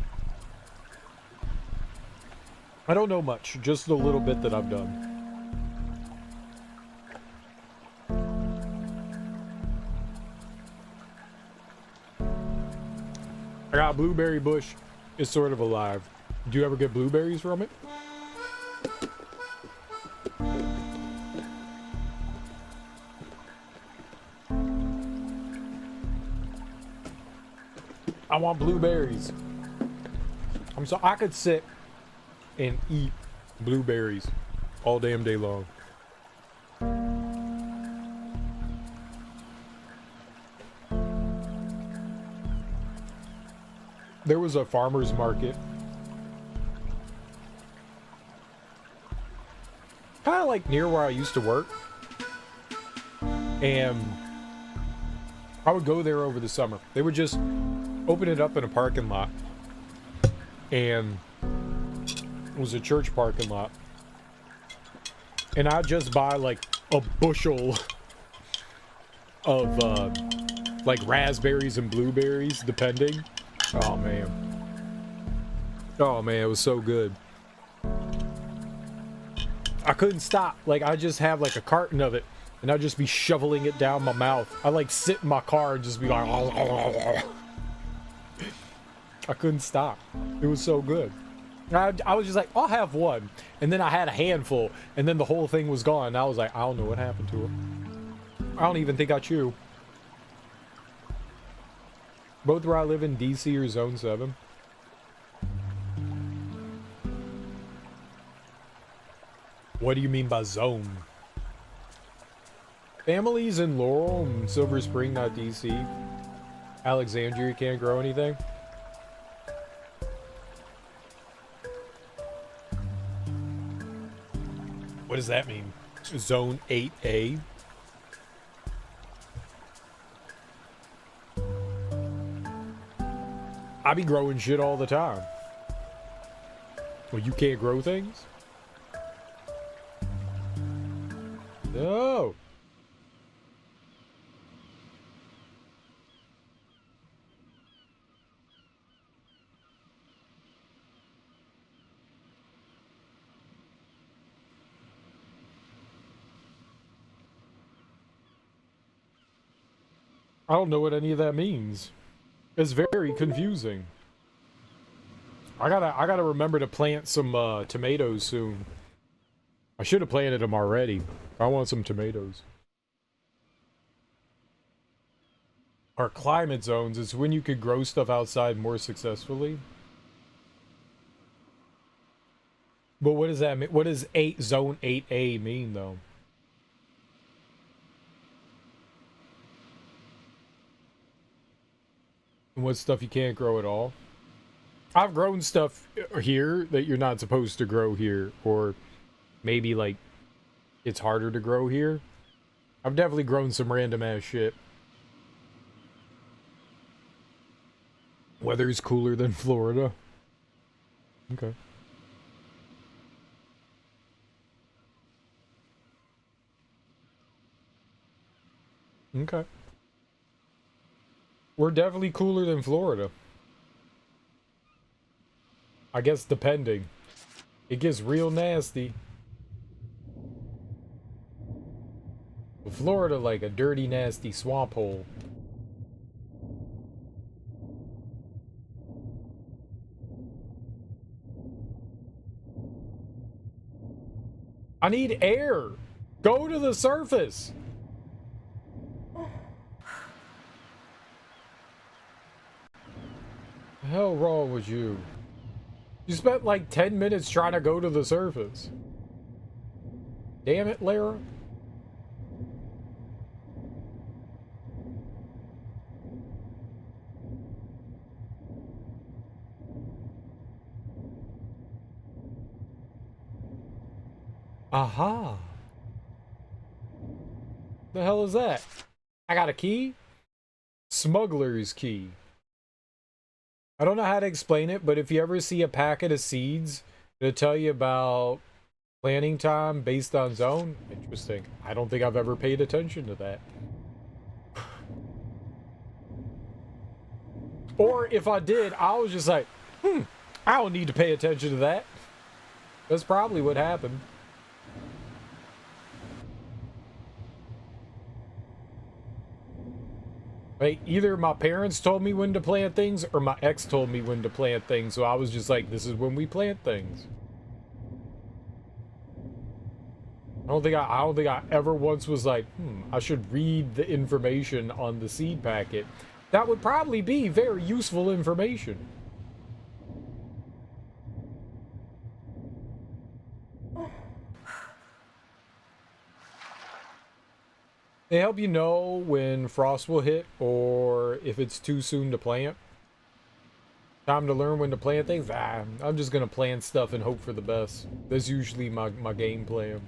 I don't know much, just the little bit that I've done. I got a blueberry bush. It's sort of alive. Do you ever get blueberries from it? I want blueberries. I could sit and eat blueberries all damn day long. There was a farmer's market. Kind of like near where I used to work. And I would go there over the summer. They would just open it up in a parking lot, and it was a church parking lot, and I'd just buy like a bushel of like raspberries and blueberries depending. Oh man, it was so good. I couldn't stop. Like, I just have like a carton of it, and I'd just be shoveling it down my mouth. I like sit in my car and just be like I couldn't stop. It was so good. I was just like, I'll have one. And then I had a handful, and then the whole thing was gone. And I was like, I don't know what happened to it. I don't even think I chew. Both where I live in DC or Zone 7. What do you mean by zone? Families in Laurel and Silver Spring, not DC. Alexandria can't grow anything. What does that mean? Zone 8A? I be growing shit all the time. Well, you can't grow things? No. I don't know what any of that means. It's very confusing. I gotta remember to plant some tomatoes soon. I should have planted them already. I want some tomatoes. Our climate zones is when you could grow stuff outside more successfully. But what does that mean? What does zone 8A mean though? And what stuff you can't grow at all? I've grown stuff here that you're not supposed to grow here, or maybe like it's harder to grow here. I've definitely grown some random ass shit. Weather's cooler than Florida. Okay. Okay. We're definitely cooler than Florida. I guess depending. It gets real nasty. Florida like a dirty, nasty swamp hole. I need air. Go to the surface. The hell wrong with you? You spent like 10 minutes trying to go to the surface. Damn it, Lara. Aha. The hell is that? I got a key? Smuggler's key. I don't know how to explain it, but if you ever see a packet of seeds, it'll tell you about planting time based on zone. Interesting. I don't think I've ever paid attention to that. Or if I did, I was just like, I don't need to pay attention to that. That's probably what happened. Like, either my parents told me when to plant things, or my ex told me when to plant things, so I was just like, this is when we plant things. I don't think I ever once was like, I should read the information on the seed packet. That would probably be very useful information. They help you know when frost will hit or if it's too soon to plant. Time to learn when to plant things? I'm just gonna plant stuff and hope for the best. That's usually my game plan.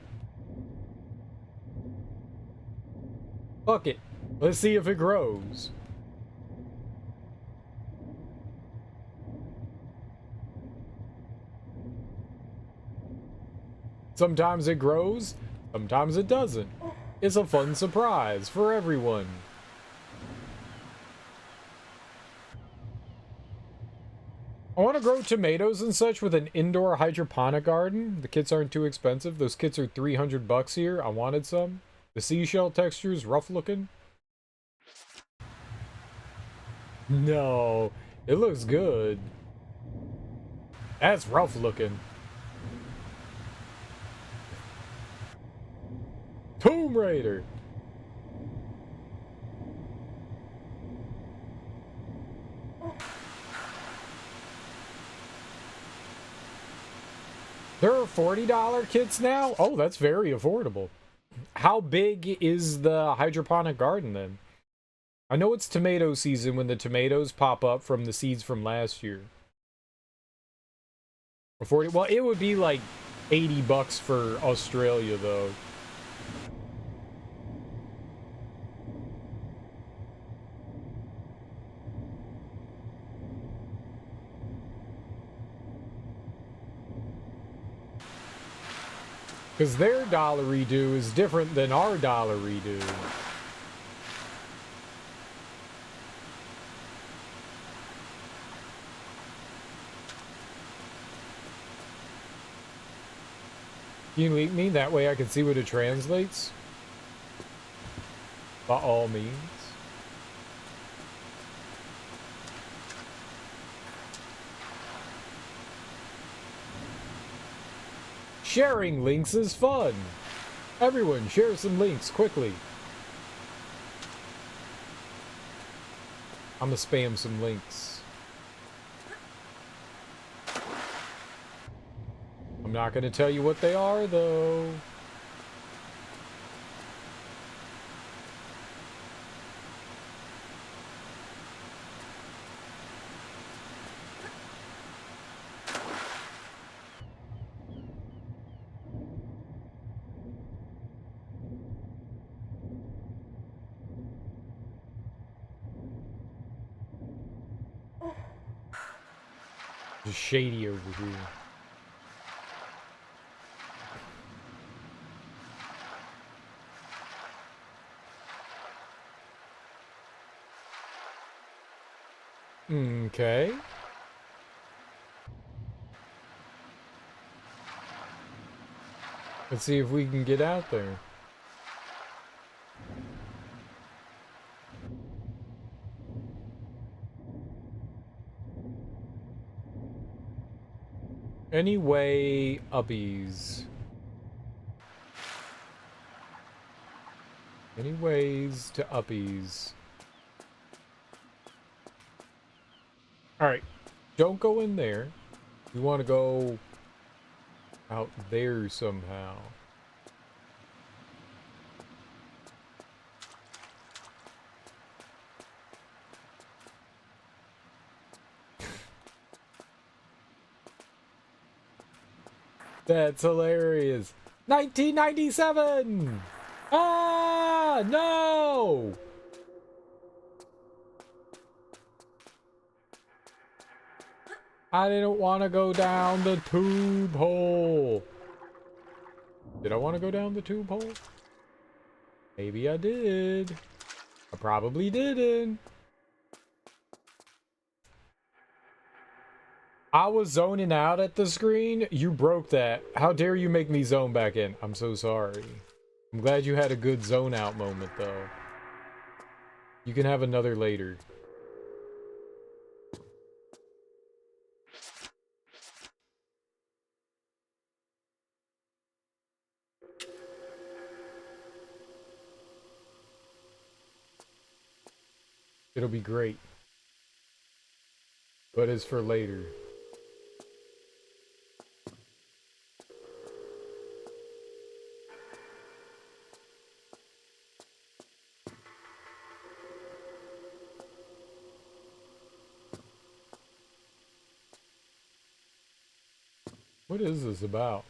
Fuck it. Let's see if it grows. Sometimes it grows, sometimes it doesn't. It's a fun surprise for everyone. I want to grow tomatoes and such with an indoor hydroponic garden. The kits aren't too expensive. Those kits are $300 here. I wanted some. The seashell texture is rough looking. No, it looks good. That's rough looking. Tomb Raider. There are $40 kits now? Oh, that's very affordable. How big is the hydroponic garden then? I know it's tomato season when the tomatoes pop up from the seeds from last year. 40, well, it would be like $80 for Australia though. Because their dollary-do is different than our dollary-do. Can you link me? That way I can see what it translates. By all means. Sharing links is fun. Everyone, share some links quickly. I'm gonna spam some links. I'm not gonna tell you what they are, though. Just shady over here. Okay. Let's see if we can get out there. Anyway, uppies. Any ways to uppies? Alright. Don't go in there. We want to go out there somehow. That's hilarious. 1997! Ah, no! I didn't want to go down the tube hole. Did I want to go down the tube hole? Maybe I did. I probably didn't. I was zoning out at the screen. You broke that. How dare you make me zone back in? I'm so sorry. I'm glad you had a good zone out moment, though. You can have another later. It'll be great. But it's for later. What is this about?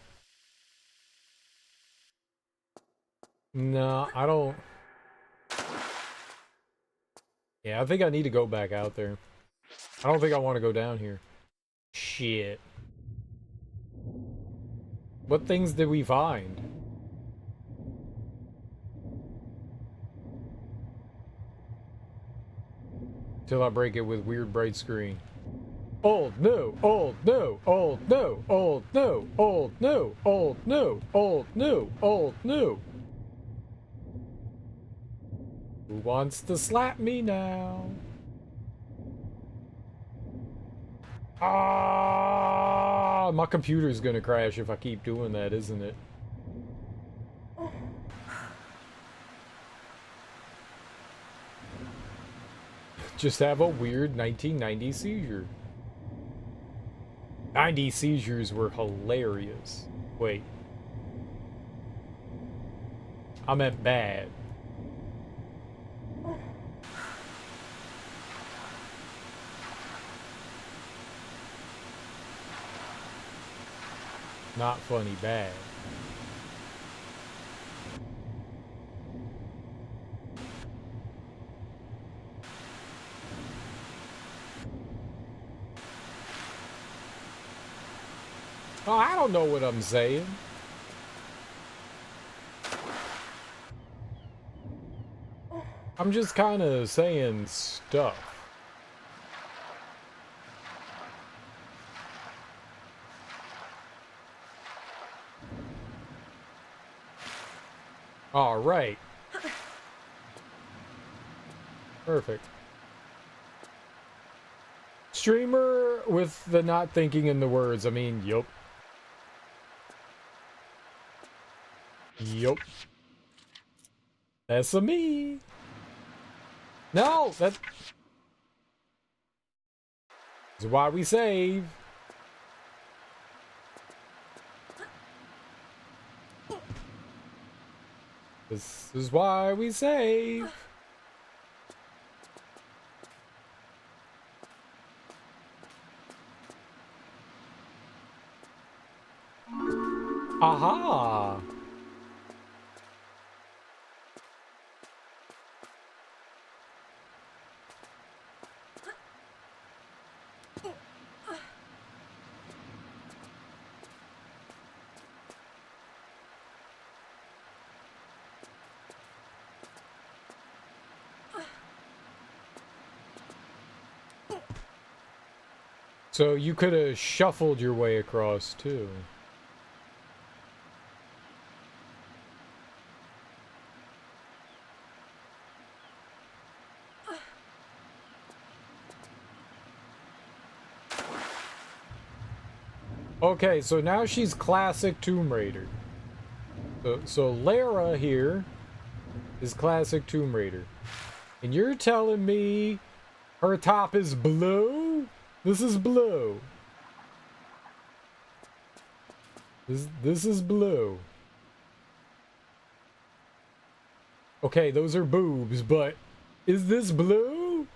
No, I don't. Yeah, I think I need to go back out there. I don't think I want to go down here. Shit. What things did we find? Till I break it with weird bright screen. Old, new, old, new, old, new, old, new, old, new, old, new, old, new, old, new. Who wants to slap me now? Ah, my computer's gonna crash if I keep doing that, isn't it? Just have a weird 1990 seizure. 90 seizures were hilarious. Wait. I meant bad. Not funny, bad. Oh, I don't know what I'm saying. I'm just kind of saying stuff. All right. Perfect. Streamer with the not thinking in the words. I mean, yup. Yup. That's a me. No, that is why we save. This is why we save. Aha! So you could have shuffled your way across too. Okay, so now she's classic Tomb Raider. So Lara here is classic Tomb Raider. And you're telling me her top is blue? This is blue. This is blue. Okay, those are boobs, but is this blue?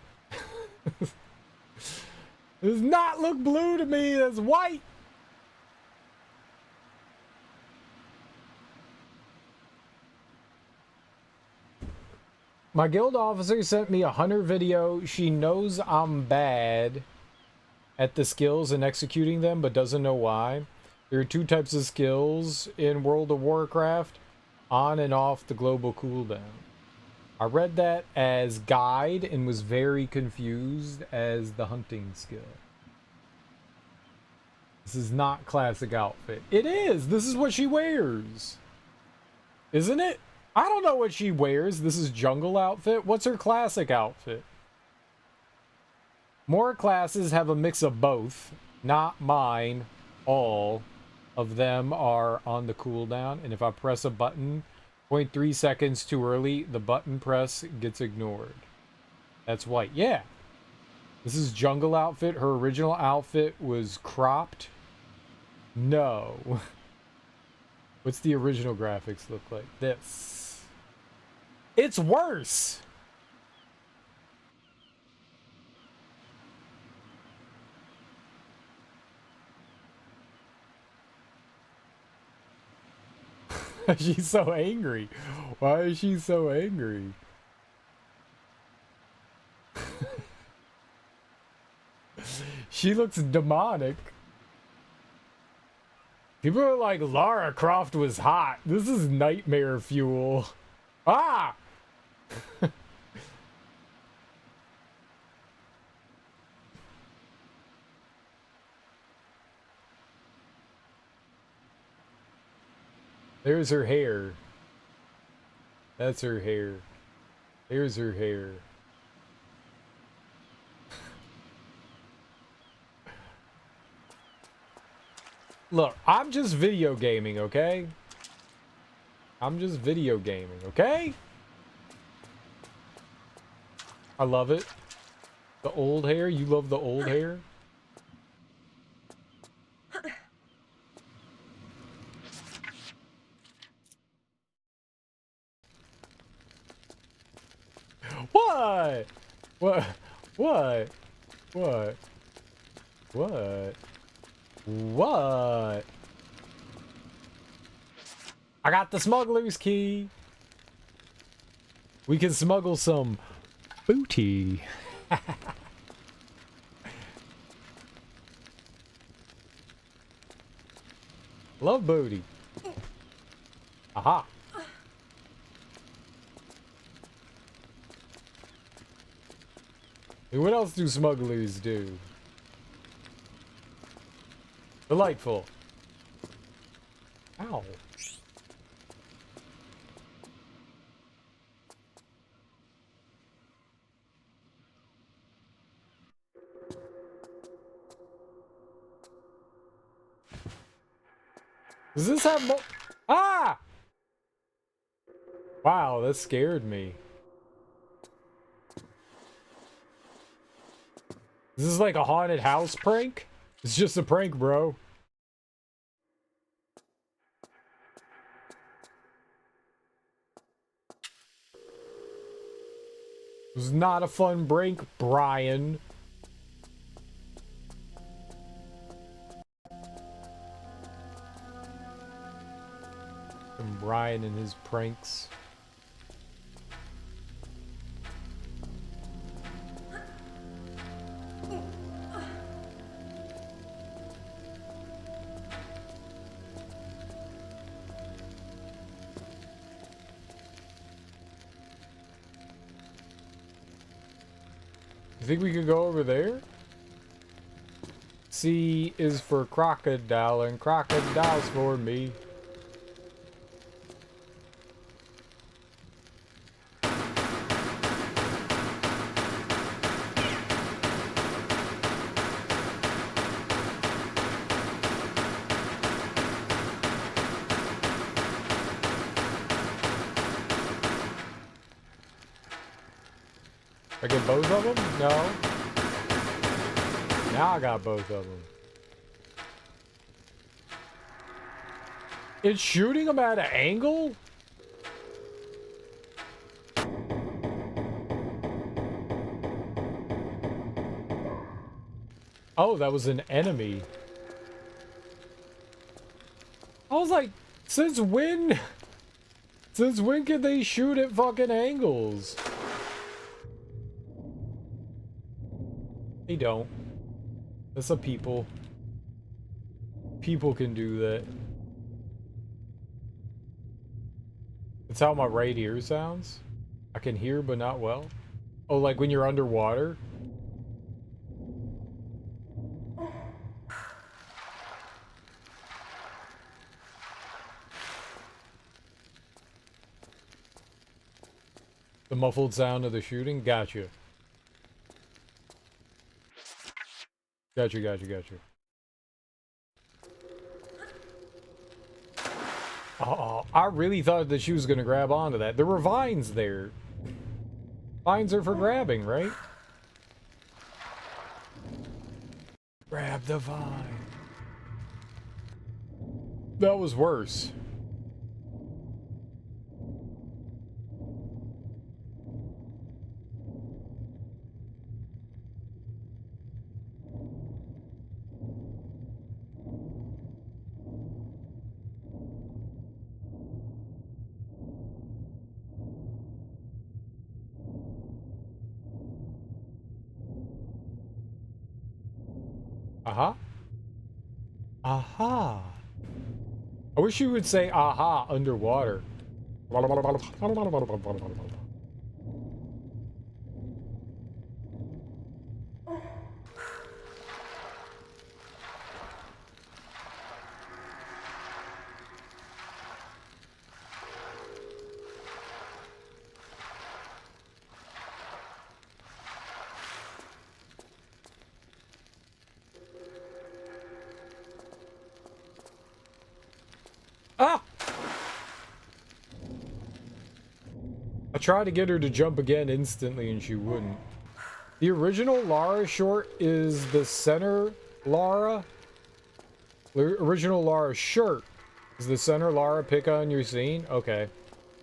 Does not look blue to me, that's white. My guild officer sent me a hunter video. She knows I'm bad at the skills and executing them, but doesn't know why. There are two types of skills in World of Warcraft, on and off the global cooldown. I read that as guide and was very confused as the hunting skill. This is not classic outfit. It is! This is what she wears! Isn't it? I don't know what she wears. This is jungle outfit. What's her classic outfit? More classes have a mix of both. Not mine. All of them are on the cooldown. And if I press a button 0.3 seconds too early, the button press gets ignored. That's white. Yeah. This is jungle outfit. Her original outfit was cropped. No. What's the original graphics look like? This. It's worse. She's so angry. Why is she so angry? She looks demonic. People are like, Lara Croft was hot. This is nightmare fuel. Ah! There's her hair. That's her hair. There's her hair. Look, I'm just video gaming, okay? I'm just video gaming, okay? I love it. The old hair? You love the old hair? What? What? What? What? What? What? I got the smuggler's key. We can smuggle some booty. Love booty. Aha. What else do smugglers do? Delightful. Ow. Does this have more? Ah! Wow, that scared me. Is this like a haunted house prank? It's just a prank, bro. It was not a fun prank, Brian. And Brian and his pranks. You think we could go over there? C is for crocodile and crocodiles for me. I get both of them? No. Now I got both of them. It's shooting them at an angle? Oh, that was an enemy. I was like, since when? Since when can they shoot at fucking angles? They don't. That's a people. People can do that. It's how my right ear sounds. I can hear, but not well. Oh, like when you're underwater? The muffled sound of the shooting? Gotcha. Gotcha. Oh, I really thought that she was gonna grab onto that. There were vines there. Vines are for grabbing, right? Grab the vine. That was worse. Aha. Aha. I wish you would say aha underwater. Ah! I tried to get her to jump again instantly and she wouldn't. The original Lara short is the center Lara. The original Lara shirt is the center Lara pick on your scene. Okay.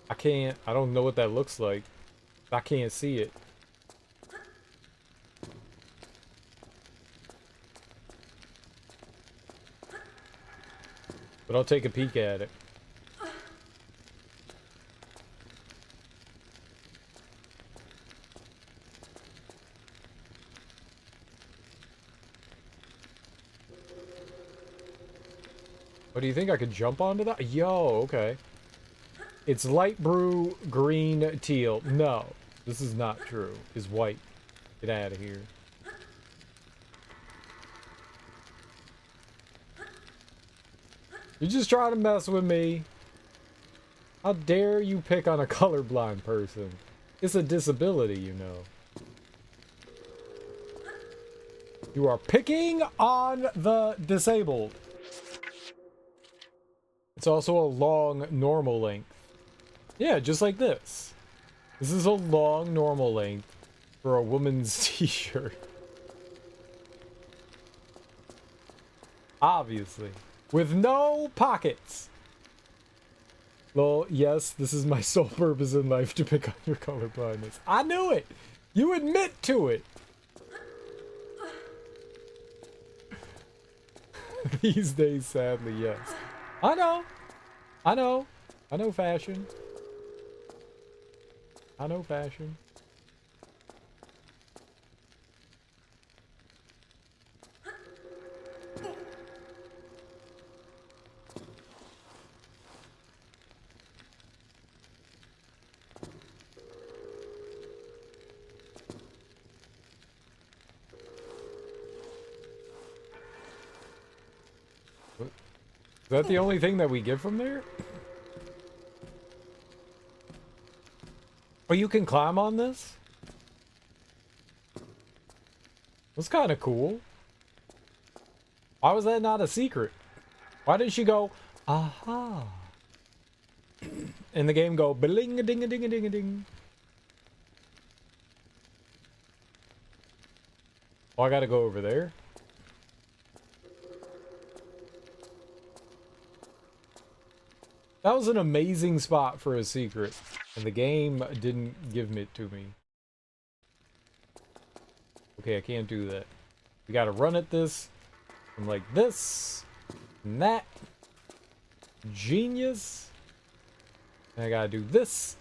I don't know what that looks like. I can't see it. But I'll take a peek at it. What do you think? I could jump onto that? Yo, okay. It's light blue, green, teal. No, this is not true. It's white. Get out of here. You're just trying to mess with me. How dare you pick on a colorblind person? It's a disability, you know. You are picking on the disabled. It's also a long normal length. Yeah, just like this. This is a long normal length for a woman's t-shirt. Obviously. With no pockets. Well, yes, this is my sole purpose in life, to pick on your colorblindness. I knew it! You admit to it! These days, sadly, yes. I know. I know. I know fashion. I know fashion. Is that the only thing that we get from there? Oh, you can climb on this? That's kind of cool. Why was that not a secret? Why didn't she go, aha? And the game go, bling-a-ding-a-ding-a-ding-a-ding. Oh, I gotta go over there. That was an amazing spot for a secret, and the game didn't give it to me. Okay, I can't do that. We gotta run at this from like this and that. Genius. And I gotta do this.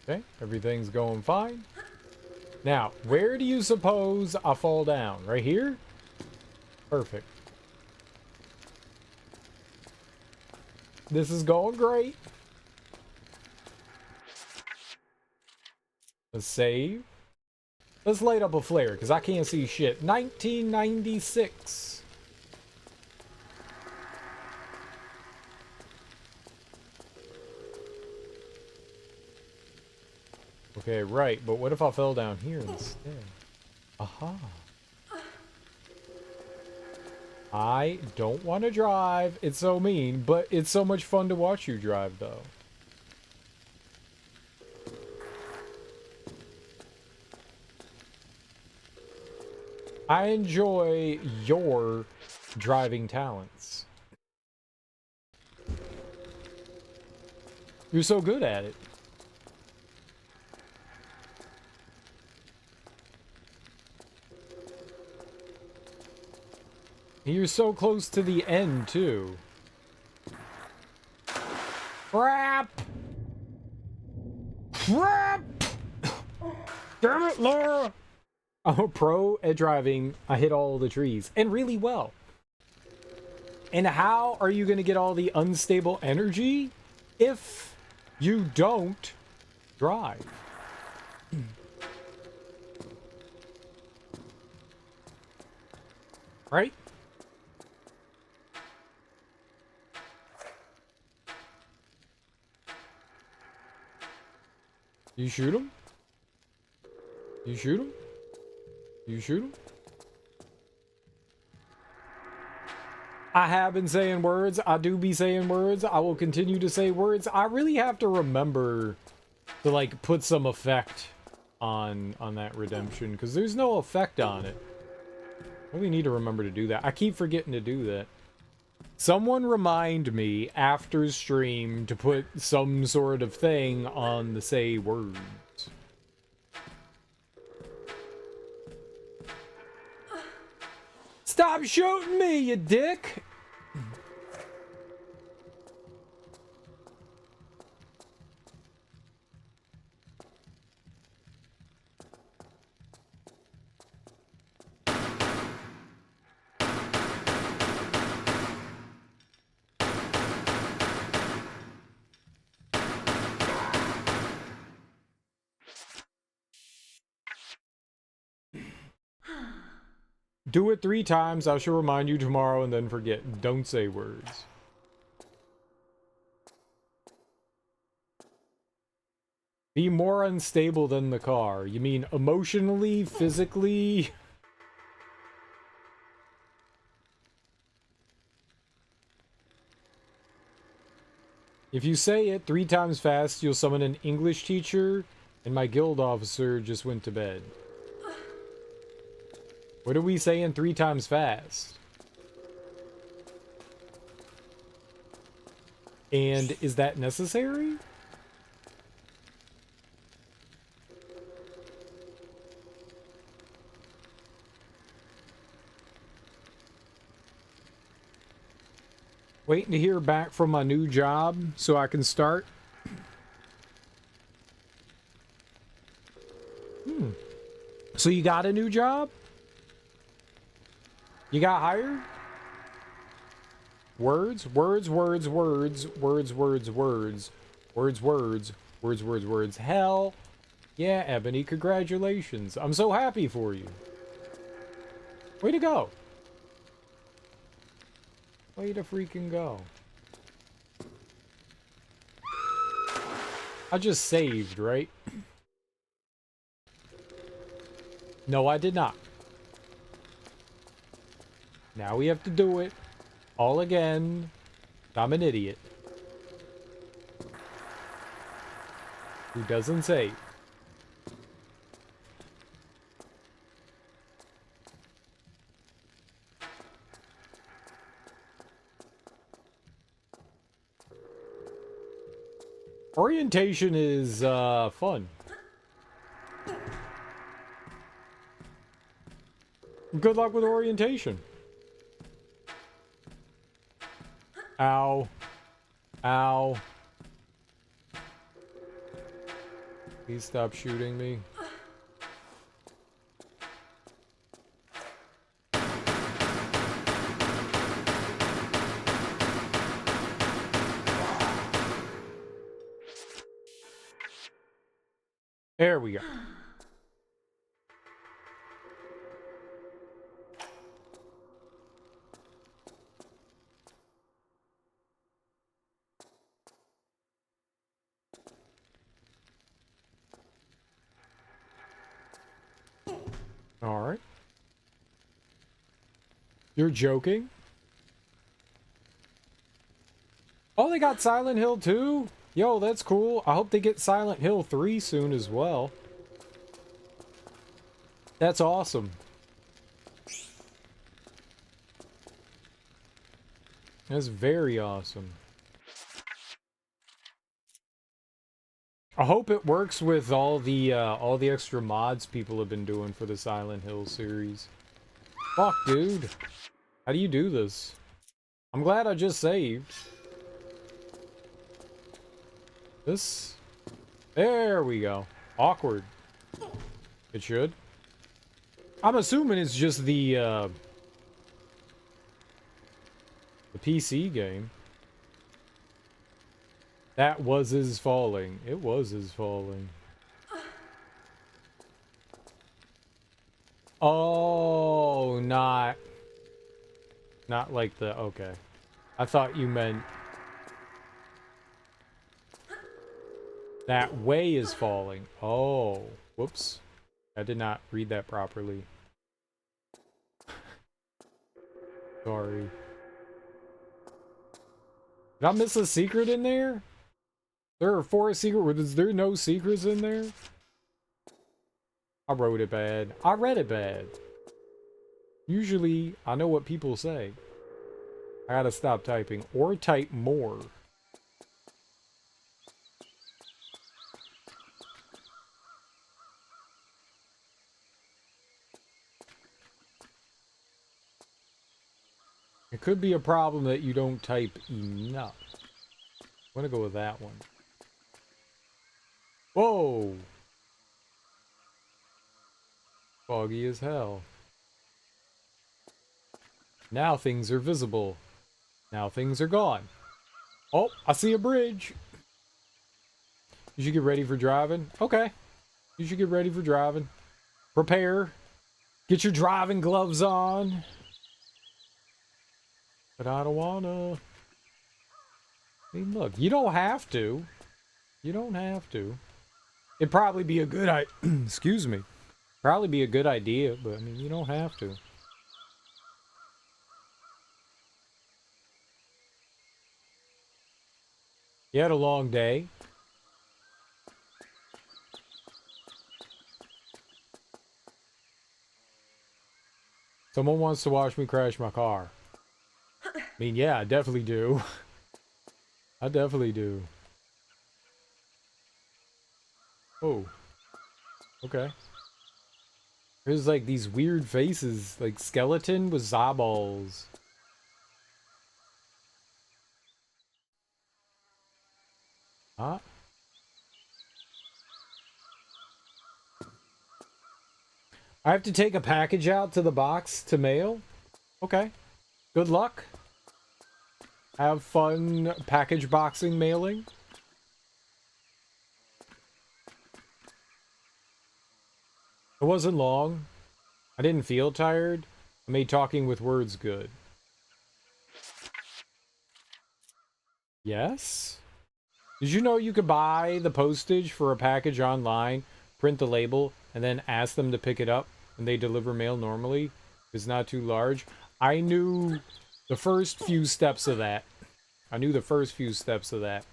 Okay, everything's going fine. Now, where do you suppose I fall down? Right here? Perfect. This is going great. Let's save. Let's light up a flare, because I can't see shit. 1996. Okay, right, but what if I fell down here instead? Aha. I don't want to drive. It's so mean, but it's so much fun to watch you drive, though. I enjoy your driving talents. You're so good at it. You're so close to the end, too. Crap! Crap! Damn it, Laura! I'm a pro at driving. I hit all the trees, and really well. And how are you going to get all the unstable energy if you don't drive? Right? You shoot him? You shoot him? You shoot him? I have been saying words. I do be saying words. I will continue to say words. I really have to remember to, like, put some effect on that redemption, because there's no effect on it. I really need to remember to do that. I keep forgetting to do that. Someone remind me after stream to put some sort of thing on the say words. Stop shooting me, you dick! Do it 3 times. I shall remind you tomorrow and then forget. Don't say words. Be more unstable than the car. You mean emotionally, physically? If you say it 3 times fast, you'll summon an English teacher, and my guild officer just went to bed. What are we saying 3 times fast? And is that necessary? Waiting to hear back from my new job so I can start. So you got a new job? You got hired? Words, words, words, words, words, words, words, words, words, words, words, words. Hell yeah, Ebony, congratulations. I'm so happy for you. Way to go. Way to freaking go. I just saved, right? No, I did not. Now we have to do it all again. I'm an idiot. Who doesn't save? Orientation is fun. Good luck with orientation. Ow. Ow. Please stop shooting me. There we go. All right. You're joking? Oh, they got Silent Hill 2? Yo, that's cool. I hope they get Silent Hill 3 soon as well. That's awesome. That's very awesome. I hope it works with all the extra mods people have been doing for the Silent Hill series. Fuck, dude. How do you do this? I'm glad I just saved. This? There we go. Awkward. It should. I'm assuming it's just the PC game. That was his falling. It was his falling. Oh, not like the, okay. I thought you meant that way is falling. Oh, whoops. I did not read that properly. Sorry. Did I miss a secret in there? There are 4 secrets. Is there no secrets in there? I wrote it bad. I read it bad. Usually, I know what people say. I gotta stop typing. Or type more. It could be a problem that you don't type enough. I'm gonna go with that one. Whoa! Foggy as hell. Now things are visible. Now things are gone. Oh, I see a bridge. You should get ready for driving. Okay. You should get ready for driving. Prepare. Get your driving gloves on. But I don't wanna. I mean, look, you don't have to. You don't have to. It'd probably be a good excuse me. Probably be a good idea, but I mean, you don't have to. You had a long day. Someone wants to watch me crash my car. I mean, yeah, I definitely do. I definitely do. Oh. Okay. There's like these weird faces, like skeleton with eyeballs. Huh? I have to take a package out to the box to mail? Okay. Good luck. Have fun package boxing mailing. It wasn't long. I didn't feel tired. I made talking with words good. Yes? Did you know you could buy the postage for a package online, print the label, and then ask them to pick it up, and they deliver mail normally? If it's not too large. I knew the first few steps of that. I know that.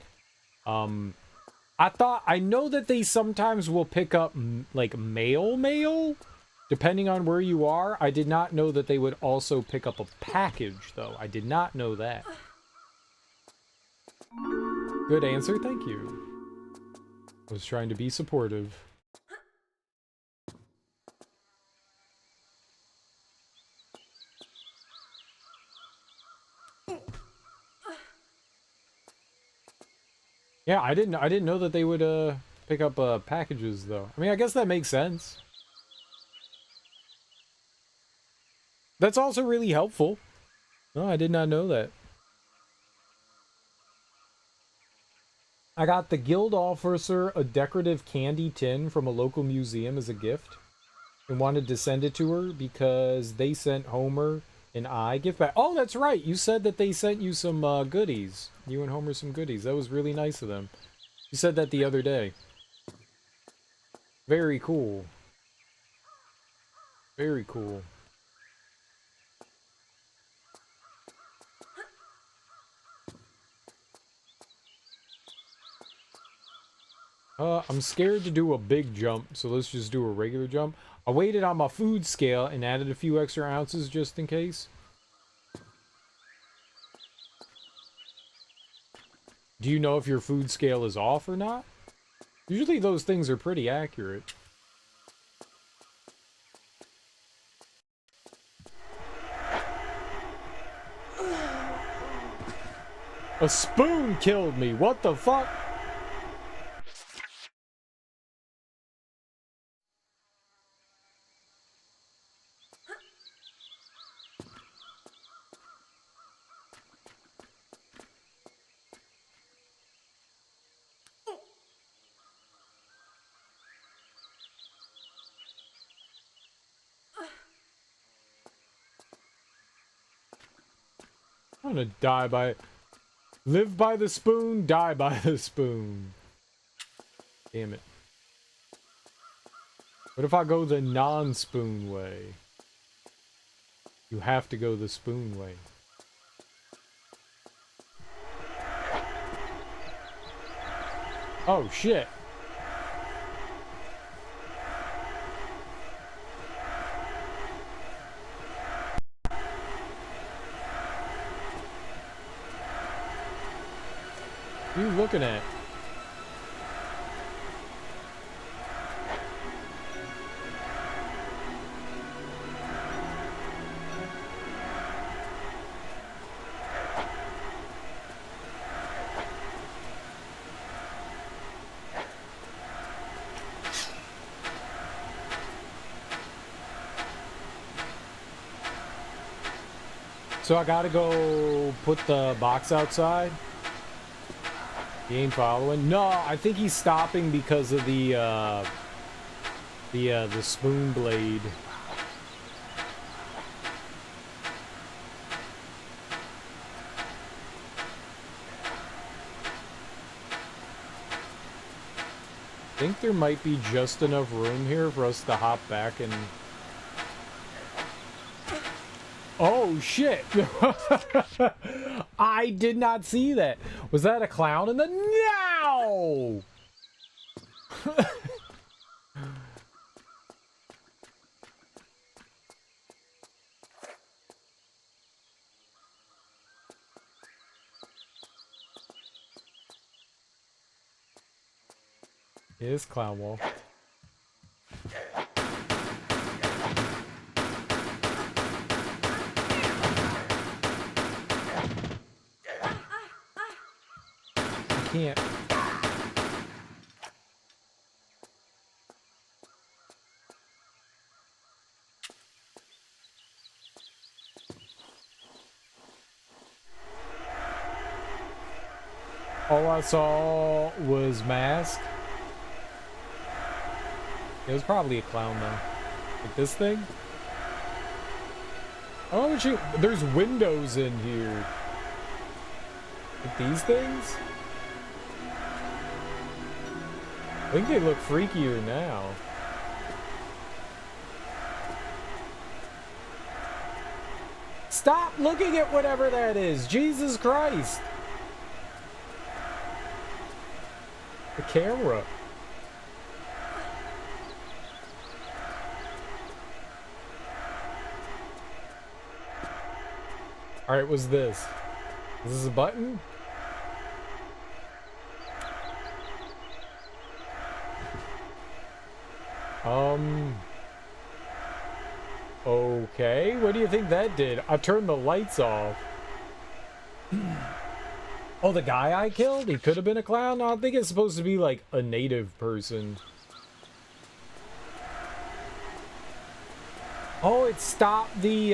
I know that they sometimes will pick up like mail, depending on where you are. I did not know that they would also pick up a package, though. I did not know that. Good answer, thank you. I was trying to be supportive. Yeah, I didn't know that they would pick up packages though. I mean, I guess that makes sense. That's also really helpful. No, I did not know that. I got the guild officer a decorative candy tin from a local museum as a gift and wanted to send it to her because they sent Homer and I gift back. Oh, that's right. You said that they sent you some goodies. You and Homer some goodies. That was really nice of them. You said that the other day. Very cool. Very cool. I'm scared to do a big jump, so let's just do a regular jump. I waited on my food scale and added a few extra ounces just in case. Do you know if your food scale is off or not? Usually those things are pretty accurate. A spoon killed me. What the fuck? I'm gonna die by... Live by the spoon, die by the spoon. Damn it. What if I go the non-spoon way? You have to go the spoon way. Oh, shit. What are you looking at? So I gotta go put the box outside. He ain't following. No, I think he's stopping because of the spoon blade. I think there might be just enough room here for us to hop back and... Oh, shit! I did not see that. Was that a clown in the... No! It is Clown Wall. I can't. All I saw was mask. It was probably a clown though. Like this thing? Oh, you, there's windows in here. Like these things? I think they look freakier now. Stop looking at whatever that is! Jesus Christ! The camera. Alright, what's this? Is this a button? Okay, what do you think that did? I turned the lights off. Oh, the guy I killed? He could have been a clown? No, I think it's supposed to be like a native person. Oh, it stopped the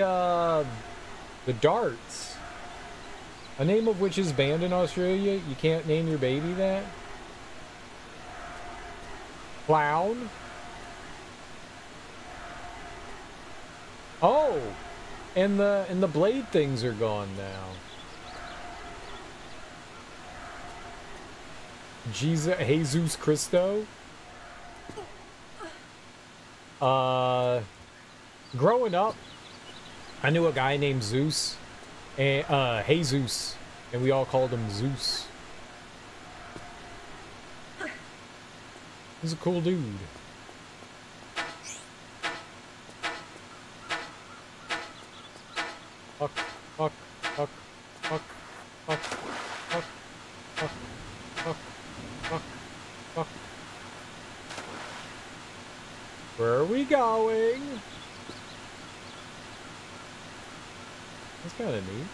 darts. A name of which is banned in Australia. You can't name your baby that. Clown. Oh, and the blade things are gone now. Jesus Christo. Growing up, I knew a guy named Zeus, and Jesus, and we all called him Zeus. He's a cool dude. Fuck, fuck, fuck, fuck, fuck, fuck, fuck, fuck, fuck, fuck. Where are we going? That's kind of neat.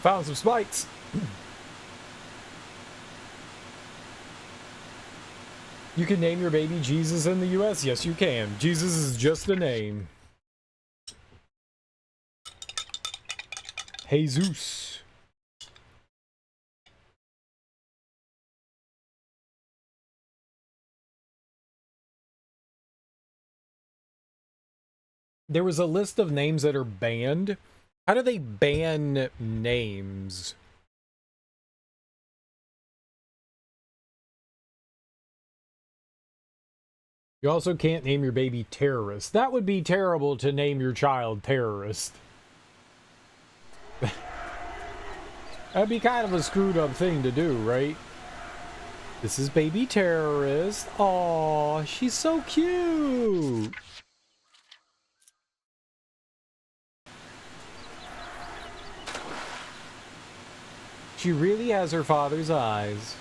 Found some spikes. You can name your baby Jesus in the US? Yes, you can. Jesus is just a name. Jesus. There was a list of names that are banned. How do they ban names? You also can't name your baby terrorist. That would be terrible to name your child terrorist. That'd be kind of a screwed up thing to do, right? This is baby terrorist. Aw, she's so cute. She really has her father's eyes.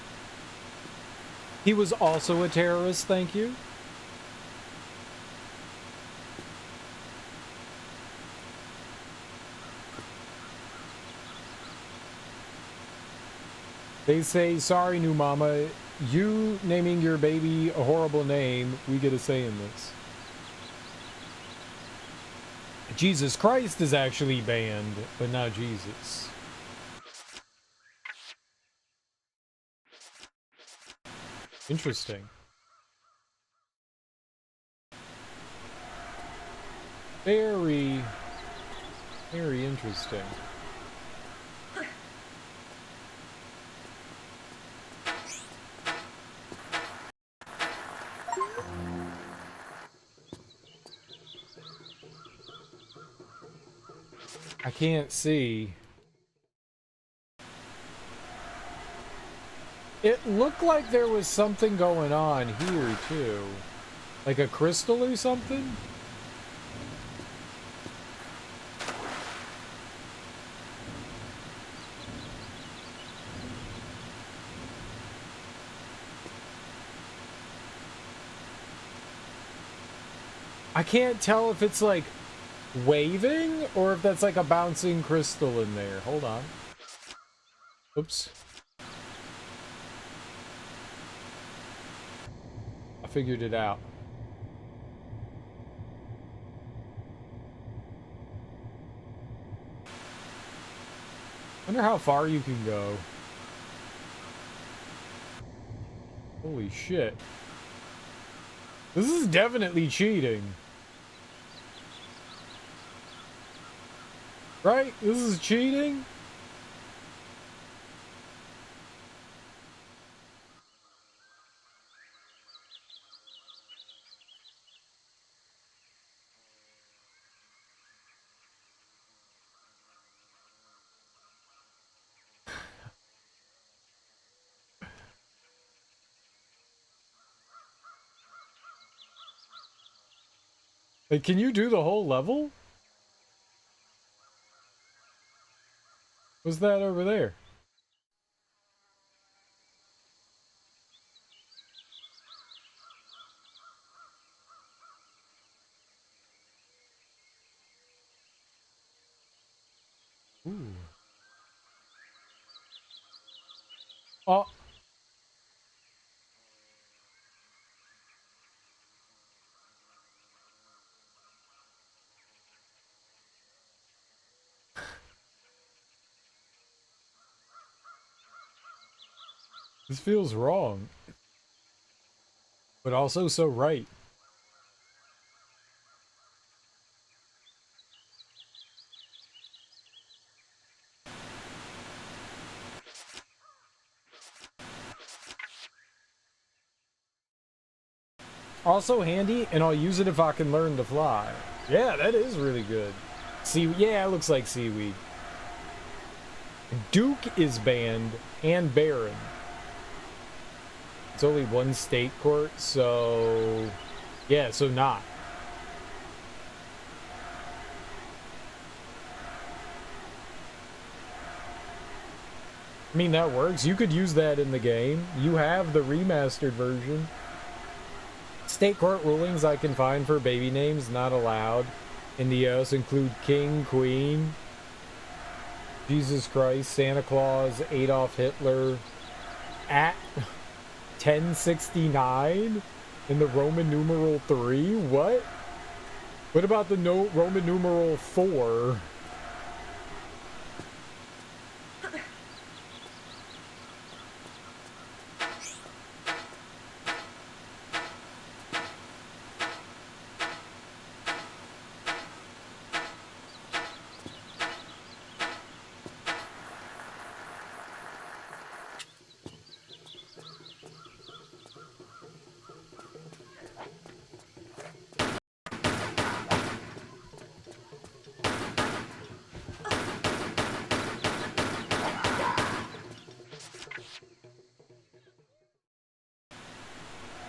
He was also a terrorist, thank you. They say, sorry, new mama, you naming your baby a horrible name, we get a say in this. Jesus Christ is actually banned, but not Jesus. Interesting. Very, very interesting. I can't see. It looked like there was something going on here, too. Like a crystal or something? I can't tell if it's like waving or if that's like a bouncing crystal in there. Hold on. Oops. I figured it out. Wonder how far you can go. Holy shit. This is definitely cheating. Right? This is cheating? Like, can you do the whole level? What's that over there? Ooh. Oh. This feels wrong. But also so right. Also handy, and I'll use it if I can learn to fly. Yeah, that is really good. Yeah, it looks like seaweed. Duke is banned, and Baron. It's only one state court, so... Yeah, so not. I mean, that works. You could use that in the game. You have the remastered version. State court rulings I can find for baby names not allowed in the US include King, Queen, Jesus Christ, Santa Claus, Adolf Hitler, at 1069 in the Roman numeral 3. What? What about the Roman numeral 4?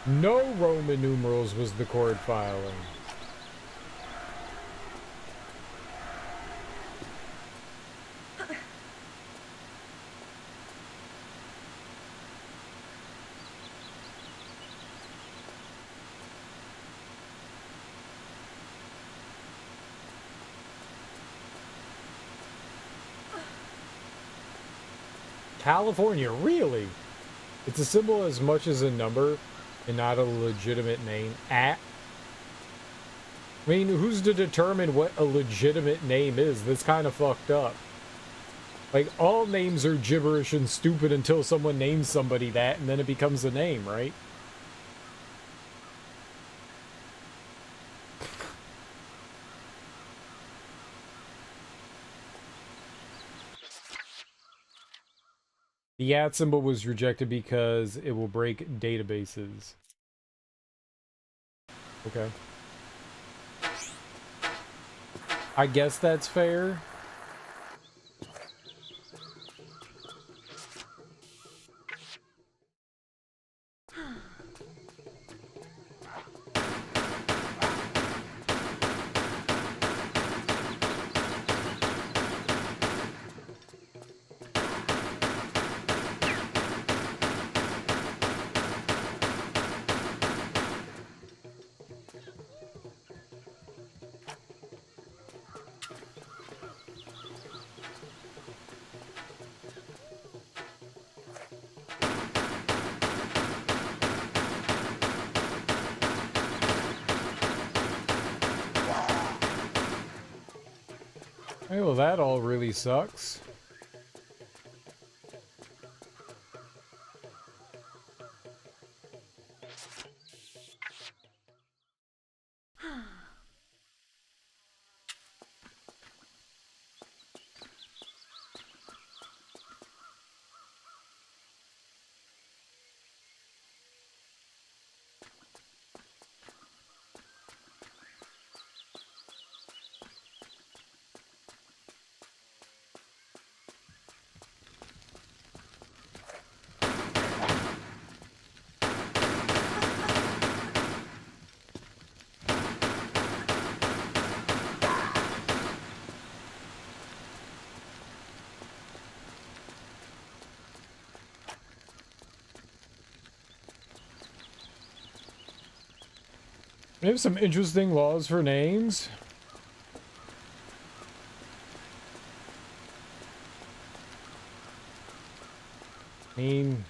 No Roman numerals was the court filing. California, really? It's a symbol as much as a number and not a legitimate name. I mean, who's to determine what a legitimate name is? That's kind of fucked up. Like, all names are gibberish and stupid until someone names somebody that, and then it becomes a name, right? The @ symbol was rejected because it will break databases. Okay. I guess that's fair. Hey, well, that all really sucks. We have some interesting laws for names. I mean,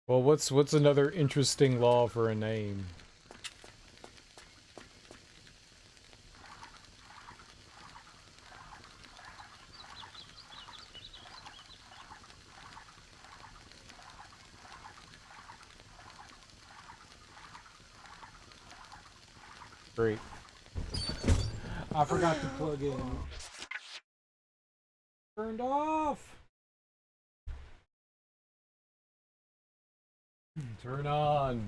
well, what's another interesting law for a name? Great. I forgot to plug in. Turned off. Turn on.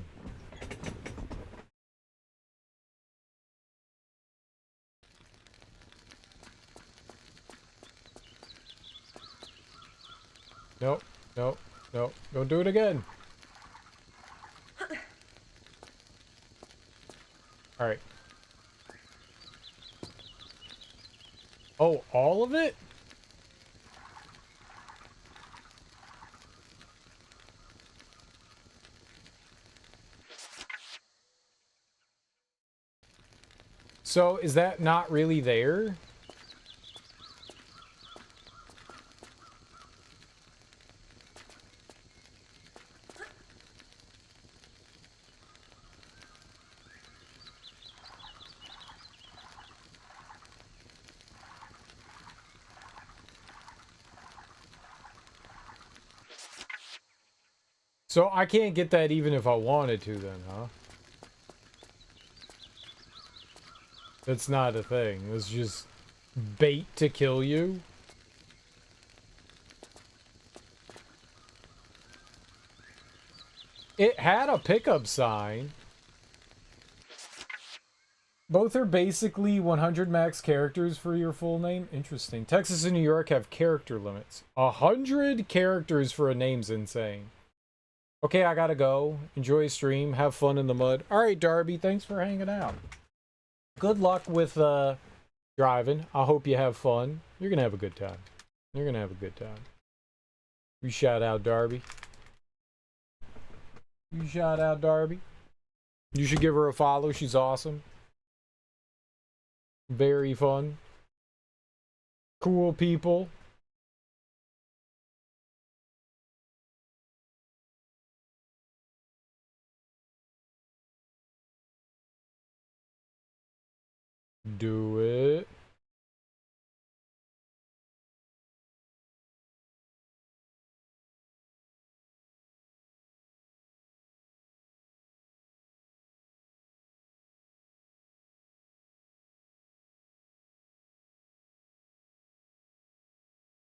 Nope. Nope. Nope. Don't do it again. All right. Oh, all of it? So, is that not really there? So, I can't get that even if I wanted to then, huh? That's not a thing. It's just bait to kill you. It had a pickup sign. Both are basically 100 max characters for your full name. Interesting. Texas and New York have character limits. 100 characters for a name's insane. Okay, I gotta go. Enjoy stream. Have fun in the mud. All right, Darby, thanks for hanging out. Good luck with driving. I hope you have fun. You're gonna have a good time. You're gonna have a good time. You shout out Darby. You shout out Darby. You should give her a follow. She's awesome. Very fun. Cool people. Do it.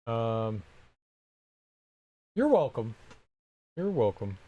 Um, you're welcome. You're welcome.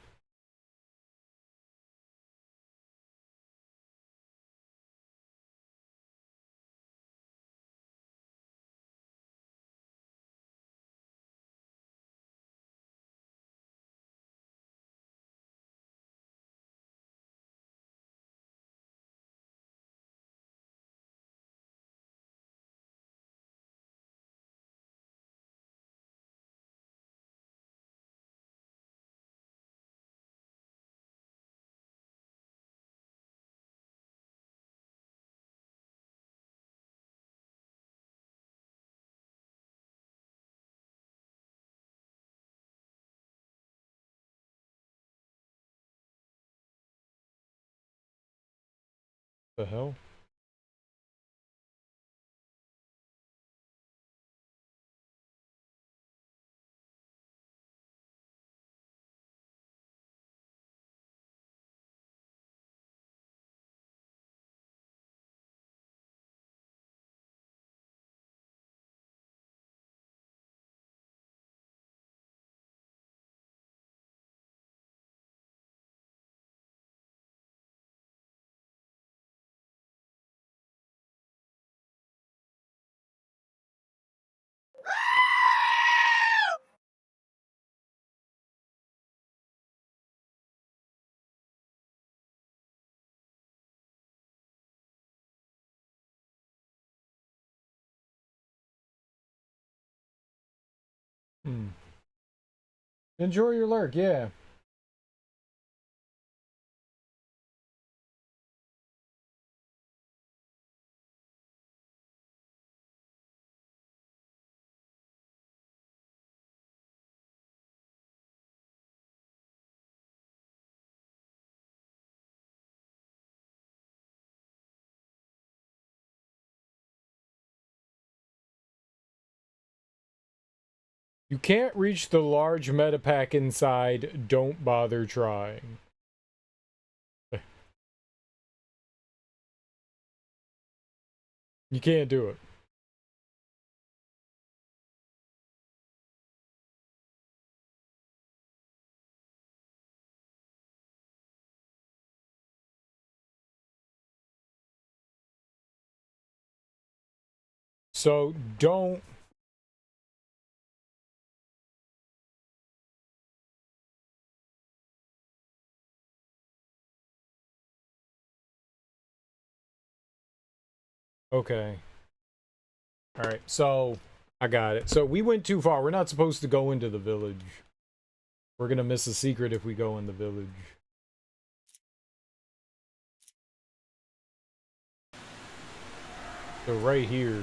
The hell? Hmm. Enjoy your lurk, yeah. You can't reach the large meta pack inside. Don't bother trying. You can't do it. So don't. Okay. Alright, so I got it. So we went too far. We're not supposed to go into the village. We're gonna miss a secret if we go in the village. So right here.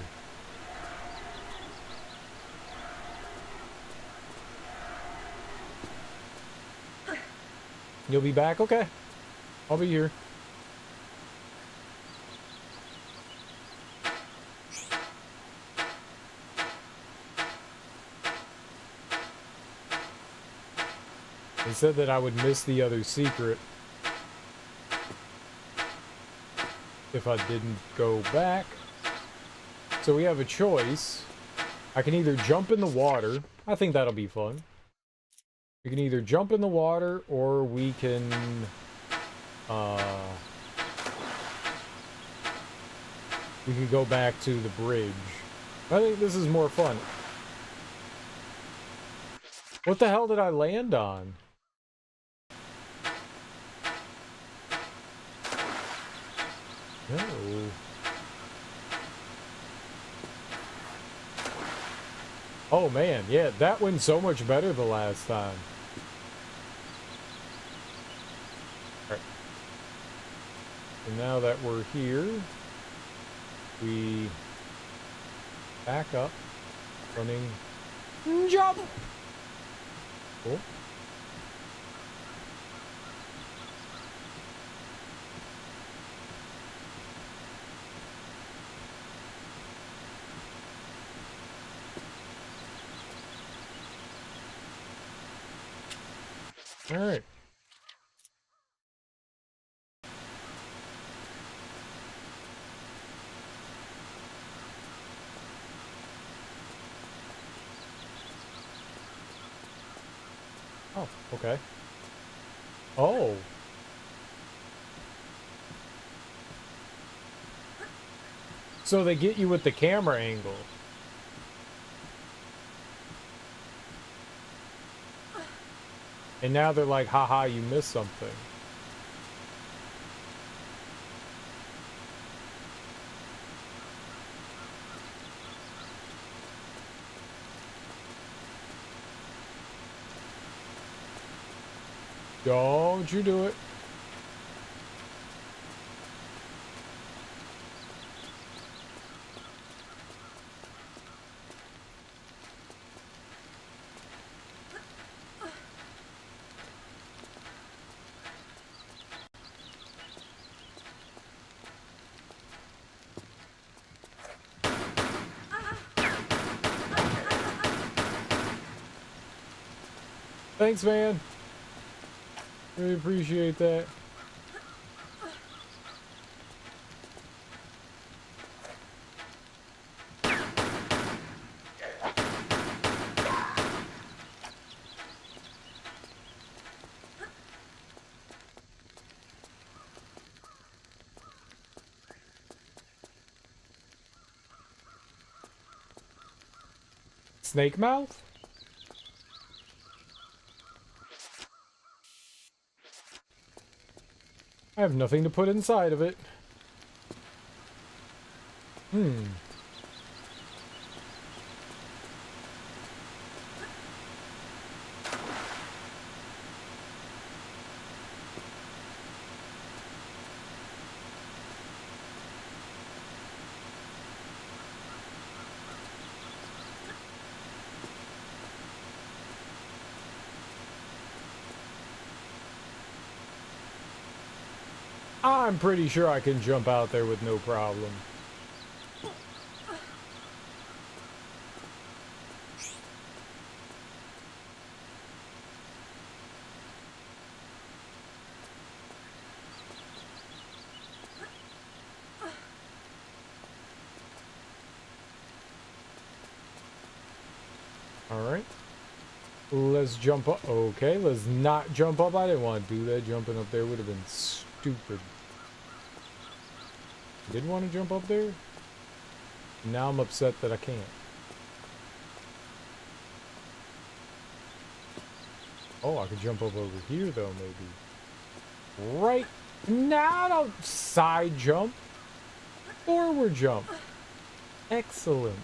You'll be back? Okay. I'll be here. They said that I would miss the other secret if I didn't go back. So we have a choice. I can either jump in the water. I think that'll be fun. We can either jump in the water or we can go back to the bridge. I think this is more fun. What the hell did I land on? No. Oh man, yeah, that went so much better the last time. Alright. And now that we're here, we back up, running, jump! Cool. All right. Oh, okay. Oh. So they get you with the camera angle. And now they're like, haha, you missed something. Don't you do it. Thanks, man. Really appreciate that. Snake mouth? I have nothing to put inside of it. I'm pretty sure I can jump out there with no problem. Alright. Let's jump up. Okay, let's not jump up. I didn't want to do that. Jumping up there would have been stupid. Did want to jump up there? Now I'm upset that I can't. Oh, I could jump up over here though, maybe. Right now, don't side jump. Forward jump. Excellent.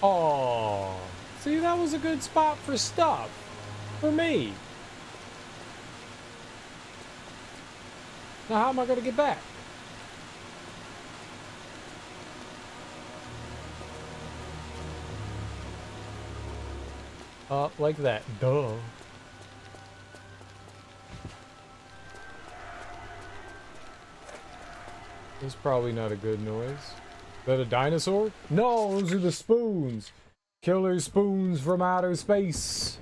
Oh, see, that was a good spot for stuff. For me. Now how am I going to get back? Like that. Duh. That's probably not a good noise. Is that a dinosaur? No, those are the spoons. Killer spoons from outer space.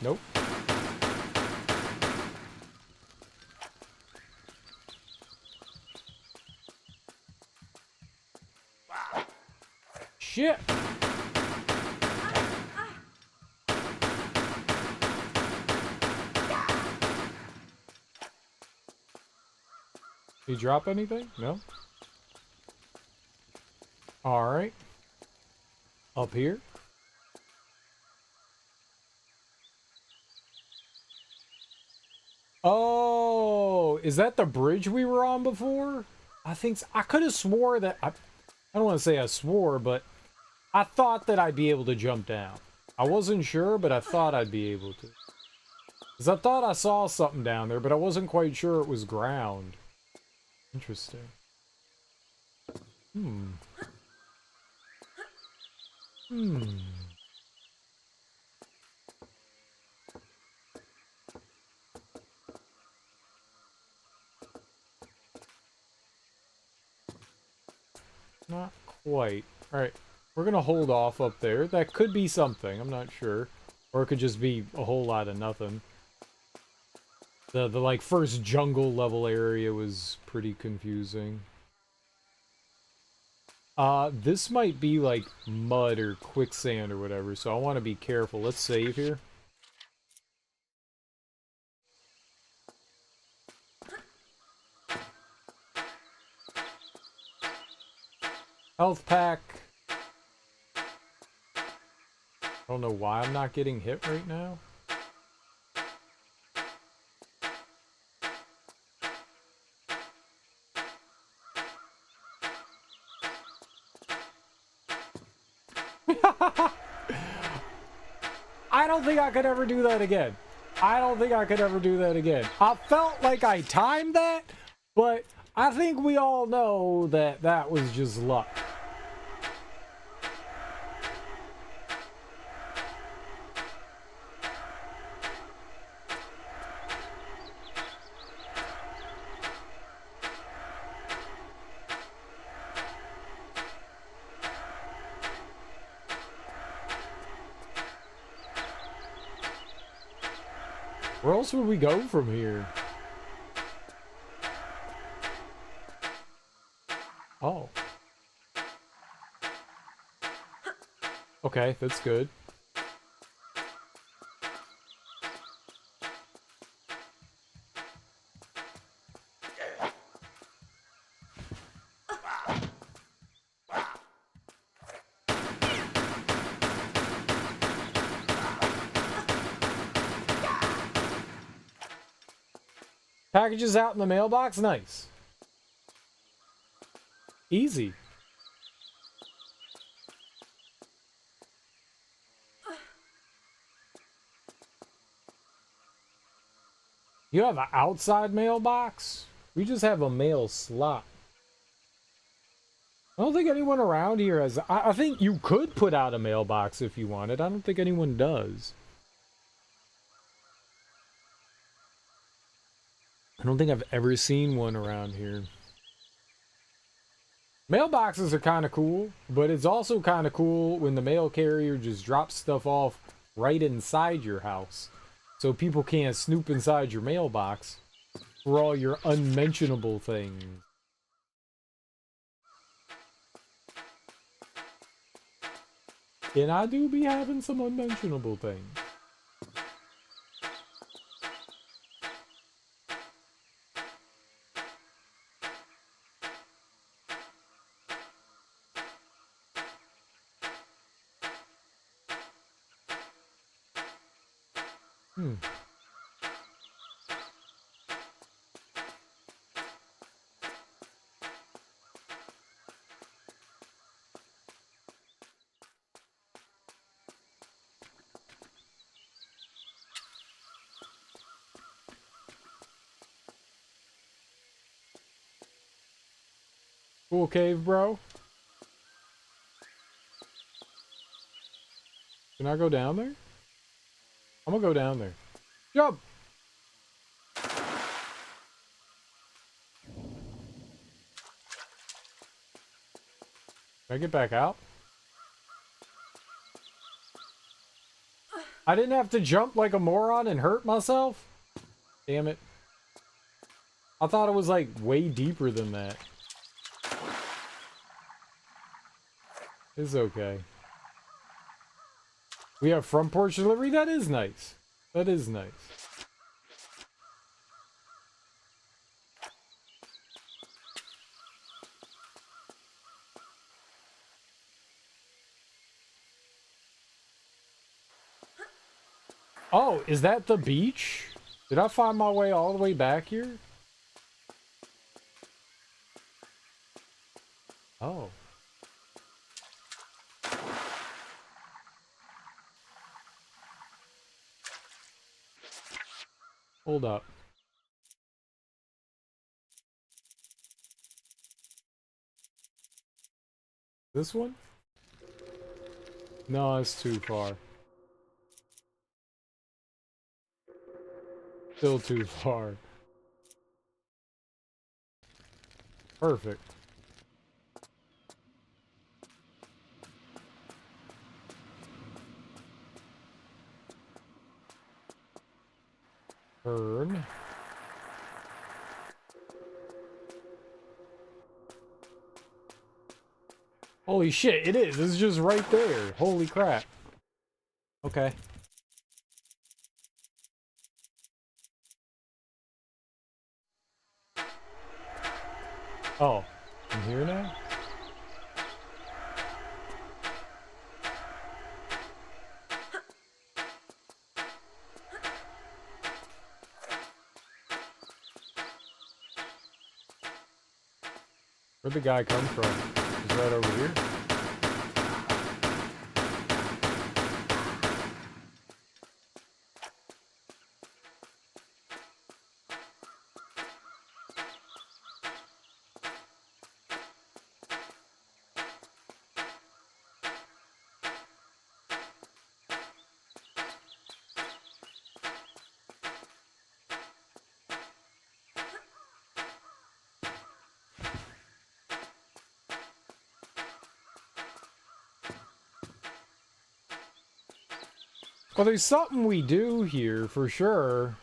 Nope. Shit. Did he drop anything? No? Alright. Up here? Oh, is that the bridge we were on before? I think so. I could have swore that... I don't want to say I swore, but I thought that I'd be able to jump down. I wasn't sure, but I thought I'd be able to. Because I thought I saw something down there, but I wasn't quite sure it was ground. Interesting. Hmm. quite. Alright, we're gonna hold off up there. That could be something, I'm not sure. Or it could just be a whole lot of nothing. The like first jungle level area was pretty confusing. This might be like mud or quicksand or whatever, so I want to be careful. Let's save here. Health pack. I don't know why I'm not getting hit right now. I don't think I could ever do that again. I don't think I could ever do that again. I felt like I timed that, but I think we all know that that was just luck. Where else would we go from here? Oh. Okay, that's good. Packages out in the mailbox? Nice. Easy. You have an outside mailbox? We just have a mail slot. I don't think anyone around here has... I think you could put out a mailbox if you wanted. I don't think anyone does. I don't think I've ever seen one around here. Mailboxes are kind of cool, but it's also kind of cool when the mail carrier just drops stuff off right inside your house. So people can't snoop inside your mailbox for all your unmentionable things. And I do be having some unmentionable things. Cool cave, bro. Can I go down there? I'm gonna go down there. Jump! Can I get back out? I didn't have to jump like a moron and hurt myself? Damn it. I thought it was like way deeper than that. It's okay. We have front porch delivery? That is nice. That is nice. Oh, is that the beach? Did I find my way all the way back here? Oh. Hold up. This one? No, it's too far. Still too far. Perfect. Turn. Holy shit, it is. It's just right there. Holy crap. Okay. Oh, I'm here now? Where'd the guy come from? He's right over here? Well, there's something we do here for sure.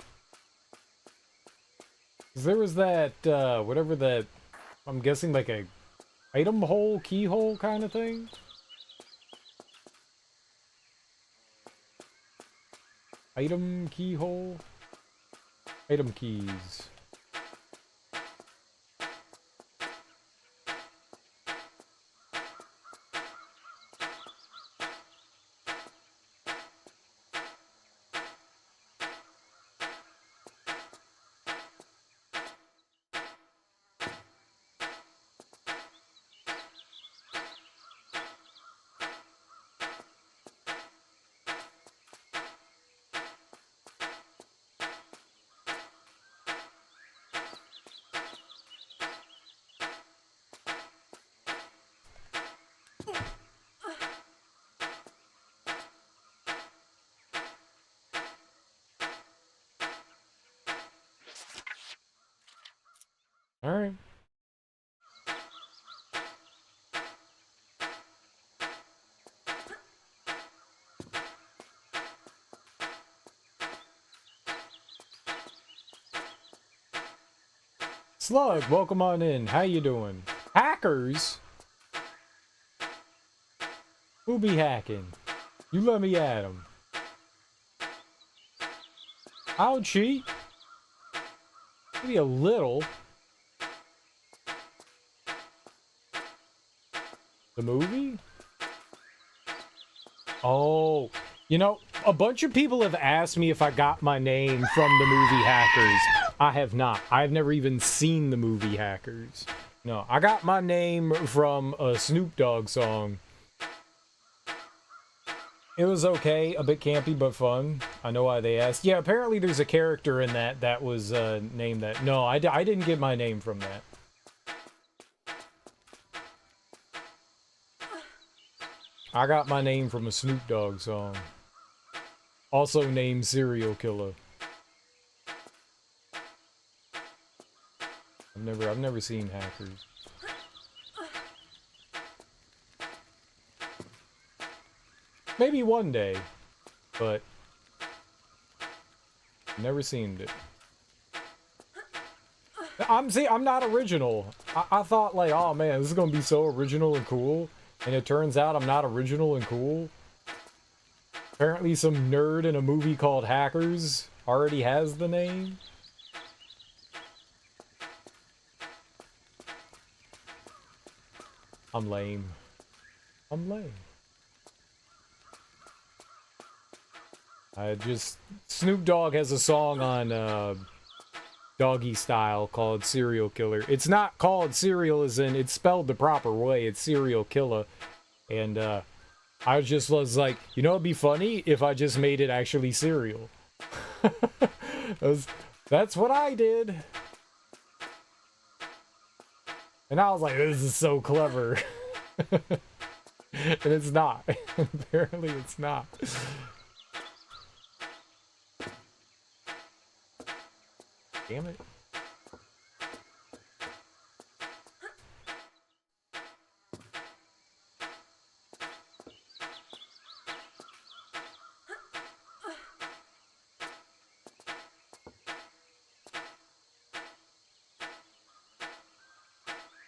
'Cause there was that, whatever that, I'm guessing like a item hole, keyhole kind of thing. Item keyhole? Item keys. Alright. Slug, welcome on in. How you doing? Hackers? Who be hacking? You let me at them. I'll cheat. Maybe a little. The movie? Oh, you know, a bunch of people have asked me if I got my name from the movie Hackers. I have not. I've never even seen the movie Hackers. No, I got my name from a Snoop Dogg song. It was okay, a bit campy, but fun. I know why they asked. Yeah, apparently there's a character in that was named that. No, I didn't get my name from that. I got my name from a Snoop Dogg song. Also named Serial Killer. I've never seen Hackers. Maybe one day, but never seen it. I'm not original. I thought like, oh man, this is gonna be so original and cool, and it turns out I'm not original and cool. Apparently some nerd in a movie called Hackers already has the name. I'm lame. I'm lame. Snoop Dogg has a song on Doggy Style called Serial Killer. It's not called Serial as in, it's spelled the proper way. It's Serial Killer. And I was like, you know, it'd be funny if I just made it actually cereal. That's what I did. And I was like, this is so clever. And it's not. Apparently it's not. Damn it.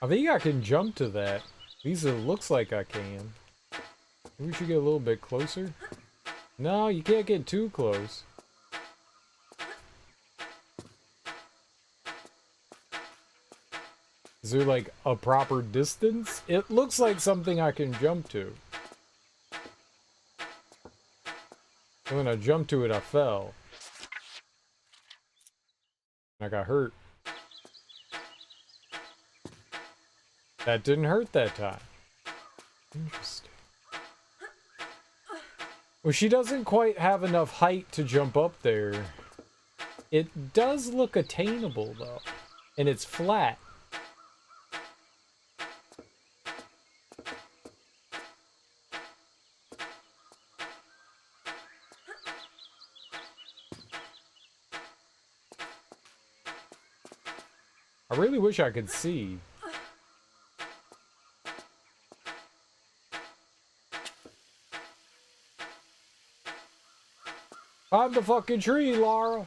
I think I can jump to that. At least it looks like I can. Maybe we should get a little bit closer. No, you can't get too close. Is there like a proper distance? It looks like something I can jump to. And when I jumped to it, I fell. I got hurt. That didn't hurt that time. Interesting. Well, she doesn't quite have enough height to jump up there. It does look attainable, though. And it's flat. I really wish I could see. Climb the fucking tree, Lara.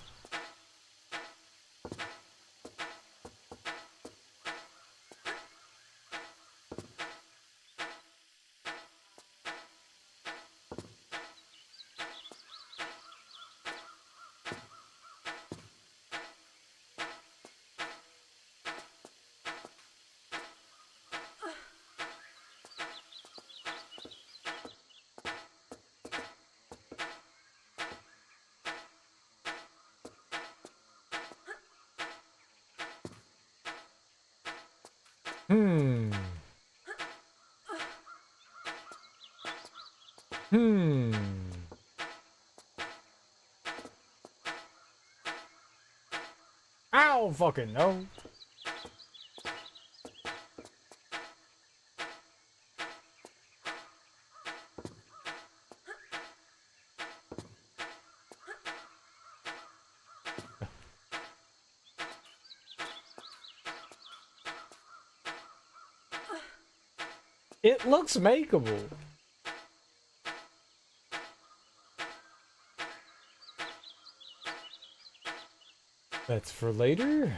Hmm. I don't fucking know. It looks makeable. That's for later.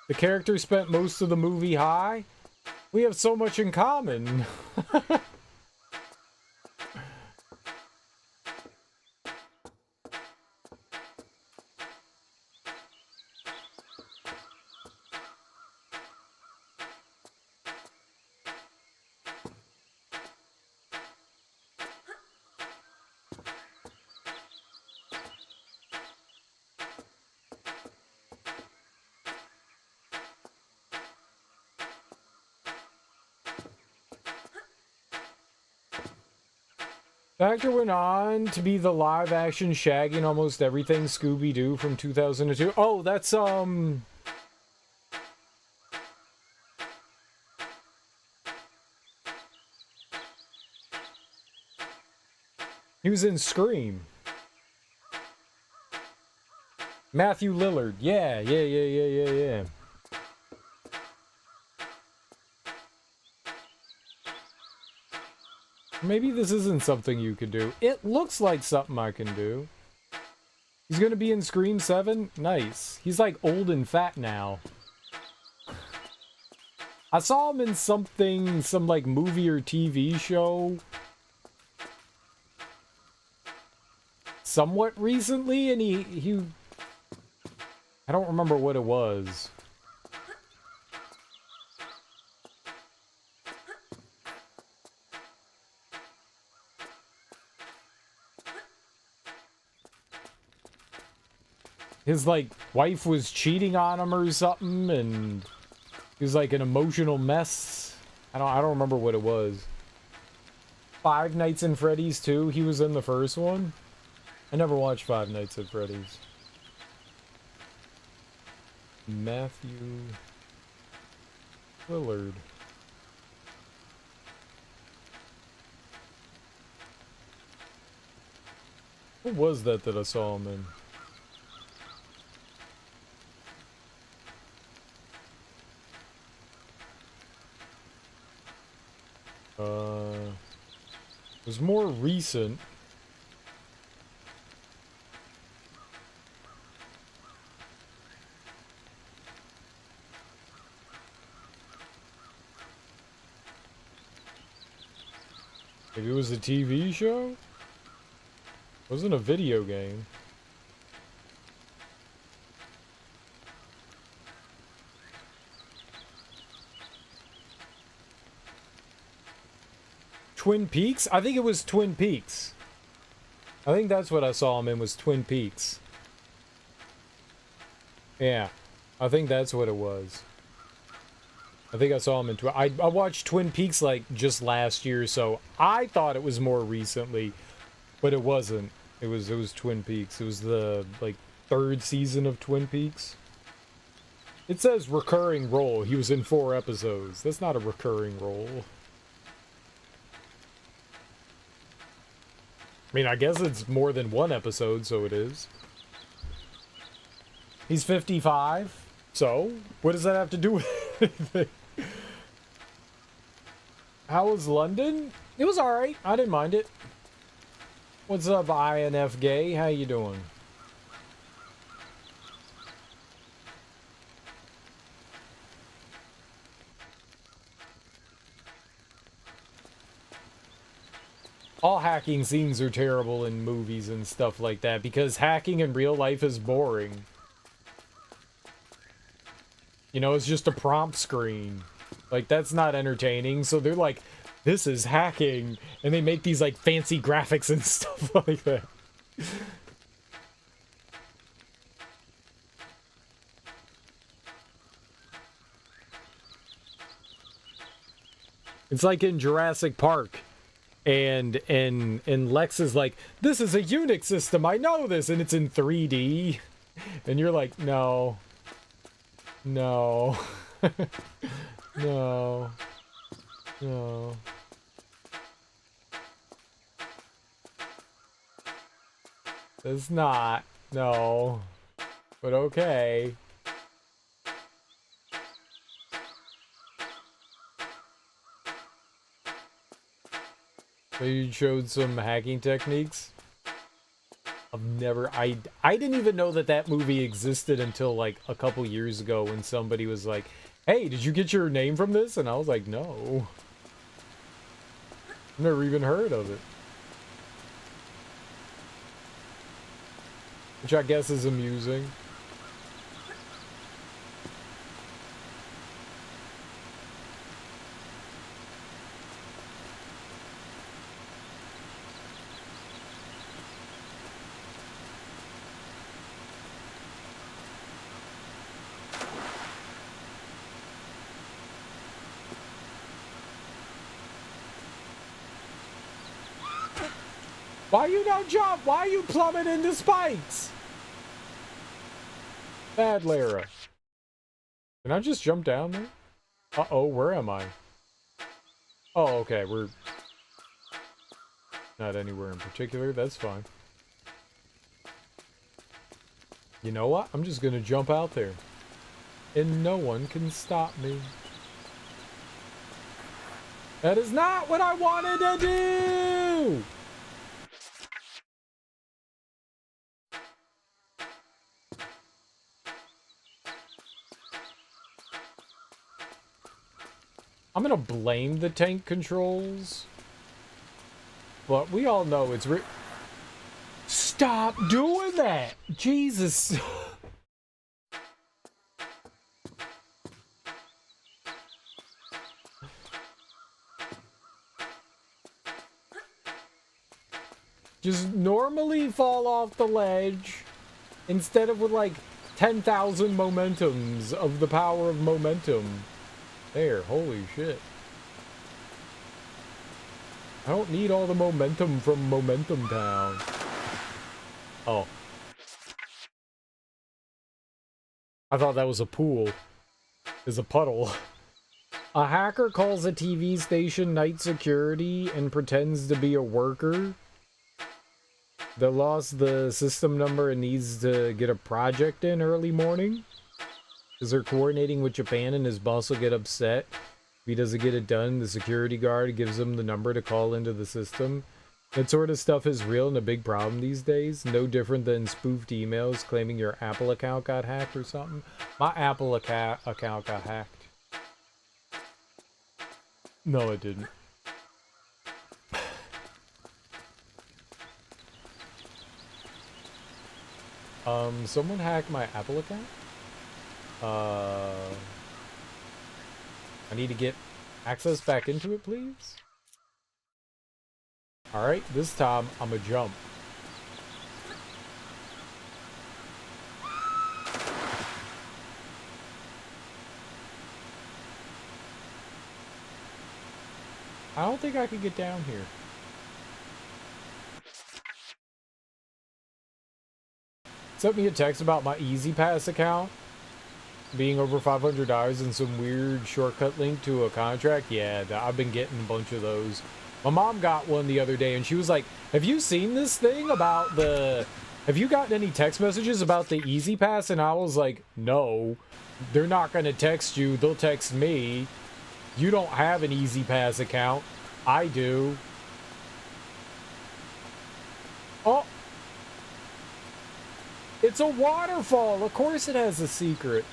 The character spent most of the movie high. We have so much in common. The actor went on to be the live-action Shaggy in almost everything Scooby-Doo from 2002. Oh, that's, he was in Scream. Matthew Lillard. Yeah. Maybe this isn't something you could do. It looks like something I can do. He's gonna be in Scream 7? Nice. He's like old and fat now. I saw him in something, some like movie or TV show somewhat recently, and he I don't remember what it was. His like wife was cheating on him or something, and he was like an emotional mess. I don't remember what it was. Five Nights at Freddy's 2. He was in the first one. I never watched Five Nights at Freddy's. Matthew Lillard. What was that I saw him in? was more recent. Maybe it was a TV show? It wasn't a video game. Twin Peaks? I think it was Twin Peaks. I think that's what I saw him in, was Twin Peaks. Yeah, I think that's what it was. I think I saw him in I watched Twin Peaks like just last year, so I thought it was more recently, but it wasn't. It was Twin Peaks. It was the like 3rd season of Twin Peaks. It says recurring role. He was in 4 episodes. That's not a recurring role. I mean, I guess it's more than 1 episode, so it is. He's 55. So, what does that have to do with anything? How was London? It was alright. I didn't mind it. What's up, INF Gay? How you doing? All hacking scenes are terrible in movies and stuff like that because hacking in real life is boring. You know, it's just a prompt screen. Like, that's not entertaining. So they're like, this is hacking. And they make these, like, fancy graphics and stuff like that. It's like in Jurassic Park. And Lex is like, this is a Unix system. I know this. And it's in 3D. And you're like, no. No. No. No. It's not. No. But okay. So you showed some hacking techniques? I didn't even know that that movie existed until like a couple years ago when somebody was like, hey, did you get your name from this? And I was like, no. Never even heard of it. Which I guess is amusing. Why you don't jump? Why you plummet into spikes? Bad Lara. Can I just jump down there? Uh-oh, where am I? Oh, okay, we're not anywhere in particular. That's fine. You know what? I'm just gonna jump out there. And no one can stop me. That is not what I wanted to do! I'm gonna blame the tank controls, but we all know it's Stop doing that! Jesus! Just normally fall off the ledge instead of with like 10,000 momentums of the power of momentum. There, holy shit. I don't need all the momentum from Momentum Town. Oh. I thought that was a pool. It's a puddle. A hacker calls a TV station night security and pretends to be a worker that lost the system number and needs to get a project in early morning. Because they're coordinating with Japan and his boss will get upset if he doesn't get it done. The security guard gives him the number to call into the system. That sort of stuff is real and a big problem these days. No different than spoofed emails claiming your Apple account got hacked or something. My Apple account got hacked. No, it didn't. Someone hacked my Apple account? I need to get access back into it, please? Alright, this time I'm a jump. I don't think I can get down here. Sent me a text about my EasyPass account being over $500 and some weird shortcut link to a contract. Yeah, I've been getting a bunch of those. My mom got one the other day and she was like, have you seen this thing about the... Have you gotten any text messages about the EasyPass? And I was like, no. They're not going to text you. They'll text me. You don't have an EasyPass account. I do. Oh! It's a waterfall. Of course it has a secret.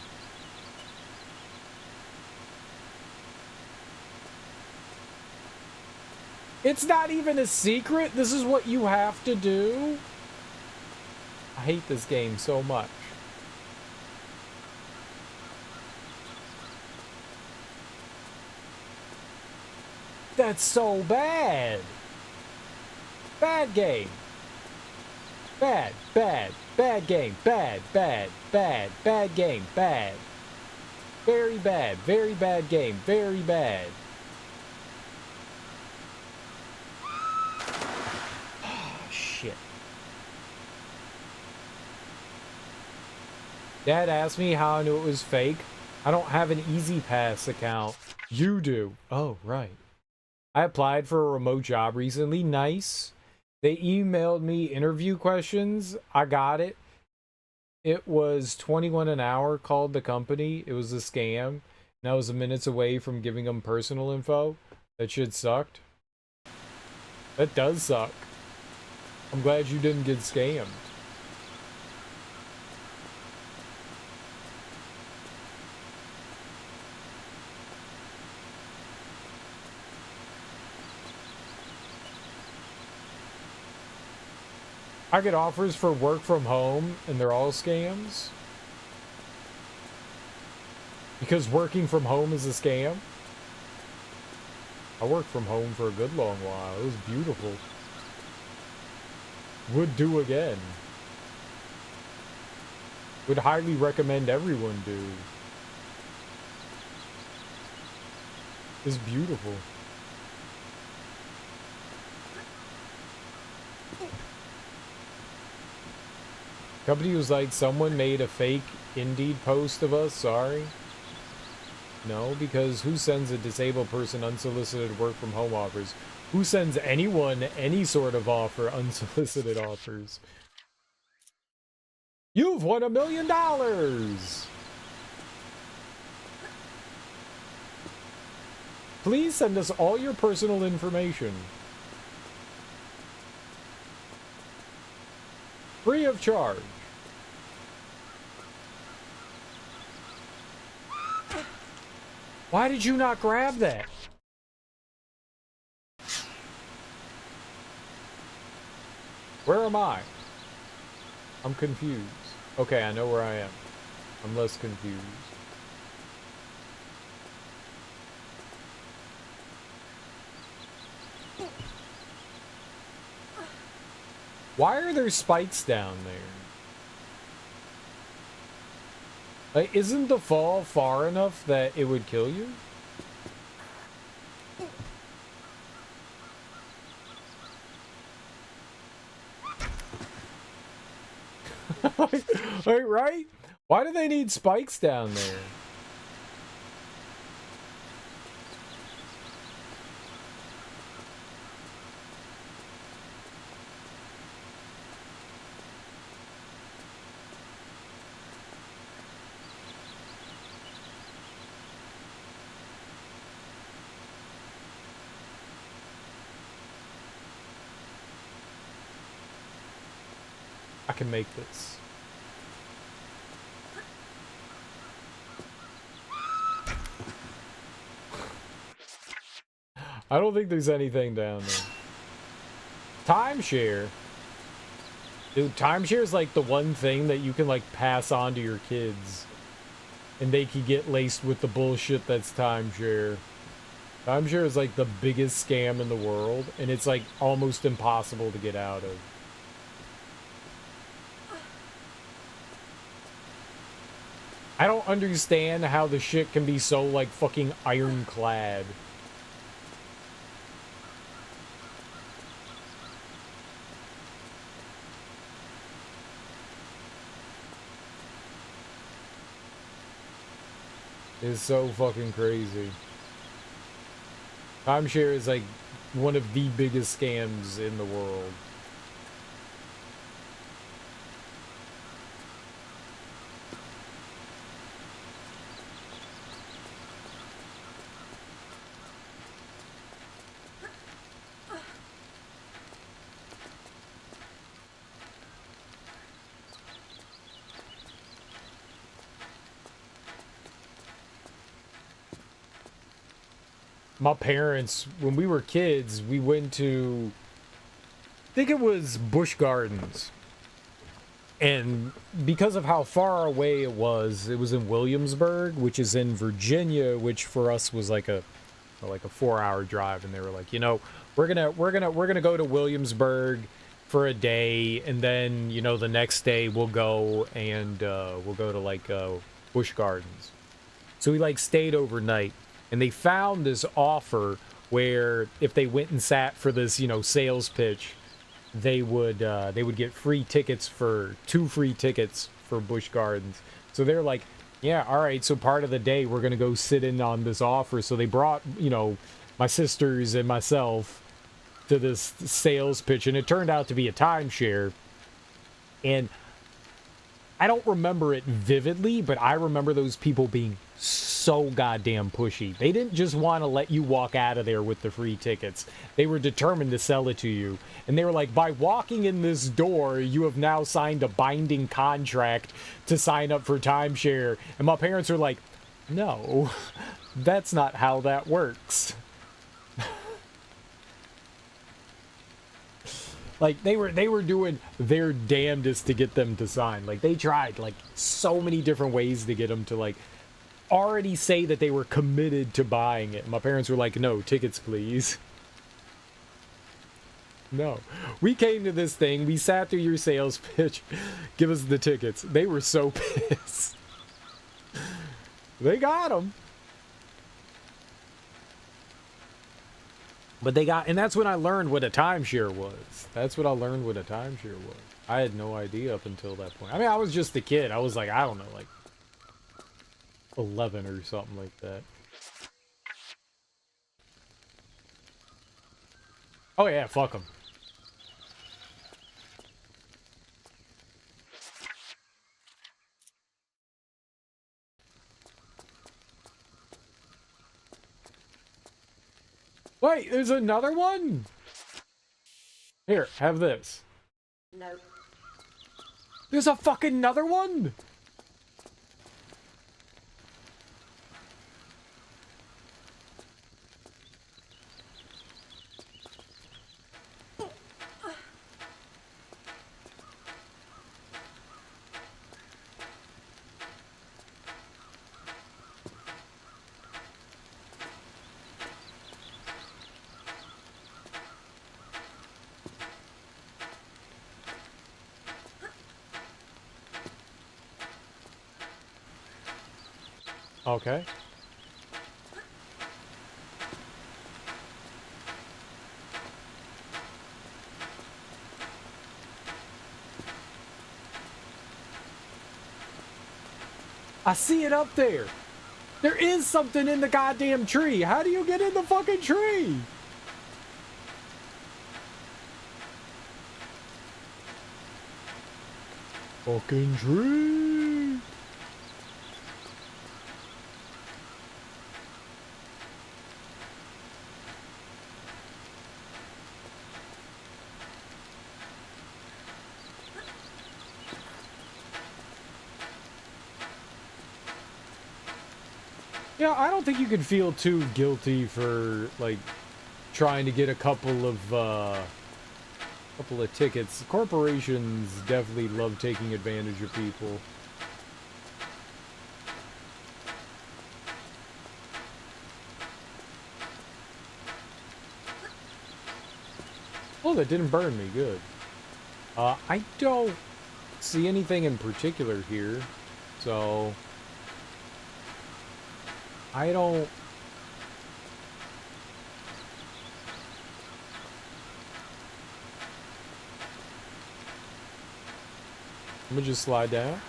It's not even a secret. This is what you have to do. I hate this game so much. That's so bad. Bad game. Bad, bad, bad game. Bad, bad, bad, bad game. Bad. Very bad game. Very bad. Shit. Dad asked me how I knew it was fake. I don't have an EasyPass account. You do. Oh, right. I applied for a remote job recently. Nice. They emailed me interview questions. I got it. It was $21 an hour, called the company. It was a scam. And I was minutes away from giving them personal info. That shit sucked. That does suck. I'm glad you didn't get scammed. I get offers for work from home, and they're all scams. Because working from home is a scam. I worked from home for a good long while. It was beautiful. Would do again. Would highly recommend everyone do. It's beautiful. Company was like, someone made a fake Indeed post of us, sorry. No, because who sends a disabled person unsolicited work from home offers? Who sends anyone any sort of offer, unsolicited offers? You've won $1 million! Please send us all your personal information. Free of charge. Why did you not grab that? Where am I? I'm confused. Okay, I know where I am. I'm less confused. Why are there spikes down there? Like, isn't the fall far enough that it would kill you? like, right? Why do they need spikes down there? I can make this. I don't think there's anything down there. Timeshare. Dude, timeshare is like the one thing that you can like pass on to your kids. And they can get laced with the bullshit that's timeshare. Timeshare is like the biggest scam in the world. And it's like almost impossible to get out of. I don't understand how the shit can be so like fucking ironclad. It's so fucking crazy. Timeshare is like one of the biggest scams in the world. My parents, when we were kids, we went to, I think it was Busch Gardens. And because of how far away it was in Williamsburg, which is in Virginia, which for us was like a 4-hour drive. And they were like, you know, we're gonna go to Williamsburg for a day, and then, you know, the next day we'll go to like Busch Gardens. So we like stayed overnight. And they found this offer where if they went and sat for this, you know, sales pitch, they would get free tickets for 2 free tickets for Busch Gardens. So they're like, yeah, all right. So part of the day we're gonna go sit in on this offer. So they brought, you know, my sisters and myself to this sales pitch, and it turned out to be a timeshare. And I don't remember it vividly, but I remember those people being so goddamn pushy. They didn't just want to let you walk out of there with the free tickets. They were determined to sell it to you. And they were like, by walking in this door, you have now signed a binding contract to sign up for timeshare. And my parents are like, no, that's not how that works. Like, they were doing their damnedest to get them to sign. Like, they tried, like, so many different ways to get them to, like, already say that they were committed to buying it. My parents were like, no, tickets, please. No. We came to this thing. We sat through your sales pitch. Give us the tickets. They were so pissed. They got them. But they got, and that's when I learned what a timeshare was. That's what I learned what a timeshare was. I had no idea up until that point. I mean, I was just a kid. I was like, I don't know, like 11 or something like that. Oh yeah, fuck them. Wait, there's another one? Here, have this. No. There's a fucking another one? Okay. I see it up there. There is something in the goddamn tree. How do you get in the fucking tree? Fucking tree. Yeah, I don't think you could feel too guilty for, like, trying to get a couple of tickets. Corporations definitely love taking advantage of people. Oh, that didn't burn me. Good. I don't see anything in particular here, so I don't. Let me just slide down.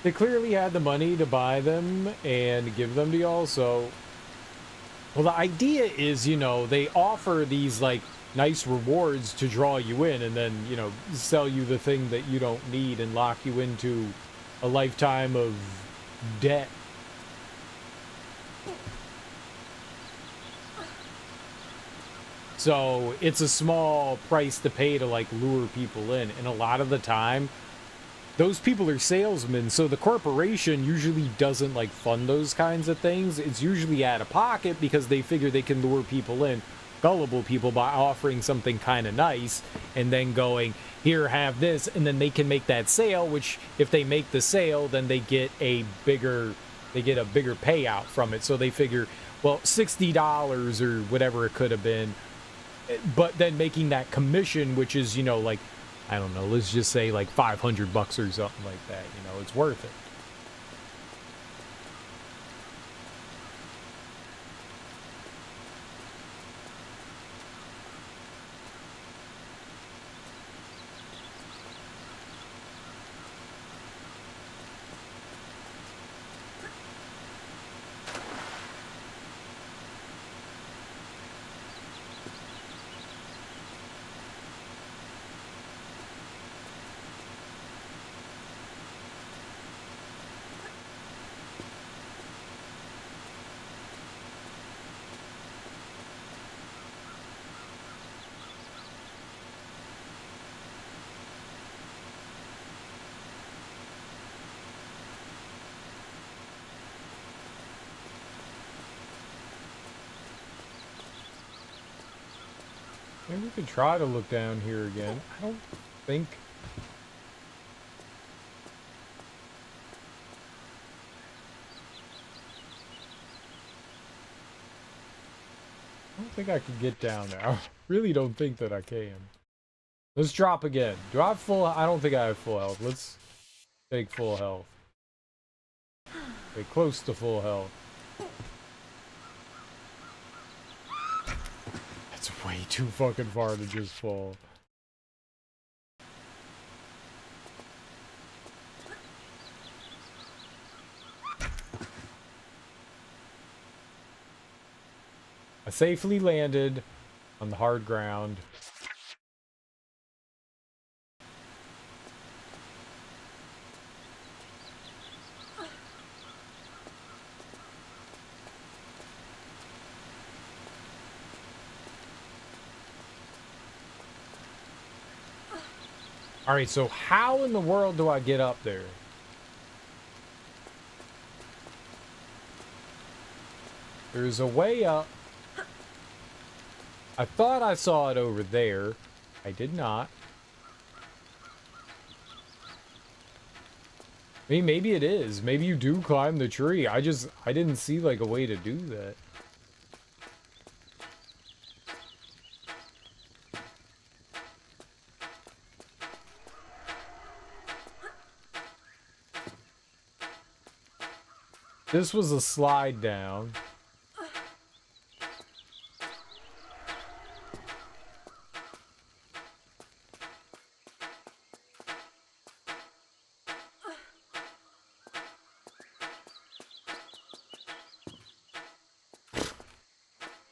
They clearly had the money to buy them and give them to y'all, so... Well, the idea is, you know, they offer these, like, nice rewards to draw you in and then, you know, sell you the thing that you don't need and lock you into a lifetime of debt. So, it's a small price to pay to, like, lure people in. And a lot of the time, those people are salesmen, so the corporation usually doesn't, like, fund those kinds of things. It's usually out of pocket because they figure they can lure people in, gullible people, by offering something kind of nice and then going, here, have this, and then they can make that sale, which if they make the sale, then they get a bigger payout from it. So they figure, well, $60 or whatever it could have been, but then making that commission, which is, you know, like, I don't know, let's just say like $500 or something like that, you know, it's worth it. Maybe we could try to look down here again. I don't think... I don't think I can get down there. I really don't think that I can. Let's drop again. Do I have full... I don't think I have full health. Let's take full health. Okay, close to full health. That's way too fucking far to just fall. I safely landed on the hard ground. Alright, so how in the world do I get up there? There's a way up. I thought I saw it over there. I did not. I mean, maybe it is. Maybe you do climb the tree. I didn't see, like, a way to do that. This was a slide down.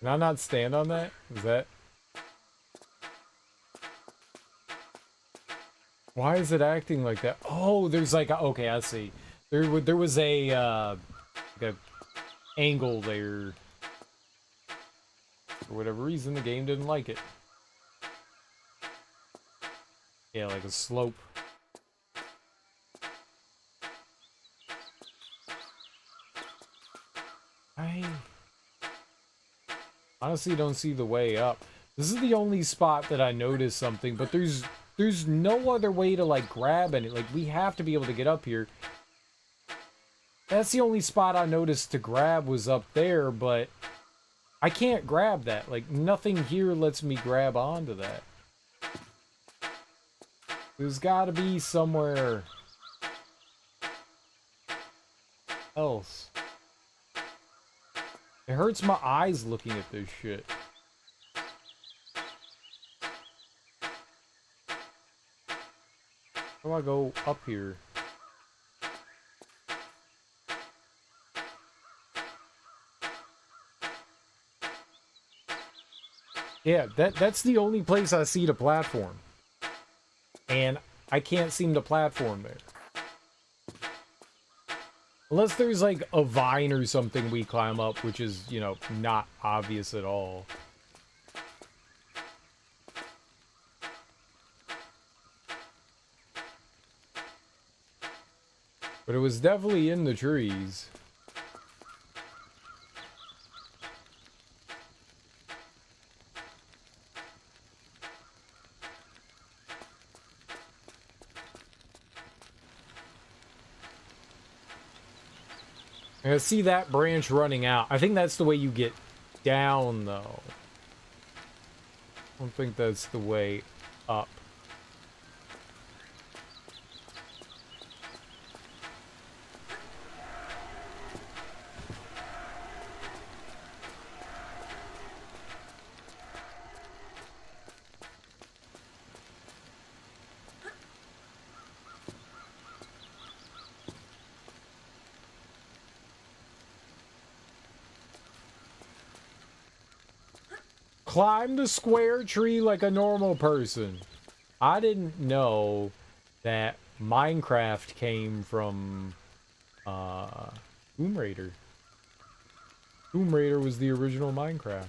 Can I not stand on that? Is that... Why is it acting like that? Oh, there's like a... Okay, I see. There was a, like a angle there. For whatever reason, the game didn't like it. Yeah, like a slope. I honestly don't see the way up. This is the only spot that I noticed something, but there's no other way to like grab any. Like we have to be able to get up here. That's the only spot I noticed to grab was up there, but I can't grab that. Like nothing here lets me grab onto that. There's got to be somewhere else. It hurts my eyes looking at this shit. How do I go up here? Yeah, that's the only place I see the platform. And I can't seem to platform there. Unless there's like a vine or something we climb up, which is, you know, not obvious at all. But it was definitely in the trees. I see that branch running out. I think that's the way you get down, though. I don't think that's the way up. Climb the square tree like a normal person. I didn't know that Minecraft came from Tomb Raider. Tomb Raider was the original Minecraft.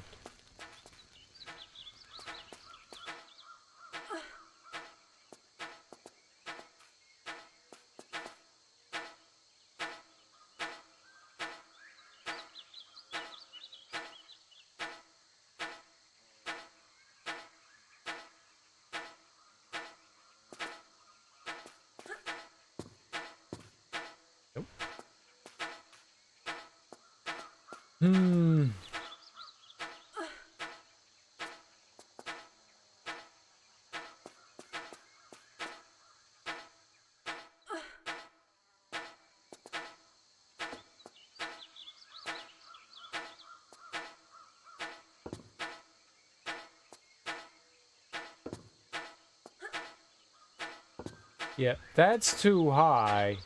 Yeah, that's too high.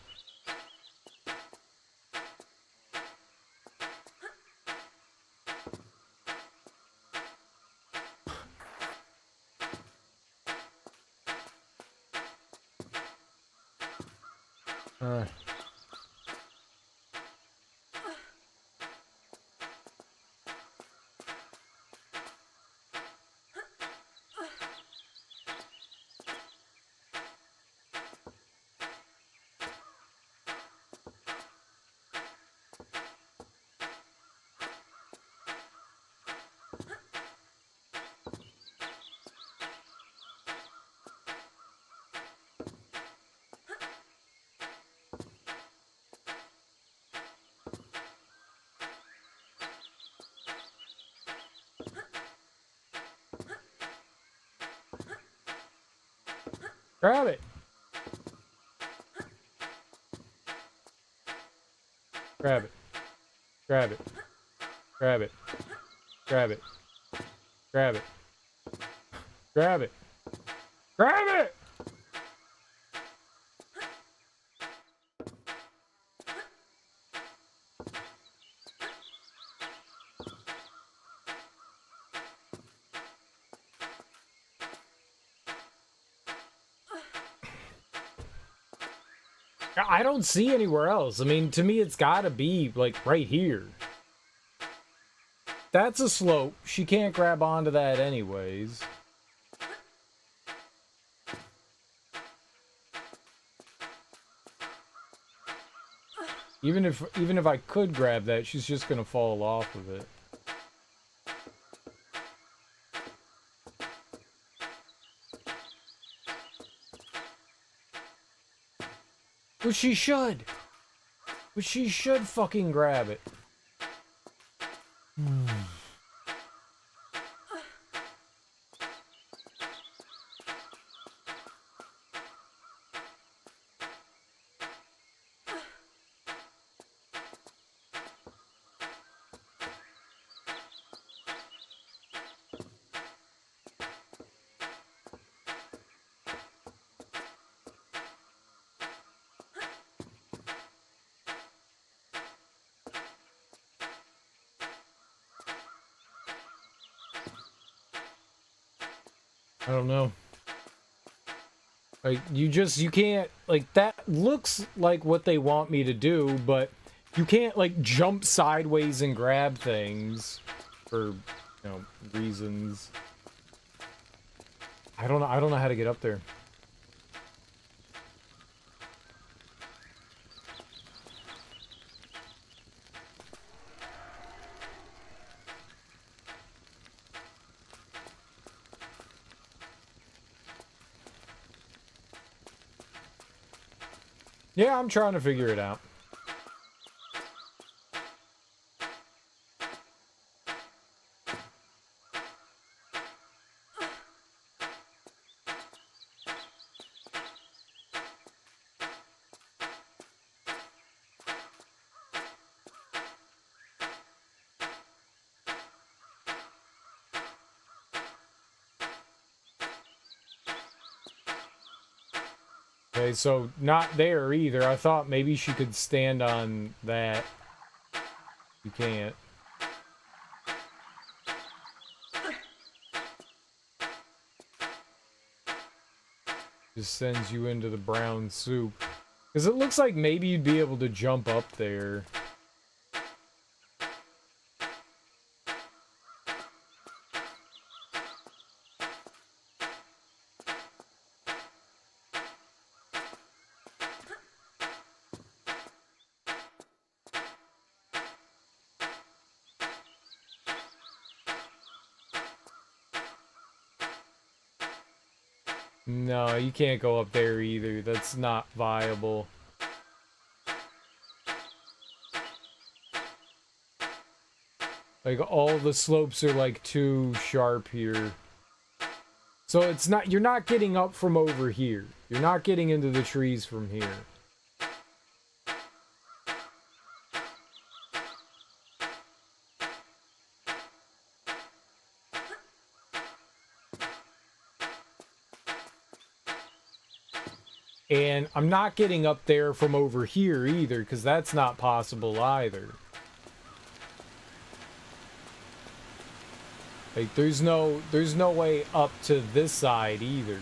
Grab it. Grab it. Grab it. Grab it. Grab it. Grab it. Grab it. Grab it! I don't see anywhere else. I mean, to me, it's gotta be, like, right here. that's a slope. She can't grab onto that anyways. Even if I could grab that, she's just gonna fall off of it. But she should. But she should fucking grab it. I don't know. Like, you can't, like, that looks like what they want me to do, but you can't, like, jump sideways and grab things for, you know, reasons. I don't know how to get up there. Yeah, I'm trying to figure it out. Okay, so not there either. I thought maybe she could stand on that. You can't. Just sends you into the brown soup. Because it looks like maybe you'd be able to jump up there. No, you can't go up there either. That's not viable. Like, all the slopes are, like, too sharp here. So it's not, you're not getting up from over here. You're not getting into the trees from here. And I'm not getting up there from over here either, because that's not possible either. Like, there's no way up to this side either.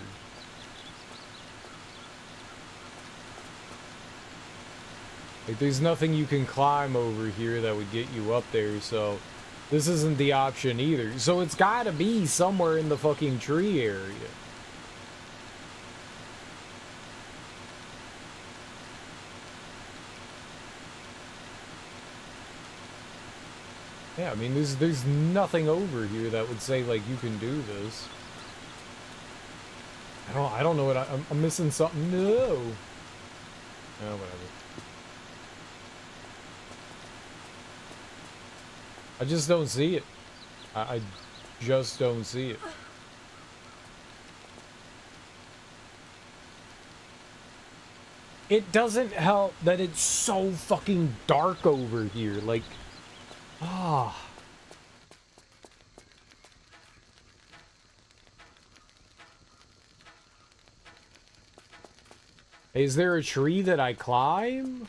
Like, there's nothing you can climb over here that would get you up there, so this isn't the option either. So it's gotta be somewhere in the fucking tree area. Yeah, I mean, there's nothing over here that would say, like, you can do this. I don't know what I'm missing something. No. Oh, whatever. I just don't see it. I just don't see it. It doesn't help that it's so fucking dark over here. Like, ah. Is there a tree that I climb?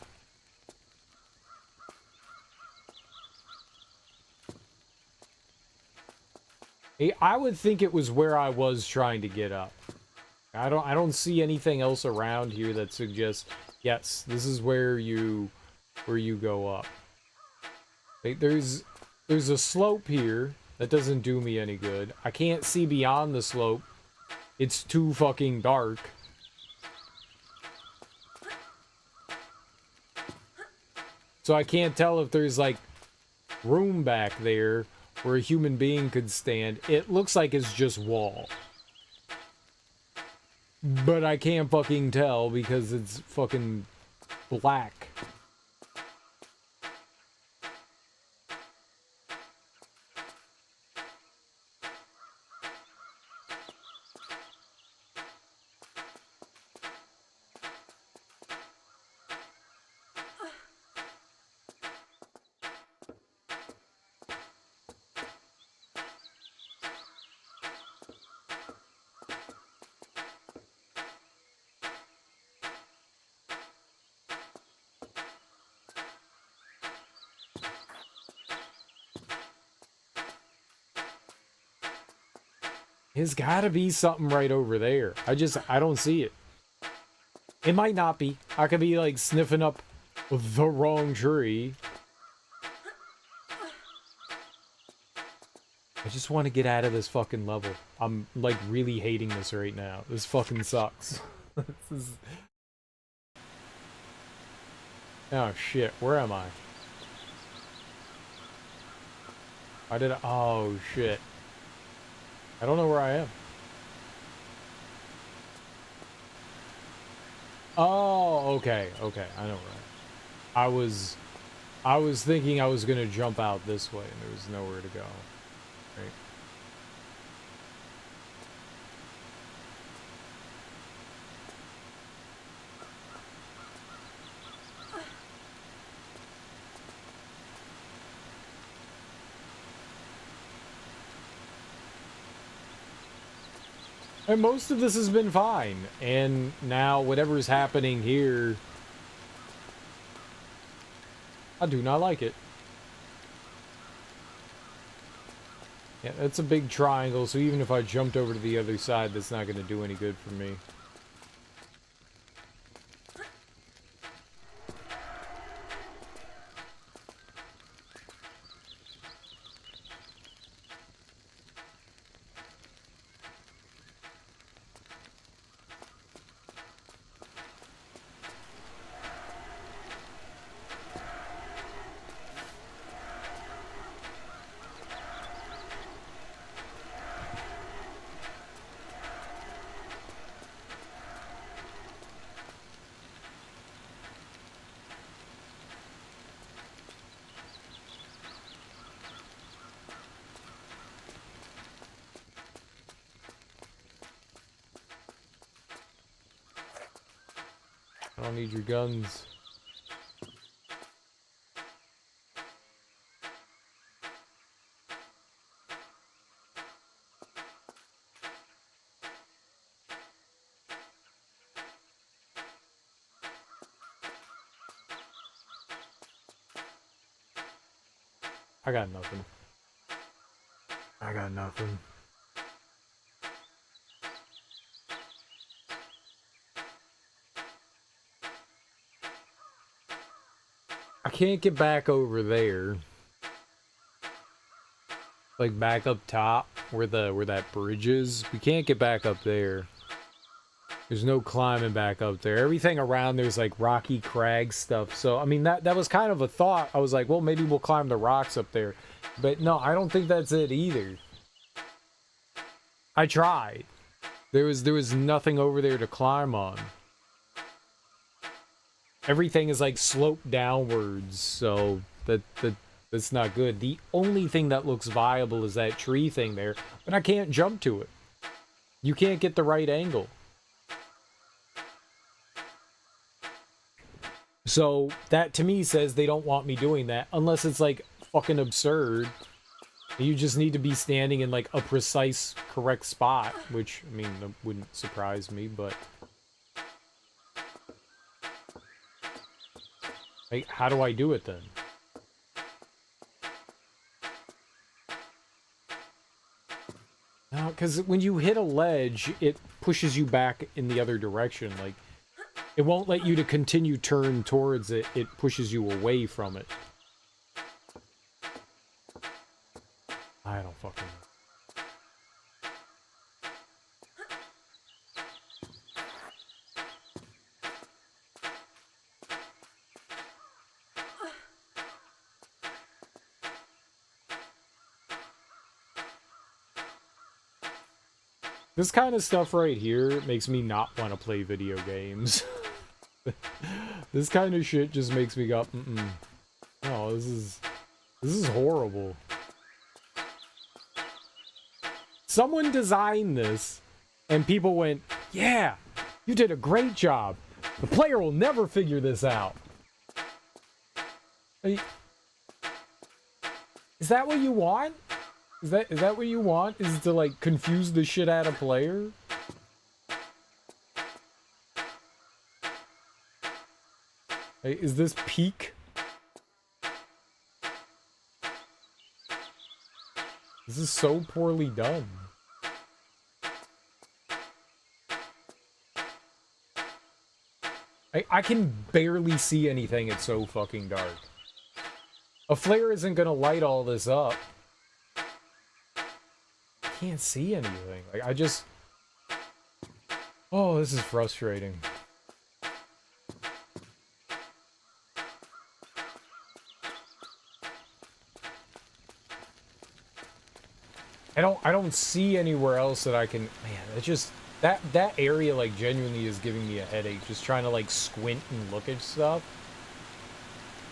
Hey, I would think it was where I was trying to get up. I don't see anything else around here that suggests, yes, this is where you go up. Like, there's There's a slope here that doesn't do me any good. I can't see beyond the slope. It's too fucking dark. So I can't tell if there's like room back there where a human being could stand. It looks like it's just wall. But I can't fucking tell because it's fucking black. There's gotta be something right over there. I don't see it. It might not be. I could be like sniffing up the wrong tree. I just want to get out of this fucking level. I'm like really hating this right now. This fucking sucks. This is... Oh shit, where am I? I did. Oh shit. I don't know where I am. Oh, okay, okay, I know where I am. I was thinking I was gonna jump out this way and there was nowhere to go. Right. And most of this has been fine, and now whatever's happening here, I do not like it. Yeah, that's a big triangle, so even if I jumped over to the other side, that's not going to do any good for me. I don't need your guns. I got nothing. I got nothing. I can't get back over there. Like back up top where that bridge is. We can't get back up there. There's no climbing back up there. Everything around there's like rocky crag stuff. So I mean that was kind of a thought. I was like, well, maybe we'll climb the rocks up there. But no, I don't think that's it either. I tried. There was nothing over there to climb on. Everything is like sloped downwards, so that's not good. The only thing that looks viable is that tree thing there, but I can't jump to it. You can't get the right angle. So that to me says they don't want me doing that unless it's like fucking absurd. You just need to be standing in like a precise correct spot, which I mean that wouldn't surprise me, but like how do I do it then? No, because when you hit a ledge, it pushes you back in the other direction. Like, it won't let you to continue turn towards it. It pushes you away from it. This kind of stuff right here makes me not want to play video games. This kind of shit just makes me go, mm-mm. Oh, this is horrible. Someone designed this, and people went, yeah, you did a great job. The player will never figure this out. Is that what you want? Is that what you want? Is to, like, confuse the shit out of player? Hey, is this peak? This is so poorly done. I can barely see anything, it's so fucking dark. A flare isn't gonna light all this up. I can't see anything. Like, I just... Oh, this is frustrating. I don't see anywhere else that I can... Man, it's just... That area, like, genuinely is giving me a headache. Just trying to, like, squint and look at stuff.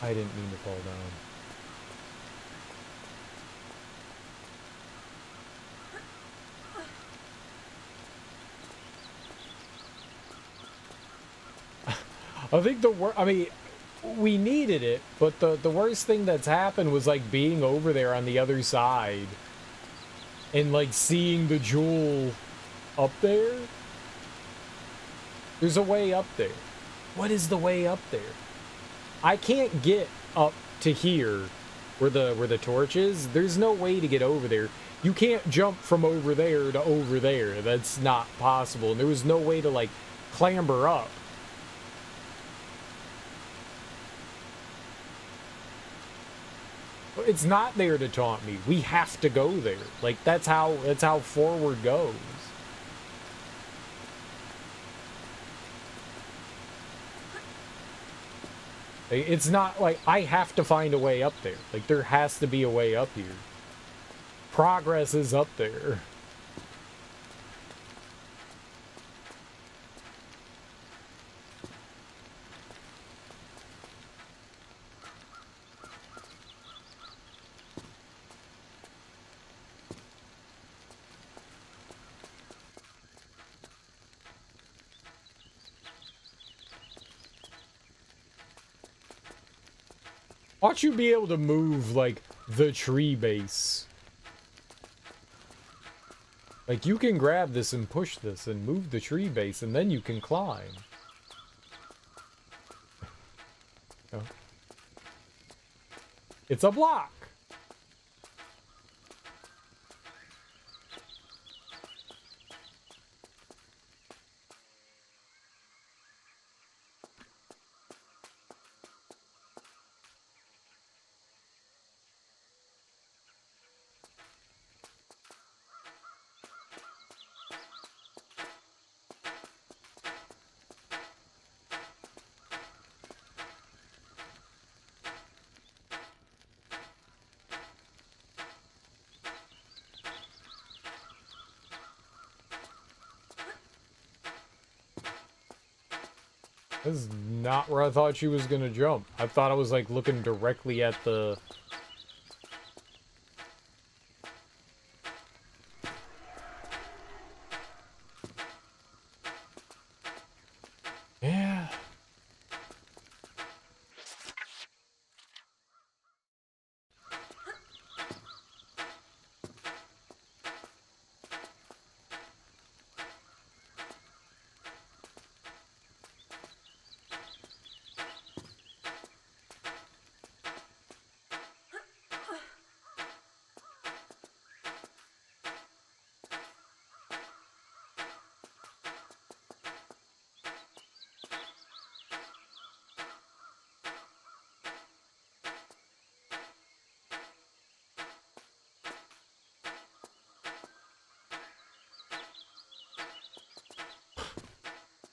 I didn't mean to fall down. I think I mean, we needed it, but the worst thing that's happened was, like, being over there on the other side. And, like, seeing the jewel up there. There's a way up there. What is the way up there? I can't get up to here where the torch is. There's no way to get over there. You can't jump from over there to over there. That's not possible. And there was no way to, like, clamber up. It's not there to taunt me. We have to go there. Like, that's how forward goes. It's not like I have to find a way up there. Like, there has to be a way up here. Progress is up there. Ought you be able to move, like, the tree base? Like, you can grab this and push this and move the tree base, and then you can climb. Oh. It's a block! This is not where I thought she was gonna jump. I thought I was, like, looking directly at the... Yeah.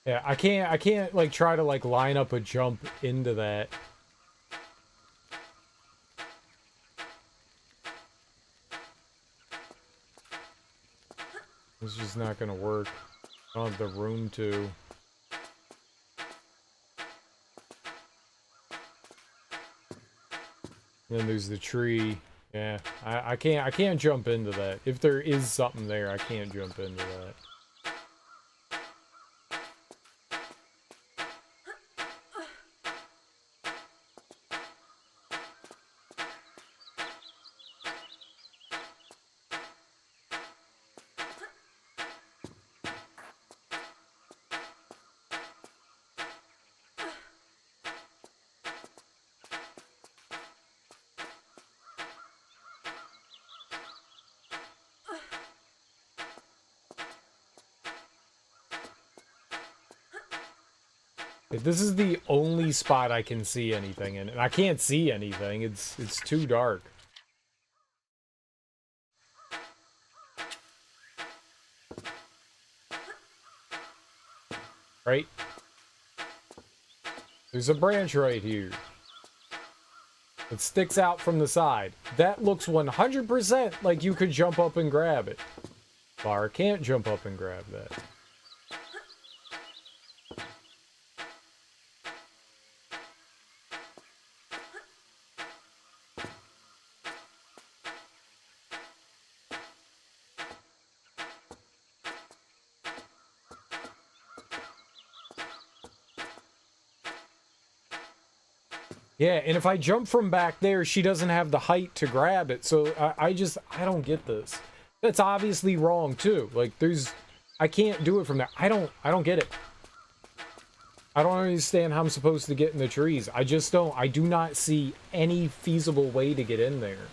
Yeah, I can't, like, try to, like, line up a jump into that. It's just not gonna work. I don't have the room to. Then there's the tree. Yeah, I can't jump into that. If there is something there, I can't jump into that. This is the only spot I can see anything in, and I can't see anything. It's too dark. Right? There's a branch right here. It sticks out from the side. That looks 100% like you could jump up and grab it. Lara can't jump up and grab that. Yeah, and if I jump from back there, she doesn't have the height to grab it. So I don't get this. That's obviously wrong too. Like I can't do it from there. I don't get it. I don't understand how I'm supposed to get in the trees. I just don't. I do not see any feasible way to get in there.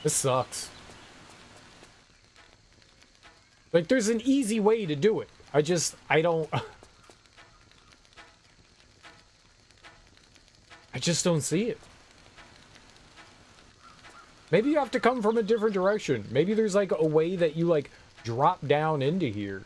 This sucks. Like there's an easy way to do it. I don't. I just don't see it. Maybe you have to come from a different direction. Maybe there's like a way that you like drop down into here.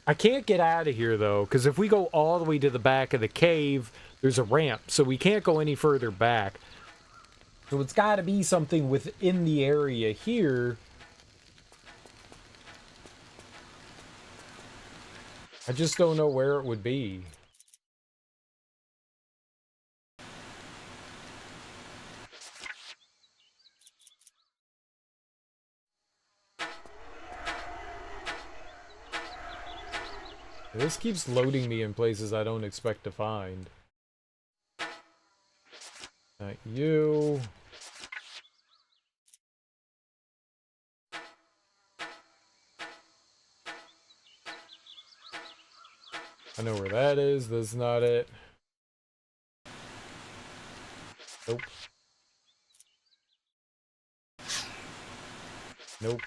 I can't get out of here though, because if we go all the way to the back of the cave, there's a ramp, so we can't go any further back. So it's got to be something within the area here. I just don't know where it would be. This keeps loading me in places I don't expect to find. Not you. I know where that is. That's not it. Nope. Nope.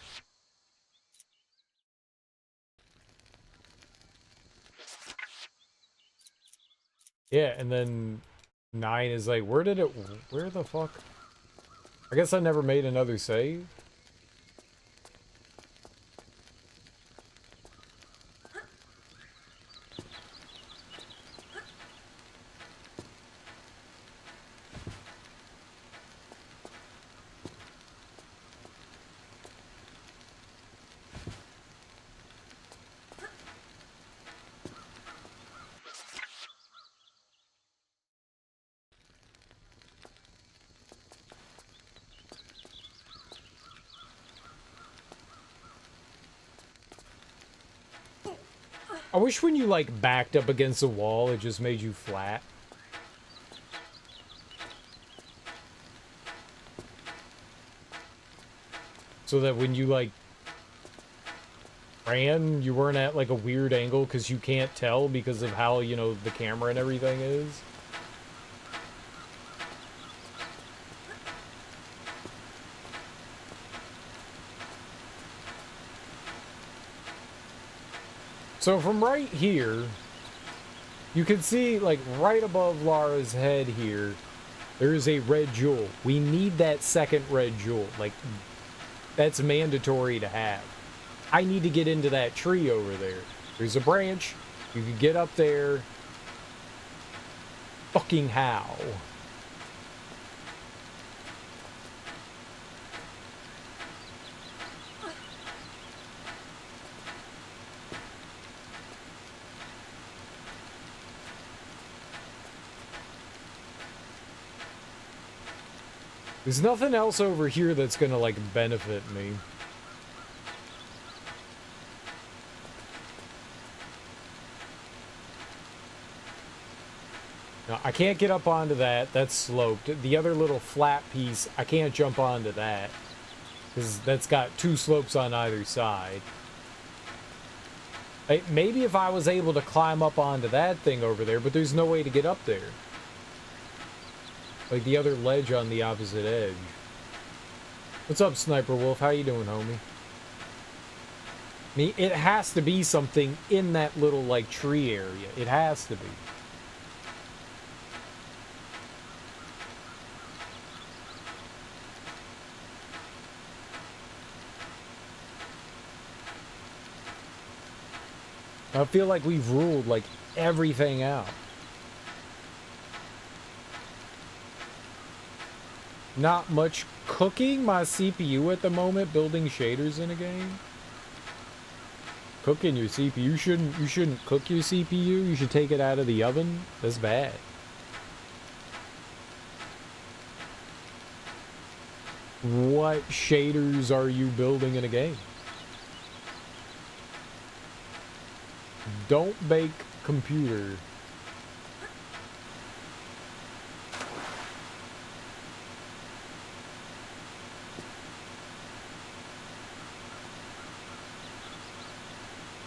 Yeah, and then 9 is like, where the fuck? I guess I never made another save. I wish when you like backed up against the wall, it just made you flat. So that when you like ran, you weren't at like a weird angle because you can't tell because of how, you know, the camera and everything is. So from right here, you can see, like, right above Lara's head here, there is a red jewel. We need that second red jewel. Like, that's mandatory to have. I need to get into that tree over there. There's a branch. You can get up there. Fucking how? There's nothing else over here that's gonna, like, benefit me. No, I can't get up onto that. That's sloped. The other little flat piece, I can't jump onto that. Because that's got two slopes on either side. Maybe if I was able to climb up onto that thing over there, but there's no way to get up there. Like the other ledge on the opposite edge. What's up, Sniper Wolf? How you doing, homie? I mean, it has to be something in that little, like, tree area. It has to be. I feel like we've ruled, like, everything out. Not much cooking my CPU at the moment, building shaders in a game. Cooking your CPU, you shouldn't cook your CPU, you should take it out of the oven. That's bad. What shaders are you building in a game? Don't bake computer.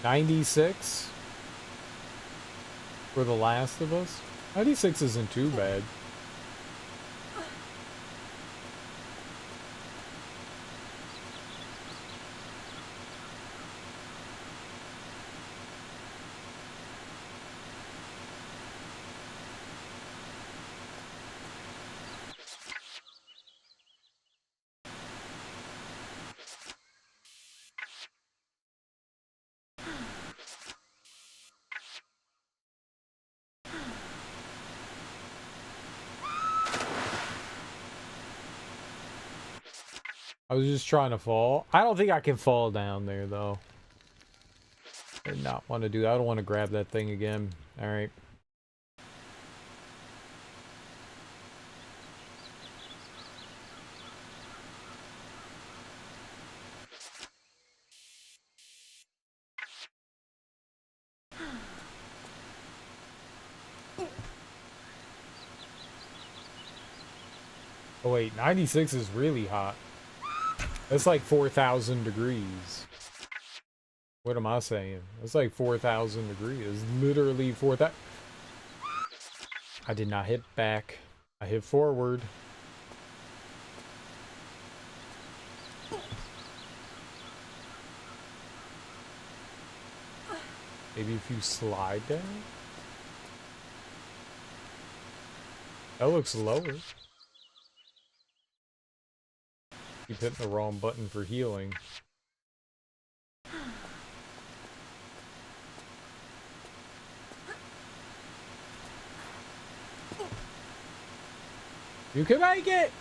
$96 for The Last of Us? 96 isn't too bad. I was just trying to fall. I don't think I can fall down there, though. I did not want to do that. I don't want to grab that thing again. Alright. Oh wait, 96 is really hot. That's like 4,000 degrees. What am I saying? That's like 4,000 degrees. It's literally 4,000. I did not hit back. I hit forward. Maybe if you slide down? That looks lower. Keep hitting the wrong button for healing. You can make it!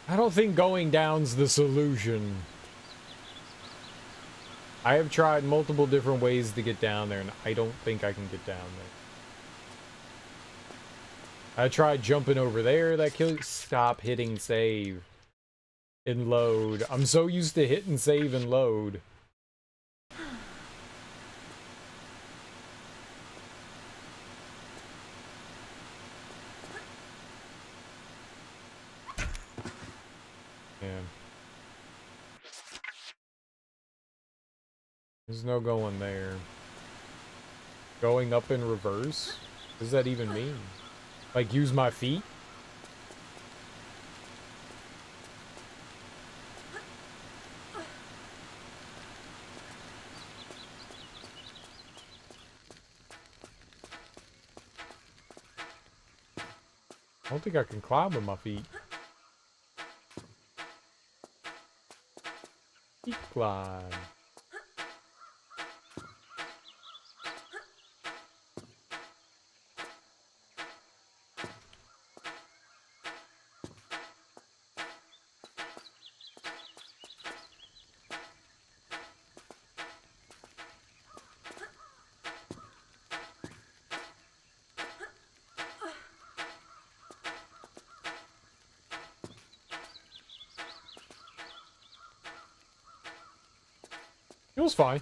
I don't think going down's the solution. I have tried multiple different ways to get down there, and I don't think I can get down there. I tried jumping over there, that killed. Stop hitting save and load. I'm so used to hitting save and load. Yeah. There's no going there. Going up in reverse? What does that even mean? Like, use my feet? I don't think I can climb with my feet. Feet climb. It was fine.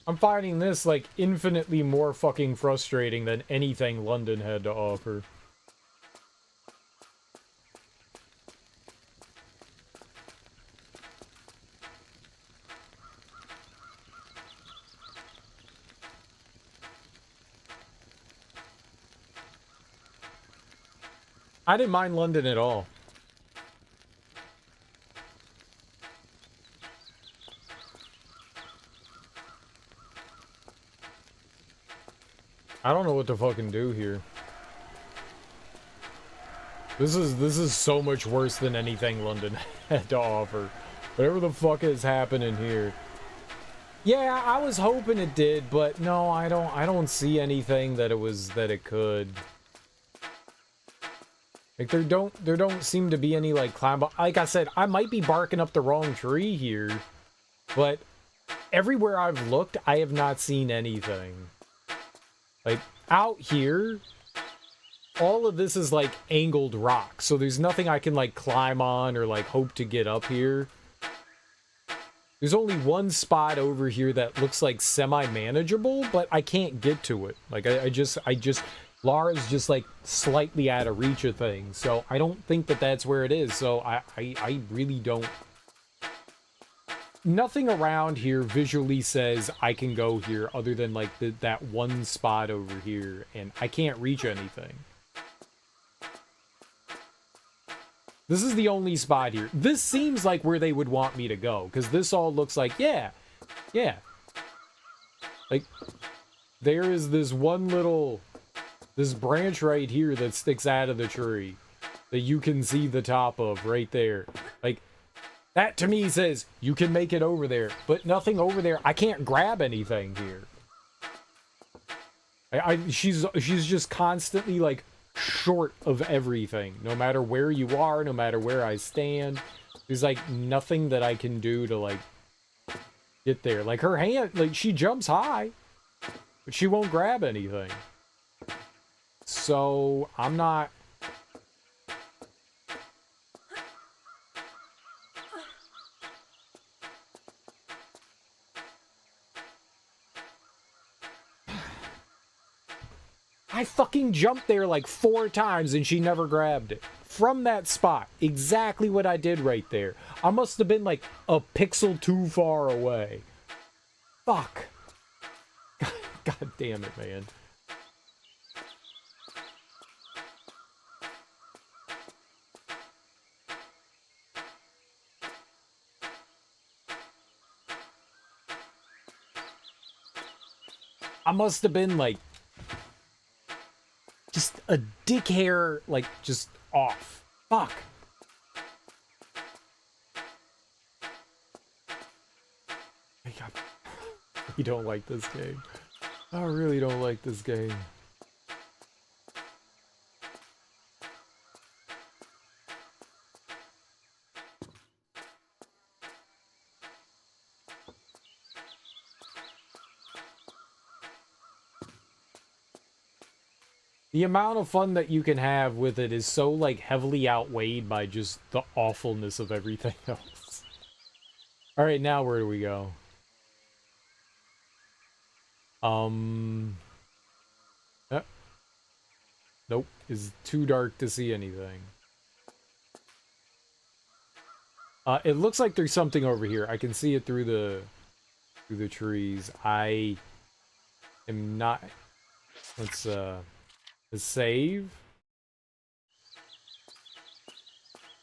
I'm finding this, like, infinitely more fucking frustrating than anything London had to offer. I didn't mind London at all. I don't know what to fucking do here. This is so much worse than anything London had to offer. Whatever the fuck is happening here. Yeah, I was hoping it did, but no, I don't see anything that it could. Like there don't seem to be any like climb. Like I said, I might be barking up the wrong tree here, but everywhere I've looked, I have not seen anything. Like out here, all of this is like angled rock, so there's nothing I can like climb on or like hope to get up here. There's only one spot over here that looks like semi-manageable, but I can't get to it. Like I just Lara's just like slightly out of reach of things, so I don't think that that's where it is. So I really don't. Nothing around here visually says I can go here other than like that one spot over here, and I can't reach anything. This is the only spot here. This seems like where they would want me to go, because this all looks like, yeah. Like, there is this one little, this branch right here that sticks out of the tree that you can see the top of right there. Like, that to me says you can make it over there, but nothing over there. I can't grab anything here. She's just constantly like short of everything. No matter where you are, no matter where I stand, there's like nothing that I can do to like get there. Like her hand, like she jumps high, but she won't grab anything. So I'm not. I fucking jumped there like 4 times and she never grabbed it. From that spot. Exactly what I did right there. I must have been like a pixel too far away. Fuck. God damn it, man. I must have been like just a dick hair, like, just off. Fuck. You don't like this game. I really don't like this game. The amount of fun that you can have with it is so, like, heavily outweighed by just the awfulness of everything else. Alright, now where do we go? Nope. It's too dark to see anything. It looks like there's something over here. I can see it through the trees. I am not... Let's save.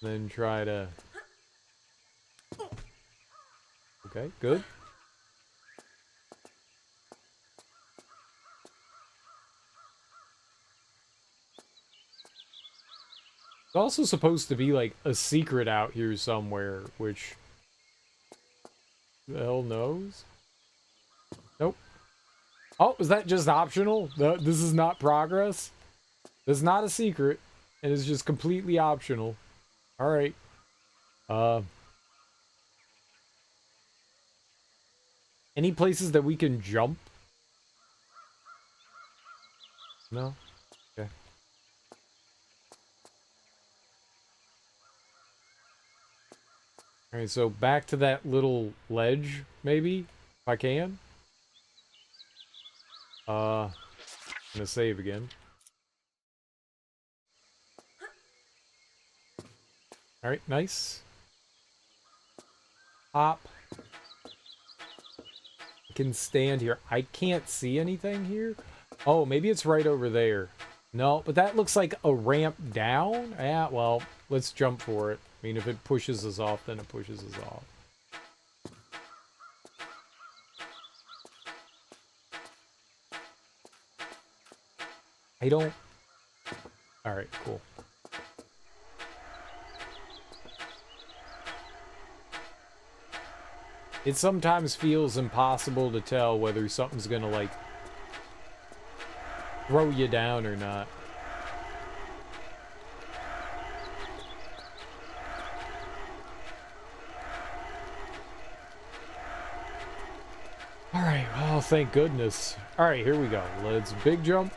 Then try to... Okay, good. It's also supposed to be like a secret out here somewhere, which the hell knows? Nope. Oh, is that just optional? This is not progress? This is not a secret. And it's just completely optional. Alright. Any places that we can jump? No? Okay. Alright, so back to that little ledge, maybe? If I can? I'm gonna save again. Alright, nice. Hop. I can stand here. I can't see anything here. Oh, maybe it's right over there. No, but that looks like a ramp down. Yeah, well, let's jump for it. I mean, if it pushes us off, then it pushes us off. I don't... Alright, cool. It sometimes feels impossible to tell whether something's gonna, like, throw you down or not. Alright, oh, thank goodness. Alright, here we go. Let's big jump.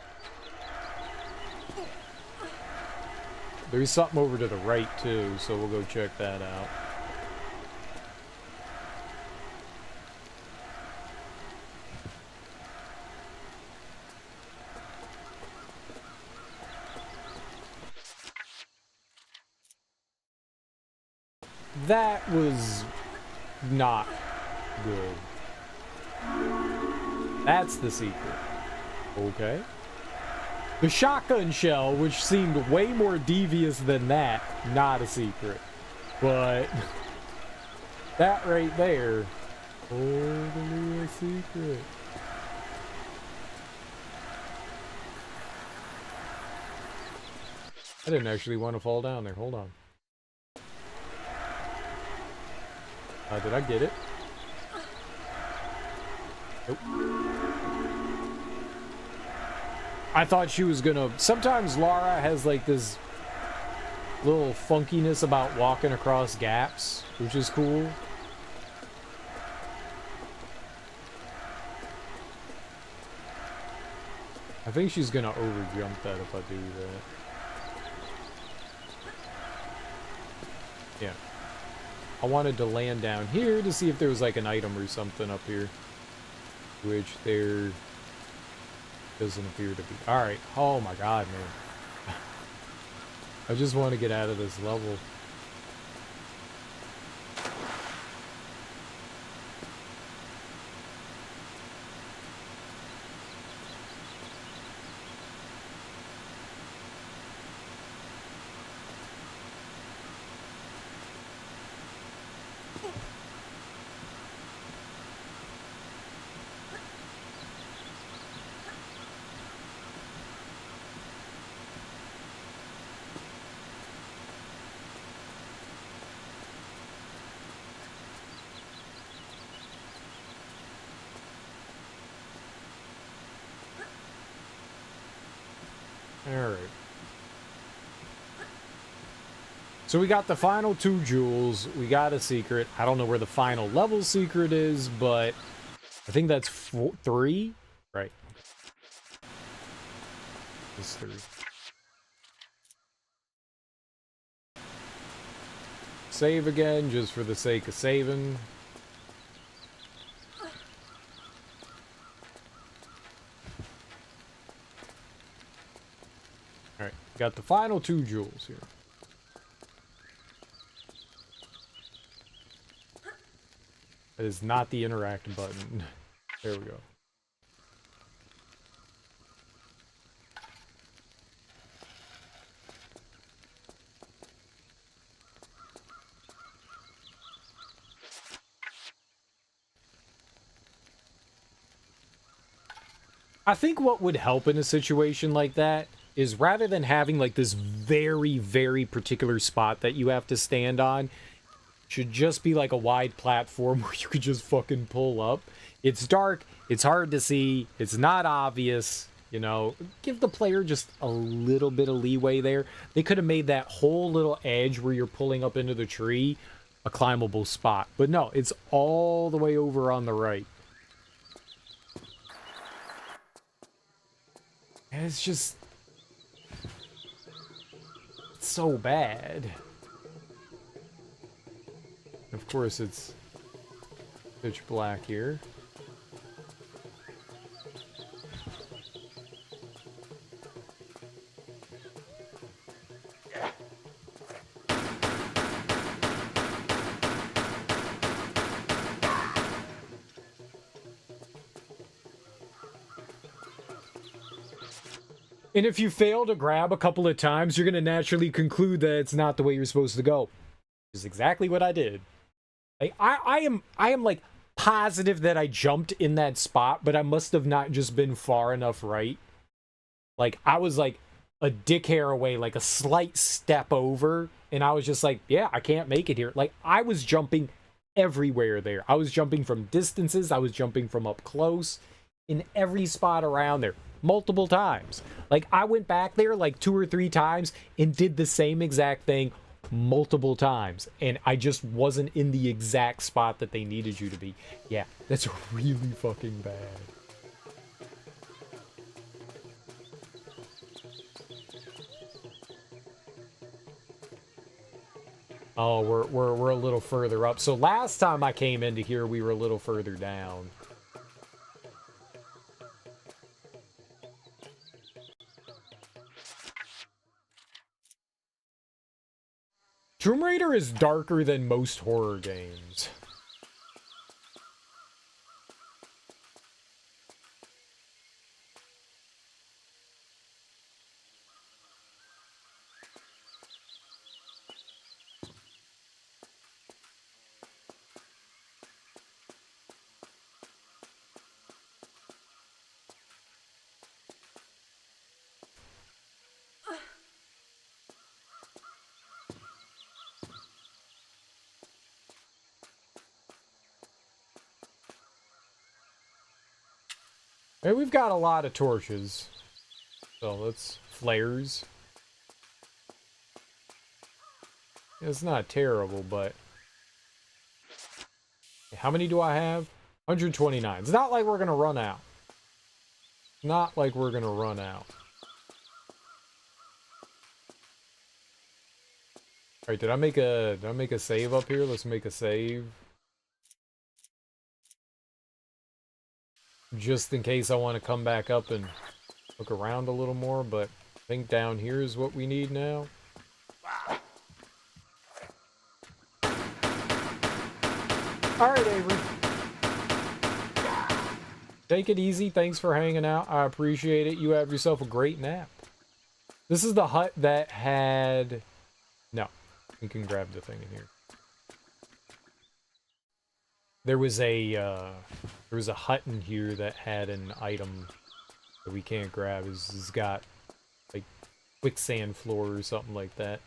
There's something over to the right, too, so we'll go check that out. That was not good. That's the secret. Okay. The shotgun shell, which seemed way more devious than that, not a secret. But that right there, totally a secret. I didn't actually want to fall down there. Hold on. Did I get it? Nope. I thought she was gonna... Sometimes Lara has like this little funkiness about walking across gaps, which is cool. I think she's gonna overjump that if I do that. Yeah. I wanted to land down here to see if there was like an item or something up here. Which there doesn't appear to be. Alright. Oh my god, man. I just want to get out of this level. Alright. So we got the final 2 jewels. We got a secret. I don't know where the final level secret is, but I think that's 3? Right. It's 3. Save again, just for the sake of saving. Alright, got the final 2 jewels here. That is not the interact button. There we go. I think what would help in a situation like that is rather than having like this very, very particular spot that you have to stand on, should just be like a wide platform where you could just fucking pull up. It's dark, it's hard to see, it's not obvious, you know. Give the player just a little bit of leeway there. They could have made that whole little edge where you're pulling up into the tree a climbable spot. But no, it's all the way over on the right. And it's just... it's so bad. Of course, it's pitch black here. And if you fail to grab a couple of times, you're going to naturally conclude that it's not the way you're supposed to go. Which is exactly what I did. Like, I am like positive that I jumped in that spot, but I must have not just been far enough right. Like, I was like a dick hair away, like a slight step over, and I was just like, yeah, I can't make it here. Like, I was jumping everywhere there. I was jumping from distances, I was jumping from up close, in every spot around there, multiple times. Like, I went back there like 2 or 3 times and did the same exact thing multiple times, and I just wasn't in the exact spot that they needed you to be. Yeah, that's really fucking bad. Oh, we're a little further up. So last time I came into here, we were a little further down. Tomb Raider is darker than most horror games. Hey, we've got a lot of torches. So let's... flares. It's not terrible, but... how many do I have? 129. It's not like we're gonna run out. Not like we're gonna run out. Alright, did I make a save up here? Let's make a save. Just in case I want to come back up and look around a little more, but I think down here is what we need now. Alright, Avery. Take it easy. Thanks for hanging out. I appreciate it. You have yourself a great nap. This is the hut that had... no. We can grab the thing in here. There was a hut in here that had an item that we can't grab. It's got like quicksand floor or something like that.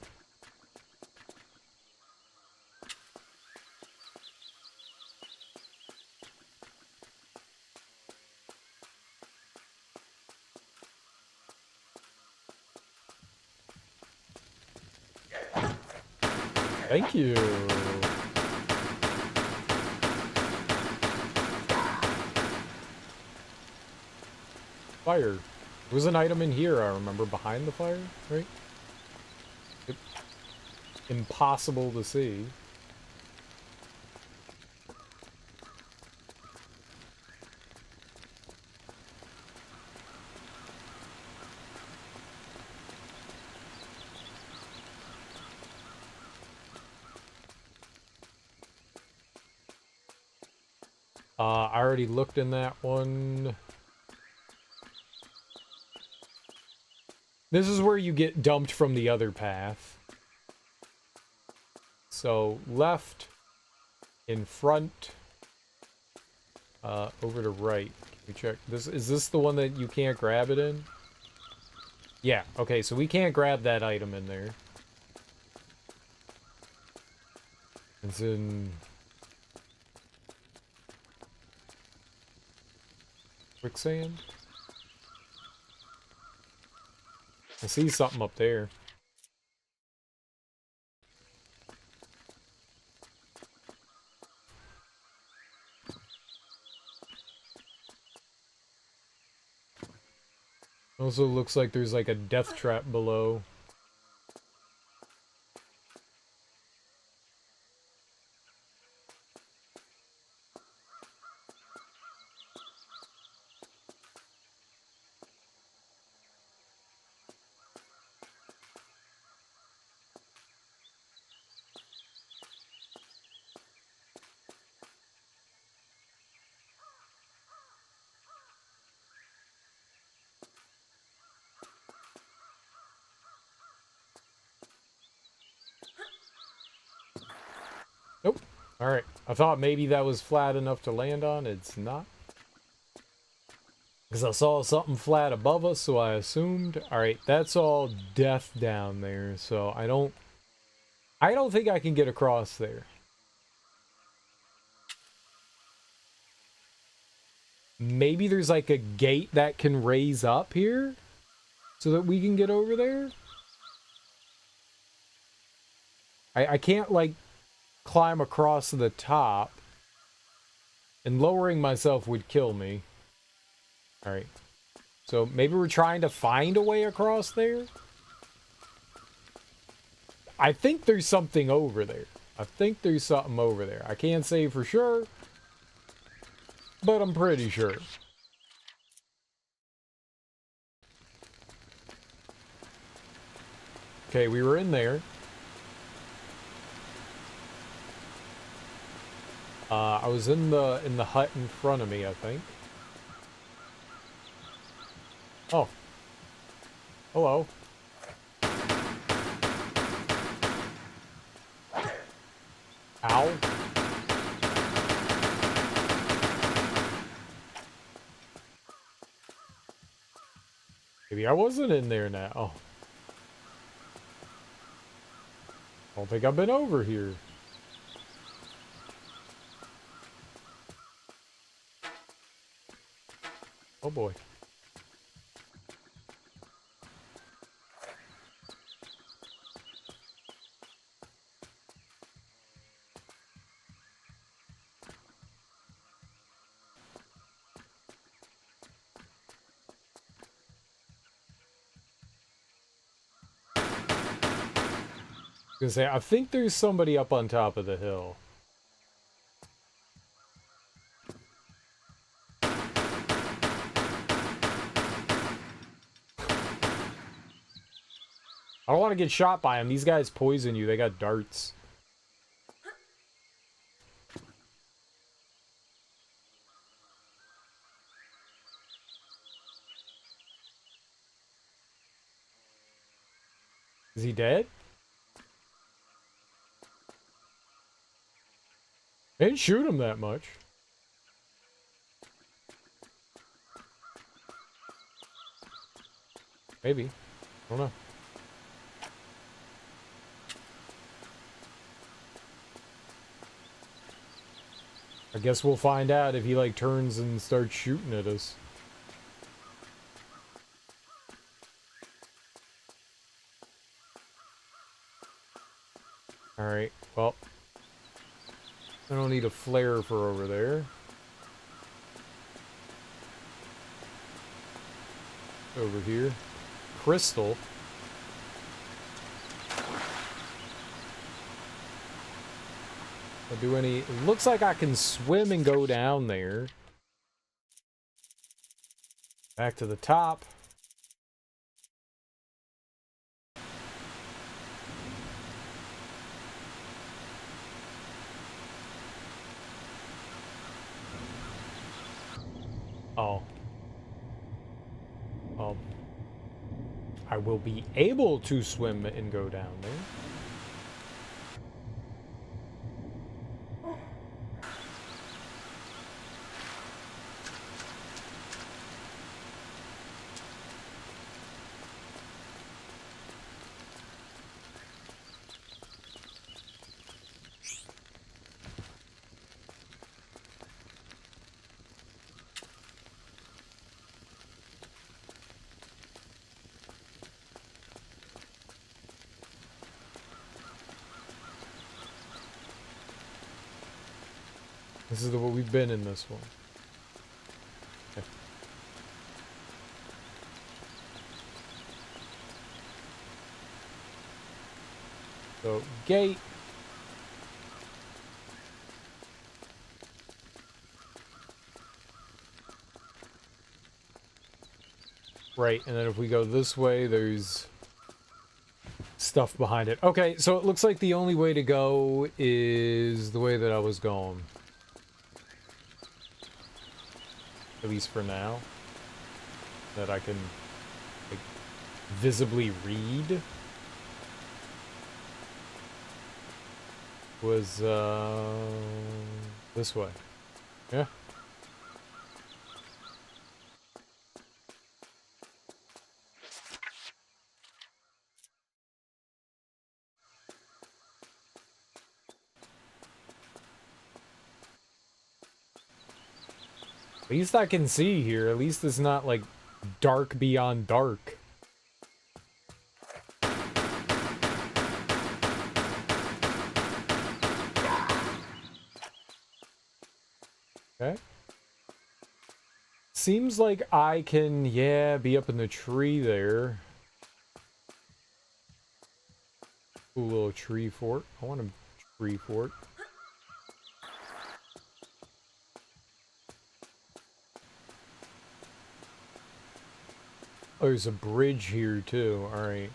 Thank you. Fire. There was an item in here, I remember, behind the fire, right? Yep. Impossible to see. I already looked in that one. This is where you get dumped from the other path. So, left, in front, over to right. Can we check this? Is this the one that you can't grab it in? Yeah, okay, so we can't grab that item in there. It's in... quicksand? I see something up there. Also looks like there's like a death trap below. Nope. Alright. I thought maybe that was flat enough to land on. It's not. Because I saw something flat above us, so I assumed. Alright, that's all death down there, so I don't think I can get across there. Maybe there's like a gate that can raise up here so that we can get over there? I can't like climb across the top, and lowering myself would kill me. Alright. So maybe we're trying to find a way across there? I think there's something over there. I can't say for sure, but I'm pretty sure. Okay, we were in there. I was in the hut in front of me, I think. Oh. Hello. Ow. Maybe I wasn't in there now. Oh. I don't think I've been over here. Oh boy. I was gonna say, I think there's somebody up on top of the hill. I don't want to get shot by him. These guys poison you. They got darts. Is he dead? They didn't shoot him that much. Maybe. I don't know. I guess we'll find out if he, like, turns and starts shooting at us. Alright, well. I don't need a flare for over there. Over here. Crystal. I'll do any... It looks like I can swim and go down there. Back to the top. Oh. I will be able to swim and go down there. This is what we've been in this one. Okay. So, gate. Right, and then if we go this way, there's stuff behind it. Okay, so it looks like the only way to go is the way that I was going. At least for now. That I can, like, visibly read. Was, this way. Yeah. At least I can see here. At least it's not, like, dark beyond dark. Okay. Seems like I can, yeah, be up in the tree there. Cool little tree fort. I want a tree fort. Oh, there's a bridge here too. Alright.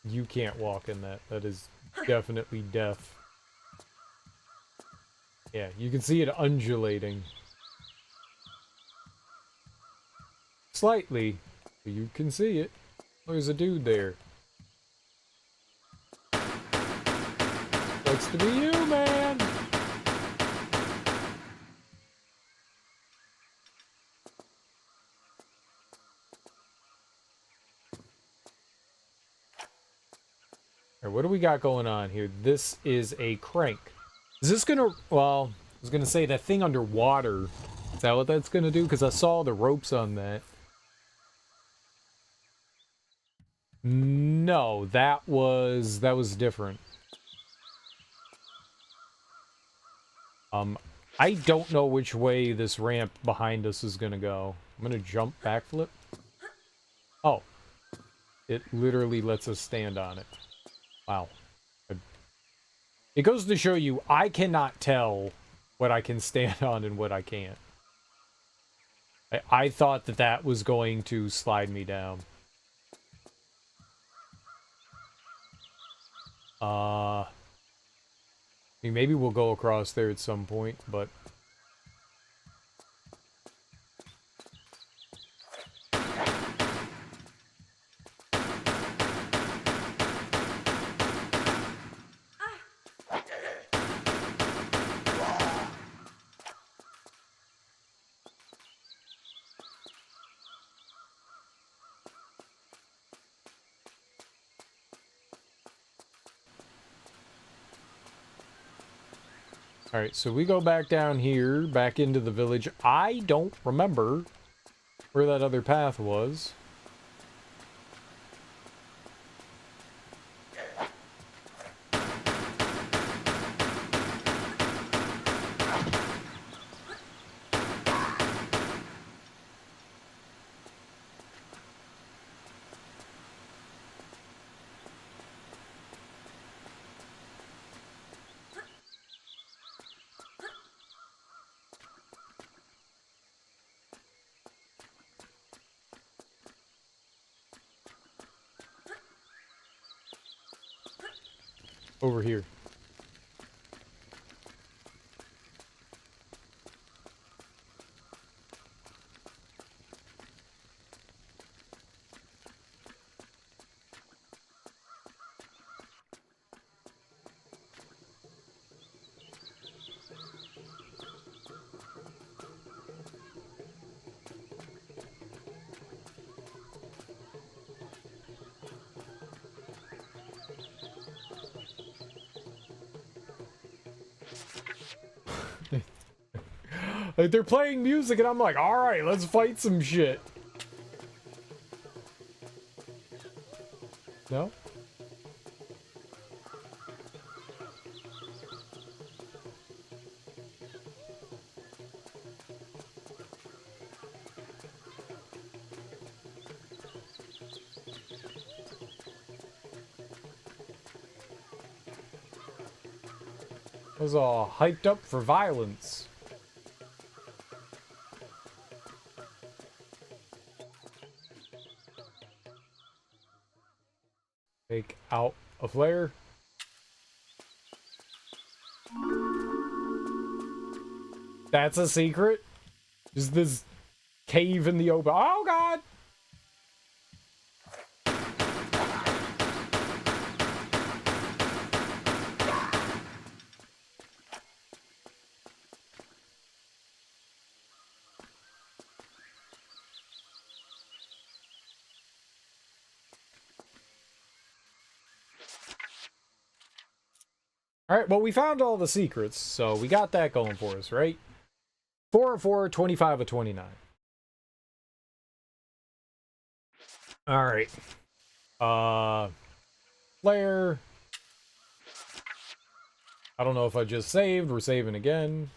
You can't walk in that. That is definitely death. Yeah, you can see it undulating. Slightly, but you can see it. There's a dude there. Looks to be you, man! Alright, what do we got going on here? This is a crank. Is this gonna... Well, I was gonna say that thing underwater. Is that what that's gonna do? Because I saw the ropes on that. No, that was different. I don't know which way this ramp behind us is gonna go. I'm gonna jump backflip. Oh. It literally lets us stand on it. Wow. It goes to show you, I cannot tell what I can stand on and what I can't. I thought that that was going to slide me down. I mean, maybe we'll go across there at some point, but... Alright, so we go back down here, back into the village. I don't remember where that other path was. Over here. Like, they're playing music and I'm like, alright, let's fight some shit. No? I was all hyped up for violence. Take out a flare. That's a secret? Is this cave in the open? Oh god! Alright, well, we found all the secrets, so we got that going for us, right? 4 of 4, 25 of 29. Alright. Flare. I don't know if I just saved. We're saving again.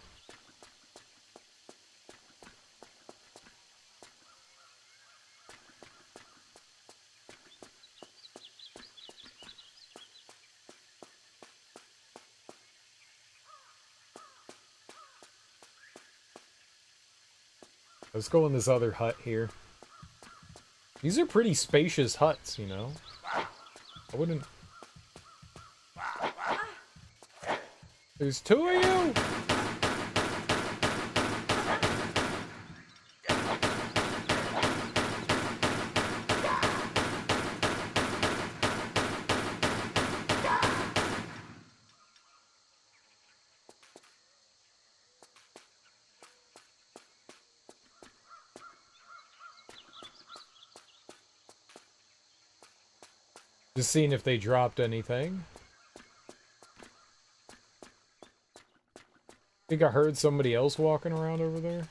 Let's go in this other hut here. These are pretty spacious huts, you know? I wouldn't... There's 2 of you? Just seeing if they dropped anything. I think I heard somebody else walking around over there.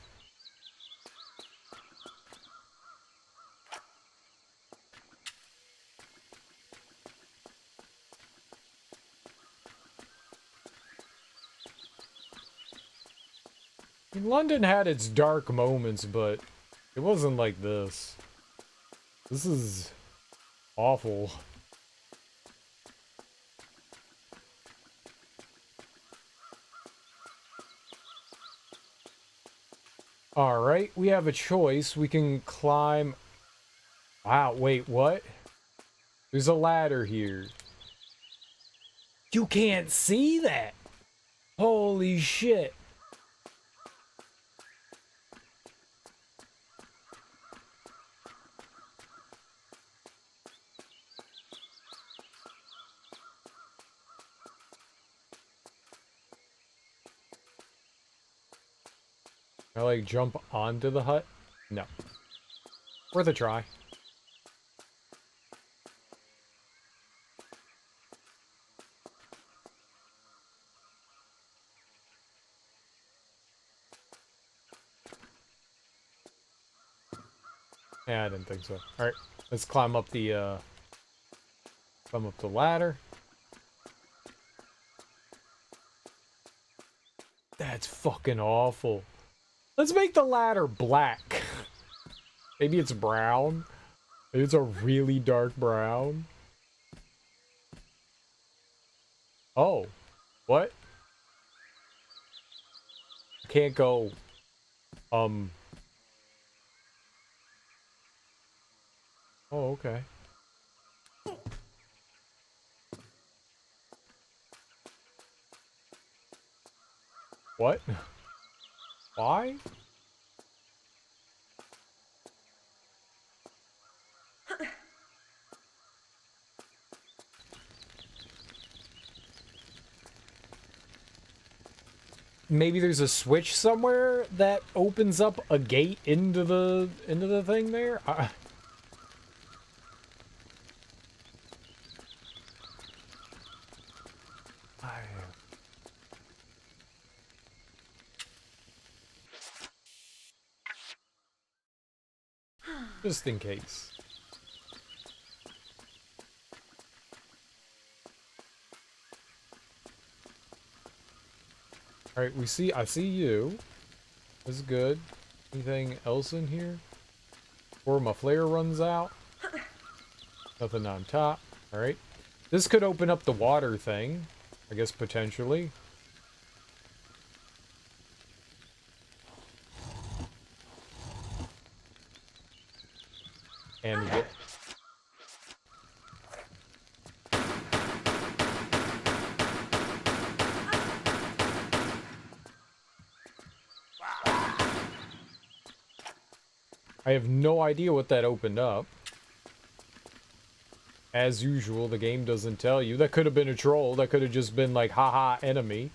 I mean, London had its dark moments, but it wasn't like this. This is awful. Alright, we have a choice. We can climb... Wow, wait, what? There's a ladder here. You can't see that! Holy shit! Can I, like, jump onto the hut? No. Worth a try. Yeah, I didn't think so. Alright, let's climb up the ladder. That's fucking awful. Let's make the ladder black. Maybe it's brown. Maybe it's a really dark brown. Oh. What? Can't go. Oh, okay. What? Why? Maybe there's a switch somewhere that opens up a gate into the thing there. Just in case. Alright, I see you. This is good. Anything else in here? Before my flare runs out? Nothing on top. Alright. This could open up the water thing. I guess potentially. And what? I have no idea what that opened up. As usual, the game doesn't tell you. That could have been a troll. That could have just been like, haha, enemy.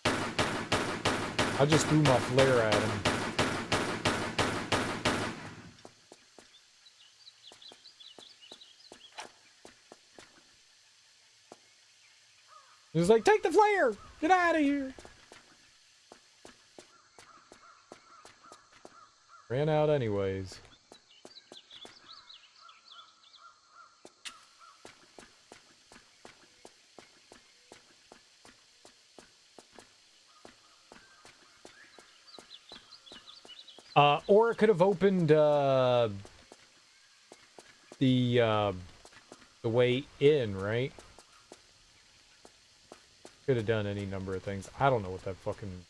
I just threw my flare at him. He was like, take the flare! Get out of here! Ran out anyways. Or it could have opened, the way in, right? Could have done any number of things. I don't know what that fucking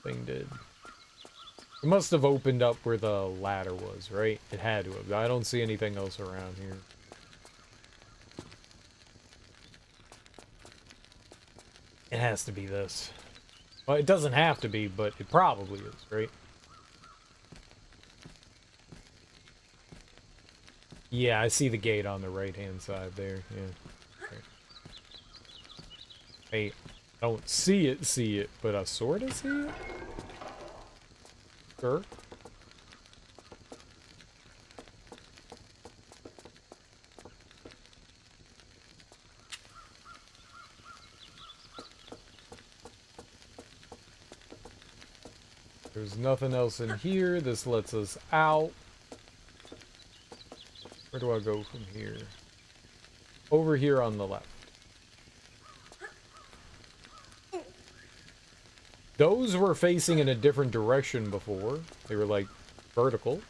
thing did. It must have opened up where the ladder was, right? It had to have. I don't see anything else around here. It has to be this. Well, it doesn't have to be, but it probably is, right? Yeah, I see the gate on the right-hand side there, yeah. Right. Hey, I don't see it, but I sorta see it? Sure. There's nothing else in here. This lets us out. Where do I go from here? Over here on the left. Those were facing in a different direction before. They were like vertical.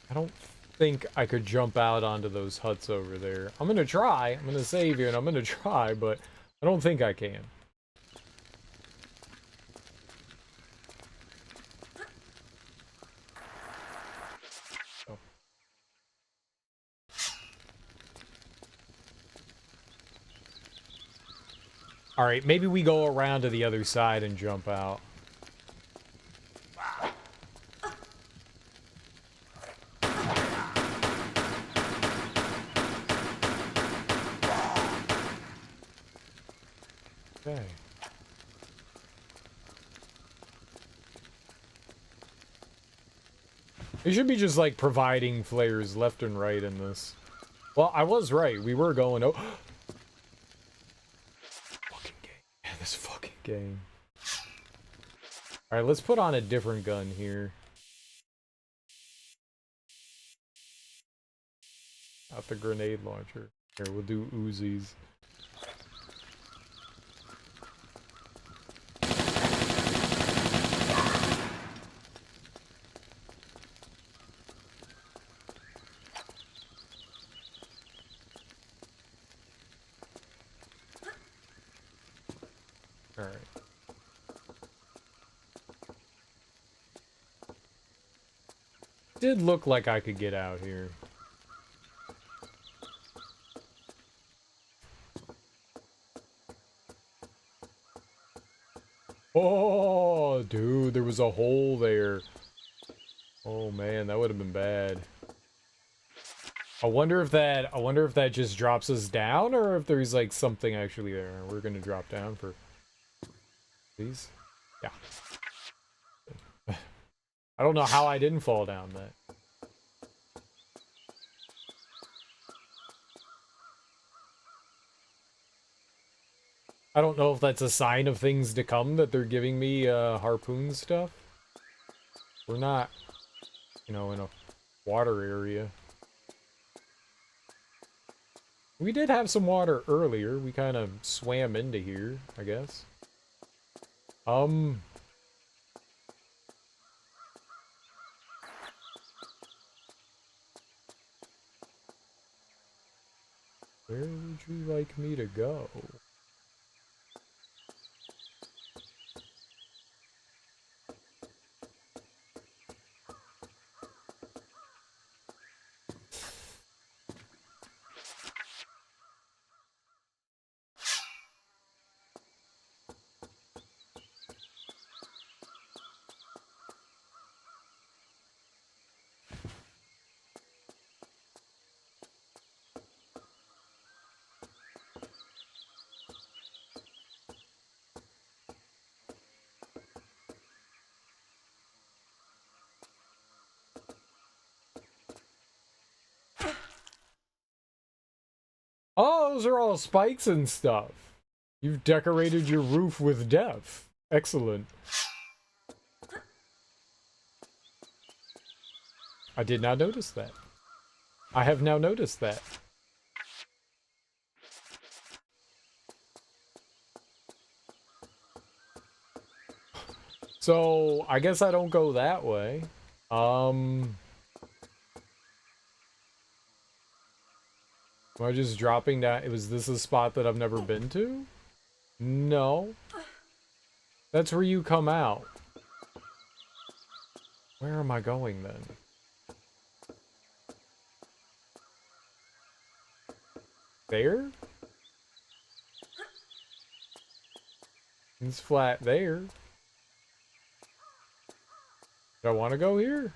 I don't think I could jump out onto those huts over there. I'm gonna try. I'm gonna save you and I'm gonna try, but I don't think I can. Oh. Alright, maybe we go around to the other side and jump out. Okay. They should be just like providing flares left and right in this. Well, I was right. We were going. Oh, fucking game. Yeah, this fucking game. All right, let's put on a different gun here. Not the grenade launcher. Here, we'll do Uzis. Alright. Did look like I could get out here. Oh, dude, there was a hole there. Oh man, that would have been bad. I wonder if that just drops us down or if there's like something actually there. We're gonna drop down for these. Yeah. I don't know how I didn't fall down that. I don't know if that's a sign of things to come that they're giving me harpoon stuff. We're not, you know, in a water area. We did have some water earlier. We kind of swam into here, I guess. Where would you like me to go? Oh, those are all spikes and stuff. You've decorated your roof with death. Excellent. I did not notice that. I have now noticed that. So, I guess I don't go that way. Am I just dropping down? Was this a spot that I've never been to? No. That's where you come out. Where am I going then? There? It's flat there. Do I want to go here?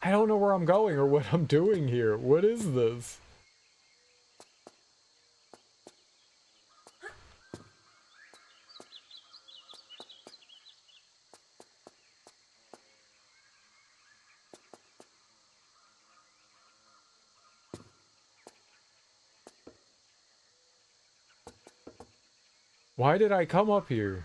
I don't know where I'm going or what I'm doing here. What is this? Why did I come up here?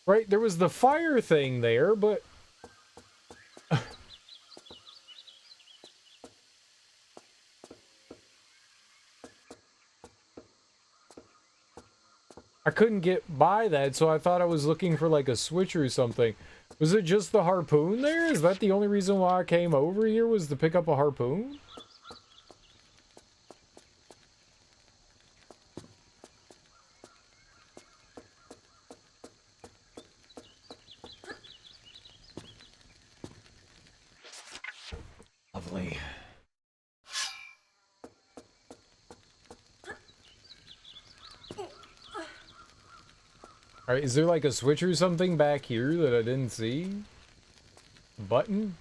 Right, there was the fire thing there, but... I couldn't get by that, so I thought I was looking for like a switch or something. Was it just the harpoon there? Is that the only reason why I came over here, was to pick up a harpoon? Lovely. Alright, is there like a switch or something back here that I didn't see? Button?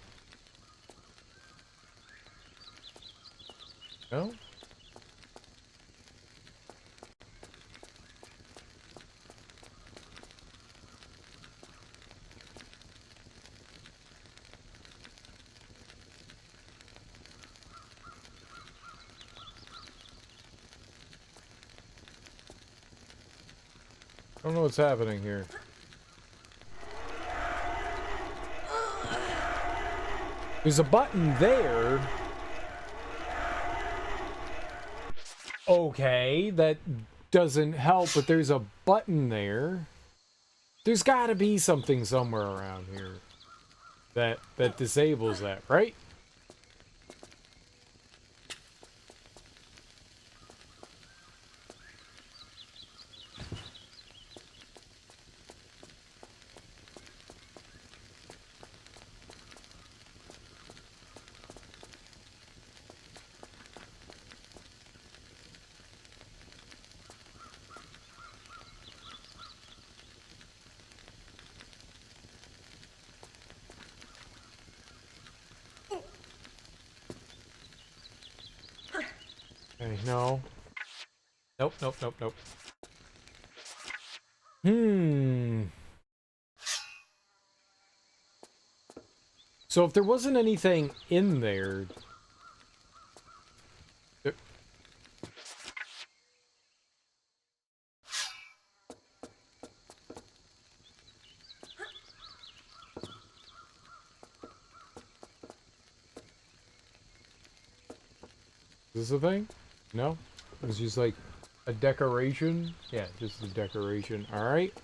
No? I don't know what's happening here. There's a button there. Okay, that doesn't help, but there's a button there. There's gotta be something somewhere around here that disables that, right? Okay, no. Nope, nope, nope, nope. So if there wasn't anything in there... Is this a thing? No? It was just like a decoration? Yeah, just a decoration. Alright,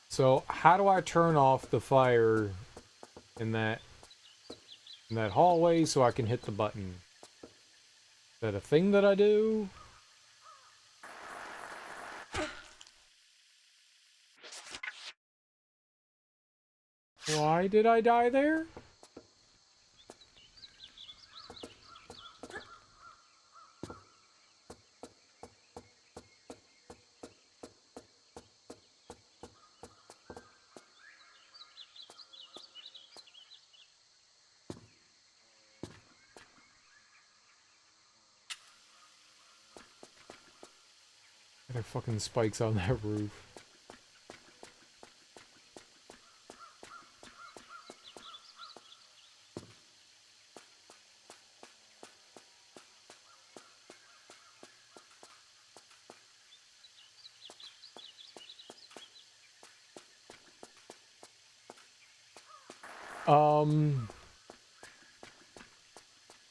so how do I turn off the fire in that hallway so I can hit the button? Is that a thing that I do? Why did I die there? There are fucking spikes on that roof.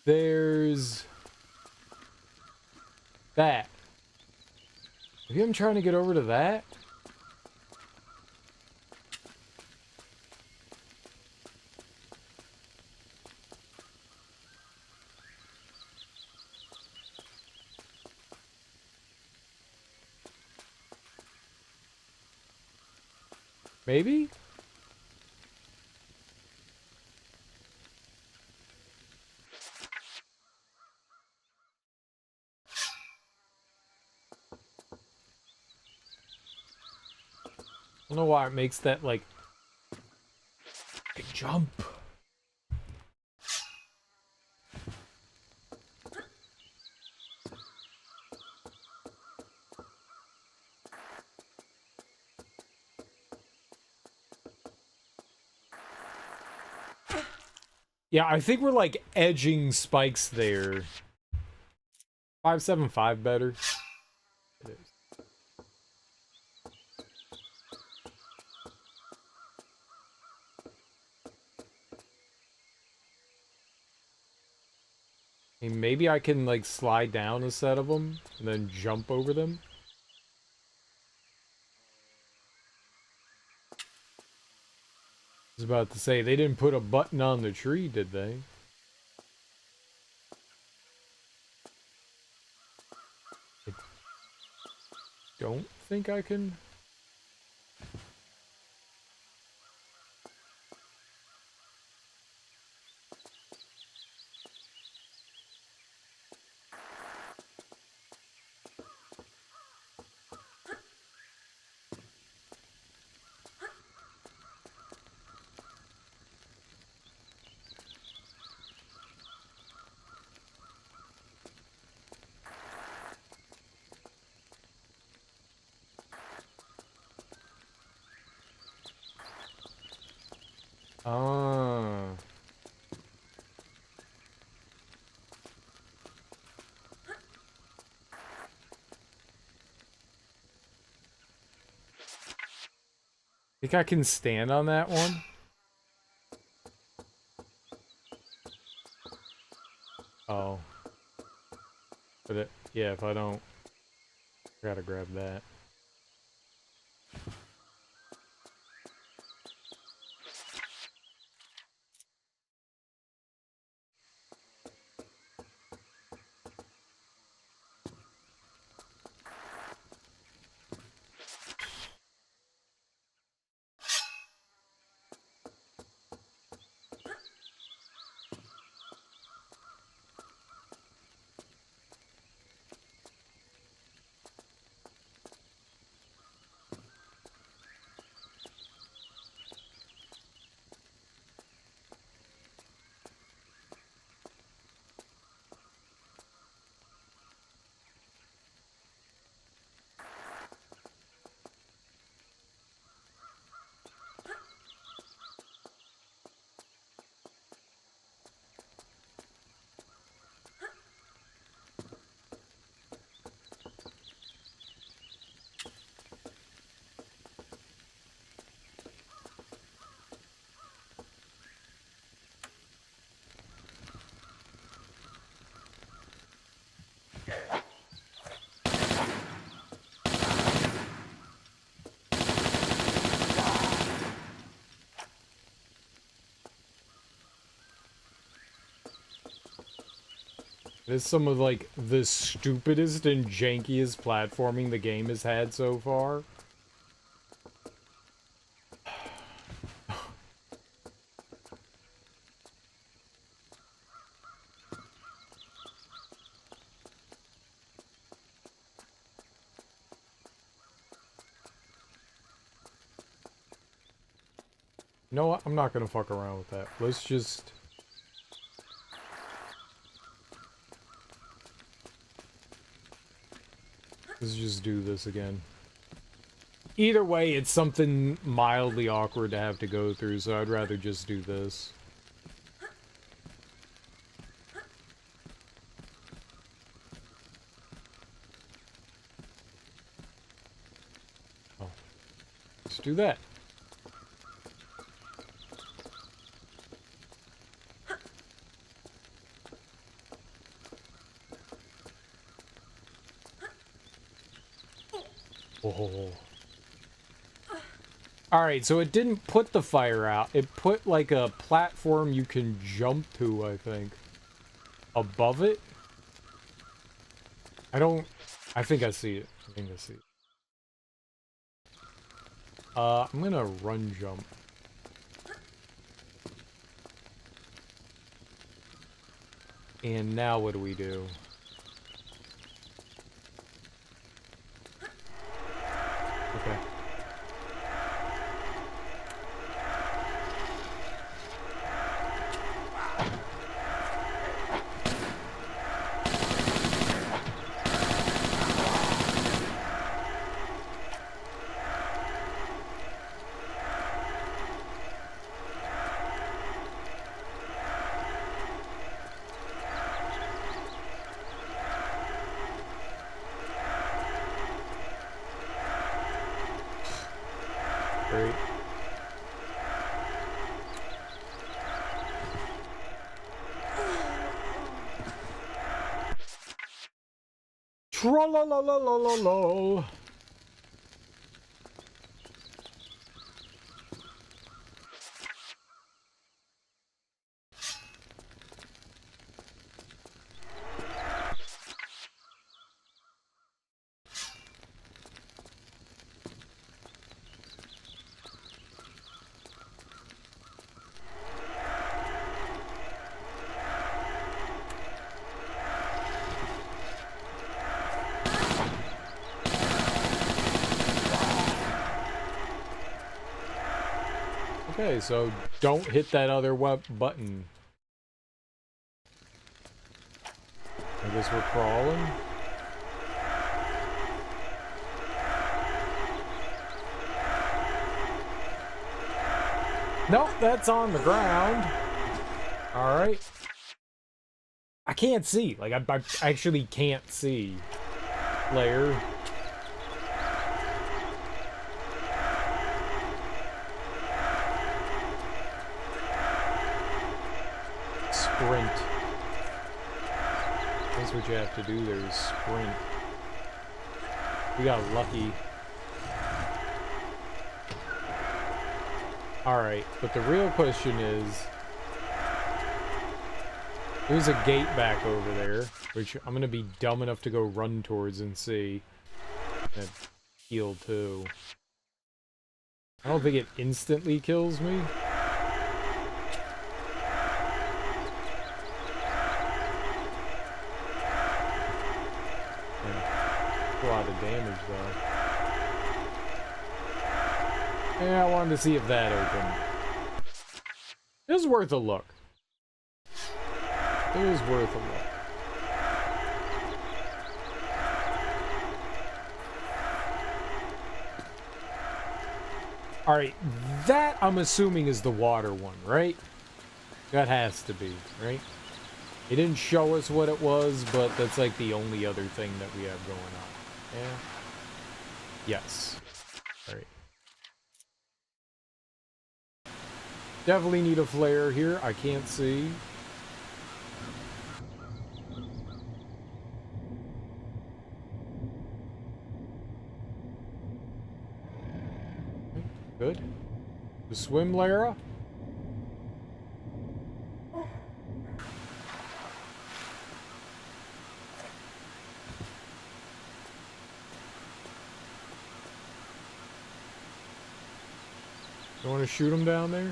There's that. Maybe I'm trying to get over to that? Maybe? I don't know why it makes that, like, big jump. Yeah, I think we're, like, edging spikes there. 575 better. It is. I mean, maybe I can, like, slide down a set of them and then jump over them. I was about to say, they didn't put a button on the tree, did they? I don't think I can... Ah. Think I can stand on that one? Oh. But it, yeah, if I don't... I gotta grab that. This is some of, like, the stupidest and jankiest platforming the game has had so far. You know what? I'm not gonna fuck around with that. Let's just... Let's just do this again. Either way, it's something mildly awkward to have to go through, so I'd rather just do this. Oh. Let's do that. Oh. Alright, so it didn't put the fire out. It put, like, a platform you can jump to, I think. Above it? I think I see it. I think I see it. I'm gonna run jump. And now what do we do? Okay. Great. Tra-la-la-la-la-la-la. Okay, so don't hit that other button. I guess we're crawling. Nope, that's on the ground. Alright. I can't see. Like, I actually can't see. Layer. Sprint. That's what you have to do there is sprint. We got lucky. Alright, but the real question is... There's a gate back over there, which I'm gonna be dumb enough to go run towards and see. And heal too. I don't think it instantly kills me. A lot of damage though. Yeah, I wanted to see if that opened. It was worth a look. It was worth a look. Alright, that I'm assuming is the water one, right? That has to be, right? It didn't show us what it was, but that's like the only other thing that we have going on. Yeah. Yes. Alright. Definitely need a flare here. I can't see. Good. The swim, Lara? want to shoot him down there?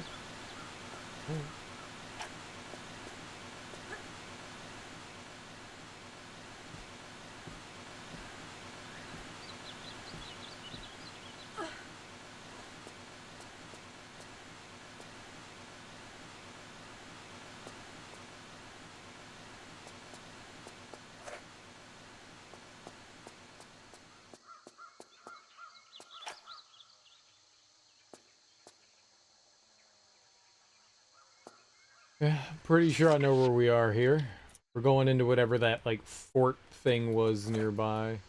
Yeah, pretty sure I know where we are here. We're going into whatever that, like, fort thing was nearby.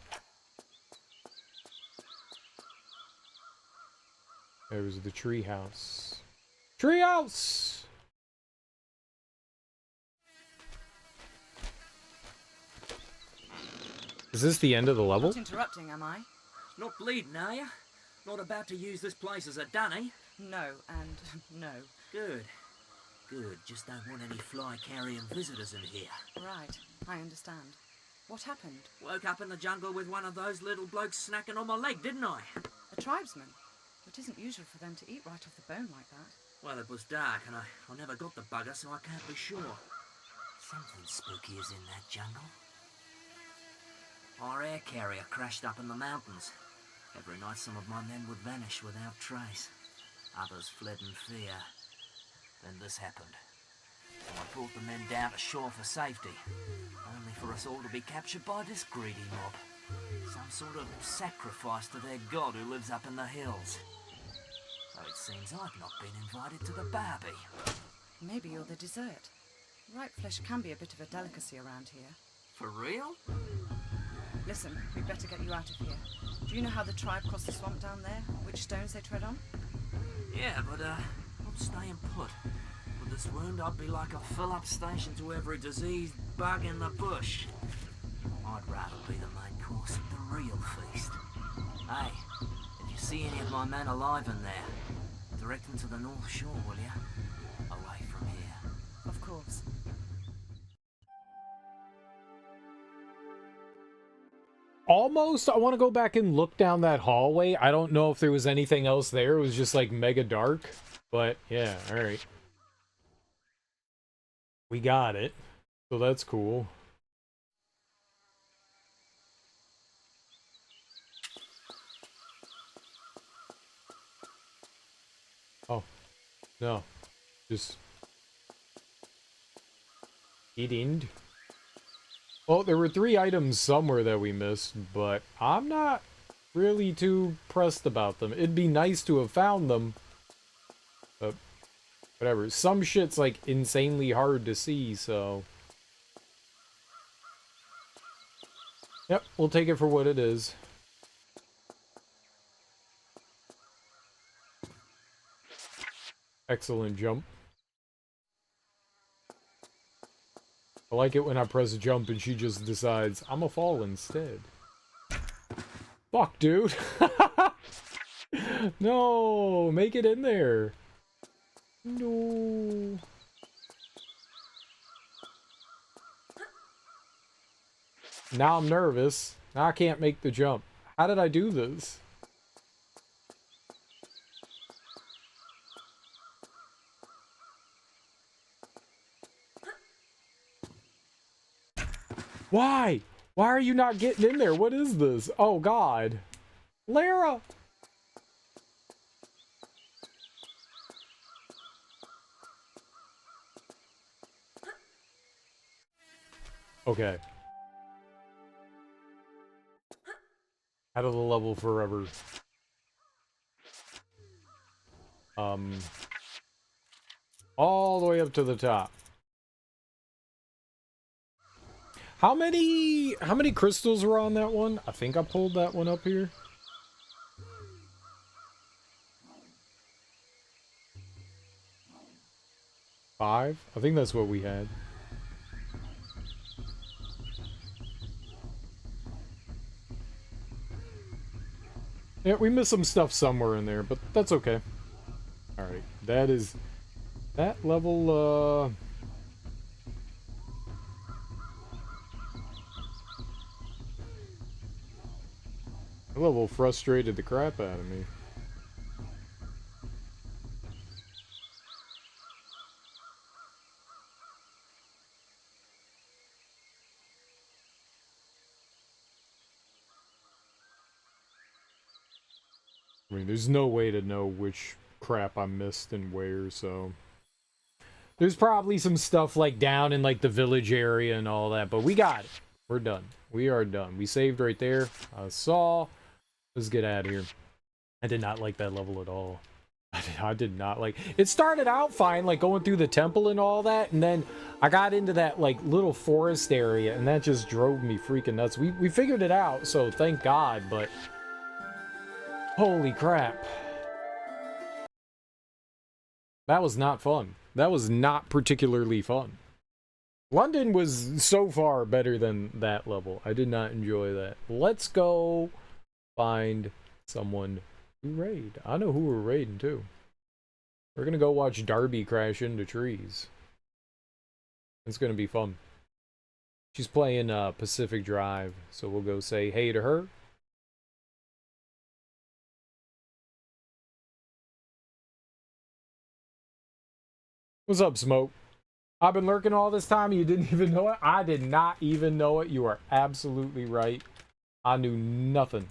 There's the treehouse. Treehouse! Is this the end of the level? Not interrupting, am I? Not bleeding, are you? Not about to use this place as a dunny? No, and no. Good. Good. Just don't want any fly-carrying visitors in here. Right, I understand. What happened? Woke up in the jungle with one of those little blokes snacking on my leg, didn't I? A tribesman? It isn't usual for them to eat right off the bone like that. Well, it was dark and I never got the bugger, so I can't be sure. Something spooky is in that jungle. Our air carrier crashed up in the mountains. Every night some of my men would vanish without trace. Others fled in fear. Then this happened. So I brought the men down to shore for safety, only for us all to be captured by this greedy mob. Some sort of sacrifice to their god who lives up in the hills. So it seems I've not been invited to the barbie. Maybe you're the dessert. Ripe flesh can be a bit of a delicacy around here. For real? Listen, we'd better get you out of here. Do you know how the tribe crossed the swamp down there? Which stones they tread on? Yeah, but I'm staying put. With this wound, I'd be like a fill-up station to every diseased bug in the bush. I'd rather be the main course of the real feast. Hey, if you see any of my men alive in there, direct them to the North Shore, will you? Away from here. Of course. Almost, I want to go back and look down that hallway. I don't know if there was anything else there. It was just like mega dark. But yeah, alright. We got it. So that's cool. Oh. No. Just eating. Well, there were 3 items somewhere that we missed, but I'm not really too pressed about them. It'd be nice to have found them, but whatever. Some shit's like insanely hard to see, so yep, we'll take it for what it is. Excellent jump. I like it when I press jump and she just decides, I'm a fall instead. Fuck, dude. No, make it in there. No. Now I'm nervous. Now I can't make the jump. How did I do this? Why? Why are you not getting in there? What is this? Oh, God. Lara! Okay. Out of the level forever. All the way up to the top. How many crystals were on that one? I think I pulled that one up here. Five? I think that's what we had. Yeah, we missed some stuff somewhere in there, but that's okay. Alright, that is... that level, that level frustrated the crap out of me. I mean, there's no way to know which crap I missed and where, so... There's probably some stuff, like, down in, like, the village area and all that, but we got it. We're done. We are done. We saved right there. I saw. Let's get out of here. I did not like that level at all. I did not like... It started out fine, like, going through the temple and all that, and then I got into that, like, little forest area, and that just drove me freaking nuts. We figured it out, so thank God, but... Holy crap. That was not fun. That was not particularly fun. London was so far better than that level. I did not enjoy that. Let's go find someone to raid. I know who we're raiding too. We're gonna go watch Darby crash into trees. It's gonna be fun. She's playing Pacific Drive, so we'll go say hey to her. What's up, Smoke? I've been lurking all this time and you didn't even know it? I did not even know it. You are absolutely right. I knew nothing.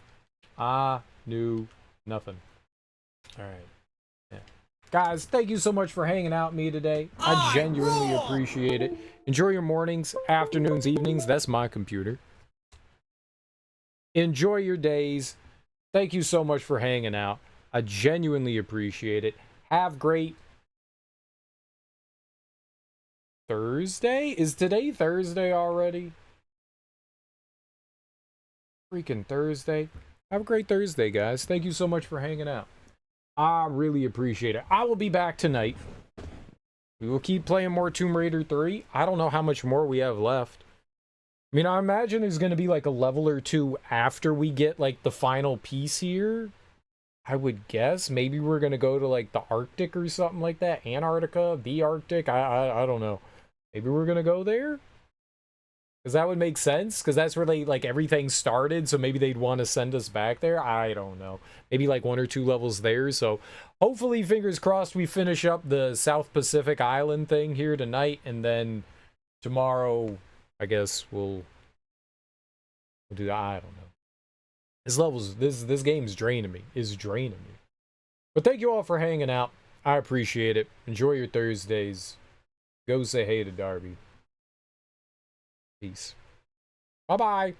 I knew nothing. Alright. Yeah. Guys, thank you so much for hanging out with me today. I genuinely appreciate it. Enjoy your mornings, afternoons, evenings. That's my computer. Enjoy your days. Thank you so much for hanging out. I genuinely appreciate it. Have great Thursday? Is today Thursday already? Freaking Thursday. Have a great Thursday, guys. Thank you so much for hanging out. I really appreciate it. I will be back tonight. We will keep playing more Tomb Raider 3. I don't know how much more we have left. I mean, I imagine there's going to be like a level or two after we get like the final piece here. I would guess. Maybe we're going to go to like the Arctic or something like that. Antarctica, the Arctic. I don't know. Maybe we're going to go there? Because that would make sense. Because that's where they, like, everything started. So maybe they'd want to send us back there. I don't know. Maybe, like, 1 or 2 levels there. So hopefully, fingers crossed, we finish up the South Pacific Island thing here tonight. And then tomorrow, I guess, we'll do that. I don't know. This game's draining me. It's draining me. But thank you all for hanging out. I appreciate it. Enjoy your Thursdays. Go say hey to Darby. Peace. Bye-bye.